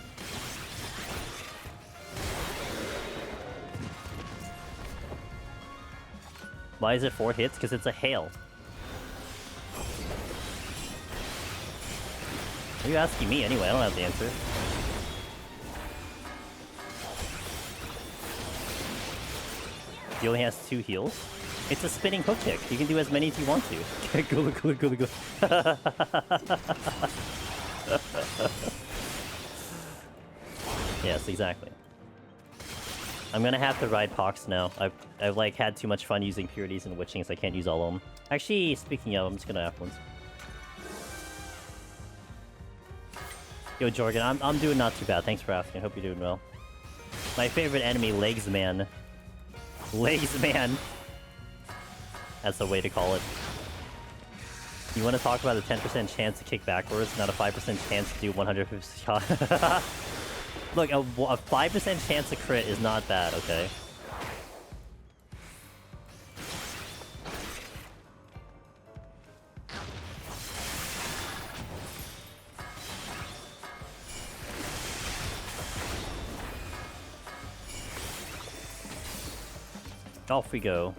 Why is it 4 hits? Because it's a hail. Are you asking me anyway? I don't have the answer. He only has 2 heals. It's a spinning hook kick. You can do as many as you want to. Gula, gula, gula, gula. Yes, exactly. I'm gonna have to ride Pox now. I've like had too much fun using Purities and Witchings. I can't use all of them. Actually, speaking of, I'm just gonna have ones. Yo, Jorgen, I'm doing not too bad. Thanks for asking. Hope you're doing well. My favorite enemy, Legsman. Legsman. That's the way to call it. You want to talk about a 10% chance to kick backwards, not a 5% chance to do 150 shots? Look, a 5% chance to crit is not bad, okay? Off we go.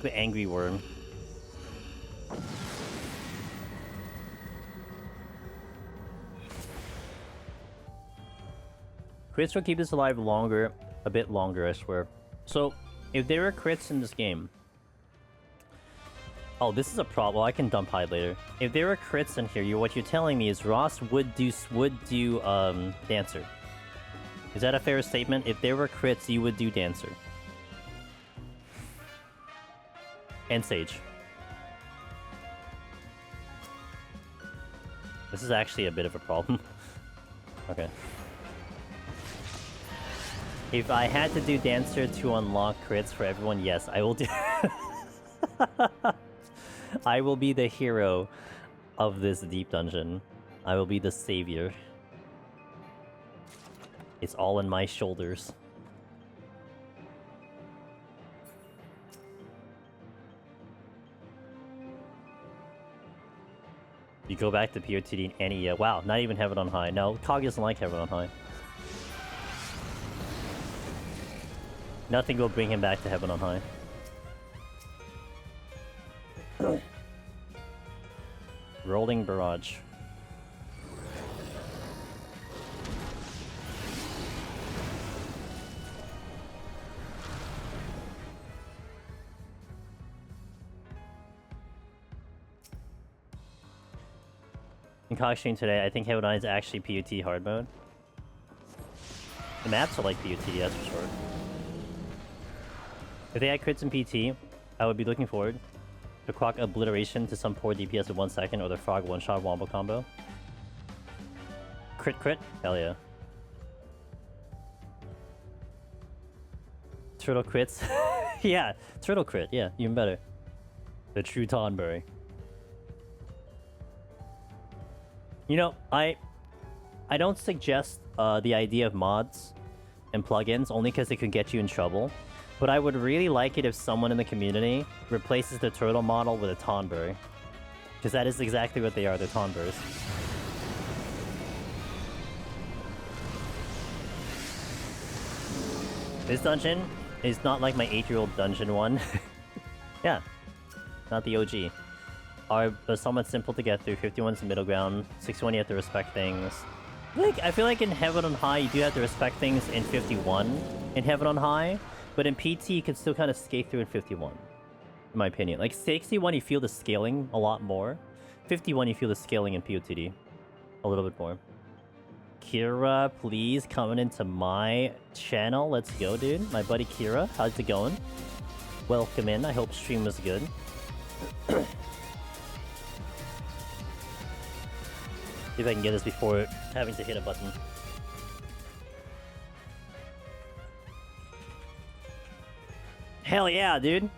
The angry worm. Crits will keep us alive longer, a bit longer, I swear. So, if there are crits in this game... Oh, this is a problem. Well, I can dump hide later. If there are crits in here, what you're telling me is Ross would do Dancer. Is that a fair statement? If there were crits, you would do Dancer. And Sage. This is actually a bit of a problem. Okay. If I had to do Dancer to unlock crits for everyone, yes, I will do... I will be the hero of this deep dungeon. I will be the savior. It's all in my shoulders. You go back to POTD and any... wow, not even Heaven on High. No, Cog doesn't like Heaven on High. Nothing will bring him back to Heaven on High. Rolling Barrage. In Cockstream today, I think Heaven on High is actually POT hard mode. The maps are like POT, that's for sure. If they had crits in PT, I would be looking forward. The Croc Obliteration to some poor DPS in 1 second, or the Frog one-shot wombo combo. Crit. Hell yeah. Turtle crits. Yeah, turtle crit. Yeah, even better. The true Tonberry. You know, I don't suggest the idea of mods and plugins only because it could get you in trouble. But I would really like it if someone in the community replaces the turtle model with a Tonberry. Because that is exactly what they are, they're Tonberries. This dungeon is not like my 8-year-old dungeon one. Yeah, not the OG. Are somewhat simple to get through. 51 is the middle ground. 61 you have to respect things. I feel like in Heaven on High you do have to respect things in 51 in Heaven on High. But in PT, you can still kind of skate through in 51, in my opinion. Like, 61, you feel the scaling a lot more. 51, you feel the scaling in POTD a little bit more. Kira, please, coming into my channel. Let's go, dude. My buddy Kira, how's it going? Welcome in. I hope stream was good. See if I can get this before having to hit a button. Hell yeah, dude.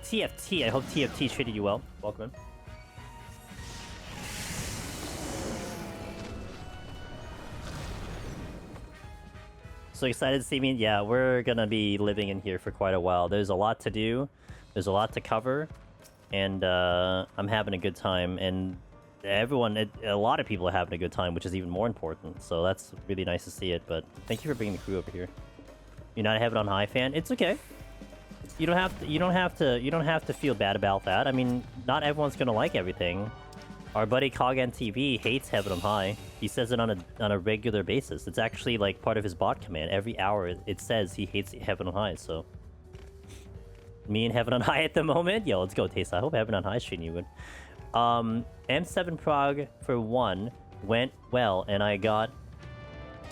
TFT. I hope TFT treated you well. Welcome in. So excited to see me. Yeah, we're gonna be living in here for quite a while. There's a lot to do. There's a lot to cover. And I'm having a good time. And everyone, a lot of people are having a good time, which is even more important. So that's really nice to see it. But thank you for bringing the crew over here. You're not a Heaven on High fan? It's okay. You don't have to feel bad about that. I mean, not everyone's gonna like everything. Our buddy Coggan TV hates Heaven on High. He says it on a regular basis. It's actually like part of his bot command. Every hour it says he hates Heaven on High. So me and Heaven on High at the moment. Yo, let's go, Taste. I hope Heaven on High is treating you good. M7 Prague for 1 went well, and I got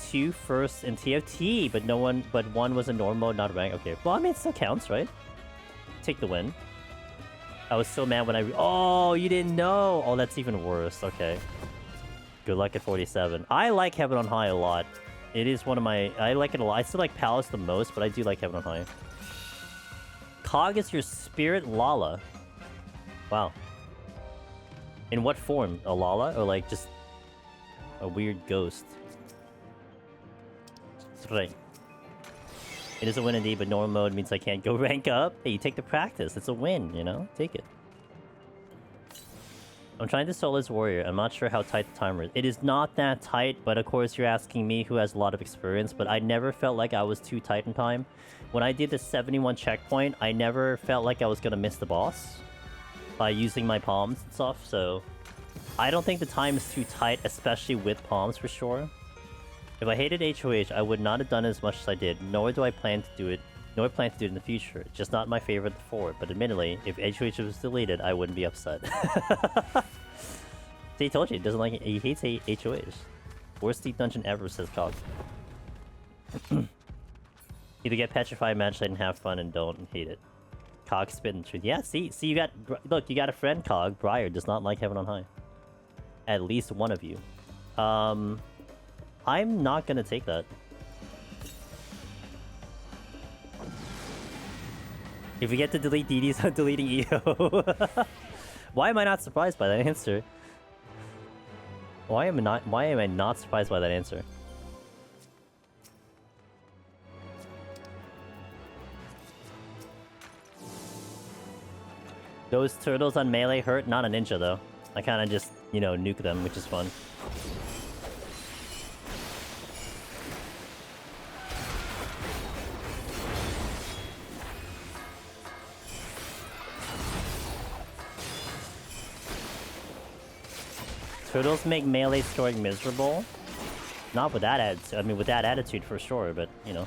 2 firsts in TFT, but one was a normal mode, not rank. Okay, well, I mean, it still counts, right? Take the win. I was so mad when oh, you didn't know. Oh, that's even worse. Okay. Good luck at 47. I like Heaven on High a lot. It is one of my... I like it a lot. I still like Palace the most, but I do like Heaven on High. Cog is your spirit Lala. Wow. In what form? A Lala? Or like just a weird ghost? Right. It is a win indeed, but normal mode means I can't go rank up. Hey, you take the practice. It's a win, you know? Take it. I'm trying to solo as warrior. I'm not sure how tight the timer is. It is not that tight, but of course you're asking me who has a lot of experience, but I never felt like I was too tight in time. When I did the 71 checkpoint, I never felt like I was gonna miss the boss by using my palms and stuff, so I don't think the time is too tight, especially with palms for sure. If I hated HOH, I would not have done as much as I did, nor do I plan to do it, in the future. It's just not my favorite before, but admittedly, if HOH was deleted, I wouldn't be upset. See, he told you, he doesn't like it. He hates HOH. Worst deep dungeon ever, says Cog. Either get petrified, match and have fun, and don't hate it. Cog spitting truth. Yeah, see, you got... Look, you got a friend, Cog. Briar does not like Heaven on High. At least one of you. I'm not gonna take that. If we get to delete DDs, I'm deleting EO. Why am I not surprised by that answer? Why am I not surprised by that answer? Those turtles on melee hurt, not a ninja though. I kinda just, you know, nuke them, which is fun. Turtles make melee scoring miserable. Not with that attitude. I mean, with that attitude for sure, but you know.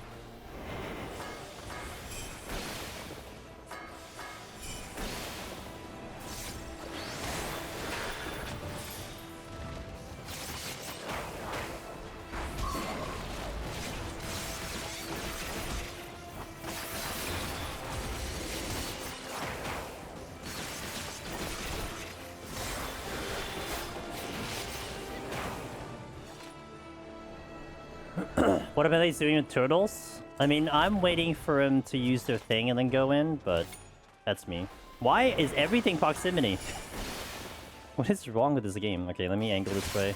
What about they doing with turtles? I mean, I'm waiting for them to use their thing and then go in, but that's me. Why is everything proximity? What is wrong with this game? Okay, let me angle this way.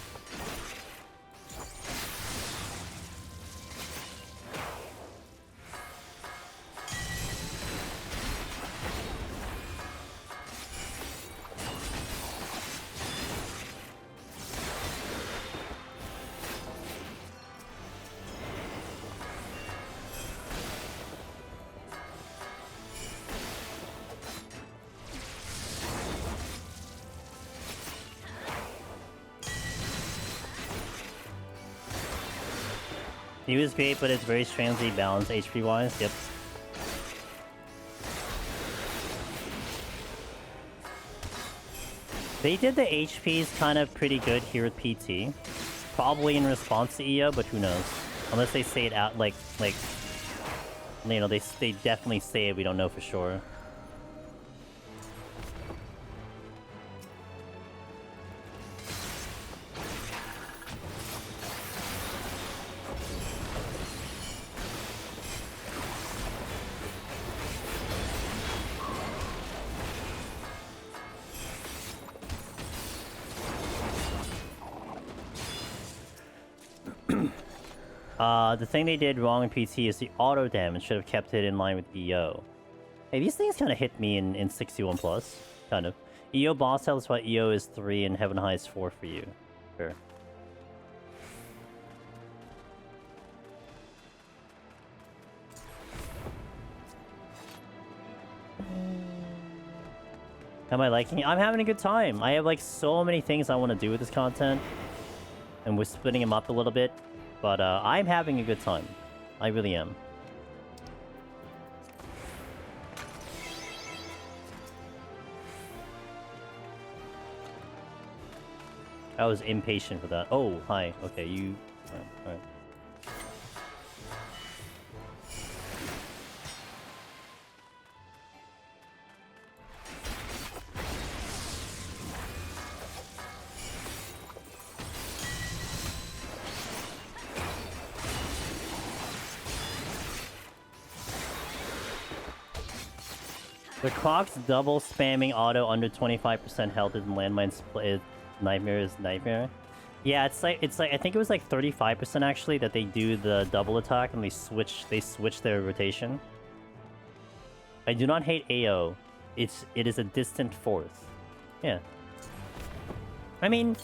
He was great, but it's very strangely balanced HP-wise. Yep. They did the HPs kind of pretty good here with PT. Probably in response to EO, but who knows? Unless they say it out, like, you know, they definitely say it, we don't know for sure. The thing they did wrong in PT is the auto damage should have kept it in line with EO. Hey, these things kind of hit me in 61+. Kind of. EO boss health is why EO is 3 and Heaven High is 4 for you. Sure. Am I liking it? I'm having a good time. I have like so many things I want to do with this content. And we're splitting them up a little bit. But I'm having a good time. I really am. I was impatient for that. Oh, hi. Okay, you... Alright. The Croc's double spamming auto under 25% health in landmine split nightmare is nightmare. Yeah, it's like I think it was like 35% actually that they do the double attack and they switch their rotation. I do not hate AO. It is a distant fourth. Yeah. I mean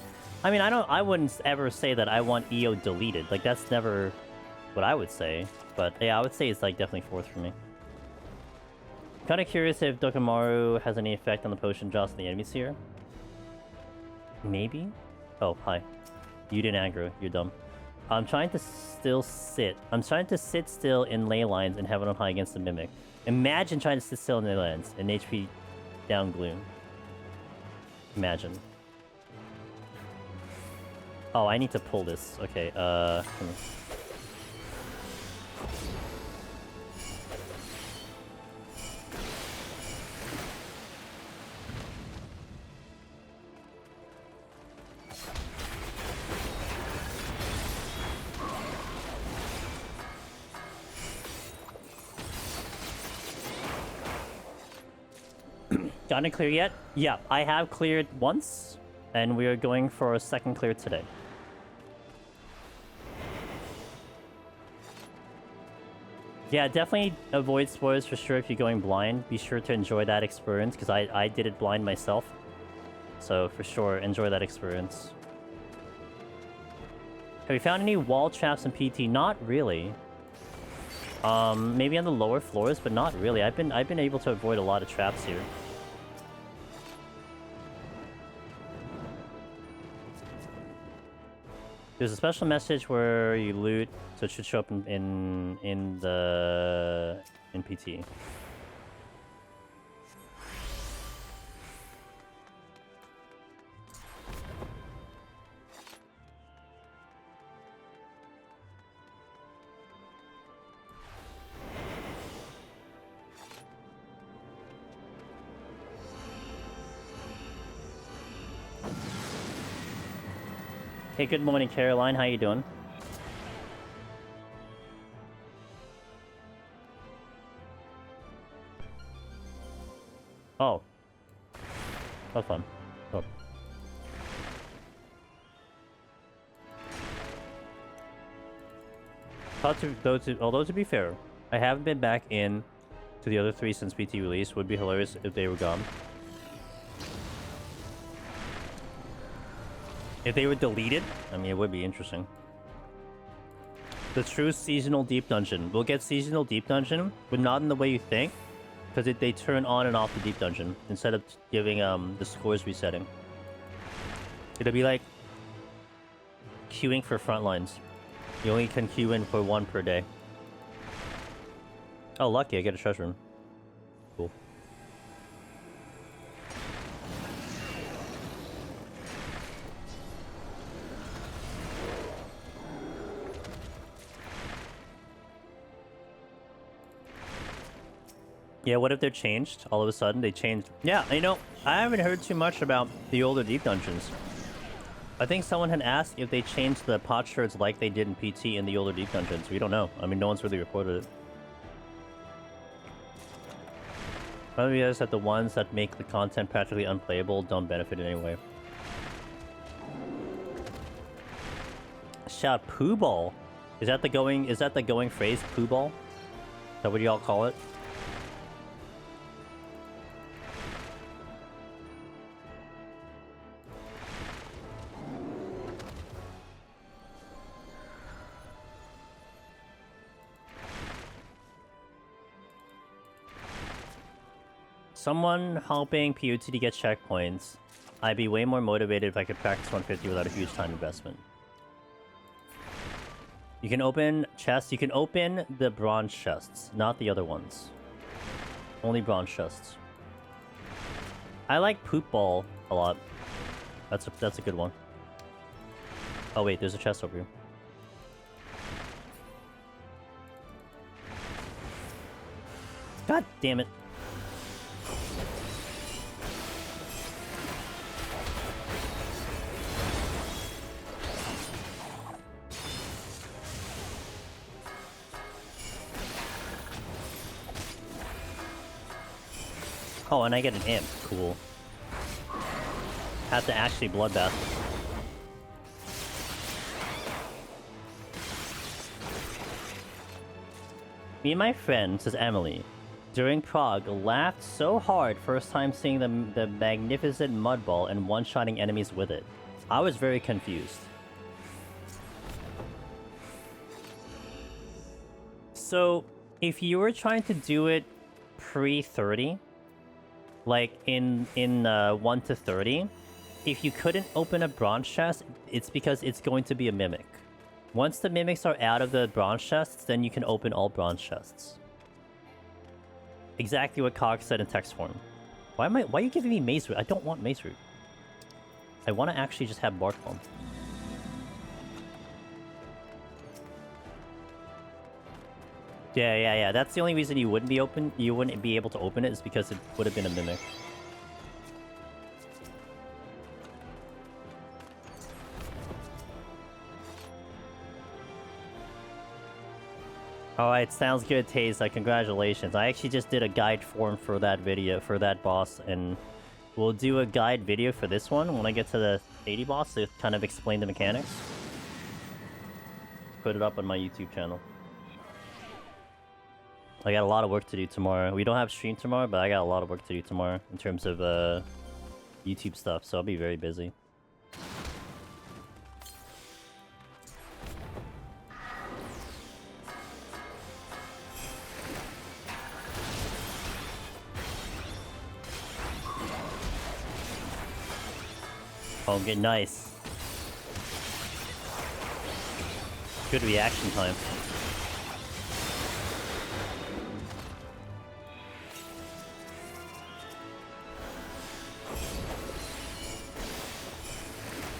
I wouldn't ever say that I want EO deleted. Like that's never what I would say. But yeah, I would say it's like definitely fourth for me. Kind of curious if Dokamaru has any effect on the potion drops in the enemies here. Maybe? Oh, hi. You didn't aggro. You're dumb. I'm trying to still sit. I'm trying to sit still in ley lines and have it on high against the Mimic. Imagine trying to sit still in ley lines and HP down Gloom. Imagine. Oh, I need to pull this. Okay, come here. Gotten it clear yet? Yeah, I have cleared once, and we are going for a second clear today. Yeah, definitely avoid spoilers for sure if you're going blind. Be sure to enjoy that experience, because I did it blind myself. So, for sure, enjoy that experience. Have we found any wall traps in PT? Not really. Maybe on the lower floors, but not really. I've been able to avoid a lot of traps here. There's a special message where you loot, so it should show up in PT. Hey, good morning, Caroline. How you doing? Oh. That's fun. Oh. Although to be fair, I haven't been back in to the other 3 since PT release. Would be hilarious if they were gone. If they were deleted, I mean, it would be interesting. The true seasonal deep dungeon. We'll get seasonal deep dungeon, but not in the way you think, because they turn on and off the deep dungeon instead of giving the scores resetting. It'll be like queuing for frontlines. You only can queue in for 1 per day. Oh, lucky, I get a treasure room. Cool. Yeah, what if they're changed? All of a sudden, they changed. Yeah, you know, I haven't heard too much about the older deep dungeons. I think someone had asked if they changed the potsherds like they did in PT in the older deep dungeons. We don't know. I mean, no one's really reported it. Maybe it's that the ones that make the content practically unplayable don't benefit in any way. Shout poo ball. Is that the going phrase, poo ball? Is that what y'all call it? Someone helping POT to get checkpoints. I'd be way more motivated if I could practice 150 without a huge time investment. You can open chests. You can open the bronze chests, not the other ones. Only bronze chests. I like poop ball a lot. That's a good one. Oh wait, there's a chest over here. God damn it. Oh, and I get an imp. Cool. Have to actually bloodbath. Me and my friend, says Emily, during Prague, laughed so hard first time seeing the magnificent mud ball and one-shotting enemies with it. I was very confused. So, if you were trying to do it pre-30, like in 1 to 30, if you couldn't open a bronze chest, it's because it's going to be a mimic. Once the mimics are out of the bronze chests, then you can open all bronze chests. Exactly what Cog said in text form. Why are you giving me mace root? I don't want mace root. I want to actually just have bark bomb. Yeah. That's the only reason you wouldn't be able to open it, is because it would have been a mimic. Alright, sounds good, Taze. Congratulations. I actually just did a guide form for that video, for that boss, and we'll do a guide video for this one when I get to the 80 boss to kind of explain the mechanics. Put it up on my YouTube channel. I got a lot of work to do tomorrow. We don't have stream tomorrow, but I got a lot of work to do tomorrow in terms of YouTube stuff, so I'll be very busy. Oh, get nice. Good reaction time.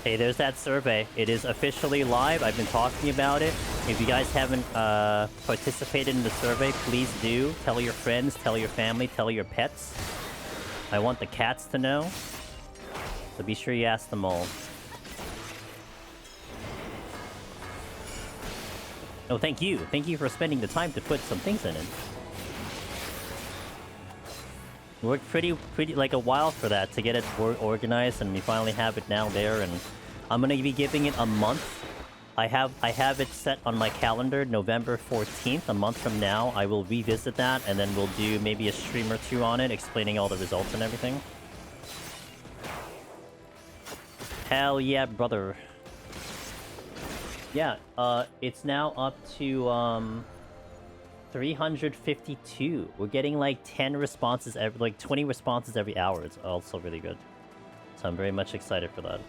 Hey, there's that survey. It is officially live. I've been talking about it. If you guys haven't participated in the survey, please do. Tell your friends, tell your family, tell your pets. I want the cats to know. So be sure you ask them all. Oh, thank you. Thank you for spending the time to put some things in it. Worked pretty like a while for that to get it organized, and we finally have it now there. And I'm gonna be giving it a month. I have it set on my calendar, November 14th, a month from now. I will revisit that, and then we'll do maybe a stream or two on it, explaining all the results and everything. Hell yeah, brother. Yeah, it's now up to 352. We're getting like 10 responses every, like 20 responses every hour. It's also really good. So I'm very much excited for that.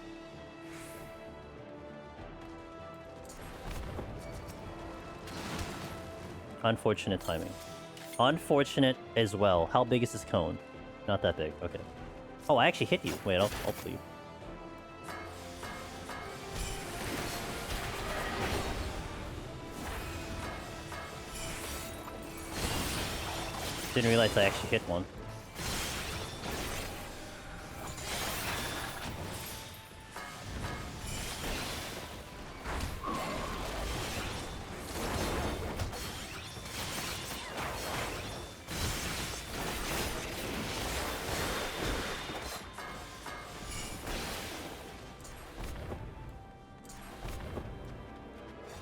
Unfortunate timing. Unfortunate as well. How big is this cone? Not that big. Okay. Oh, I actually hit you. Wait, I'll pull you. Didn't realize I actually hit one.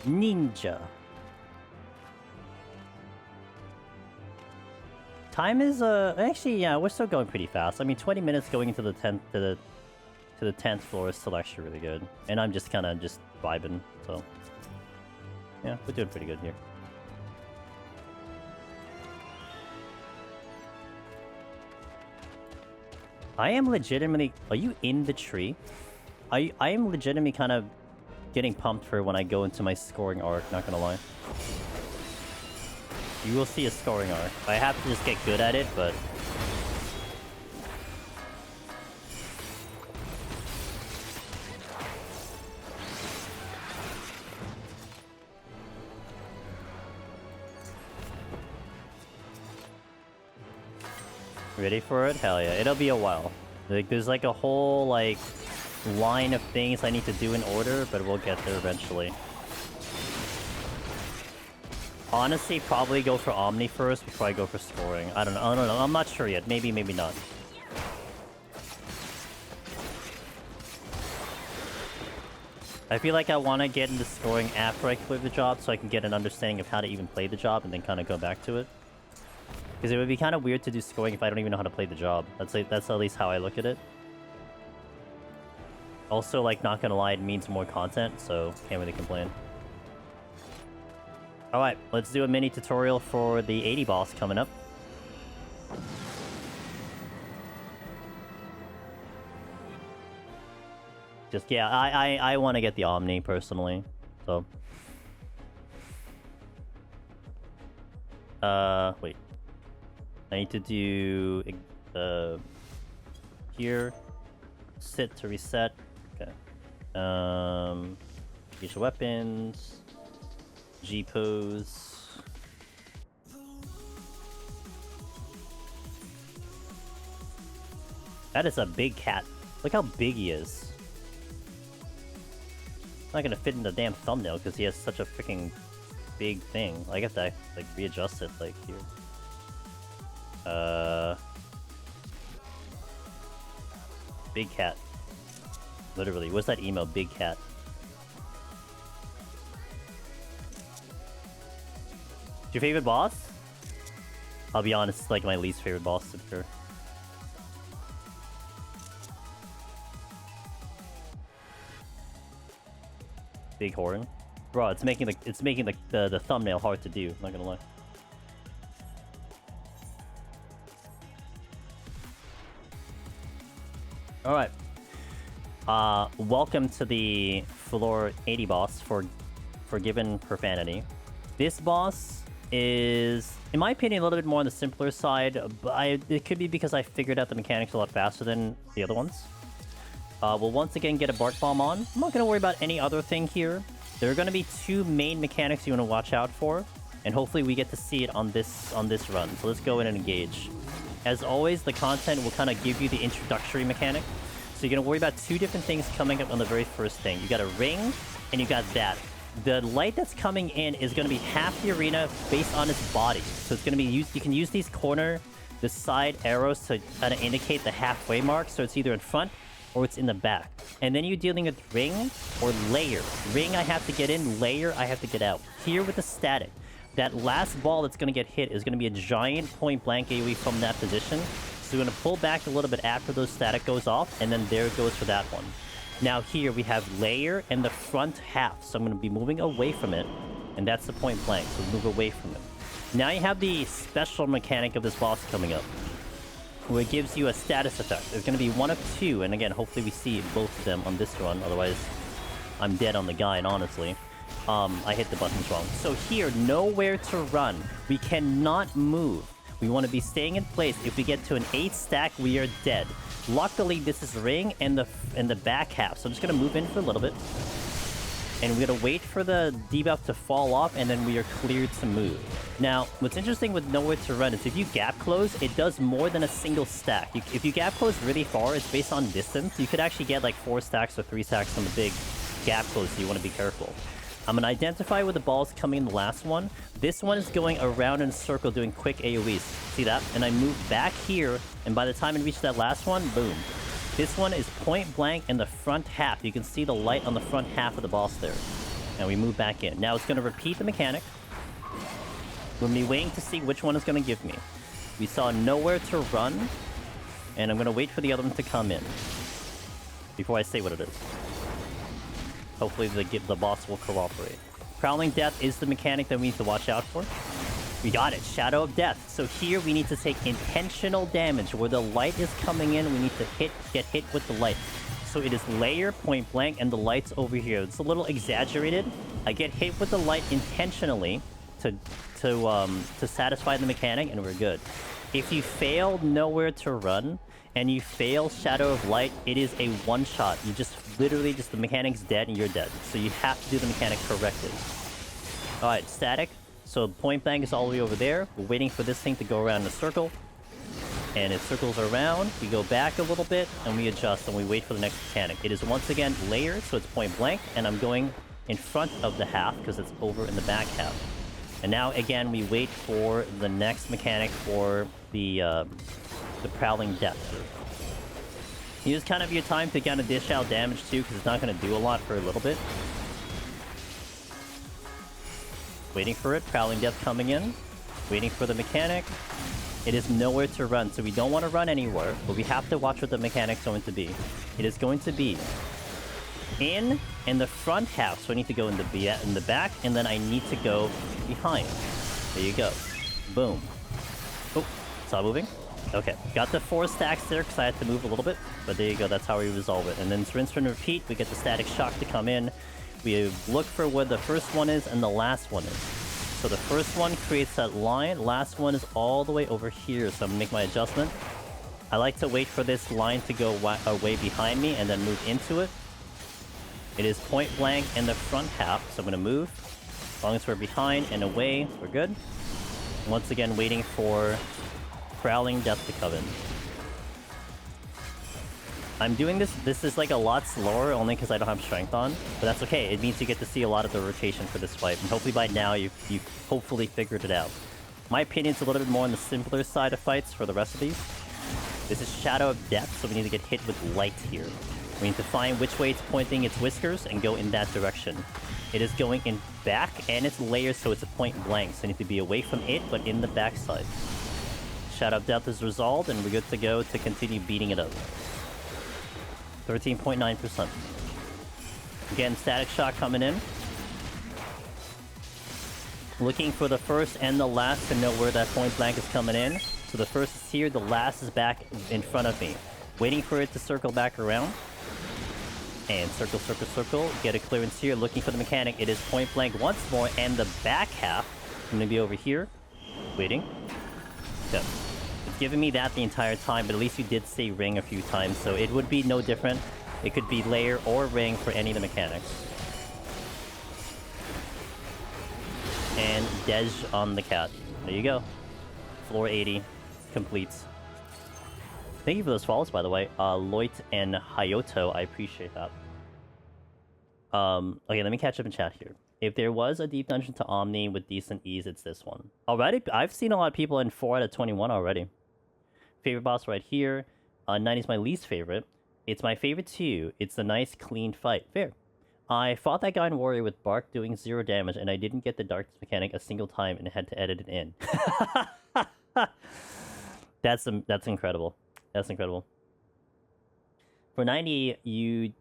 Ninja. Time is actually, yeah, we're still going pretty fast. I mean, 20 minutes going into the 10th to the 10th floor is still actually really good. And I'm just kind of just vibing, so yeah, we're doing pretty good here. I am legitimately... Are you in the tree? I am legitimately kind of getting pumped for when I go into my scoring arc, not gonna lie. You will see a scoring arc. I have to just get good at it, but... Ready for it? Hell yeah. It'll be a while. Like, there's like a whole, like, line of things I need to do in order, but we'll get there eventually. Honestly, probably go for Omni first before I go for scoring. I don't know. I'm not sure yet. Maybe, maybe not. I feel like I want to get into scoring after I quit the job so I can get an understanding of how to even play the job and then kind of go back to it. Because it would be kind of weird to do scoring if I don't even know how to play the job. That's at least how I look at it. Also, like, not gonna lie, it means more content, so can't really complain. Alright, let's do a mini tutorial for the 80 boss coming up. Just, yeah, I want to get the Omni, personally, so... wait. I need to do... here. Sit to reset. Okay. Use weapons. G pose. That is a big cat. Look how big he is. Not gonna fit in the damn thumbnail because he has such a freaking big thing. I have to like readjust it like here. Big cat. Literally. What's that email? Big cat. Your favorite boss? I'll be honest, it's like my least favorite boss for sure. Big horn. Bro, it's making the thumbnail hard to do, not gonna lie. Alright. Welcome to the floor 80 boss for Forgiven Profanity. This boss is, in my opinion, a little bit more on the simpler side, but it could be because I figured out the mechanics a lot faster than the other ones. We'll once again get a Bark Bomb on. I'm not going to worry about any other thing here. There are going to be two main mechanics you want to watch out for, and hopefully we get to see it on this run. So let's go in and engage. As always, the content will kind of give you the introductory mechanic. So you're going to worry about two different things coming up on the very first thing. You got a ring, and you got that. The light that's coming in is going to be half the arena based on its body. So it's going to be used. You can use these corner the side arrows to kind of indicate the halfway mark, so it's either in front or it's in the back. And then you're dealing with ring or layer. Ring, I have to get in. Layer, I have to get out. Here with the static, that last ball that's going to get hit is going to be a giant point-blank AoE from that position. So we're going to pull back a little bit after those static goes off, and then there it goes for that one. Now here we have layer and the front half, so I'm going to be moving away from it, and that's the point-blank, so move away from it. Now you have the special mechanic of this boss coming up, where it gives you a status effect. There's going to be one of two, and again, hopefully we see both of them on this run, otherwise I'm dead on the guide, honestly. I hit the buttons wrong. So here, nowhere to run. We cannot move. We want to be staying in place. If we get to an 8 stack, we are dead. Luckily, this is ring and the back half, so I'm just going to move in for a little bit. And we're going to wait for the debuff to fall off, and then we are cleared to move. Now, what's interesting with nowhere to run is if you gap close, it does more than a single stack. If you gap close really far, it's based on distance. You could actually get like 4 stacks or 3 stacks on the big gap close, so you want to be careful. I'm going to identify where the ball's coming in the last one. This one is going around in a circle doing quick AoEs. See that? And I move back here, and by the time I reach that last one, boom. This one is point blank in the front half. You can see the light on the front half of the boss there. And we move back in. Now it's going to repeat the mechanic. We're going to be waiting to see which one is going to give me. We saw nowhere to run, and I'm going to wait for the other one to come in before I say what it is. Hopefully the boss will cooperate. Prowling Death is the mechanic that we need to watch out for. We got it. Shadow of Death. So here we need to take intentional damage. Where the light is coming in, we need to get hit with the light. So it is layer, point blank, and the light's over here. It's a little exaggerated. I get hit with the light intentionally to satisfy the mechanic, and we're good. If you fail nowhere to run, and you fail Shadow of Light, it is a one-shot. You just literally the mechanic's dead and you're dead. So you have to do the mechanic correctly. Alright, static. So point blank is all the way over there. We're waiting for this thing to go around in a circle. And it circles around. We go back a little bit and we adjust and we wait for the next mechanic. It is once again layered, so it's point blank. And I'm going in front of the half because it's over in the back half. And now again we wait for the next mechanic for the Prowling Death. Use kind of your time to kind of dish out damage too, because it's not going to do a lot for a little bit. Waiting for it. Prowling Death coming in. Waiting for the mechanic. It is nowhere to run, so we don't want to run anywhere, but we have to watch what the mechanic's going to be. It is going to be in the front half, so I need to go in the back, and then I need to go behind. There you go. Boom. Oh, stop moving. Okay, got the 4 stacks there because I had to move a little bit, but there you go, that's how we resolve it. And then it's rinse and repeat, we get the static shock to come in. We look for where the first one is and the last one is. So the first one creates that line, last one is all the way over here, so I'm gonna make my adjustment. I like to wait for this line to go away behind me and then move into it. It is point blank in the front half, so I'm gonna move. As long as we're behind and away, we're good. Once again, waiting for Prowling Death to come in. I'm doing this is like a lot slower only because I don't have strength on, but that's okay. It means you get to see a lot of the rotation for this fight, and hopefully by now you've hopefully figured it out. My opinion's a little bit more on the simpler side of fights for the rest of these. This is Shadow of Death, so we need to get hit with light here. We need to find which way it's pointing its whiskers and go in that direction. It is going in back and it's layers, so it's a point blank, so I need to be away from it, but in the backside. Shadow of Death is resolved, and we're good to go to continue beating it up. 13.9%. Again, static shock coming in. Looking for the first and the last to know where that point blank is coming in. So the first is here, the last is back in front of me. Waiting for it to circle back around. And circle, circle, circle. Get a clearance here. Looking for the mechanic. It is point blank once more, and the back half. I'm going to be over here. Waiting. Go. It's giving me that the entire time, but at least you did say ring a few times, so it would be no different. It could be layer or ring for any of the mechanics. And Dej on the cat. There you go. Floor 80 completes. Thank you for those follows, by the way. Loit and Hayoto, I appreciate that. Okay, let me catch up in chat here. If there was a deep dungeon to Omni with decent ease, it's this one. Already? I've seen a lot of people in 4 out of 21 already. Favorite boss right here. 90 is my least favorite. It's my favorite too. It's a nice, clean fight. Fair. I fought that guy in Warrior with Bark doing 0 damage, and I didn't get the darkness mechanic a single time and had to edit it in. That's incredible. That's incredible. For 90, you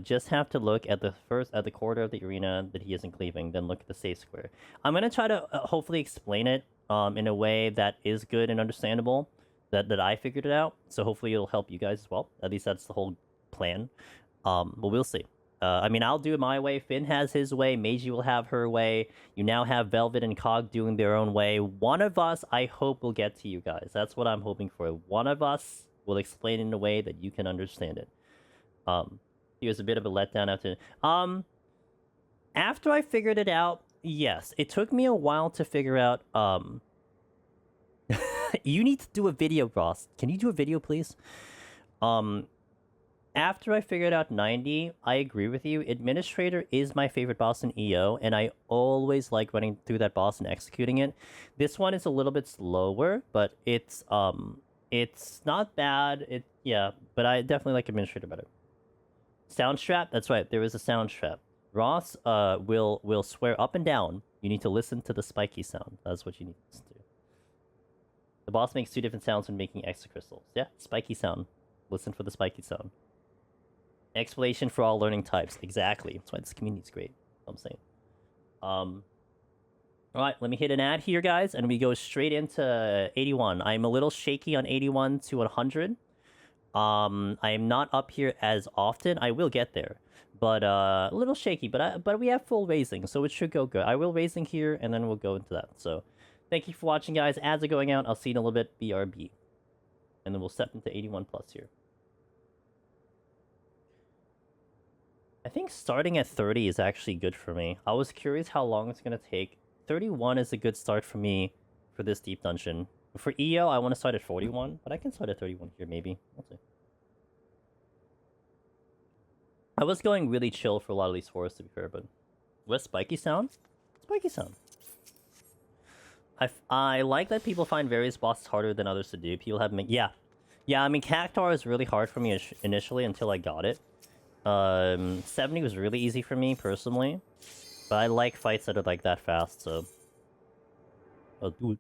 just have to look at the corner of the arena that he isn't cleaving, then look at the safe square. I'm gonna try to hopefully explain it in a way that is good and understandable, that I figured it out. So hopefully it'll help you guys as well. At least that's the whole plan. But we'll see. I mean, I'll do it my way. Finn has his way. Meiji will have her way. You now have Velvet and Cog doing their own way. One of us, I hope, will get to you guys. That's what I'm hoping for. One of us will explain it in a way that you can understand it. Here's a bit of a letdown after I figured it out. Yes, it took me a while to figure out. You need to do a video, Ross. Can you do a video, please? After I figured out 90, I agree with you. Administrator is my favorite boss in EO, and I always like running through that boss and executing it. This one is a little bit slower, but it's not bad. Yeah, but I definitely like Administrator better. Sound strap? That's right, there is a sound strap. Ross will swear up and down. You need to listen to the spiky sound. That's what you need to listen to. The boss makes 2 different sounds when making extra crystals. Yeah, spiky sound. Listen for the spiky sound. Explanation for all learning types. Exactly. That's why this community is great. I'm saying. Alright, let me hit an ad here, guys, and we go straight into 81. I'm a little shaky on 81 to 100. I am not up here as often. I will get there. But a little shaky, but we have full raising, so it should go good. I will raising here, and then we'll go into that. So, thank you for watching, guys. Ads are going out. I'll see you in a little bit. BRB. And then we'll step into 81 plus here. I think starting at 30 is actually good for me. I was curious how long it's going to take. 31 is a good start for me for this deep dungeon. For EO, I want to start at 41, but I can start at 31 here, maybe. We'll see. I was going really chill for a lot of these forests, to be fair, but... What, spiky sound? Spiky sound. I like that people find various bosses harder than others to do. People have... Yeah, I mean, Cactar is really hard for me initially until I got it. 70 was really easy for me, personally. But I like fights that are like that fast, so... I'll do it.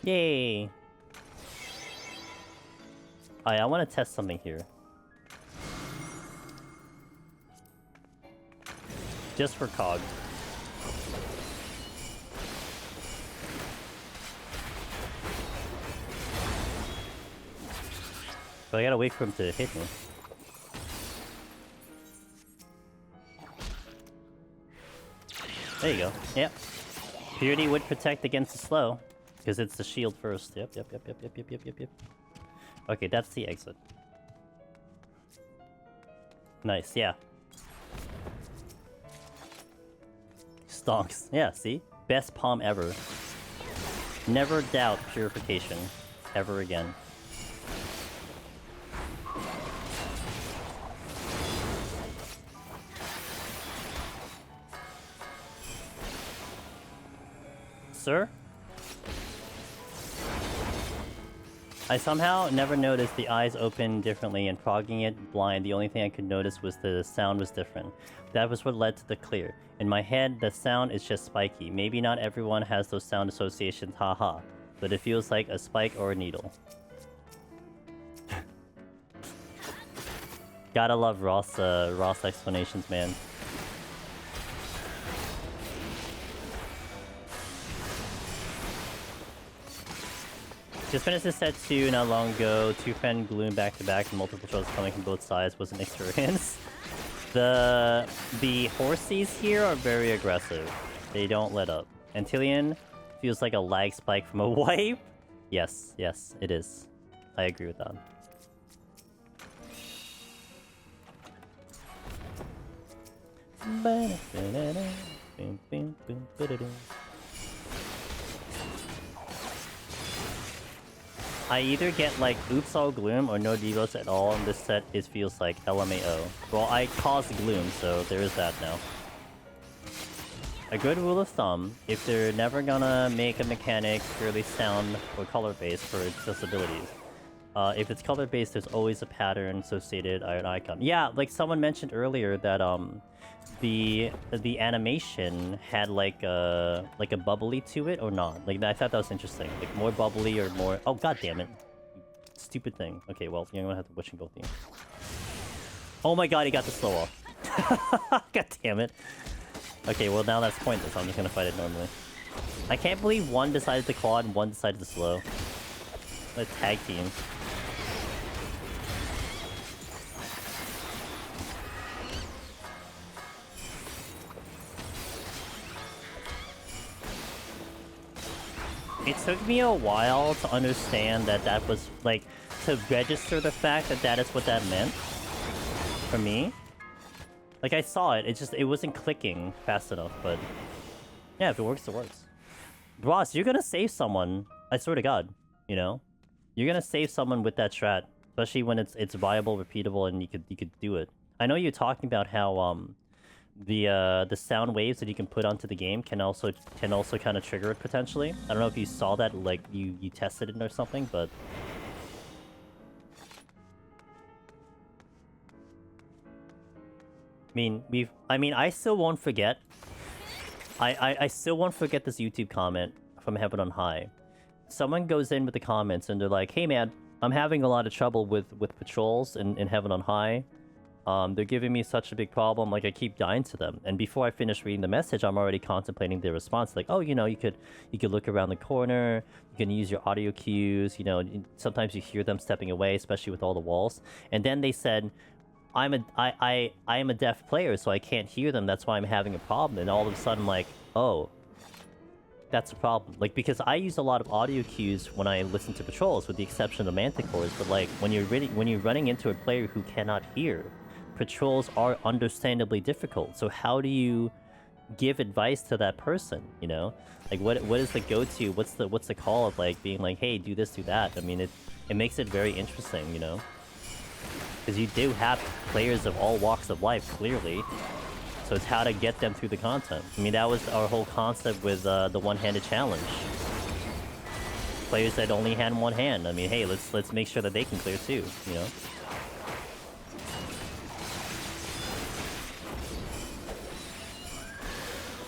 Yay! Alright, I want to test something here. Just for Cog. But I gotta wait for him to hit me. There you go. Yep. Purity would protect against the slow. Because it's the shield first. Yep. Okay, that's the exit. Nice, yeah. Stonks. Yeah, see? Best palm ever. Never doubt purification. Ever again. Sir? I somehow never noticed the eyes open differently and progging it blind. The only thing I could notice was the sound was different. That was what led to the clear. In my head, the sound is just spiky. Maybe not everyone has those sound associations, haha. But it feels like a spike or a needle. Gotta love Ross explanations, man. Just finished this set 2 not long ago. 2 friend gloom back to back and multiple shots coming from both sides was an experience. The horsies here are very aggressive. They don't let up. Antilian feels like a lag spike from a wipe. Yes, it is. I agree with that. I either get like Oops All Gloom or no Devos at all, and this set feels like LMAO. Well, I caused Gloom, so there is that now. A good rule of thumb, if they're never gonna make a mechanic purely sound or color-based for its abilities, if it's color-based, there's always a pattern associated an icon. Yeah, like someone mentioned earlier that the animation had like a bubbly to it or not. Like I thought that was interesting. Like more bubbly or more. Oh god damn it! Stupid thing. Okay, well you're gonna have to watch both of you. Oh my god, he got the slow off. God damn it. Okay, well now that's pointless. I'm just gonna fight it normally. I can't believe one decided to claw and one decided to slow. What a tag team. It took me a while to understand that that was, like, to register the fact that that is what that meant. For me. Like, I saw it, it wasn't clicking fast enough, but... Yeah, if it works, it works. Ross, you're gonna save someone, I swear to god, you know? You're gonna save someone with that strat, especially when it's viable, repeatable, and you could do it. I know you're talking about how, the sound waves that you can put onto the game can also kind of trigger it potentially. I don't know if you saw that, like you tested it or something, but I still won't forget. I still won't forget this YouTube comment from Heaven on High. Someone goes in with the comments and they're like, "Hey man, I'm having a lot of trouble with patrols in Heaven on High. They're giving me such a big problem, like I keep dying to them." And before I finish reading the message, I'm already contemplating their response. Like, oh, you know, you could look around the corner, you can use your audio cues, you know, sometimes you hear them stepping away, especially with all the walls. And then they said, I am a deaf player, so I can't hear them, that's why I'm having a problem. And all of a sudden, like, oh, that's a problem. Like, because I use a lot of audio cues when I listen to patrols, with the exception of Manticores, but like, when you're running into a player who cannot hear, patrols are understandably difficult. So how do you give advice to that person, you know? Like, what is the go-to? What's the call of, like, being like, hey, do this, do that? I mean, it makes it very interesting, you know? Because you do have players of all walks of life, clearly. So it's how to get them through the content. I mean, that was our whole concept with the one-handed challenge. Players that only hand one hand. I mean, hey, let's make sure that they can clear too, you know?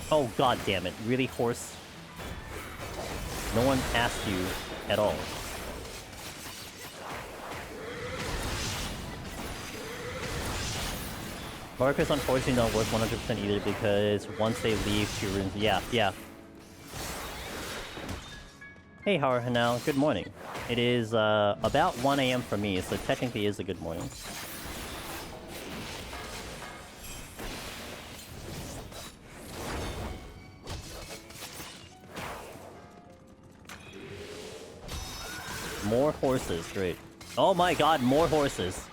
Oh god damn it, really, horse? No one asked you at all. Markers unfortunately don't work 100% either, because once they leave 2 rooms... Yeah. Hey Hanao, good morning. It is about 1 AM for me, so technically is a good morning. More horses, great. Oh my god, more horses.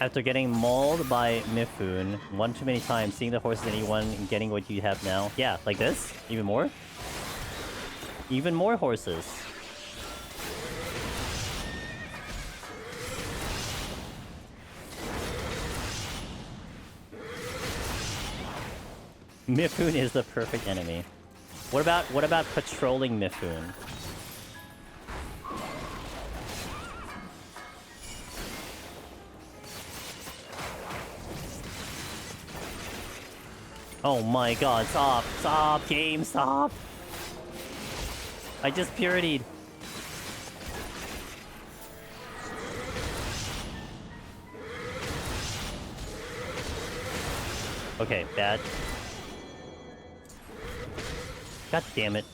After getting mauled by Mifune one too many times, seeing the horses anyone and getting what you have now. Yeah, like this? Even more? Even more horses. Mifune is the perfect enemy. What about patrolling Mifune? Oh my god, stop, game, stop! I just puritied. Okay, bad. God damn it.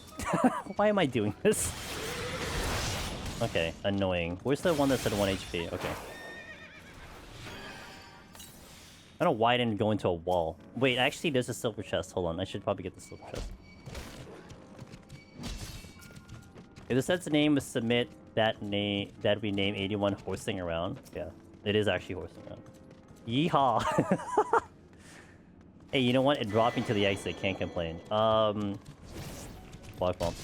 Why am I doing this? Okay, annoying. Where's the one that's at 1 HP? Okay. I don't know why I didn't go into a wall. Wait, actually, there's a silver chest. Hold on, I should probably get the silver chest. If the set's name was submit that name that we name 81 horsing around. Yeah, it is actually horsing around. Yeehaw! Hey, you know what? It dropped me to the exit. Can't complain. Block bomb.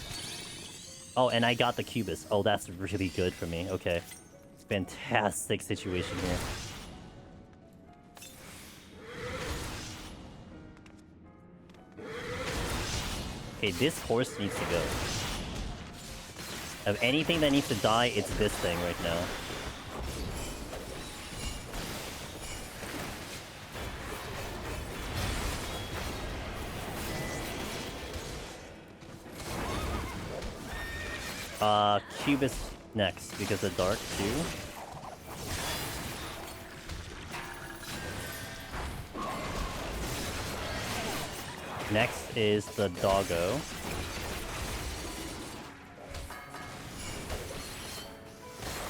Oh, and I got the Cubus. Oh, that's really good for me. Okay, fantastic situation here. Okay, this horse needs to go. Of anything that needs to die, it's this thing right now. Cubus next, because of dark too. Next is the doggo.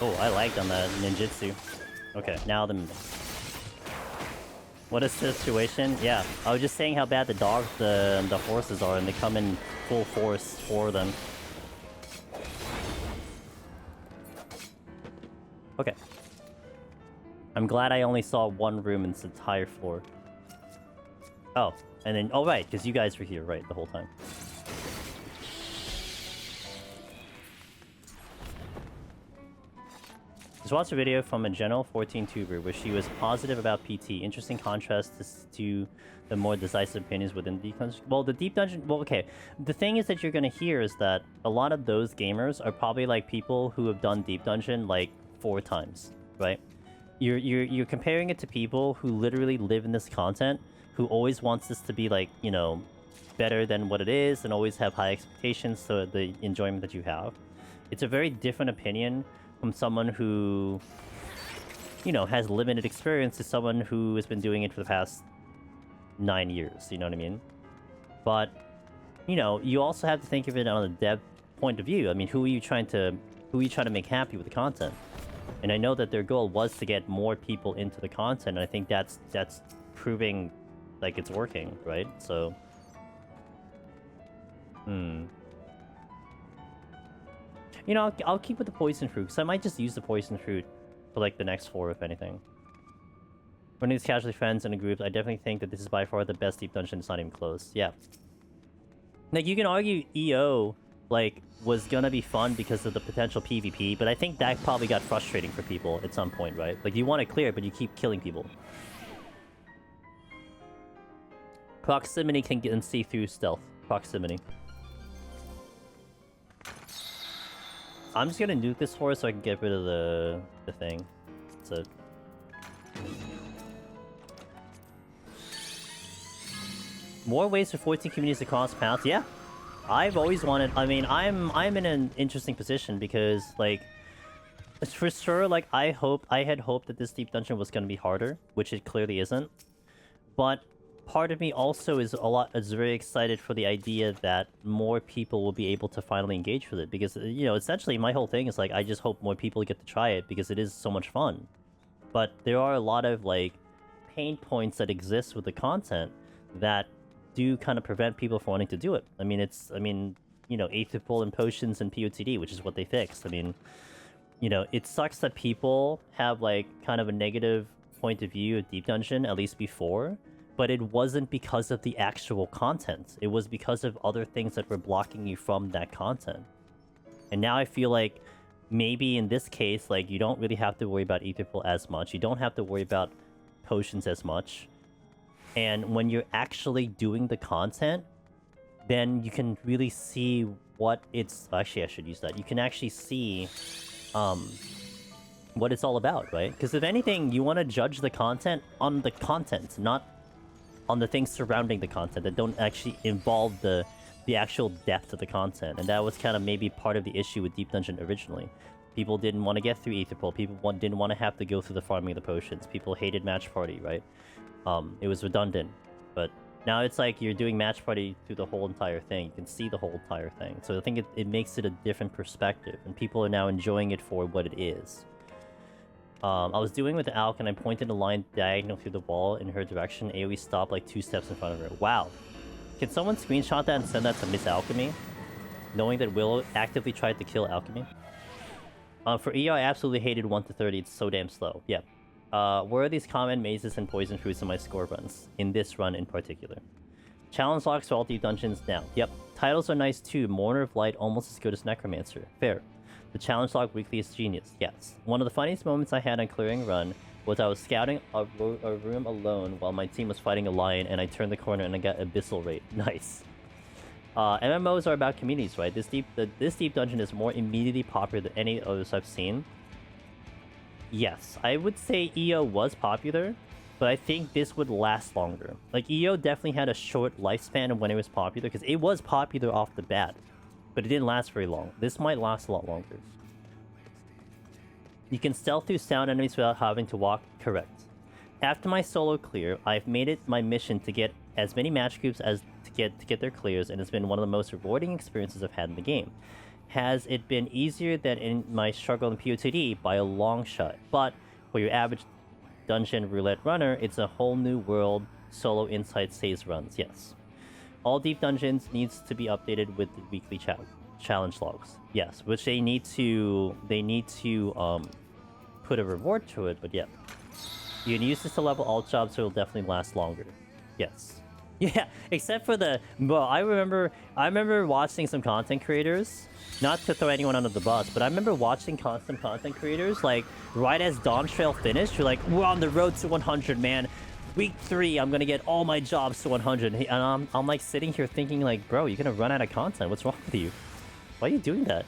Oh, I lagged on that ninjutsu. Okay, now the... What a situation. Yeah, I was just saying how bad the dogs, the horses are, and they come in full force for them. Okay. I'm glad I only saw one room in this entire floor. Oh, and then... Oh, right, because you guys were here, right, the whole time. Just watched a video from a General 14 tuber where she was positive about PT. Interesting contrast to the more decisive opinions within Deep Dungeon. Well, the Deep Dungeon... Well, okay. The thing is that you're going to hear is that a lot of those gamers are probably like people who have done Deep Dungeon like 4 times, right? You're comparing it to people who literally live in this content, who always wants this to be like, you know, better than what it is, and always have high expectations for the enjoyment that you have. It's a very different opinion from someone who, you know, has limited experience to someone who has been doing it for the past 9 years, you know what I mean? But, you know, you also have to think of it on a dev point of view. I mean, who are you trying to make happy with the content? And I know that their goal was to get more people into the content, and I think that's proving like it's working, right? So, you know, I'll keep with the poison fruit, because I might just use the poison fruit for like the next 4, if anything. Running these casually friends in a group, I definitely think that this is by far the best deep dungeon. It's not even close. Yeah. Like, you can argue EO, like, was gonna be fun because of the potential PvP, but I think that probably got frustrating for people at some point, right? Like, you want to clear, but you keep killing people. Proximity can see through stealth. Proximity. I'm just gonna nuke this horse so I can get rid of the thing. That's it. More ways for 14 communities to cross paths. Yeah, I've always wanted. I mean, I'm in an interesting position because, like, for sure, like I had hoped that this deep dungeon was gonna be harder, which it clearly isn't. But part of me also is very excited for the idea that more people will be able to finally engage with it, because, you know, essentially my whole thing is like I just hope more people get to try it because it is so much fun. But there are a lot of like pain points that exist with the content that do kind of prevent people from wanting to do it. I mean, you know, Aetherpool and potions and POTD, which is what they fixed. I mean, you know, it sucks that people have like kind of a negative point of view of Deep Dungeon, at least before. But it wasn't because of the actual content. It was because of other things that were blocking you from that content. And now I feel like maybe in this case, like, you don't really have to worry about Aetherpool as much. You don't have to worry about potions as much. And when you're actually doing the content, then you can really see what it's... Actually, I should use that. You can actually see what it's all about, right? Because if anything, you want to judge the content on the content, not on the things surrounding the content that don't actually involve the actual depth of the content. And that was kind of maybe part of the issue with Deep Dungeon originally. People didn't want to get through Aetherpool. People didn't want to have to go through the farming of the potions. People hated Match Party, right? It was redundant. But now it's like you're doing Match Party through the whole entire thing. You can see the whole entire thing. So I think it makes it a different perspective. And people are now enjoying it for what it is. I was doing with the Alk and I pointed a line diagonal through the wall in her direction. AoE stopped like 2 steps in front of her. Wow. Can someone screenshot that and send that to Miss Alchemy? Knowing that Willow actively tried to kill Alchemy? For EO, I absolutely hated 1 to 30. It's so damn slow. Yeah. Where are these common mazes and poison fruits in my score runs? In this run in particular. Challenge locks for all deep dungeons now. Yep. Titles are nice too. Mourner of Light almost as good as Necromancer. Fair. The challenge log weekly is genius. Yes. One of the funniest moments I had on clearing run was I was scouting a room alone while my team was fighting a lion, and I turned the corner and I got Abyssal Rate. Nice. MMOs are about communities, right? This deep dungeon is more immediately popular than any others I've seen. Yes, I would say EO was popular, but I think this would last longer. Like, EO definitely had a short lifespan of when it was popular, because it was popular off the bat, but it didn't last very long. This might last a lot longer. You can stealth through sound enemies without having to walk. Correct. After my solo clear, I've made it my mission to get as many match groups as to get their clears, and it's been one of the most rewarding experiences I've had in the game. Has it been easier than in my struggle in POTD? By a long shot. But for your average dungeon roulette runner, it's a whole new world. Solo insight saves runs. Yes. All deep dungeons needs to be updated with the weekly challenge logs. Yes, which they need to put a reward to it. But yeah, you can use this to level alt jobs, so it'll definitely last longer. Yes. Yeah, except for the... Well, I remember watching some content creators, not to throw anyone under the bus, but I remember watching some content creators, like, right as Dawntrail finished, you're like, we're on the road to 100, man. Week 3, I'm gonna get all my jobs to 100. And I'm like, sitting here thinking, like, bro, you're gonna run out of content. What's wrong with you? Why are you doing that?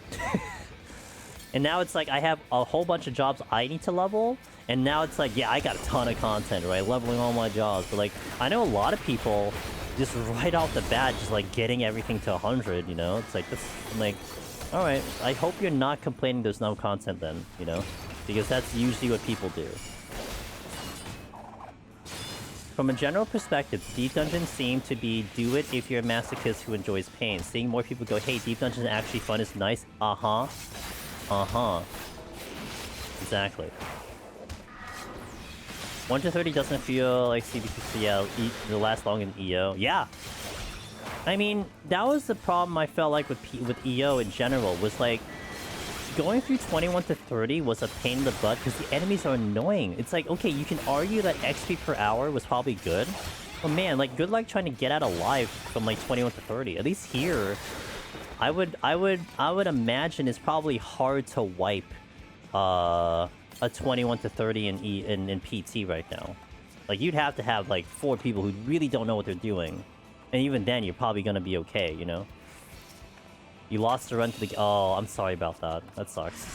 And now it's like, I have a whole bunch of jobs I need to level, and now it's like, yeah, I got a ton of content, right? Leveling all my jobs. But, like, I know a lot of people just right off the bat, just, like, getting everything to 100, you know? It's like, this, like, alright, I hope you're not complaining there's no content then, you know? Because that's usually what people do. From a general perspective, deep dungeons seem to be do it if you're a masochist who enjoys pain. Seeing more people go, hey, deep dungeons are actually fun is nice. Uh-huh. Uh-huh. Exactly. 1 to 30 doesn't feel like CBCL the last long in EO. Yeah. I mean, that was the problem I felt like with EO in general, was like going through 21 to 30 was a pain in the butt because the enemies are annoying. It's like, okay, you can argue that XP per hour was probably good. But man, like, good luck trying to get out alive from like 21 to 30. At least here, I would imagine it's probably hard to wipe a 21 to 30 in PT right now. Like, you'd have to have like 4 people who really don't know what they're doing. And even then, you're probably gonna be okay, you know? You lost the run to the... Oh, I'm sorry about that. That sucks.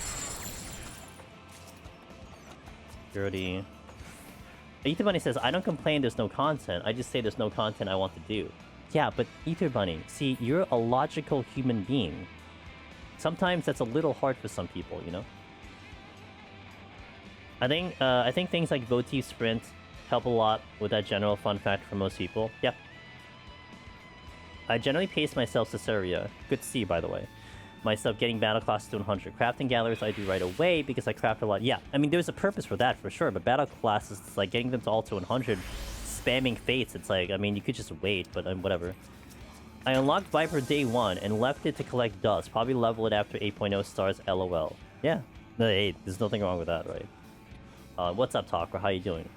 Dirty. Ether Bunny says, I don't complain there's no content. I just say there's no content I want to do. Yeah, but Ether Bunny, see, you're a logical human being. Sometimes that's a little hard for some people, you know? I think things like Votive Sprint help a lot with that general fun factor for most people. Yep. I generally pace myself to Seria. Good to see, by the way. Myself getting battle classes to 100. Crafting galleries I do right away because I craft a lot. Yeah, I mean, there's a purpose for that, for sure. But battle classes, it's like getting them to all to 100. Spamming fates, it's like, I mean, you could just wait, but whatever. I unlocked Viper day 1 and left it to collect dust. Probably level it after 8.0 stars, lol. Yeah, no, hey, there's nothing wrong with that, right? What's up, Talker? How you doing?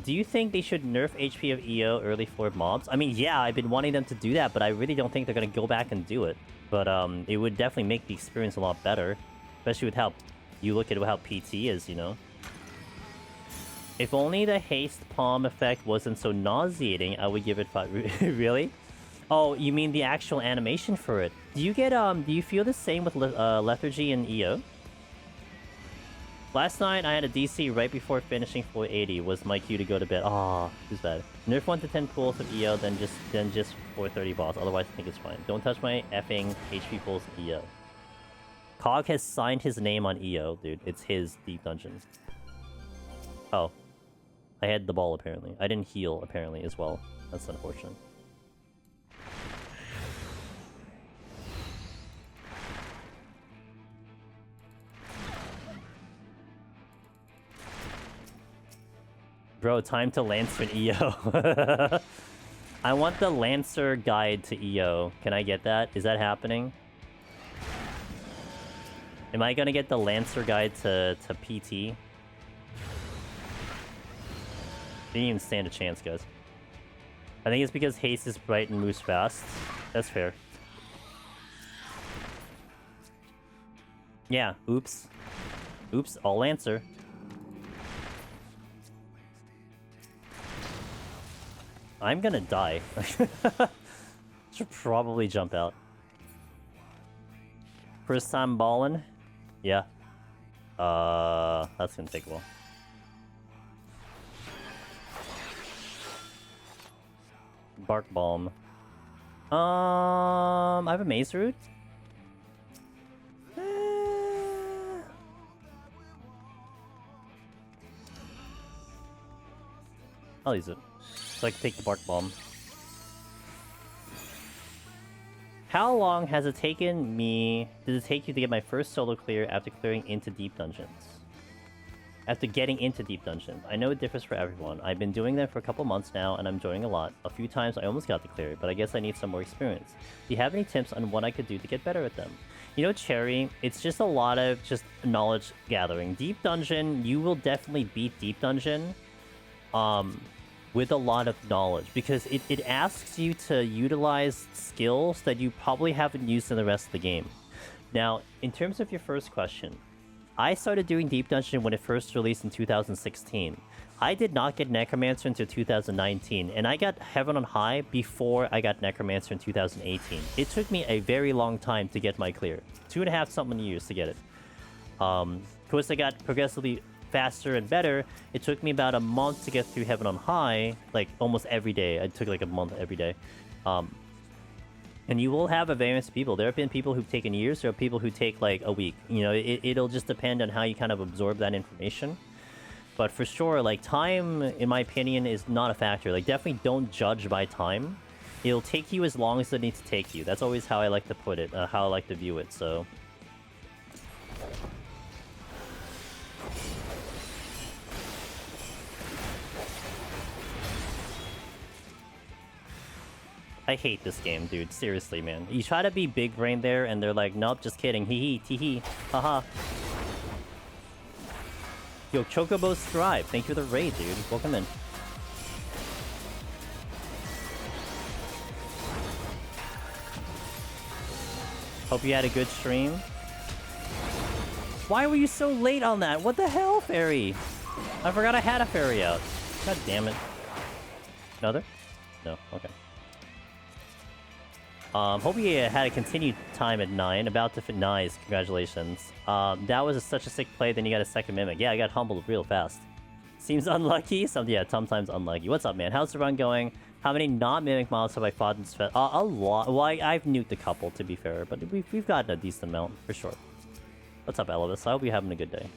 Do you think they should nerf HP of EO early for mobs? I mean, yeah, I've been wanting them to do that, but I really don't think they're going to go back and do it. But it would definitely make the experience a lot better. Especially with how you look at how PT is, you know? If only the haste palm effect wasn't so nauseating, I would give it 5. Really? Oh, you mean the actual animation for it? Do you get, do you feel the same with lethargy in EO? Last night, I had a DC right before finishing 480 was my cue to go to bed. Aw, too bad. Nerf 1 to 10 pools of EO, then just 430 boss. Otherwise, I think it's fine. Don't touch my effing HP pools of EO. Cog has signed his name on EO, dude. It's his deep dungeon. Oh. I had the ball, apparently. I didn't heal, apparently, as well. That's unfortunate. Bro, time to Lancer and EO. I want the Lancer guide to EO. Can I get that? Is that happening? Am I gonna get the Lancer guide to PT? Didn't even stand a chance, guys. I think it's because haste is bright and moves fast. That's fair. Yeah, oops. Oops, all Lancer. I'm gonna die. Should probably jump out. First time ballin'? Yeah. That's gonna take a while. Bark Balm. I have a Maze Root. I'll use it. So I can take the Bark Bomb. How long has it taken me... Did it take you to get my first solo clear after clearing into deep dungeons? After getting into deep dungeons. I know it differs for everyone. I've been doing them for a couple months now, and I'm enjoying a lot. A few times I almost got to clear it, but I guess I need some more experience. Do you have any tips on what I could do to get better at them? You know, Cherry, it's just a lot of just knowledge gathering. Deep Dungeon, you will definitely beat Deep Dungeon with a lot of knowledge, because it asks you to utilize skills that you probably haven't used in the rest of the game. Now, in terms of your first question, I started doing Deep Dungeon when it first released in 2016. I did not get Necromancer until 2019, and I got Heaven on High before I got Necromancer in 2018. It took me a very long time to get my clear. 2.5 something years to get it. Of course, I got progressively faster and better. It took me about a month to get through Heaven on High, like almost every day. It took like a month every day. And you will have a variance of people. There have been people who've taken years. There are people who take like a week. You know, it'll just depend on how you kind of absorb that information. But for sure, like, time, in my opinion, is not a factor. Like, definitely don't judge by time. It'll take you as long as it needs to take you. That's always how I like to put it, how I like to view it, so... I hate this game, dude. Seriously, man. You try to be big brain there, and they're like, nope, just kidding. Hee hee, tee hee. Haha. Yo, Chocobo Scribe, thank you for the raid, dude. Welcome in. Hope you had a good stream. Why were you so late on that? What the hell, Fairy? I forgot I had a Fairy out. God damn it. Another? No, okay. Hope you had a continued time at 9. About to fit. Nice, congratulations. That was such a sick play, then you got a second Mimic. Yeah, I got humbled real fast. Seems unlucky. Yeah, sometimes unlucky. What's up, man? How's the run going? How many non-Mimic models have I fought in Svet? A lot. Well, I've nuked a couple, to be fair, but we've gotten a decent amount, for sure. What's up, Elvis? I hope you're having a good day.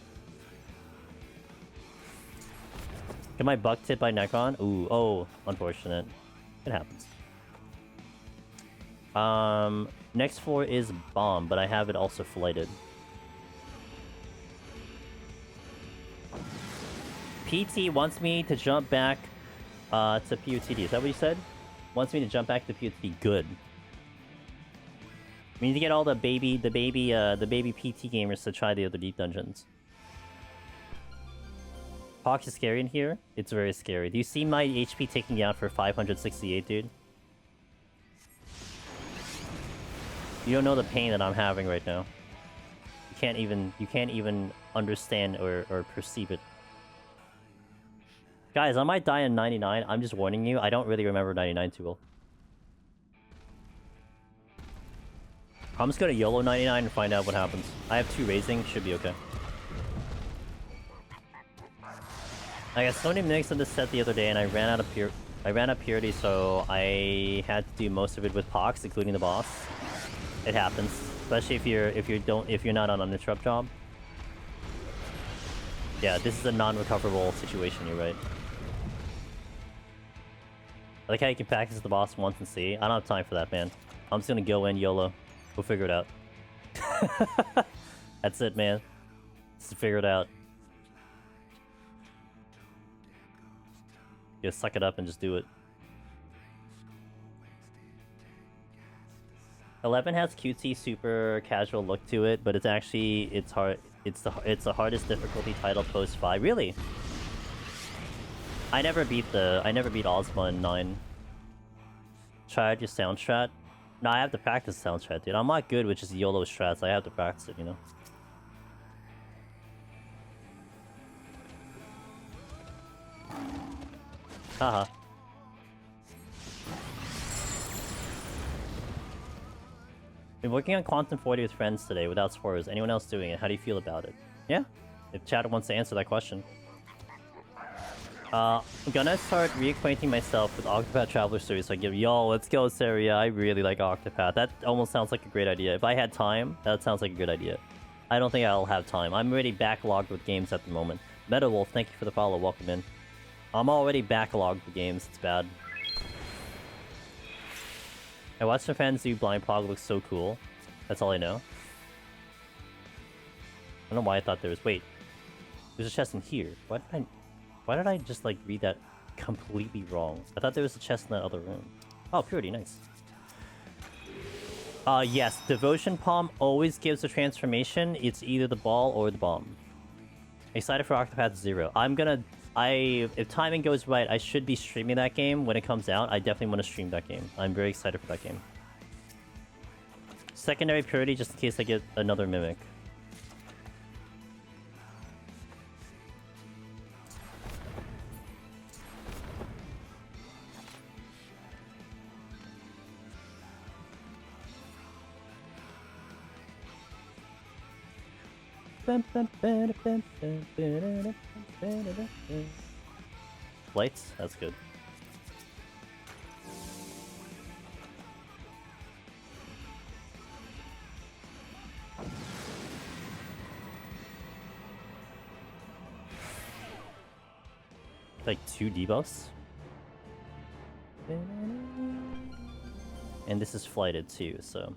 Get my buck tipped by Necron? Ooh, oh, unfortunate. It happens. Next floor is Bomb, but I have it also flighted. PT wants me to jump back to POTD. Is that what you said? Wants me to jump back to POTD. Good. We need to get all the baby PT gamers to try the other deep dungeons. Pox is scary in here. It's very scary. Do you see my HP taking me out for 568, dude? You don't know the pain that I'm having right now. You can't even understand or perceive it. Guys, I might die in 99. I'm just warning you. I don't really remember 99 too well. I'm just gonna YOLO 99 and find out what happens. I have 2 raising. Should be okay. I got so many mimics on this set the other day, and I ran out of purity, so I had to do most of it with Pox, including the boss. It happens, especially if you're not on an uninterrupt job. Yeah, this is a non-recoverable situation. You're right. I like how you can practice the boss once and see. I don't have time for that, man. I'm just gonna go in YOLO. We'll figure it out. That's it, man. Just figure it out. Just suck it up and just do it. 11 has cutesy, super casual look to it, but it's actually it's hard. It's the hardest difficulty title post 5. Really? I never beat Ozma in 9. Tried your sound strat? No, I have to practice sound strat, dude. I'm not good with just YOLO strats. I have to practice it, you know. Haha. Been working on Quantum 40 with friends today without spoilers. Anyone else doing it? How do you feel about it? Yeah? If chat wants to answer that question. I'm gonna start reacquainting myself with Octopath Traveler series. So I give, yo, let's go, Saria. I really like Octopath. That almost sounds like a great idea. If I had time, that sounds like a good idea. I don't think I'll have time. I'm already backlogged with games at the moment. MetaWolf, thank you for the follow. Welcome in. I'm already backlogged with games. It's bad. I watched some fans do Blind Pog. Looks so cool. That's all I know. I don't know why I thought there was... Wait. There's a chest in here. Why did I just, like, read that completely wrong? I thought there was a chest in that other room. Oh, purity. Nice. Yes. Devotion Palm always gives a transformation. It's either the ball or the bomb. Excited for Octopath 0. I'm gonna... if timing goes right, I should be streaming that game when it comes out. I definitely want to stream that game. I'm very excited for that game. Secondary purity, just in case I get another mimic. Lights? That's good. Like 2 debuffs? And this is flighted too, so...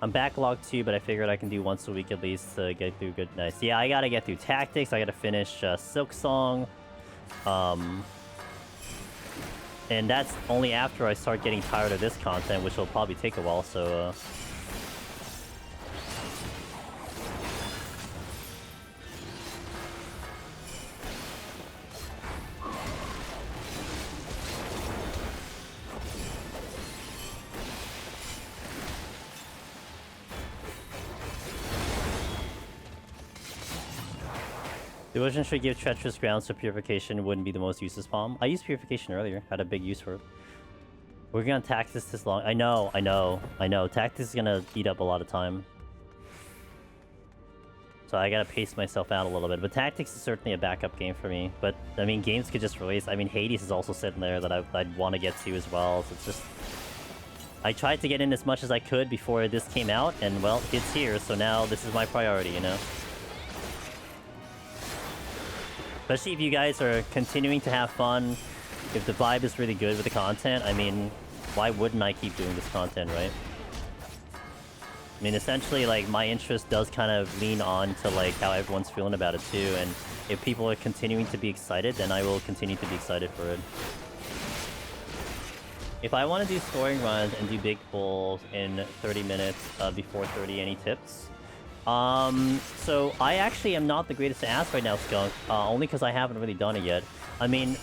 I'm backlogged too, but I figured I can do once a week at least to get through good nights. Yeah, I gotta get through Tactics, I gotta finish Silk Song. And that's only after I start getting tired of this content, which will probably take a while, so... Devotion should give treacherous grounds so purification wouldn't be the most useless palm. I used purification earlier, had a big use for it. Working on tactics this long. I know. Tactics is gonna eat up a lot of time. So I gotta pace myself out a little bit. But tactics is certainly a backup game for me. But I mean, games could just release. I mean, Hades is also sitting there that I'd want to get to as well. So it's just... I tried to get in as much as I could before this came out, and well, it's here, so now this is my priority, you know? Especially if you guys are continuing to have fun, if the vibe is really good with the content, I mean, why wouldn't I keep doing this content, right? I mean, essentially, like, my interest does kind of lean on to, like, how everyone's feeling about it, too, and if people are continuing to be excited, then I will continue to be excited for it. If I want to do scoring runs and do big pulls in 30 minutes before 30, any tips? So I actually am not the greatest to ask right now, Skunk, only because I haven't really done it yet. I mean,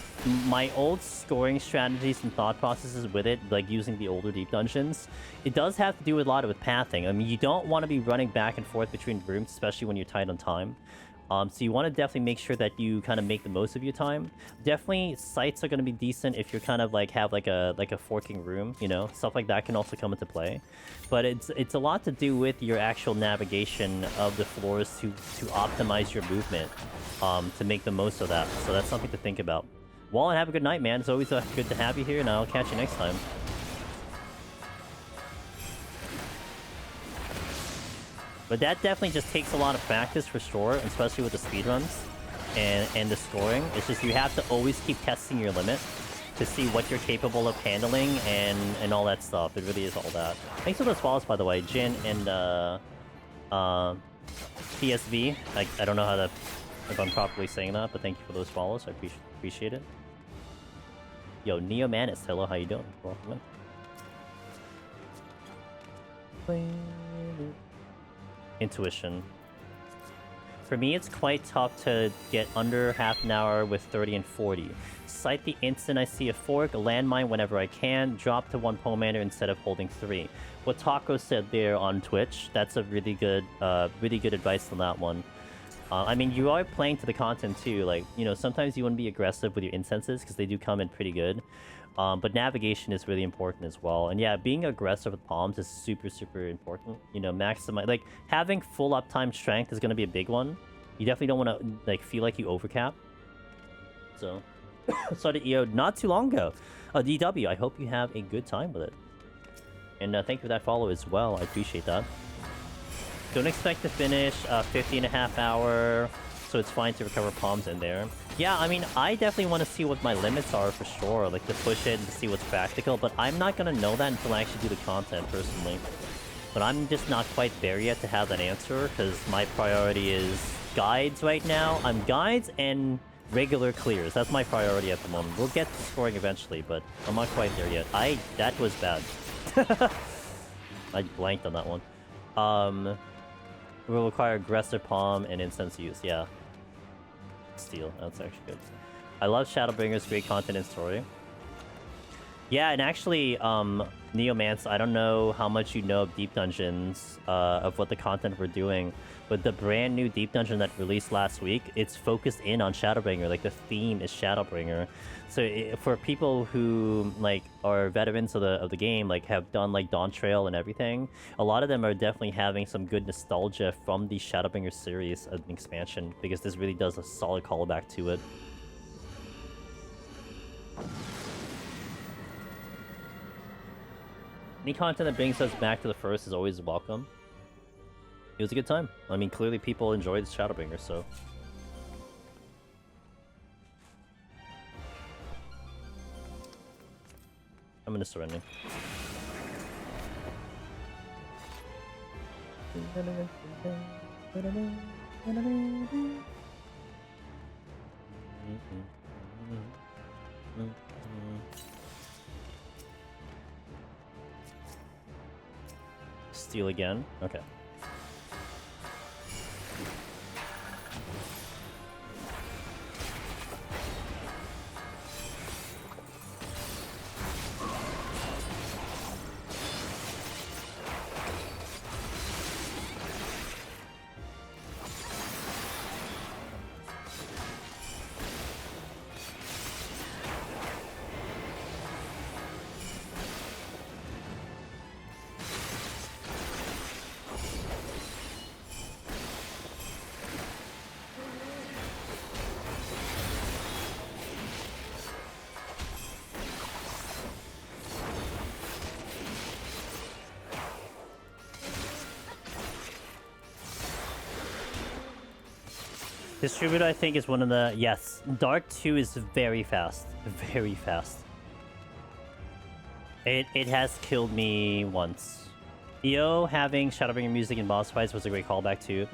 my old scoring strategies and thought processes with it, like using the older deep dungeons, it does have to do with a lot with pathing. I mean, you don't want to be running back and forth between rooms, especially when you're tight on time. So you want to definitely make sure that you kind of make the most of your time. Definitely, sites are going to be decent if you're kind of like have like a forking room, you know, stuff like that can also come into play. But it's a lot to do with your actual navigation of the floors to optimize your movement, to make the most of that. So that's something to think about. Well, and have a good night, man. It's always good to have you here, and I'll catch you next time. But that definitely just takes a lot of practice for sure, especially with the speedruns and the scoring. It's just you have to always keep testing your limit to see what you're capable of handling and all that stuff. It really is all that. Thanks for those follows, by the way, Jin and PSV. I don't know how to, if I'm properly saying that, but thank you for those follows. I appreciate it. Yo, Neo Manus, hello, how you doing? Welcome in. Intuition. For me, it's quite tough to get under half an hour with 30 and 40. Sight the instant I see a fork, landmine whenever I can, drop to 1 Pomander instead of holding 3. What Taco said there on Twitch, that's a really good advice on that one. I mean, you are playing to the content too, like, you know, sometimes you want to be aggressive with your incenses because they do come in pretty good. But navigation is really important as well. And yeah, being aggressive with palms is super, super important. You know, maximize, like, having full uptime strength is going to be a big one. You definitely don't want to, like, feel like you overcap. So, started EO not too long ago. DW, I hope you have a good time with it. And thank you for that follow as well. I appreciate that. Don't expect to finish 50.5 hour, so it's fine to recover palms in there. Yeah, I mean, I definitely want to see what my limits are for sure, like to push it and to see what's practical, but I'm not going to know that until I actually do the content personally. But I'm just not quite there yet to have that answer, because my priority is guides right now. I'm guides and regular clears. That's my priority at the moment. We'll get to scoring eventually, but I'm not quite there yet. That was bad. I blanked on that one. Will require aggressive palm and incense use. Yeah. Steel. That's actually good. I love Shadowbringer's great content and story. Yeah, and actually, Neomance, I don't know how much you know of Deep Dungeons, of what the content we're doing, but the brand new Deep Dungeon that released last week, it's focused in on Shadowbringer. Like, the theme is Shadowbringer. So for people who, like, are veterans of the game, like, have done, like, Dawntrail and everything, a lot of them are definitely having some good nostalgia from the Shadowbringer series of an expansion, because this really does a solid callback to it. Any content that brings us back to the first is always welcome. It was a good time. I mean, clearly people enjoyed Shadowbringer, so... I'm gonna surrender. Steal again? Okay. Distributor, I think, is one of the... Yes, Dark 2 is very fast. Very fast. It has killed me once. EO having Shadowbringer music in boss fights was a great callback too.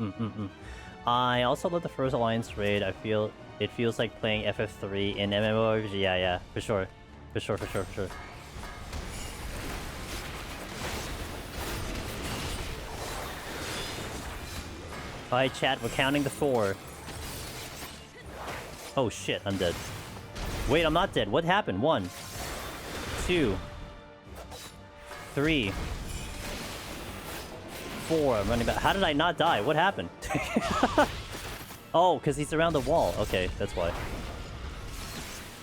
I also love the first Alliance raid. It feels like playing FF3 in MMORPG. Yeah, for sure. For sure. Alright, chat, we're counting the 4. Oh shit, I'm dead. Wait, I'm not dead. What happened? 1, 2, 3, 4. I'm running back. How did I not die? What happened? Oh, because he's around the wall. Okay, that's why.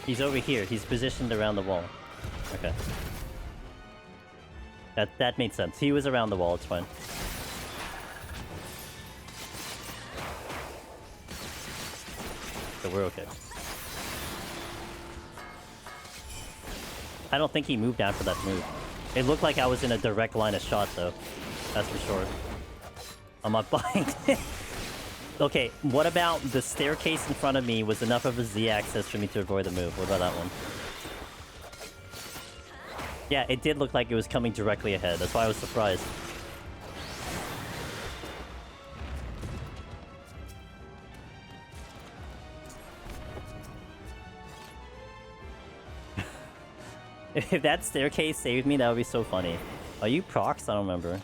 He's over here. He's positioned around the wall. Okay. That made sense. He was around the wall. It's fine. So we're okay. I don't think he moved after that move. It looked like I was in a direct line of shot, though. That's for sure. I'm not buying it. Okay, what about the staircase in front of me was enough of a Z-axis for me to avoid the move? What about that one? Yeah, it did look like it was coming directly ahead. That's why I was surprised. If that staircase saved me, that would be so funny. Are you procs? I don't remember.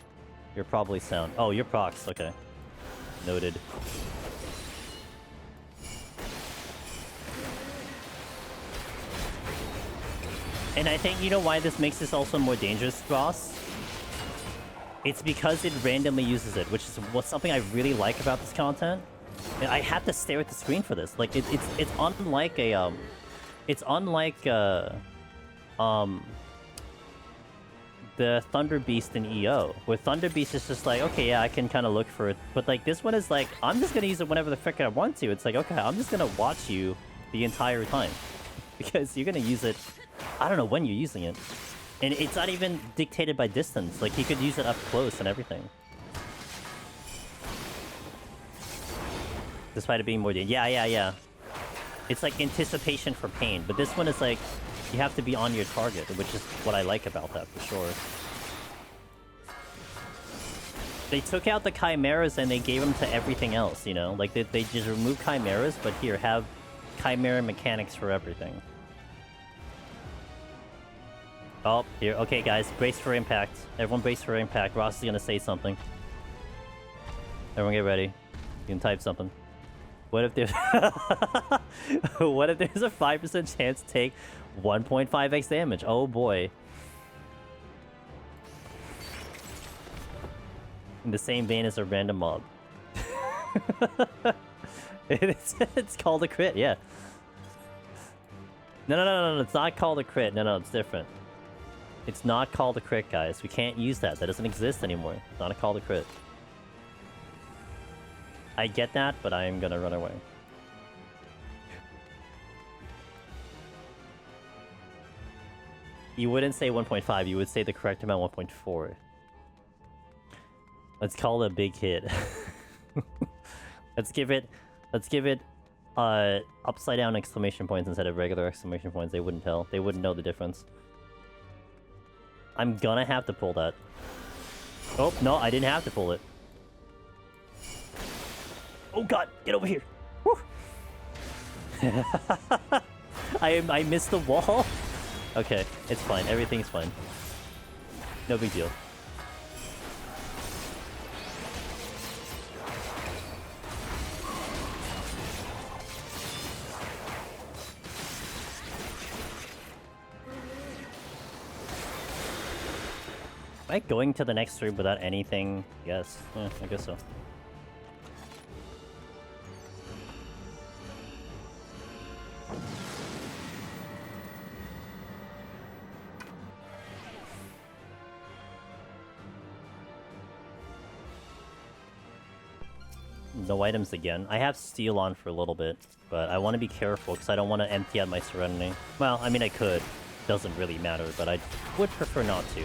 You're probably sound. Oh, you're procs. Okay. Noted. And I think, you know why this makes this also more dangerous, Ross? It's because it randomly uses it, which is something I really like about this content. And I had to stare at the screen for this. Like, it's unlike a, it's unlike, the Thunder Beast in EO, where Thunder Beast is just like, okay, yeah, I can kind of look for it. But, like, this one is like, I'm just gonna use it whenever the frick I want to. It's like, okay, I'm just gonna watch you the entire time. Because you're gonna use it, I don't know when you're using it. And it's not even dictated by distance. Like, you could use it up close and everything. Despite it being more dangerous. Yeah. It's like anticipation for pain. But this one is like, you have to be on your target, which is what I like about that, for sure. They took out the chimeras and they gave them to everything else, you know? Like, they just removed chimeras, but here, have chimera mechanics for everything. Oh, here. Okay, guys. Brace for impact. Everyone brace for impact. Ross is gonna say something. Everyone get ready. You can type something. What if there's... What if there's a 5% chance to take 1.5x damage? Oh, boy. In the same vein as a random mob. It's called a crit, yeah. No. It's not called a crit. No, it's different. It's not called a crit, guys. We can't use that. That doesn't exist anymore. It's not a call to crit. I get that, but I am gonna run away. You wouldn't say 1.5, you would say the correct amount, 1.4. Let's call it a big hit. Let's give it upside down exclamation points instead of regular exclamation points. They wouldn't tell. They wouldn't know the difference. I'm gonna have to pull that. Oh, no, I didn't have to pull it. Oh god, get over here. Woo. I missed the wall. Okay, it's fine. Everything's fine. No big deal. Am I going to the next room without anything? Yes. Yeah, I guess so. No items again. I have Steel on for a little bit, but I want to be careful because I don't want to empty out my Serenity. Well, I mean, I could. Doesn't really matter, but I would prefer not to.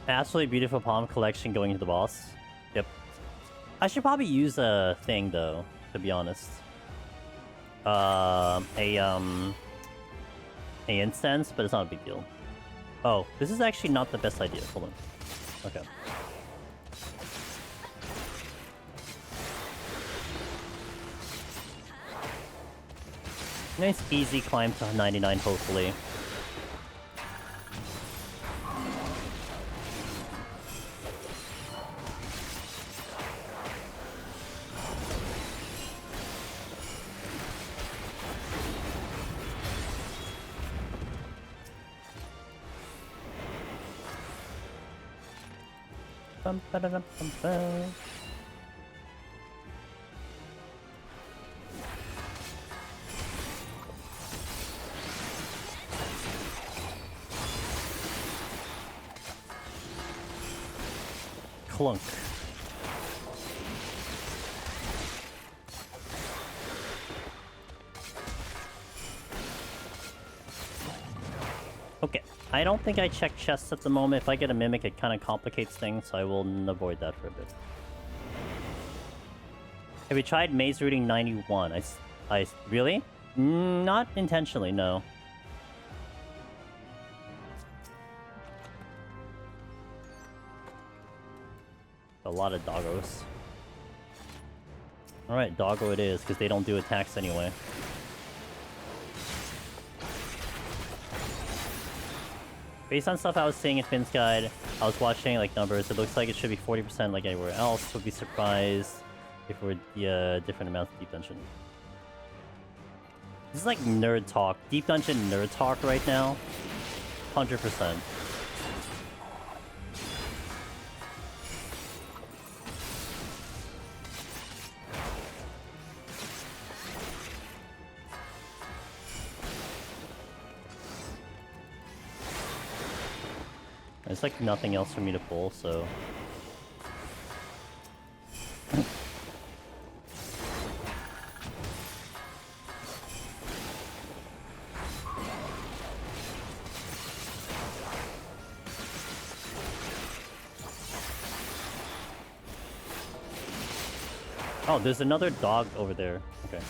Absolutely beautiful palm collection going to the boss. Yep. I should probably use a thing though, to be honest. A instance, but it's not a big deal. Oh, this is actually not the best idea. Hold on. Okay. Nice easy climb to 99, hopefully. Clunk. Okay. I don't think I check chests at the moment. If I get a Mimic, it kind of complicates things, so I will avoid that for a bit. Have you tried Maze Rooting 91? Really? Not intentionally, no. A lot of doggos. Alright, doggo it is, because they don't do attacks anyway. Based on stuff I was seeing in Finn's guide, I was watching like numbers, it looks like it should be 40% like anywhere else. Would be surprised if it were different amounts of Deep Dungeon. This is like nerd talk. Deep Dungeon nerd talk right now. 100%. There's like nothing else for me to pull, so... Oh, there's another dog over there. Okay.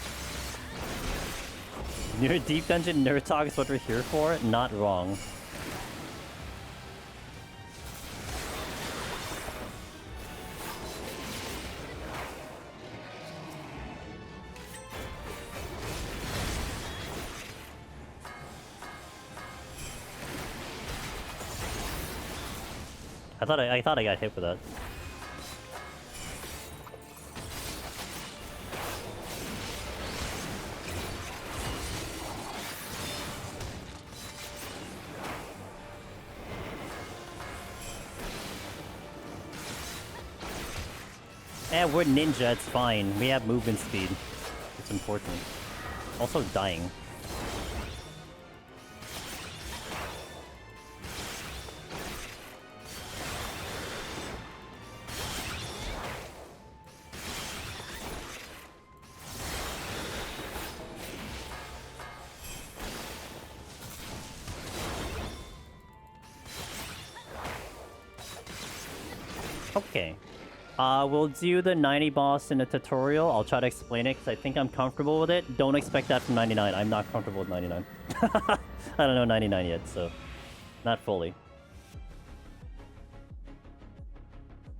Near Deep Dungeon Nerd Talk is what we're here for? Not wrong. I thought I got hit with that. Yeah, we're ninja, it's fine. We have movement speed. It's important. Also dying. Okay. We'll do the 90 boss in a tutorial. I'll try to explain it because I think I'm comfortable with it. Don't expect that from 99. I'm not comfortable with 99. I don't know 99 yet, so... Not fully.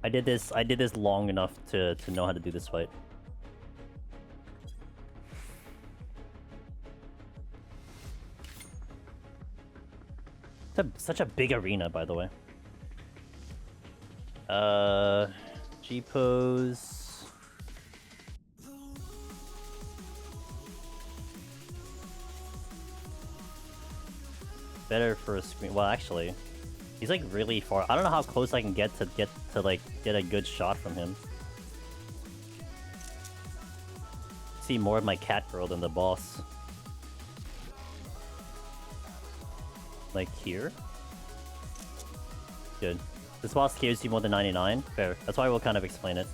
I did this long enough to know how to do this fight. It's such a big arena, by the way. G-pose. Better for a screen. Well, actually, he's like really far. I don't know how close I can get to get a good shot from him. See more of my cat girl than the boss. Like here. Good. This boss scares you more than 99? Fair. That's why we'll kind of explain it.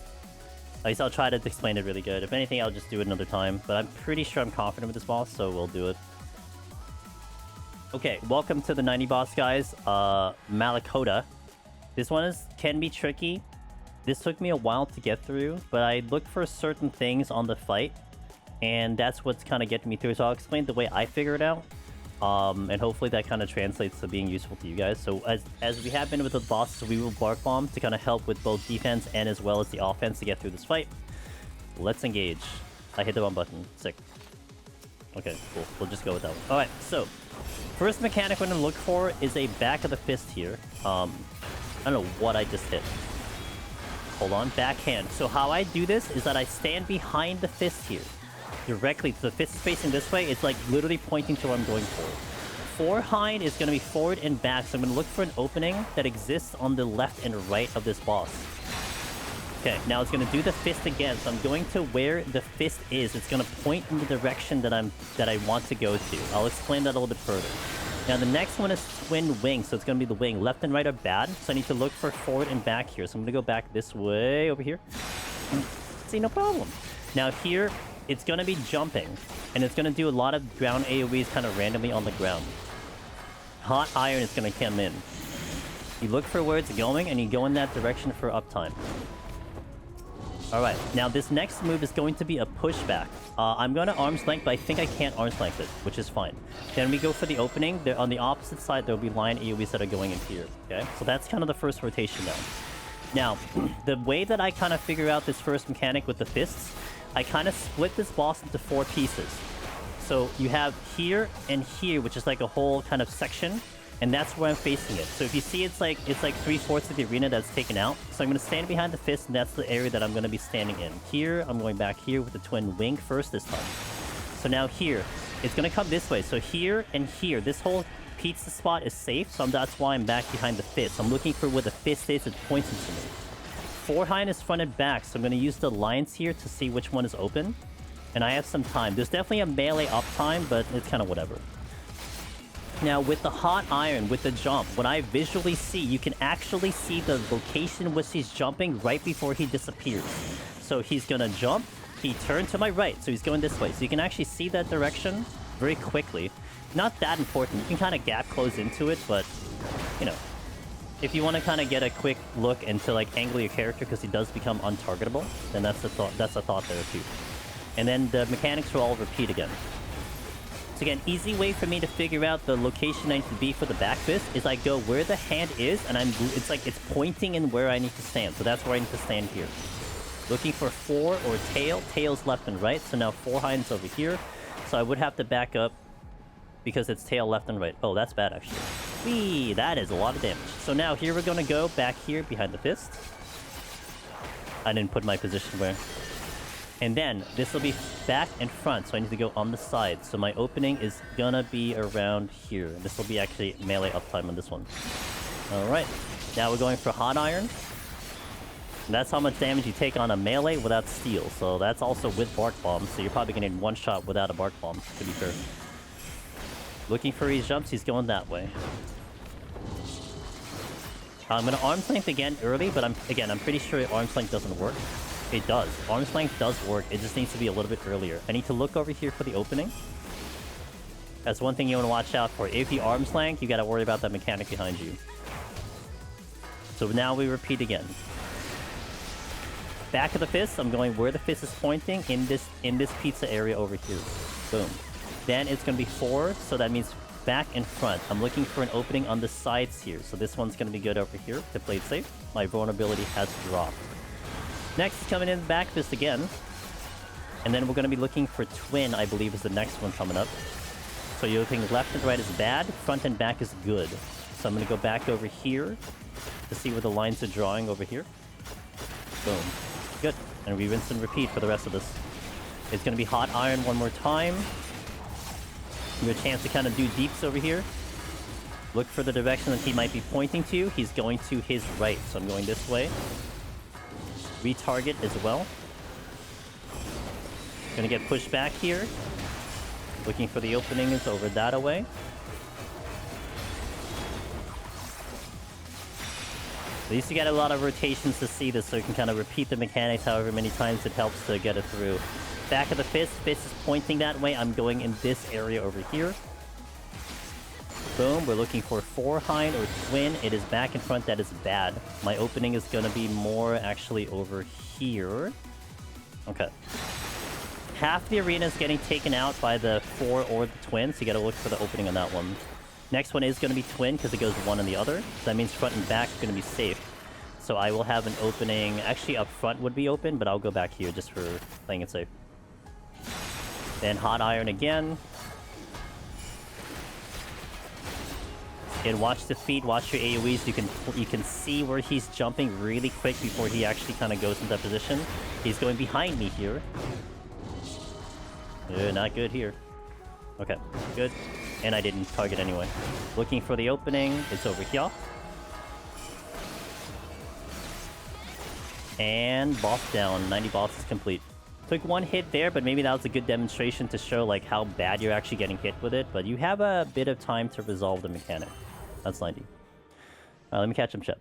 At least I'll try to explain it really good. If anything, I'll just do it another time. But I'm pretty sure I'm confident with this boss, so we'll do it. Okay, welcome to the 90 boss, guys. Malacoda. This one can be tricky. This took me a while to get through, but I looked for certain things on the fight. And that's what's kind of getting me through. So I'll explain the way I figure it out. And hopefully that kind of translates to being useful to you guys. So as we have been with the bosses, we will Bark Bomb to kind of help with both defense and as well as the offense to get through this fight. Let's engage. I hit the wrong button. Sick. Okay, cool. We'll just go with that one. Alright, so first mechanic we're going to look for is a back of the fist here. I don't know what I just hit. Hold on. Backhand. So how I do this is that I stand behind the fist here. Directly, the fist is facing this way. It's like literally pointing to what I'm going for. Forehand is going to be forward and back, so I'm going to look for an opening that exists on the left and right of this boss. Okay, now it's going to do the fist again, so I'm going to where the fist is. It's going to point in the direction that I want to go to. I'll explain that a little bit further. Now the next one is twin wing, so it's going to be the wing. Left and right are bad, so I need to look for forward and back here. So I'm going to go back this way over here. See, no problem. Now here, it's going to be jumping, and it's going to do a lot of ground AoEs kind of randomly on the ground. Hot Iron is going to come in. You look for where it's going, and you go in that direction for uptime. Alright, now this next move is going to be a pushback. I'm going to arm's length, but I think I can't arm's length it, which is fine. Then we go for the opening. On the opposite side, there will be line AoEs that are going in here. Okay, so that's kind of the first rotation now. Now, the way that I kind of figure out this first mechanic with the fists, I kind of split this boss into 4 pieces. So you have here and here, which is like a whole kind of section. And that's where I'm facing it. So if you see, it's like 3/4 of the arena that's taken out. So I'm going to stand behind the fist, and that's the area that I'm going to be standing in. Here, I'm going back here with the twin wing first this time. So now here, it's going to come this way. So here and here, this whole pizza spot is safe. So that's why I'm back behind the fist. I'm looking for where the fist is. It's pointing to me. Forehand is front and back. So I'm going to use the lines here to see which one is open. And I have some time. There's definitely a melee uptime, but it's kind of whatever. Now, with the hot iron, with the jump, when I visually see, you can actually see the location which he's jumping right before he disappears. So he's gonna jump, he turned to my right, so he's going this way. So you can actually see that direction very quickly. Not that important. You can kind of gap close into it, but, you know, if you want to kind of get a quick look into, like, angle your character because he does become untargetable, then that's the thought there, too. And then the mechanics will all repeat again. So again, easy way for me to figure out the location I need to be for the back fist is I go where the hand is, and it's like it's pointing in where I need to stand. So that's where I need to stand here. Looking for fore or tail. Tail's left and right, so now forehind's over here. So I would have to back up because it's tail left and right. Oh, that's bad, actually. Whee! That is a lot of damage. So now here we're going to go back here behind the fist. I didn't put my position where... And then, this will be back and front, so I need to go on the side. So my opening is gonna be around here. This will be actually melee uptime on this one. Alright, now we're going for hot iron. And that's how much damage you take on a melee without steel. So that's also with bark bomb, so you're probably gonna need one shot without a bark bomb, to be fair. Looking for his jumps, he's going that way. I'm gonna arm's length again early, but I'm pretty sure arm's length doesn't work. It does. Arm's length does work. It just needs to be a little bit earlier. I need to look over here for the opening. That's one thing you want to watch out for. If you arm's length, you got to worry about that mechanic behind you. So now we repeat again. Back of the fist, I'm going where the fist is pointing in this pizza area over here. Boom. Then it's going to be 4, so that means back and front. I'm looking for an opening on the sides here. So this one's going to be good over here to play it safe. My vulnerability has dropped. Next, coming in the back fist again. And then we're going to be looking for twin, I believe, is the next one coming up. So you're looking left and right is bad, front and back is good. So I'm going to go back over here to see where the lines are drawing over here. Boom. Good. And we rinse and repeat for the rest of this. It's going to be hot iron one more time. You have a chance to kind of do deeps over here. Look for the direction that he might be pointing to. He's going to his right, so I'm going this way. Retarget as well. Gonna get pushed back here. Looking for the openings over that away. At least you get a lot of rotations to see this, so you can kind of repeat the mechanics however many times it helps to get it through. Back of the fist. Fist is pointing that way. I'm going in this area over here. Boom. We're looking for forehand or twin. It is back and front. That is bad. My opening is going to be more actually over here. Okay. Half the arena is getting taken out by the 4 or the twin, so you got to look for the opening on that one. Next one is going to be twin because it goes one and the other. So that means front and back is going to be safe. So I will have an opening. Actually, up front would be open, but I'll go back here just for playing it safe. Then hot iron again. And watch the feet, watch your AoEs. You can see where he's jumping really quick before he actually kind of goes into that position. He's going behind me here. Not good here. Okay, good. And I didn't target anyway. Looking for the opening. It's over here. And boss down. 90 boss is complete. Took one hit there, but maybe that was a good demonstration to show like how bad you're actually getting hit with it. But you have a bit of time to resolve the mechanic. That's 90. Let me catch him, chat.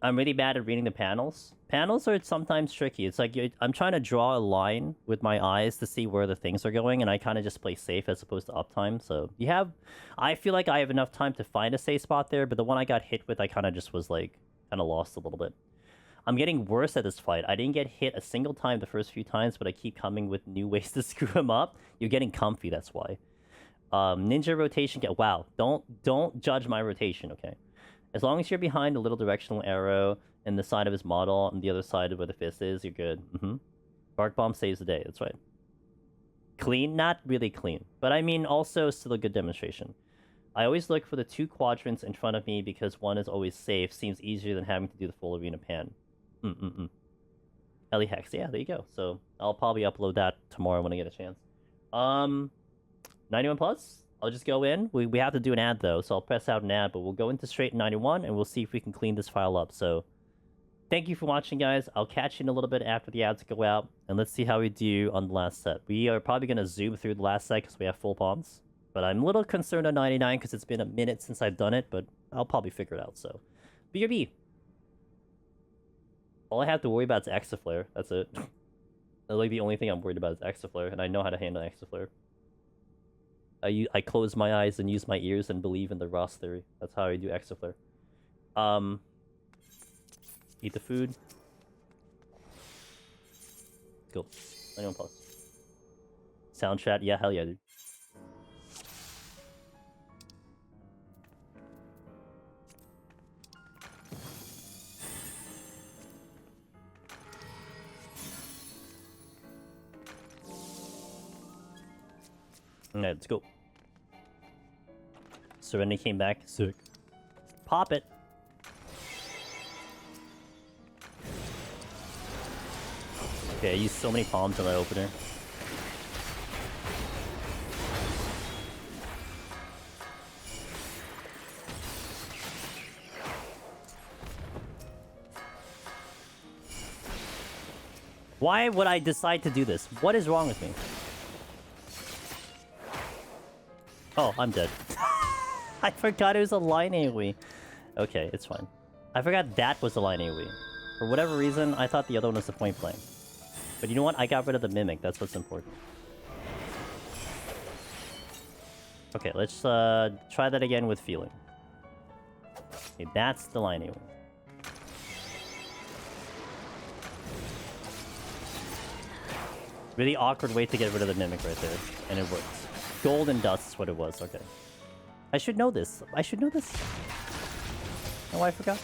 I'm really bad at reading the panels. Panels are sometimes tricky. It's like I'm trying to draw a line with my eyes to see where the things are going, and I kind of just play safe as opposed to uptime. So you have... I feel like I have enough time to find a safe spot there, but the one I got hit with, I kind of just was like... kind of lost a little bit. I'm getting worse at this fight. I didn't get hit a single time the first few times, but I keep coming with new ways to screw him up. You're getting comfy, that's why. Ninja rotation... Wow, don't judge my rotation, okay? As long as you're behind a little directional arrow in the side of his model and the other side of where the fist is, you're good. Bark Bomb saves the day, that's right. Clean? Not really clean. But I mean, also still a good demonstration. I always look for the 2 quadrants in front of me because one is always safe. Seems easier than having to do the full arena pan. Ellie Hex, yeah, there you go. So I'll probably upload that tomorrow when I get a chance. 91 plus? I'll just go in. We have to do an ad, though, so I'll press out an ad, but we'll go into straight 91, and we'll see if we can clean this file up. So, thank you for watching, guys. I'll catch you in a little bit after the ads go out, and let's see how we do on the last set. We are probably going to zoom through the last set because we have full palms, but I'm a little concerned on 99 because it's been a minute since I've done it, but I'll probably figure it out, so. BRB. All I have to worry about is Exaflare. That's it. That's like the only thing I'm worried about is Exaflare, and I know how to handle Exaflare. I close my eyes and use my ears and believe in the Ross theory. That's how I do Exaflare. Eat the food. Go. Anyone plus. Sound chat? Yeah, hell yeah, dude. Alright, let's go. Serenity came back. Sick. Pop it. Okay, I used so many palms on that opener. Why would I decide to do this? What is wrong with me? Oh, I'm dead. I forgot it was a line AoE. Okay, it's fine. I forgot that was a line AoE. For whatever reason, I thought the other one was the point blank. But you know what? I got rid of the mimic. That's what's important. Okay, let's try that again with feeling. Okay, that's the line AoE. Really awkward way to get rid of the mimic right there. And it works. Golden dust is what it was, okay. I should know this. I should know this. Oh, I forgot.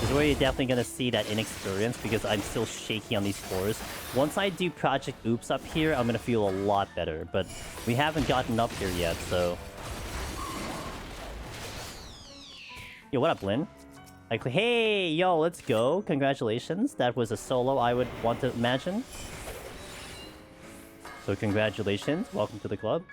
This is where you're definitely gonna see that inexperience because I'm still shaky on these floors. Once I do Project Oops up here, I'm gonna feel a lot better, but we haven't gotten up here yet, so... Yo, what up, Lynn? Like, hey, yo, let's go. Congratulations. That was a solo I would want to imagine. So congratulations. Welcome to the club.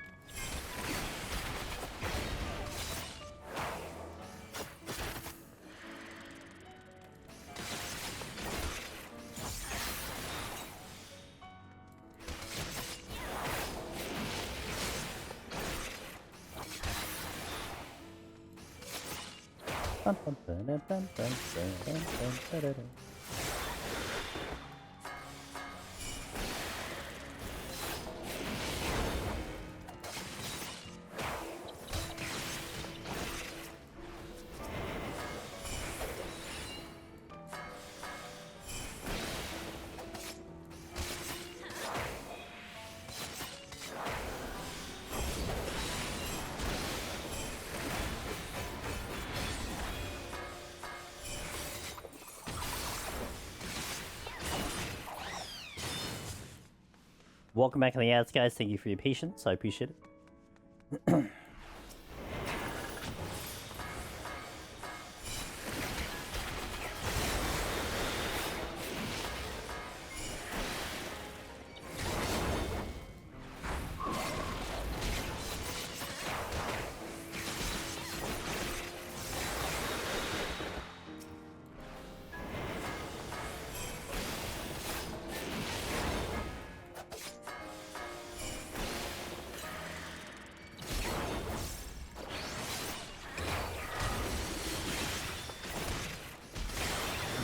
Welcome back to the ads, guys. Thank you for your patience. I appreciate it.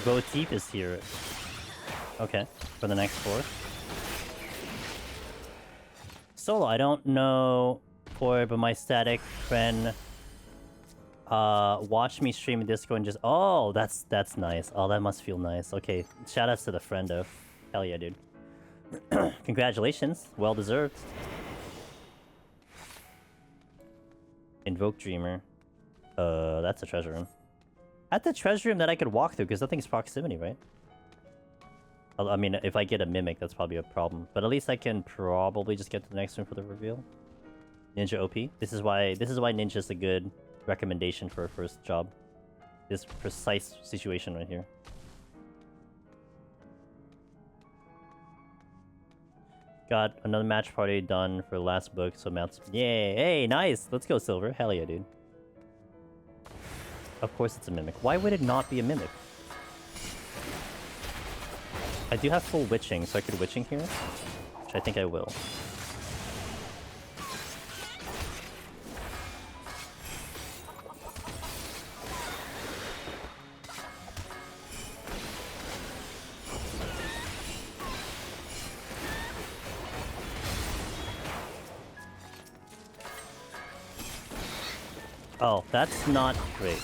Motif is here. Okay, for the next 4. Solo, I don't know but my static friend watched me stream in Discord and just... Oh, that's nice. Oh, that must feel nice. Okay, shoutouts to the friendo. Hell yeah, dude. Congratulations. Well deserved. Invoke Dreamer. That's a treasure room. At the treasure room that I could walk through, because nothing's proximity, right? I mean, if I get a Mimic, that's probably a problem. But at least I can probably just get to the next room for the reveal. Ninja OP. This is why Ninja's a good recommendation for a first job. This precise situation right here. Got another match party done for the last book, so mounts. Yay! Hey, nice! Let's go, Silver. Hell yeah, dude. Of course it's a Mimic. Why would it not be a Mimic? I do have full witching, so I could witching here, which I think I will. Oh, that's not great.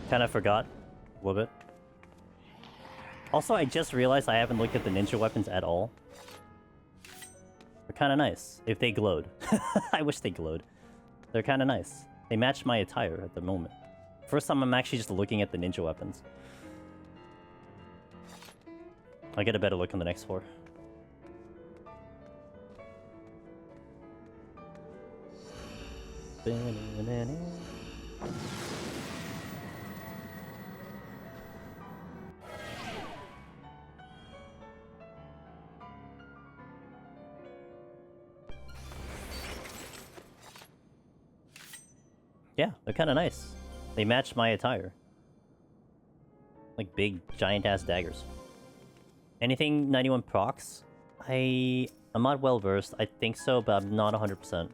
Kind of forgot a little bit. Also, I just realized I haven't looked at the ninja weapons at all. They're kind of nice, if they glowed. I wish they glowed. They're kind of nice. They match my attire at the moment. First time I'm actually just looking at the ninja weapons. I'll get a better look on the next floor. Yeah, they're kind of nice. They match my attire. Like big, giant-ass daggers. Anything 91 procs? I'm not well-versed. I think so, but I'm not 100%.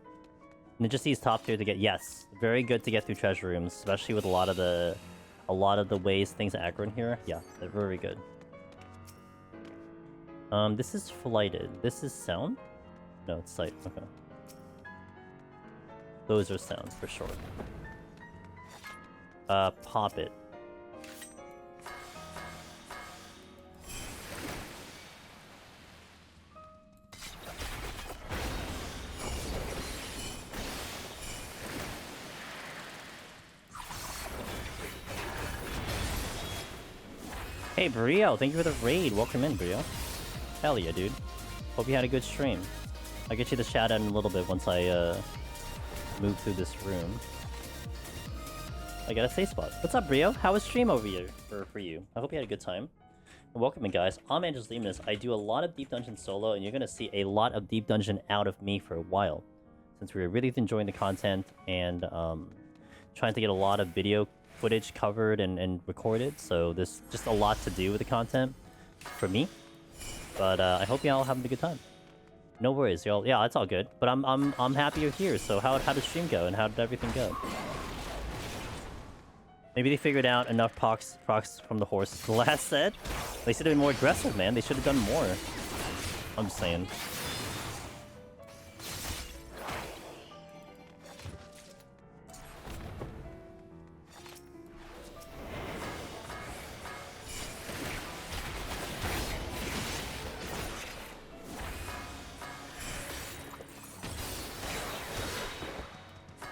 Ninja C's top tier to get... Yes, very good to get through treasure rooms, especially with a lot of the ways things aggro in here. Yeah, they're very good. This is flighted. This is sound? No, it's sight. Okay. Those are sound, for sure. Pop it. Hey, Brio, thank you for the raid. Welcome in, Brio. Hell yeah, dude. Hope you had a good stream. I'll get you the shout out in a little bit once I, move through this room. I got a safe spot. What's up, Brio? How was stream over here for you? I hope you had a good time. And welcome in, guys. I'm Leafman. I do a lot of Deep Dungeon solo, and you're going to see a lot of Deep Dungeon out of me for a while. Since we're really enjoying the content and trying to get a lot of video footage covered and recorded, so there's just a lot to do with the content for me. But I hope y'all having a good time. No worries, y'all. Yeah, it's all good. But I'm happy you're here. So how did stream go and how did everything go? Maybe they figured out enough procs from the horse. The last set, they should have been more aggressive, man. They should have done more. I'm just saying.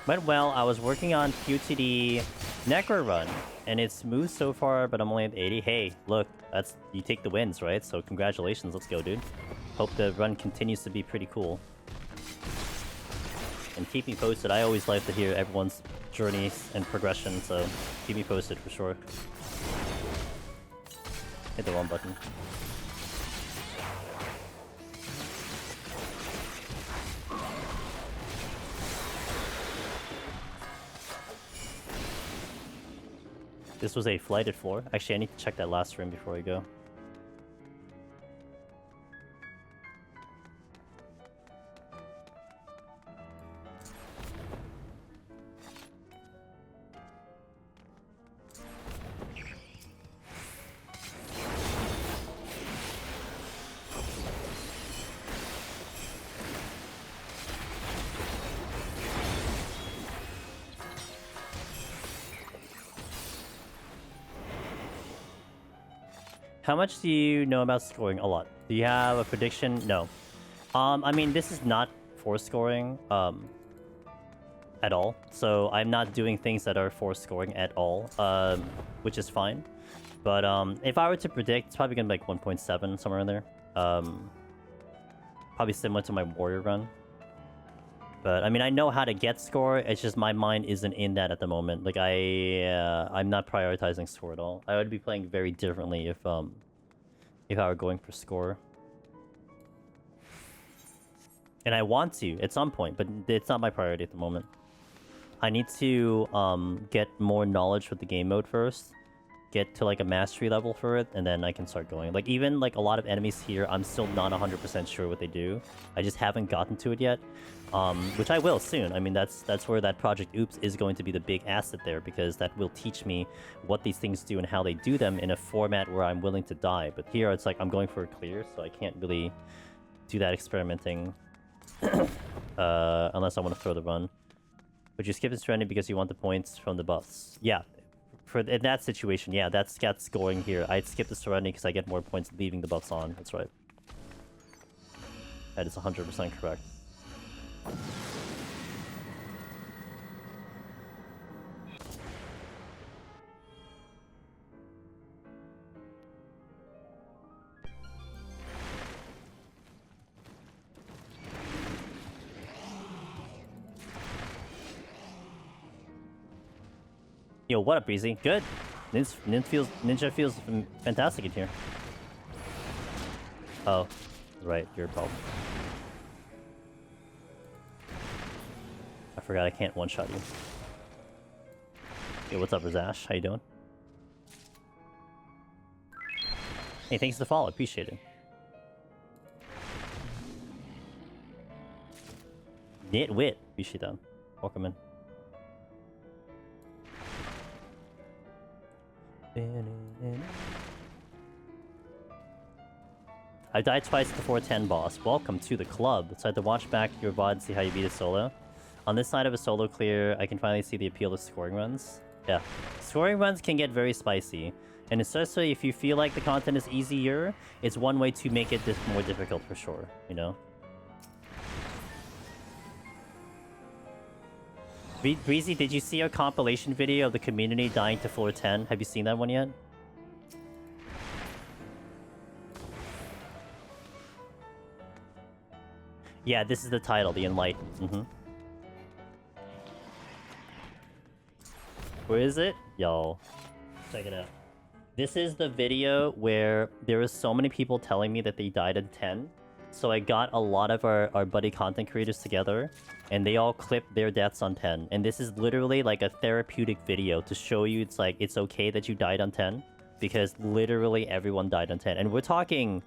Went well. I was working on QTD Necro Run, and it's smooth so far, but I'm only at 80. Hey, look, you take the wins, right? So congratulations. Let's go, dude. Hope the run continues to be pretty cool. And keep me posted. I always like to hear everyone's journeys and progression, so keep me posted for sure. Hit the wrong button. This was a flighted floor. Actually, I need to check that last room before I go. How much do you know about scoring? A lot. Do you have a prediction? No. I mean, this is not for scoring at all. So I'm not doing things that are for scoring at all, which is fine. But if I were to predict, it's probably gonna be like 1.7 somewhere in there. Probably similar to my warrior run. But I mean, I know how to get score. It's just my mind isn't in that at the moment. Like I'm not prioritizing score at all. I would be playing very differently if I were going for score. And I want to at some point, but it's not my priority at the moment. I need to get more knowledge with the game mode first. Get to like a mastery level for it, and then I can start going. Like even like a lot of enemies here, I'm still not 100% sure what they do. I just haven't gotten to it yet, which I will soon. I mean, that's where that Project Oops is going to be the big asset there, because that will teach me what these things do and how they do them in a format where I'm willing to die. But here it's like I'm going for a clear, so I can't really do that experimenting unless I want to throw the run. Would you skip the Serenity because you want the points from the buffs? Yeah. In that situation, yeah, that's going here. I'd skip the Serenity because I get more points leaving the buffs on. That's right. That is 100% correct. Yo, what up, Breezy? Good. Ninja feels fantastic in here. Oh, right, you're a problem. I forgot I can't one-shot you. Yo, what's up, Razash? How you doing? Hey, thanks for the follow. Appreciate it. Nitwit. Appreciate that. Welcome in. I died twice at the 410 boss. Welcome to the club. So I had to watch back your VOD and see how you beat a solo. On this side of a solo clear, I can finally see the appeal of scoring runs. Yeah. Scoring runs can get very spicy. And especially if you feel like the content is easier, it's one way to make it more difficult for sure, you know? Breezy, did you see our compilation video of the community dying to floor 10? Have you seen that one yet? Yeah, this is the title, The Enlightened. Where is it? Yo, check it out. This is the video where there was so many people telling me that they died at 10. So I got a lot of our buddy content creators together, and they all clipped their deaths on 10. And this is literally like a therapeutic video to show you it's like, it's okay that you died on 10. Because literally everyone died on 10. And we're talking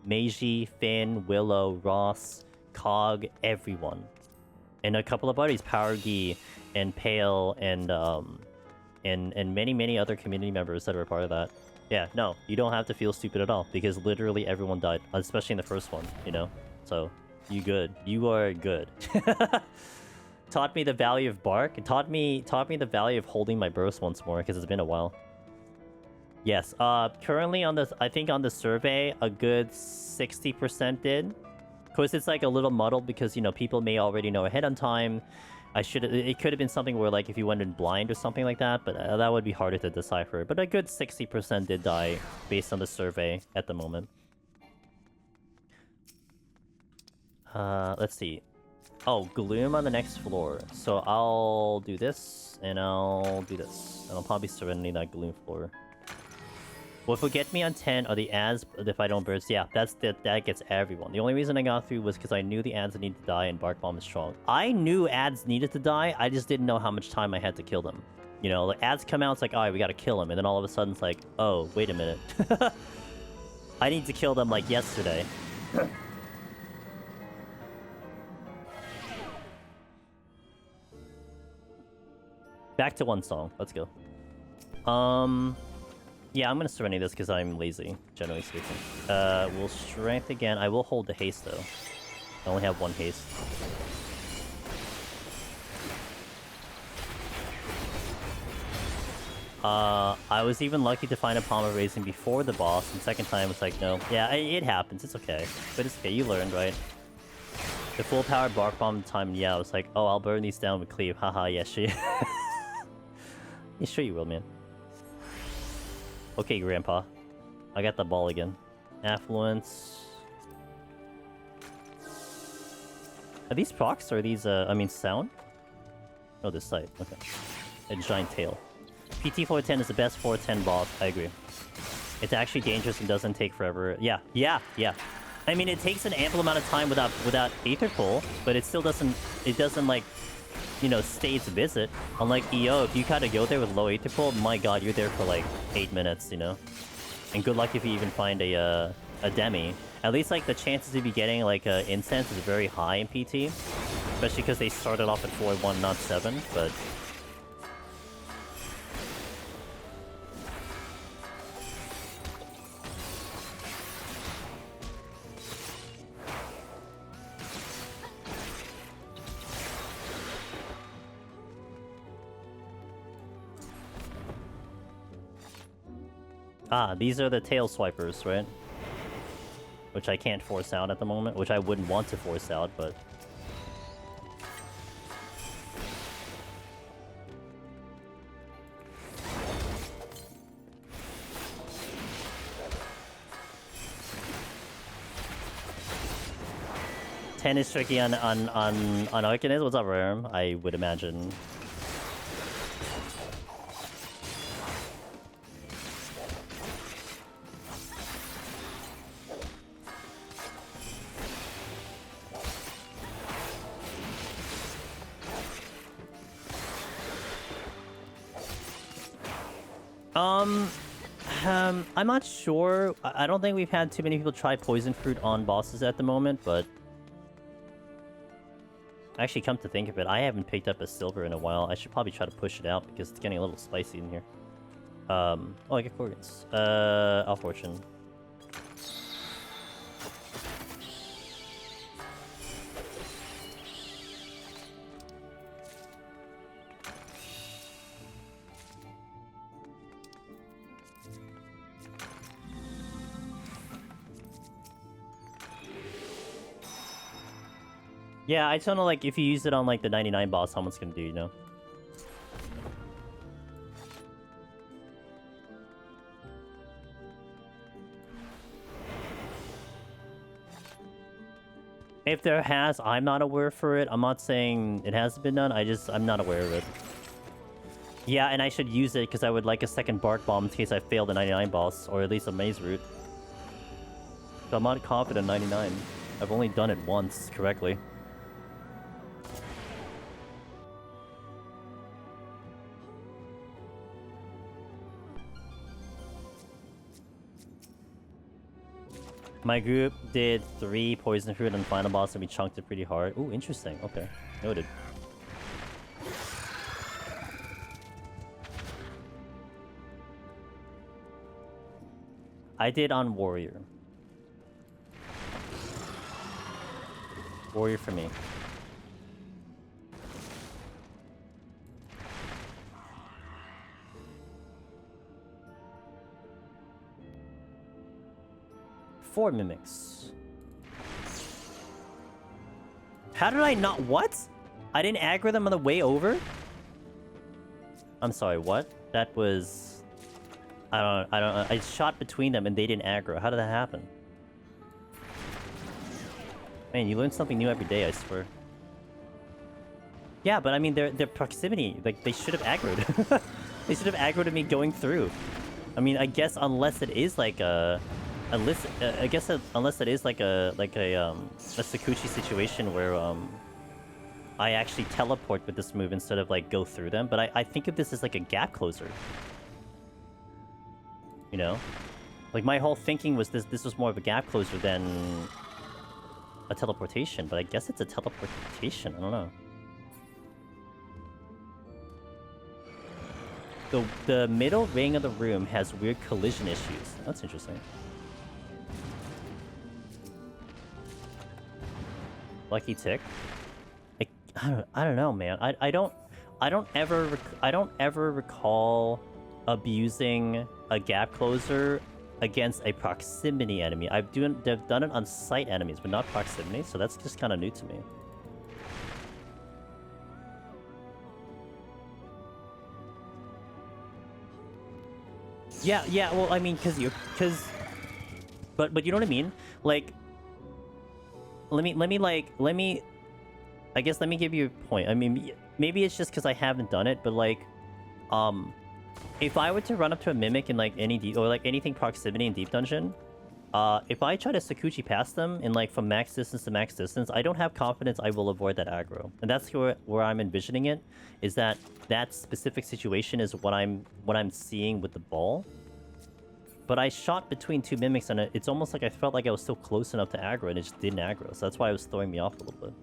Meiji, Finn, Willow, Ross, Cog, everyone. And a couple of buddies, Powergi and Pale and many other community members that were part of that. Yeah, no, you don't have to feel stupid at all, because literally everyone died, especially in the first one, you know? So, you good. You are good. Taught me the value of bark. It taught me the value of holding my burst once more, because it's been a while. Yes, currently on this, I think on the survey, a good 60% did. Of course, it's like a little muddled because, you know, people may already know ahead on time. It could have been something where, like, if you went in blind or something like that, but that would be harder to decipher. But a good 60% did die based on the survey at the moment. Let's see. Oh, Gloom on the next floor. So I'll do this, and I'll do this. And I'll probably Serenity that Gloom floor. What will get me on 10 are the ads if I don't burst. Yeah, that gets everyone. The only reason I got through was because I knew the ads needed to die and Bark Bomb is strong. I knew ads needed to die, I just didn't know how much time I had to kill them. You know, the ads come out, it's like, alright, we gotta kill them. And then all of a sudden it's like, oh, wait a minute. I need to kill them like yesterday. Back to one song. Let's go. Yeah, I'm gonna Serenity this because I'm lazy, generally speaking. We'll Strength again. I will hold the haste, though. I only have one haste. I was even lucky to find a Palmer Raising before the boss, and second time it's like, no. Yeah, it happens. It's okay. But it's okay. You learned, right? The full power Bark Bomb time, yeah, I was like, oh, I'll burn these down with Cleave. Haha, yeah, sure. Yeah, sure you will, man. Okay, Grandpa. I got the ball again. Affluence. Are these procs or are these, I mean, sound? Oh, this side. Okay. A giant tail. PT 410 is the best 410 boss. I agree. It's actually dangerous and doesn't take forever. Yeah. I mean, it takes an ample amount of time without Aether Pull, but it still doesn't... It doesn't, like... You know, stay its visit. Unlike EO, if you kind of go there with low Aether Pull, my god, you're there for like 8 minutes, you know? And good luck if you even find a Demi. At least, like, the chances of you getting, like, Incense is very high in PT. Especially because they started off at 4-1, not 7, but... Ah, these are the tail swipers, right? Which I can't force out at the moment, which I wouldn't want to force out, but... Ten is tricky on Arcanist. What's up, Rarem? I would imagine. I'm not sure. I don't think we've had too many people try Poison Fruit on bosses at the moment, but... Actually, come to think of it, I haven't picked up a silver in a while. I should probably try to push it out, because it's getting a little spicy in here. Oh, I get Corgans. I'll Fortune. Yeah, I just don't know, like, if you use it on, like, the 99 boss, how much it's gonna do, you know? If there has, I'm not aware for it. I'm not saying it hasn't been done, I'm not aware of it. Yeah, and I should use it, because I would like a second Bark Bomb in case I fail the 99 boss, or at least a Maze Route. So I'm not confident 99. I've only done it once, correctly. My group did 3 Poison Fruit on the final boss and we chunked it pretty hard. Ooh, interesting. Okay. Noted. I did on Warrior. Warrior for me. Four mimics. How did I not... What? I didn't aggro them on the way over? I'm sorry, what? That was... I don't know. I shot between them and they didn't aggro. How did that happen? Man, you learn something new every day, I swear. Yeah, but I mean, their proximity, like, they should have aggroed. They should have aggroed at me going through. I mean, I guess unless it is like a... Unless it is like a Sakuchi situation where, I actually teleport with this move instead of, like, go through them. But I think of this as, like, a gap closer. You know? Like, my whole thinking was this was more of a gap closer than a teleportation. But I guess it's a teleportation. I don't know. The middle ring of the room has weird collision issues. That's interesting. Lucky tick. I don't know, man. I don't ever recall abusing a gap closer against a proximity enemy. I've done it on sight enemies, but not proximity. So that's just kind of new to me. Yeah, well, I mean, but you know what I mean? Like, let me give you a point. I mean, maybe it's just because I haven't done it, but like, if I were to run up to a mimic in like any deep, or like anything proximity in deep dungeon, if I try to Sakuchi past them in like from max distance to max distance, I don't have confidence I will avoid that aggro. And that's where I'm envisioning it, is that specific situation is what I'm seeing with the ball. But I shot between two mimics and it's almost like I felt like I was still close enough to aggro and it just didn't aggro. So that's why it was throwing me off a little bit.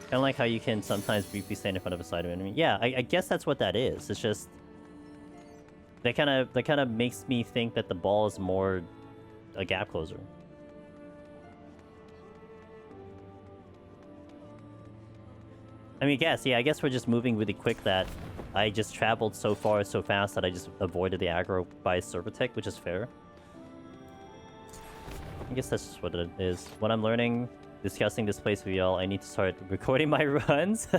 Kind of like how you can sometimes briefly stand in front of a side enemy. Yeah, I guess that's what that is. It's just that kind of makes me think that the ball is more a gap closer. I mean, I guess we're just moving really quick that I just traveled so far so fast that I just avoided the aggro by server tech, which is fair. I guess that's just what it is. What I'm learning, discussing this place with y'all, I need to start recording my runs.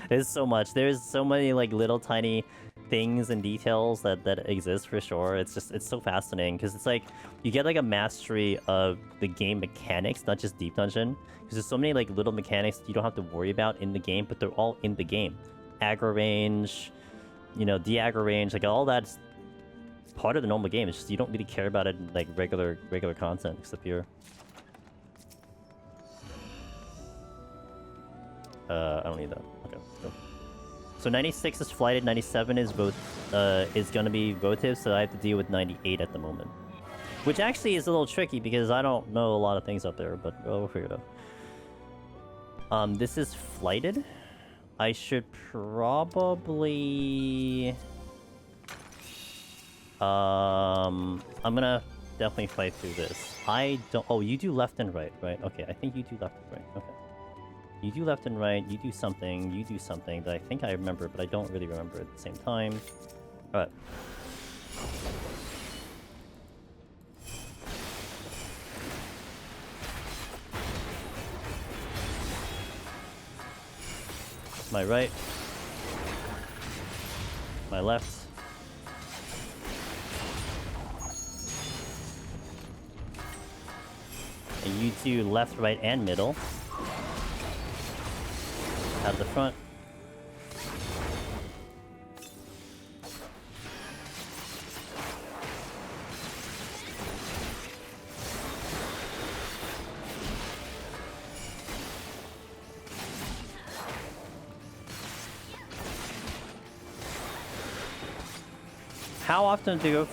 There's so much. There's so many like little tiny things and details that exist for sure. It's so fascinating because it's like you get like a mastery of the game mechanics, not just deep dungeon. Because there's so many like little mechanics you don't have to worry about in the game, but they're all in the game. Aggro range, you know, de-aggro range, like all that's part of the normal game. It's just you don't really care about it in like regular content, except here. I don't need that. Okay, cool. So 96 is flighted, 97 is gonna be votive, so I have to deal with 98 at the moment. Which actually is a little tricky because I don't know a lot of things out there, but we'll figure it out. This is flighted. I should probably... I'm gonna definitely fight through this. I don't... Oh, you do left and right, right? Okay, I think you do left and right. Okay. You do left and right, you do something that I think I remember, but I don't really remember at the same time. Alright. My right. My left. And you do left, right, and middle. Out of the front. How often do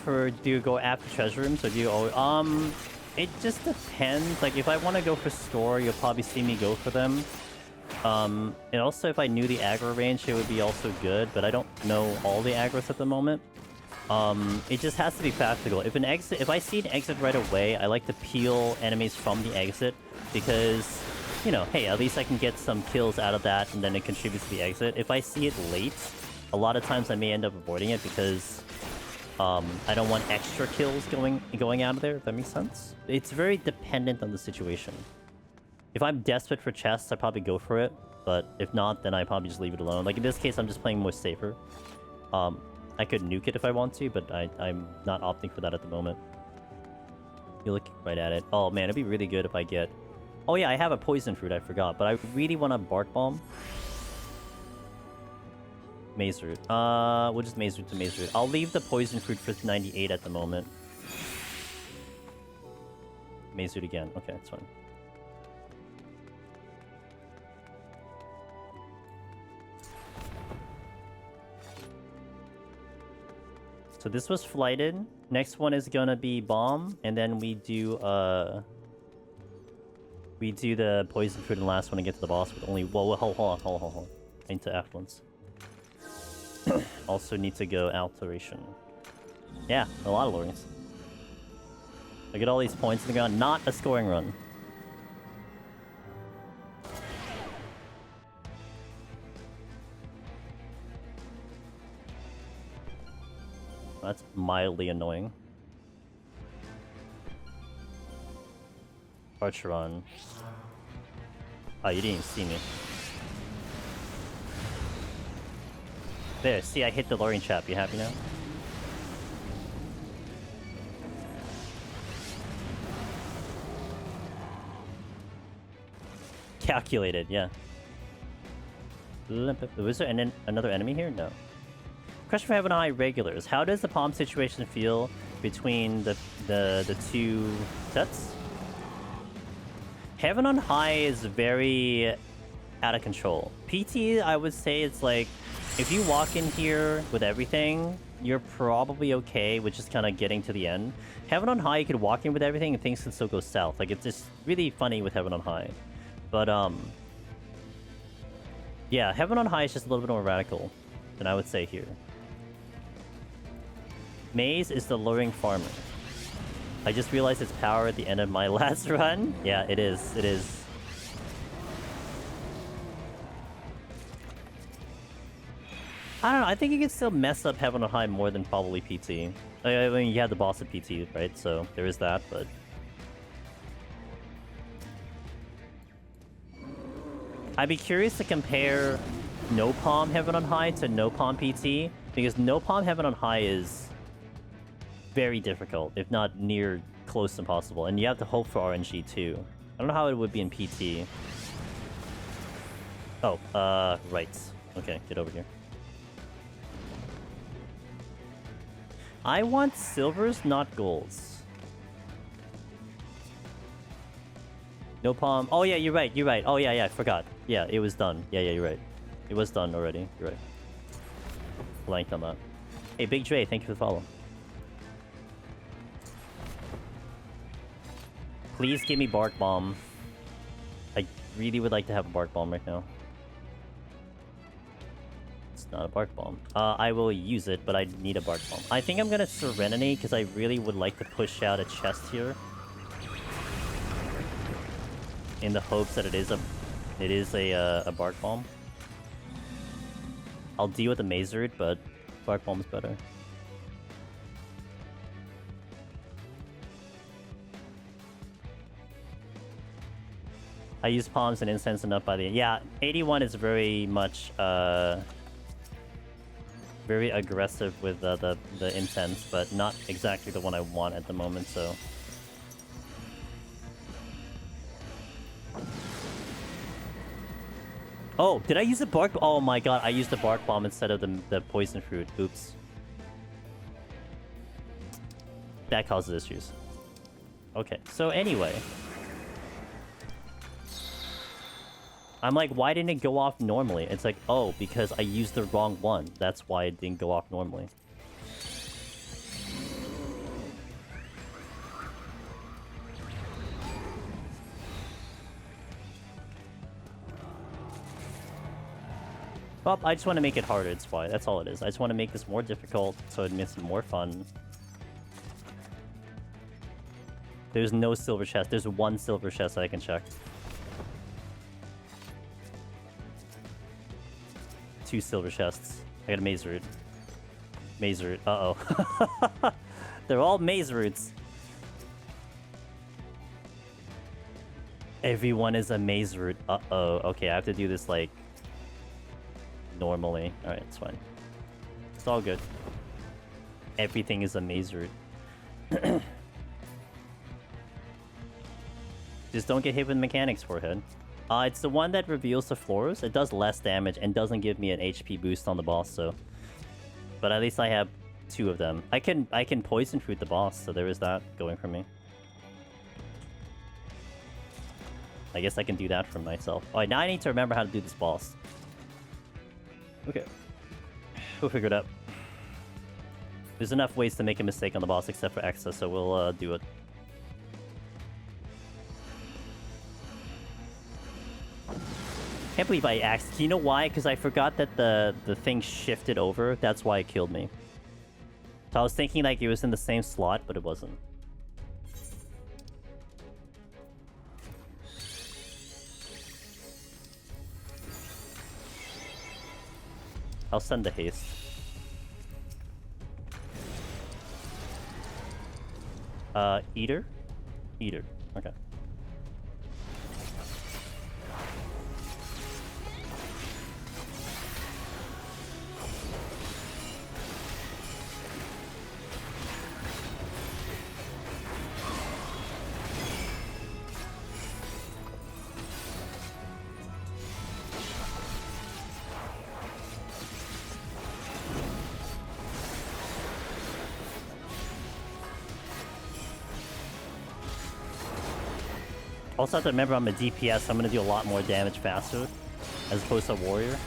you go after treasure rooms, or do you always, it just depends. Like if I want to go for store, you'll probably see me go for them. And also if I knew the aggro range, it would be also good, but I don't know all the aggros at the moment. It just has to be practical. If I see an exit right away, I like to peel enemies from the exit because, you know, hey, at least I can get some kills out of that and then it contributes to the exit. If I see it late, a lot of times I may end up avoiding it because I don't want extra kills going out of there, if that makes sense. It's very dependent on the situation. If I'm desperate for chests, I probably go for it, but if not, then I probably just leave it alone. Like in this case, I'm just playing more safer. I could nuke it if I want to, but I'm not opting for that at the moment. You look right at it. Oh man, it'd be really good if I get... Oh yeah, I have a poison fruit, I forgot. But I really want a bark bomb. Maze root. We'll just maze root to maze root. I'll leave the poison fruit for 98 at the moment. Maze root again. Okay, that's fine. So this was flighted. Next one is gonna be bomb, and then we do the poison fruit in the last one to get to the boss with only... Whoa, hold on. I need to affluence. Also need to go alteration. Yeah, a lot of lorings. I get all these points in the ground. Not a scoring run. That's mildly annoying. Archeron. Oh, you didn't even see me. There, see, I hit the luring trap. You happy now? Calculated, yeah. Was there another enemy here? No. Question for Heaven High regulars. How does the palm situation feel between the two sets? Heaven on High is very out of control. PT, I would say it's like, if you walk in here with everything, you're probably okay with just kind of getting to the end. Heaven on High, you could walk in with everything and things can still go south. Like, it's just really funny with Heaven on High. But, yeah, Heaven on High is just a little bit more radical than I would say here. Maze is the luring farmer. I just realized its power at the end of my last run. Yeah, it is. It is. I don't know. I think you can still mess up Heaven on High more than probably PT. I mean, you have the boss at PT, right? So there is that, but... I'd be curious to compare No Palm Heaven on High to No Palm PT, because No Palm Heaven on High is very difficult, if not near close to impossible, and you have to hope for RNG too. I don't know how it would be in PT. Oh, right. Okay, get over here. I want silvers, not golds. No palm. Oh yeah, you're right. You're right. Oh yeah, I forgot. Yeah, it was done. Yeah, you're right. It was done already. You're right. Blanked on that. Hey, Big Dre, thank you for the follow. Please give me Bark Bomb. I really would like to have a Bark Bomb right now. It's not a Bark Bomb. I will use it, but I need a Bark Bomb. I think I'm gonna Serenity because I really would like to push out a chest here. In the hopes that it is a Bark Bomb. I'll deal with the Maze Root, but Bark Bomb is better. I use palms and incense enough by the end. Yeah, 81 is very much very aggressive with the incense, but not exactly the one I want at the moment, so. Oh, did I use the bark? Oh my god, I used the bark bomb instead of the poison fruit. Oops. That causes issues. Okay, so anyway. I'm like, why didn't it go off normally? It's like, oh, because I used the wrong one. That's why it didn't go off normally. Well, I just want to make it harder, it's why. That's all it is. I just want to make this more difficult so it makes it more fun. There's no silver chest. There's one silver chest I can check. 2 silver chests. I got a maze root. Maze root. Uh-oh. They're all maze roots. Everyone is a maze root. Uh-oh. Okay, I have to do this, like, normally. Alright, it's fine. It's all good. Everything is a maze route. Just don't get hit with mechanics, forehead. It's the one that reveals the floors. It does less damage and doesn't give me an HP boost on the boss, so... But at least I have 2 of them. I can poison fruit the boss, so there is that going for me. I guess I can do that for myself. Alright, now I need to remember how to do this boss. Okay. We'll figure it out. There's enough ways to make a mistake on the boss except for access, so we'll do it. Can't believe I axed. You know why? Because I forgot that the thing shifted over. That's why it killed me. So I was thinking like it was in the same slot, but it wasn't. I'll send the haste. Eater? Eater. Okay. Also have to remember I'm a DPS, so I'm going to do a lot more damage faster, as opposed to a warrior.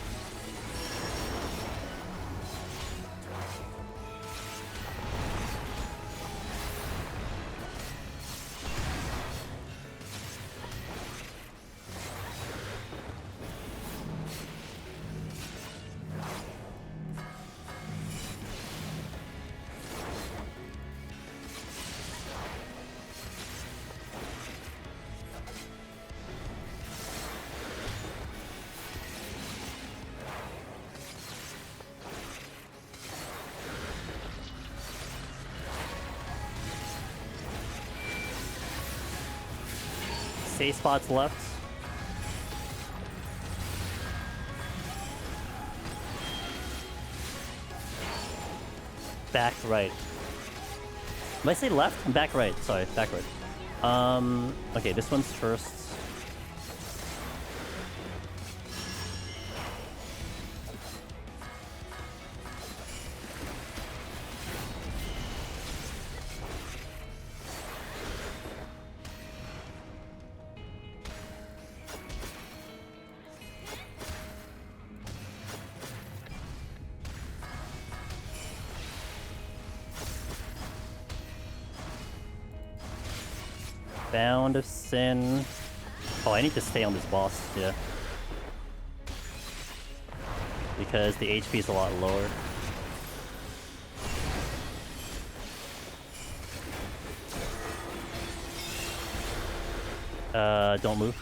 Safe spots left. Back right. Did I say left? Back right. Sorry, back right. Okay, this one's first. Bound of Sin. Oh, I need to stay on this boss, yeah. Because the HP is a lot lower. Don't move.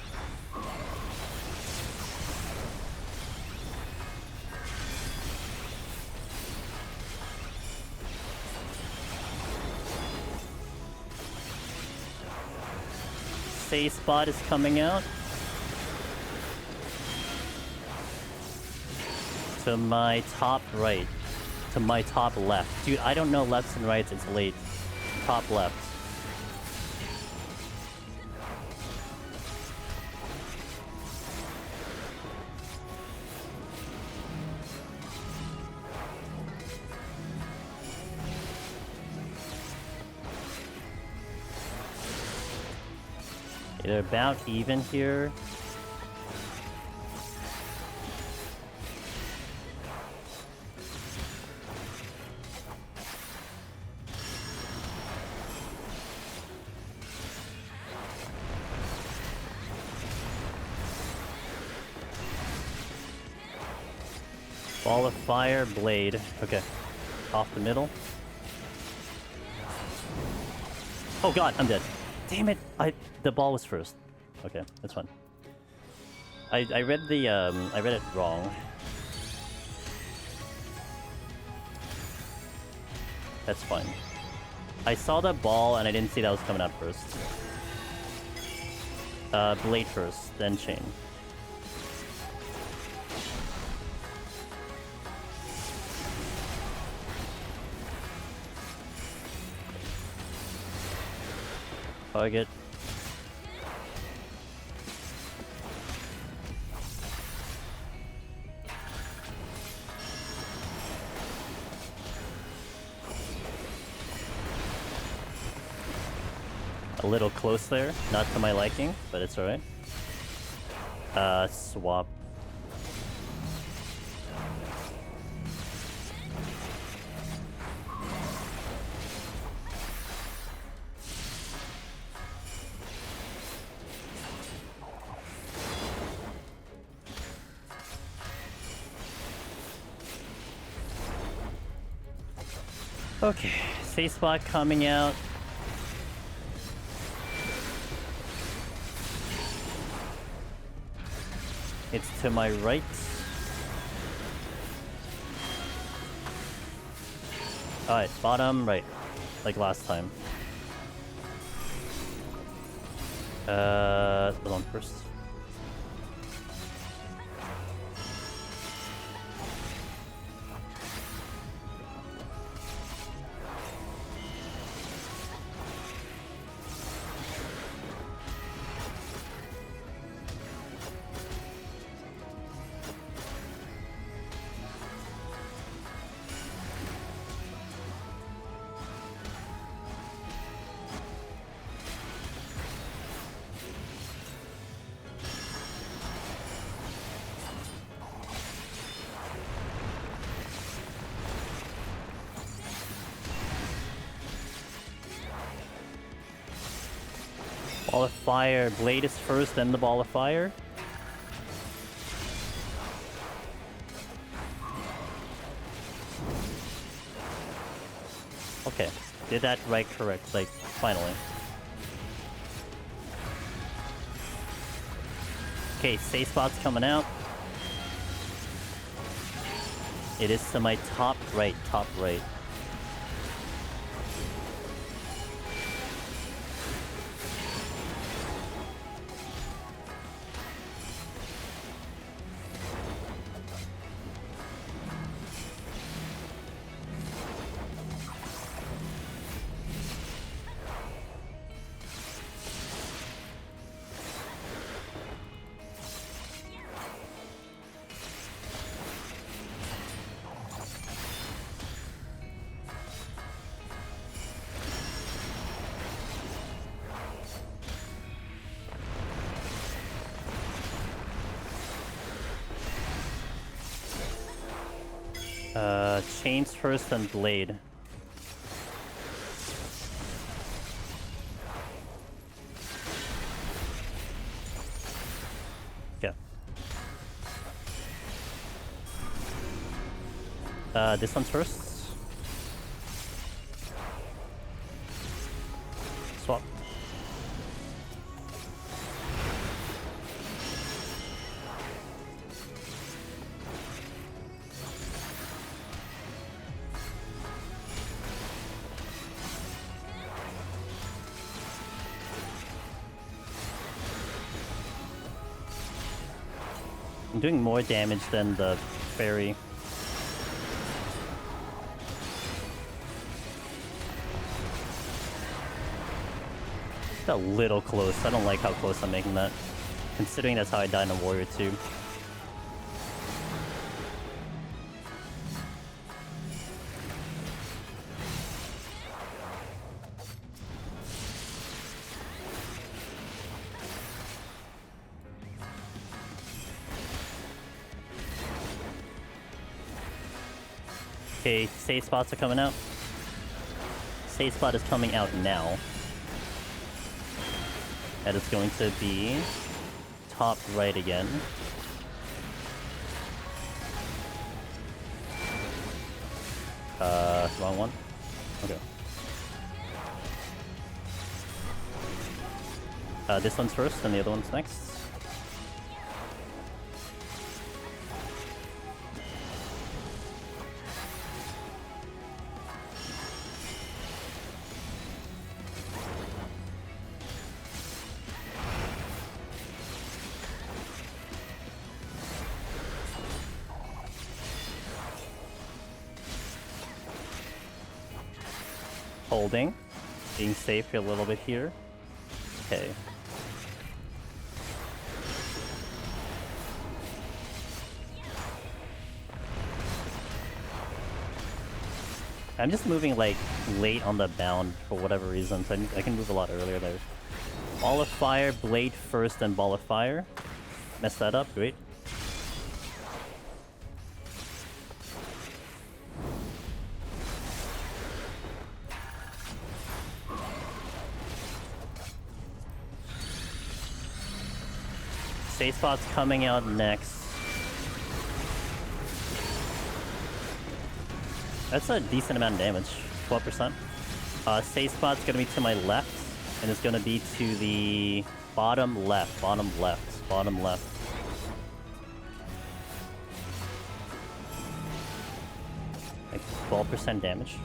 Safe spot is coming out. To my top right. To my top left. Dude, I don't know lefts and rights, it's late. Top left. They're about even here. Ball of fire, blade. Okay. Off the middle. Oh god, I'm dead. Damn it! The ball was first. Okay, that's fine. I read the I read it wrong. That's fine. I saw the ball and I didn't see that was coming out first. Blade first, then chain. Target. A little close there, not to my liking, but it's alright. Swap. Okay, safe spot coming out. It's to my right. Alright, bottom right. Like last time. Hold on first. Ball of fire. Blade is first, then the ball of fire. Okay, did that right correct, like, finally. Okay, safe spot's coming out. It is to my top right, top right. Chains first, then blade. Yeah. This one's first. Swap. I'm doing more damage than the fairy. It's a little close. I don't like how close I'm making that. Considering that's how I died in a Warrior 2. Okay, safe spots are coming out. Safe spot is coming out now. That is going to be top right again. Wrong one. Okay. This one's first, and the other one's next. Holding. Being safe a little bit here. Okay. I'm just moving like late on the bound for whatever reason, so I can move a lot earlier there. Ball of Fire, Blade first, then Ball of Fire. Mess that up, great. Safe Spot's coming out next. That's a decent amount of damage, 12%. Safe Spot's gonna be to my left, and it's gonna be to the bottom left, bottom left, bottom left. Like 12% damage.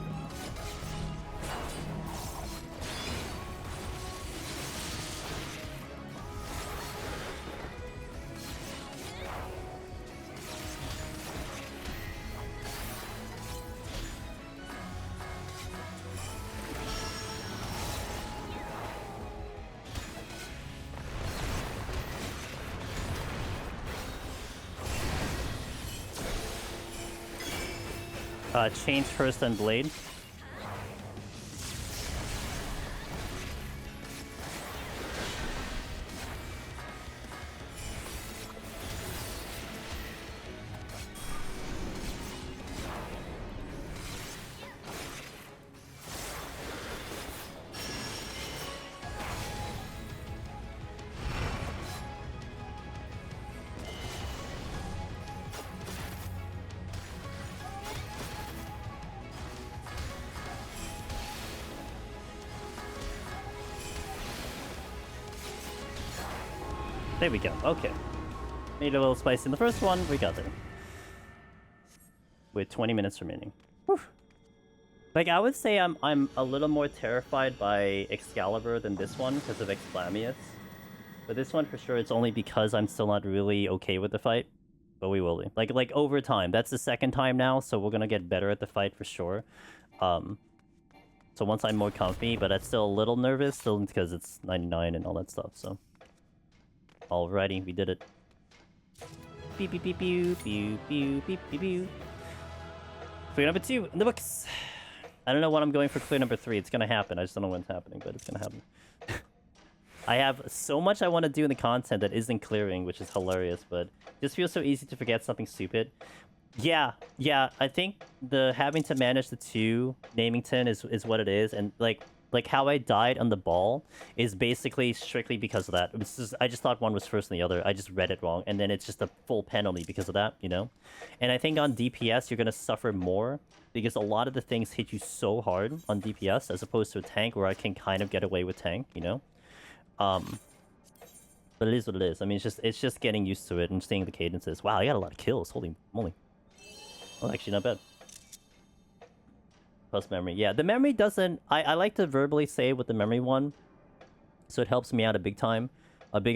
Change first, then Blade. There we go. Okay. Made a little spicy in the first one. We got there. With 20 minutes remaining. Whew. Like, I would say I'm a little more terrified by Excalibur than this one because of Exclamius. But this one, for sure, it's only because I'm still not really okay with the fight. But we will be. Like over time. That's the second time now, so we're gonna get better at the fight for sure. So once I'm more comfy, but I'm still a little nervous, still because it's 99 and all that stuff, so... Alrighty, we did it. Beep beep beep beep beep beep beep beep beep. Clear number 2 in the books. I don't know when I'm going for clear number 3. It's gonna happen. I just don't know when it's happening, but it's gonna happen. I have so much I want to do in the content that isn't clearing, which is hilarious, but it just feels so easy to forget something stupid. Yeah, I think the having to manage the 2 Namington is what it is, and like how I died on the ball is basically strictly because of that. It was just, I just thought one was first than the other. I just read it wrong, and then it's just a full penalty because of that, you know? And I think on DPS, you're going to suffer more because a lot of the things hit you so hard on DPS as opposed to a tank where I can kind of get away with tank, you know? But it is what it is. I mean, it's just getting used to it and seeing the cadences. Wow, I got a lot of kills. Holy moly. Well, actually, not bad. Plus memory. Yeah, the memory doesn't... I like to verbally say with the memory one, so it helps me out a big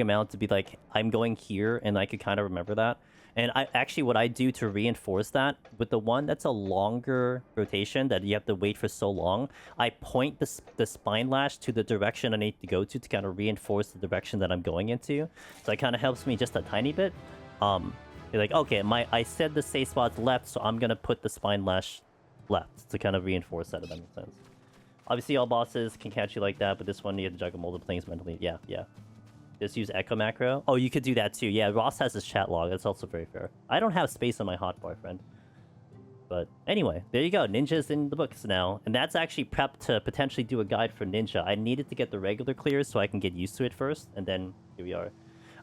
amount to be like, I'm going here, and I could kind of remember that. And actually, what I do to reinforce that, with the one that's a longer rotation that you have to wait for so long, I point the spine lash to the direction I need to go to kind of reinforce the direction that I'm going into. So it kind of helps me just a tiny bit. Be like, okay, I said the safe spot's left, so I'm going to put the spine lash left to kind of reinforce that, if that makes sense. Obviously, all bosses can catch you like that, but this one, you have to juggle multiple things mentally. Yeah. Just use Echo Macro. Oh, you could do that too. Yeah, Ross has his chat log. That's also very fair. I don't have space on my hotbar, friend. But anyway, there you go. Ninja's in the books now. And that's actually prepped to potentially do a guide for Ninja. I needed to get the regular clears so I can get used to it first, and then here we are.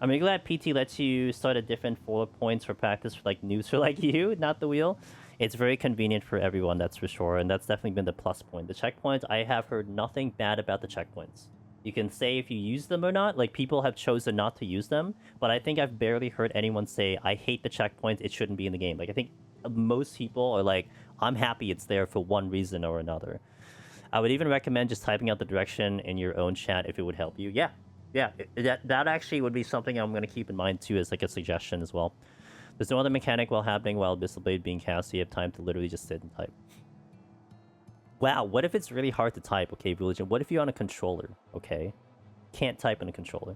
I'm really glad PT lets you start at different 4 points for practice for like noobs for like you, not the wheel. It's very convenient for everyone, that's for sure, and that's definitely been the plus point. The checkpoints, I have heard nothing bad about the checkpoints. You can say if you use them or not, like people have chosen not to use them, but I think I've barely heard anyone say, I hate the checkpoints, it shouldn't be in the game. Like I think most people are like, I'm happy it's there for one reason or another. I would even recommend just typing out the direction in your own chat if it would help you. Yeah, that actually would be something I'm going to keep in mind too as like a suggestion as well. There's no other mechanic while happening while Abyssal Blade being cast, so you have time to literally just sit and type. Wow, what if it's really hard to type? Okay, Religion, what if you're on a controller? Okay. can't type in a controller.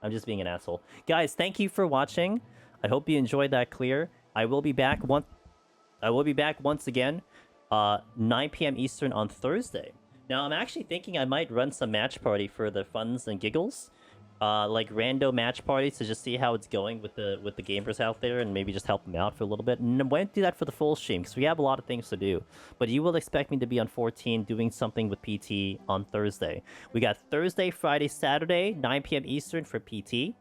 I'm just being an asshole. Guys, thank you for watching. I hope you enjoyed that clear. I will be back once again, 9 p.m. Eastern on Thursday. Now, I'm actually thinking I might run some match party for the funs and giggles. Like rando match parties to just see how it's going with the gamers out there and maybe just help them out for a little bit. And I won't do that for the full stream because we have a lot of things to do. But you will expect me to be on 14 doing something with PT on Thursday. We got Thursday, Friday, Saturday, 9 p.m. Eastern for PT.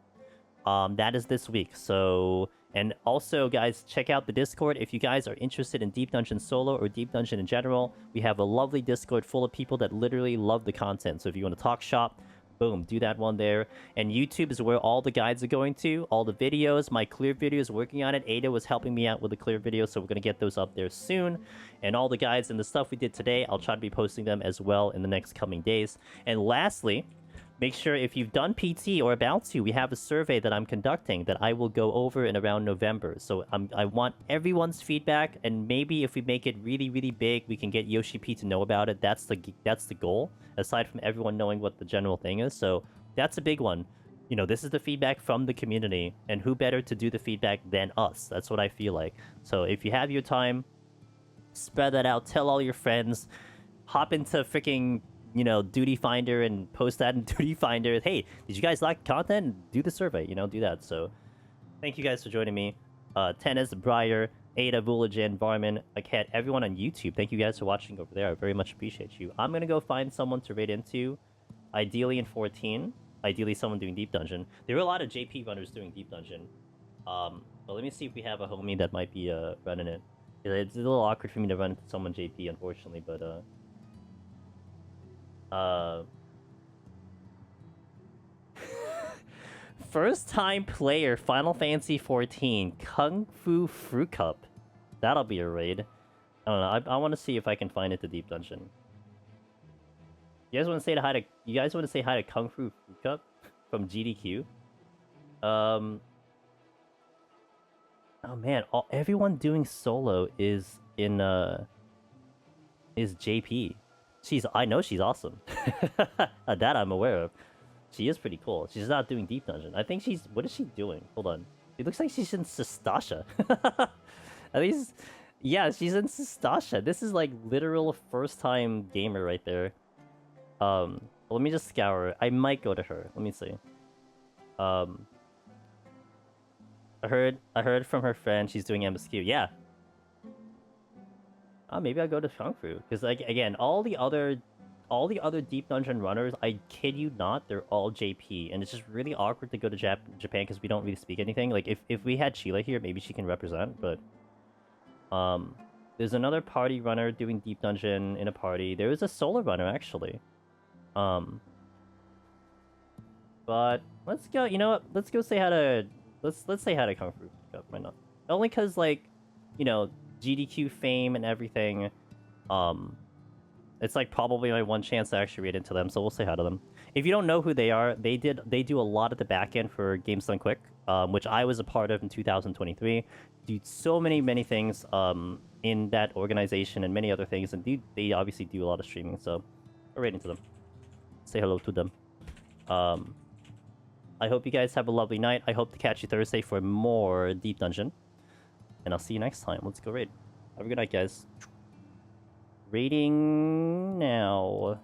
That is this week. So, and also guys, check out the Discord if you guys are interested in Deep Dungeon solo or Deep Dungeon in general. We have a lovely Discord full of people that literally love the content. So if you want to talk shop, boom, do that one there. And YouTube is where all the guides are going to, all the videos, my clear videos, working on it. Ada was helping me out with the clear video, so we're going to get those up there soon. And all the guides and the stuff we did today, I'll try to be posting them as well in the next coming days. And lastly, make sure if you've done PT or about to, we have a survey that I'm conducting that I will go over in around November. So I want everyone's feedback, and maybe if we make it really, really big, we can get Yoshi P to know about it. That's the goal, aside from everyone knowing what the general thing is. So that's a big one. You know, this is the feedback from the community, and who better to do the feedback than us? That's what I feel like. So if you have your time, spread that out, tell all your friends, hop into freaking, you know, Duty Finder and post that in Duty Finder. Hey, did you guys like content? Do the survey, you know, do that. So thank you guys for joining me. Tennis, Briar, Ada, Voulagen, Varman, Aket, everyone on YouTube. Thank you guys for watching over there. I very much appreciate you. I'm gonna go find someone to raid into, ideally in 14. Ideally someone doing Deep Dungeon. There are a lot of JP runners doing Deep Dungeon. But let me see if we have a homie that might be running it. It's a little awkward for me to run into someone JP, unfortunately, but first time player, Final Fantasy 14, Kung Fu Fruit Cup. That'll be a raid. I don't know. I want to see if I can find it to Deep Dungeon. You guys want to say hi to? You guys want to say hi to Kung Fu Fruit Cup from GDQ? Oh man, everyone doing solo is in is JP. I know she's awesome. That I'm aware of. She is pretty cool. She's not doing Deep Dungeon. I think she's... What is she doing? Hold on. It looks like she's in Sistasha. At least... Yeah, she's in Sistasha. This is like literal first-time gamer right there. Let me just scour. I might go to her. Let me see. I heard from her friend she's doing MSQ. Yeah. Maybe I'll go to Kung Fu. Because, like, again, all the other Deep Dungeon runners, I kid you not, they're all JP. And it's just really awkward to go to Japan because we don't really speak anything. Like, if we had Sheila here, maybe she can represent, but... there's another party runner doing Deep Dungeon in a party. There is a solo runner, actually. But, let's go, you know what? Let's go say hi to... Let's say hi to Kung Fu. Why not? Only because, like, you know... GDQ fame and everything, it's like probably my one chance to actually read into them, so we'll say hi to them. If you don't know who they are, they do a lot at the back end for Games Done Quick, which I was a part of in 2023. Do so many things in that organization and many other things, and they obviously do a lot of streaming, so we're reading to them. Say hello to them. I hope you guys have a lovely night. I hope to catch you Thursday for more Deep Dungeon. And I'll see you next time. Let's go raid. Have a good night, guys. Raiding now.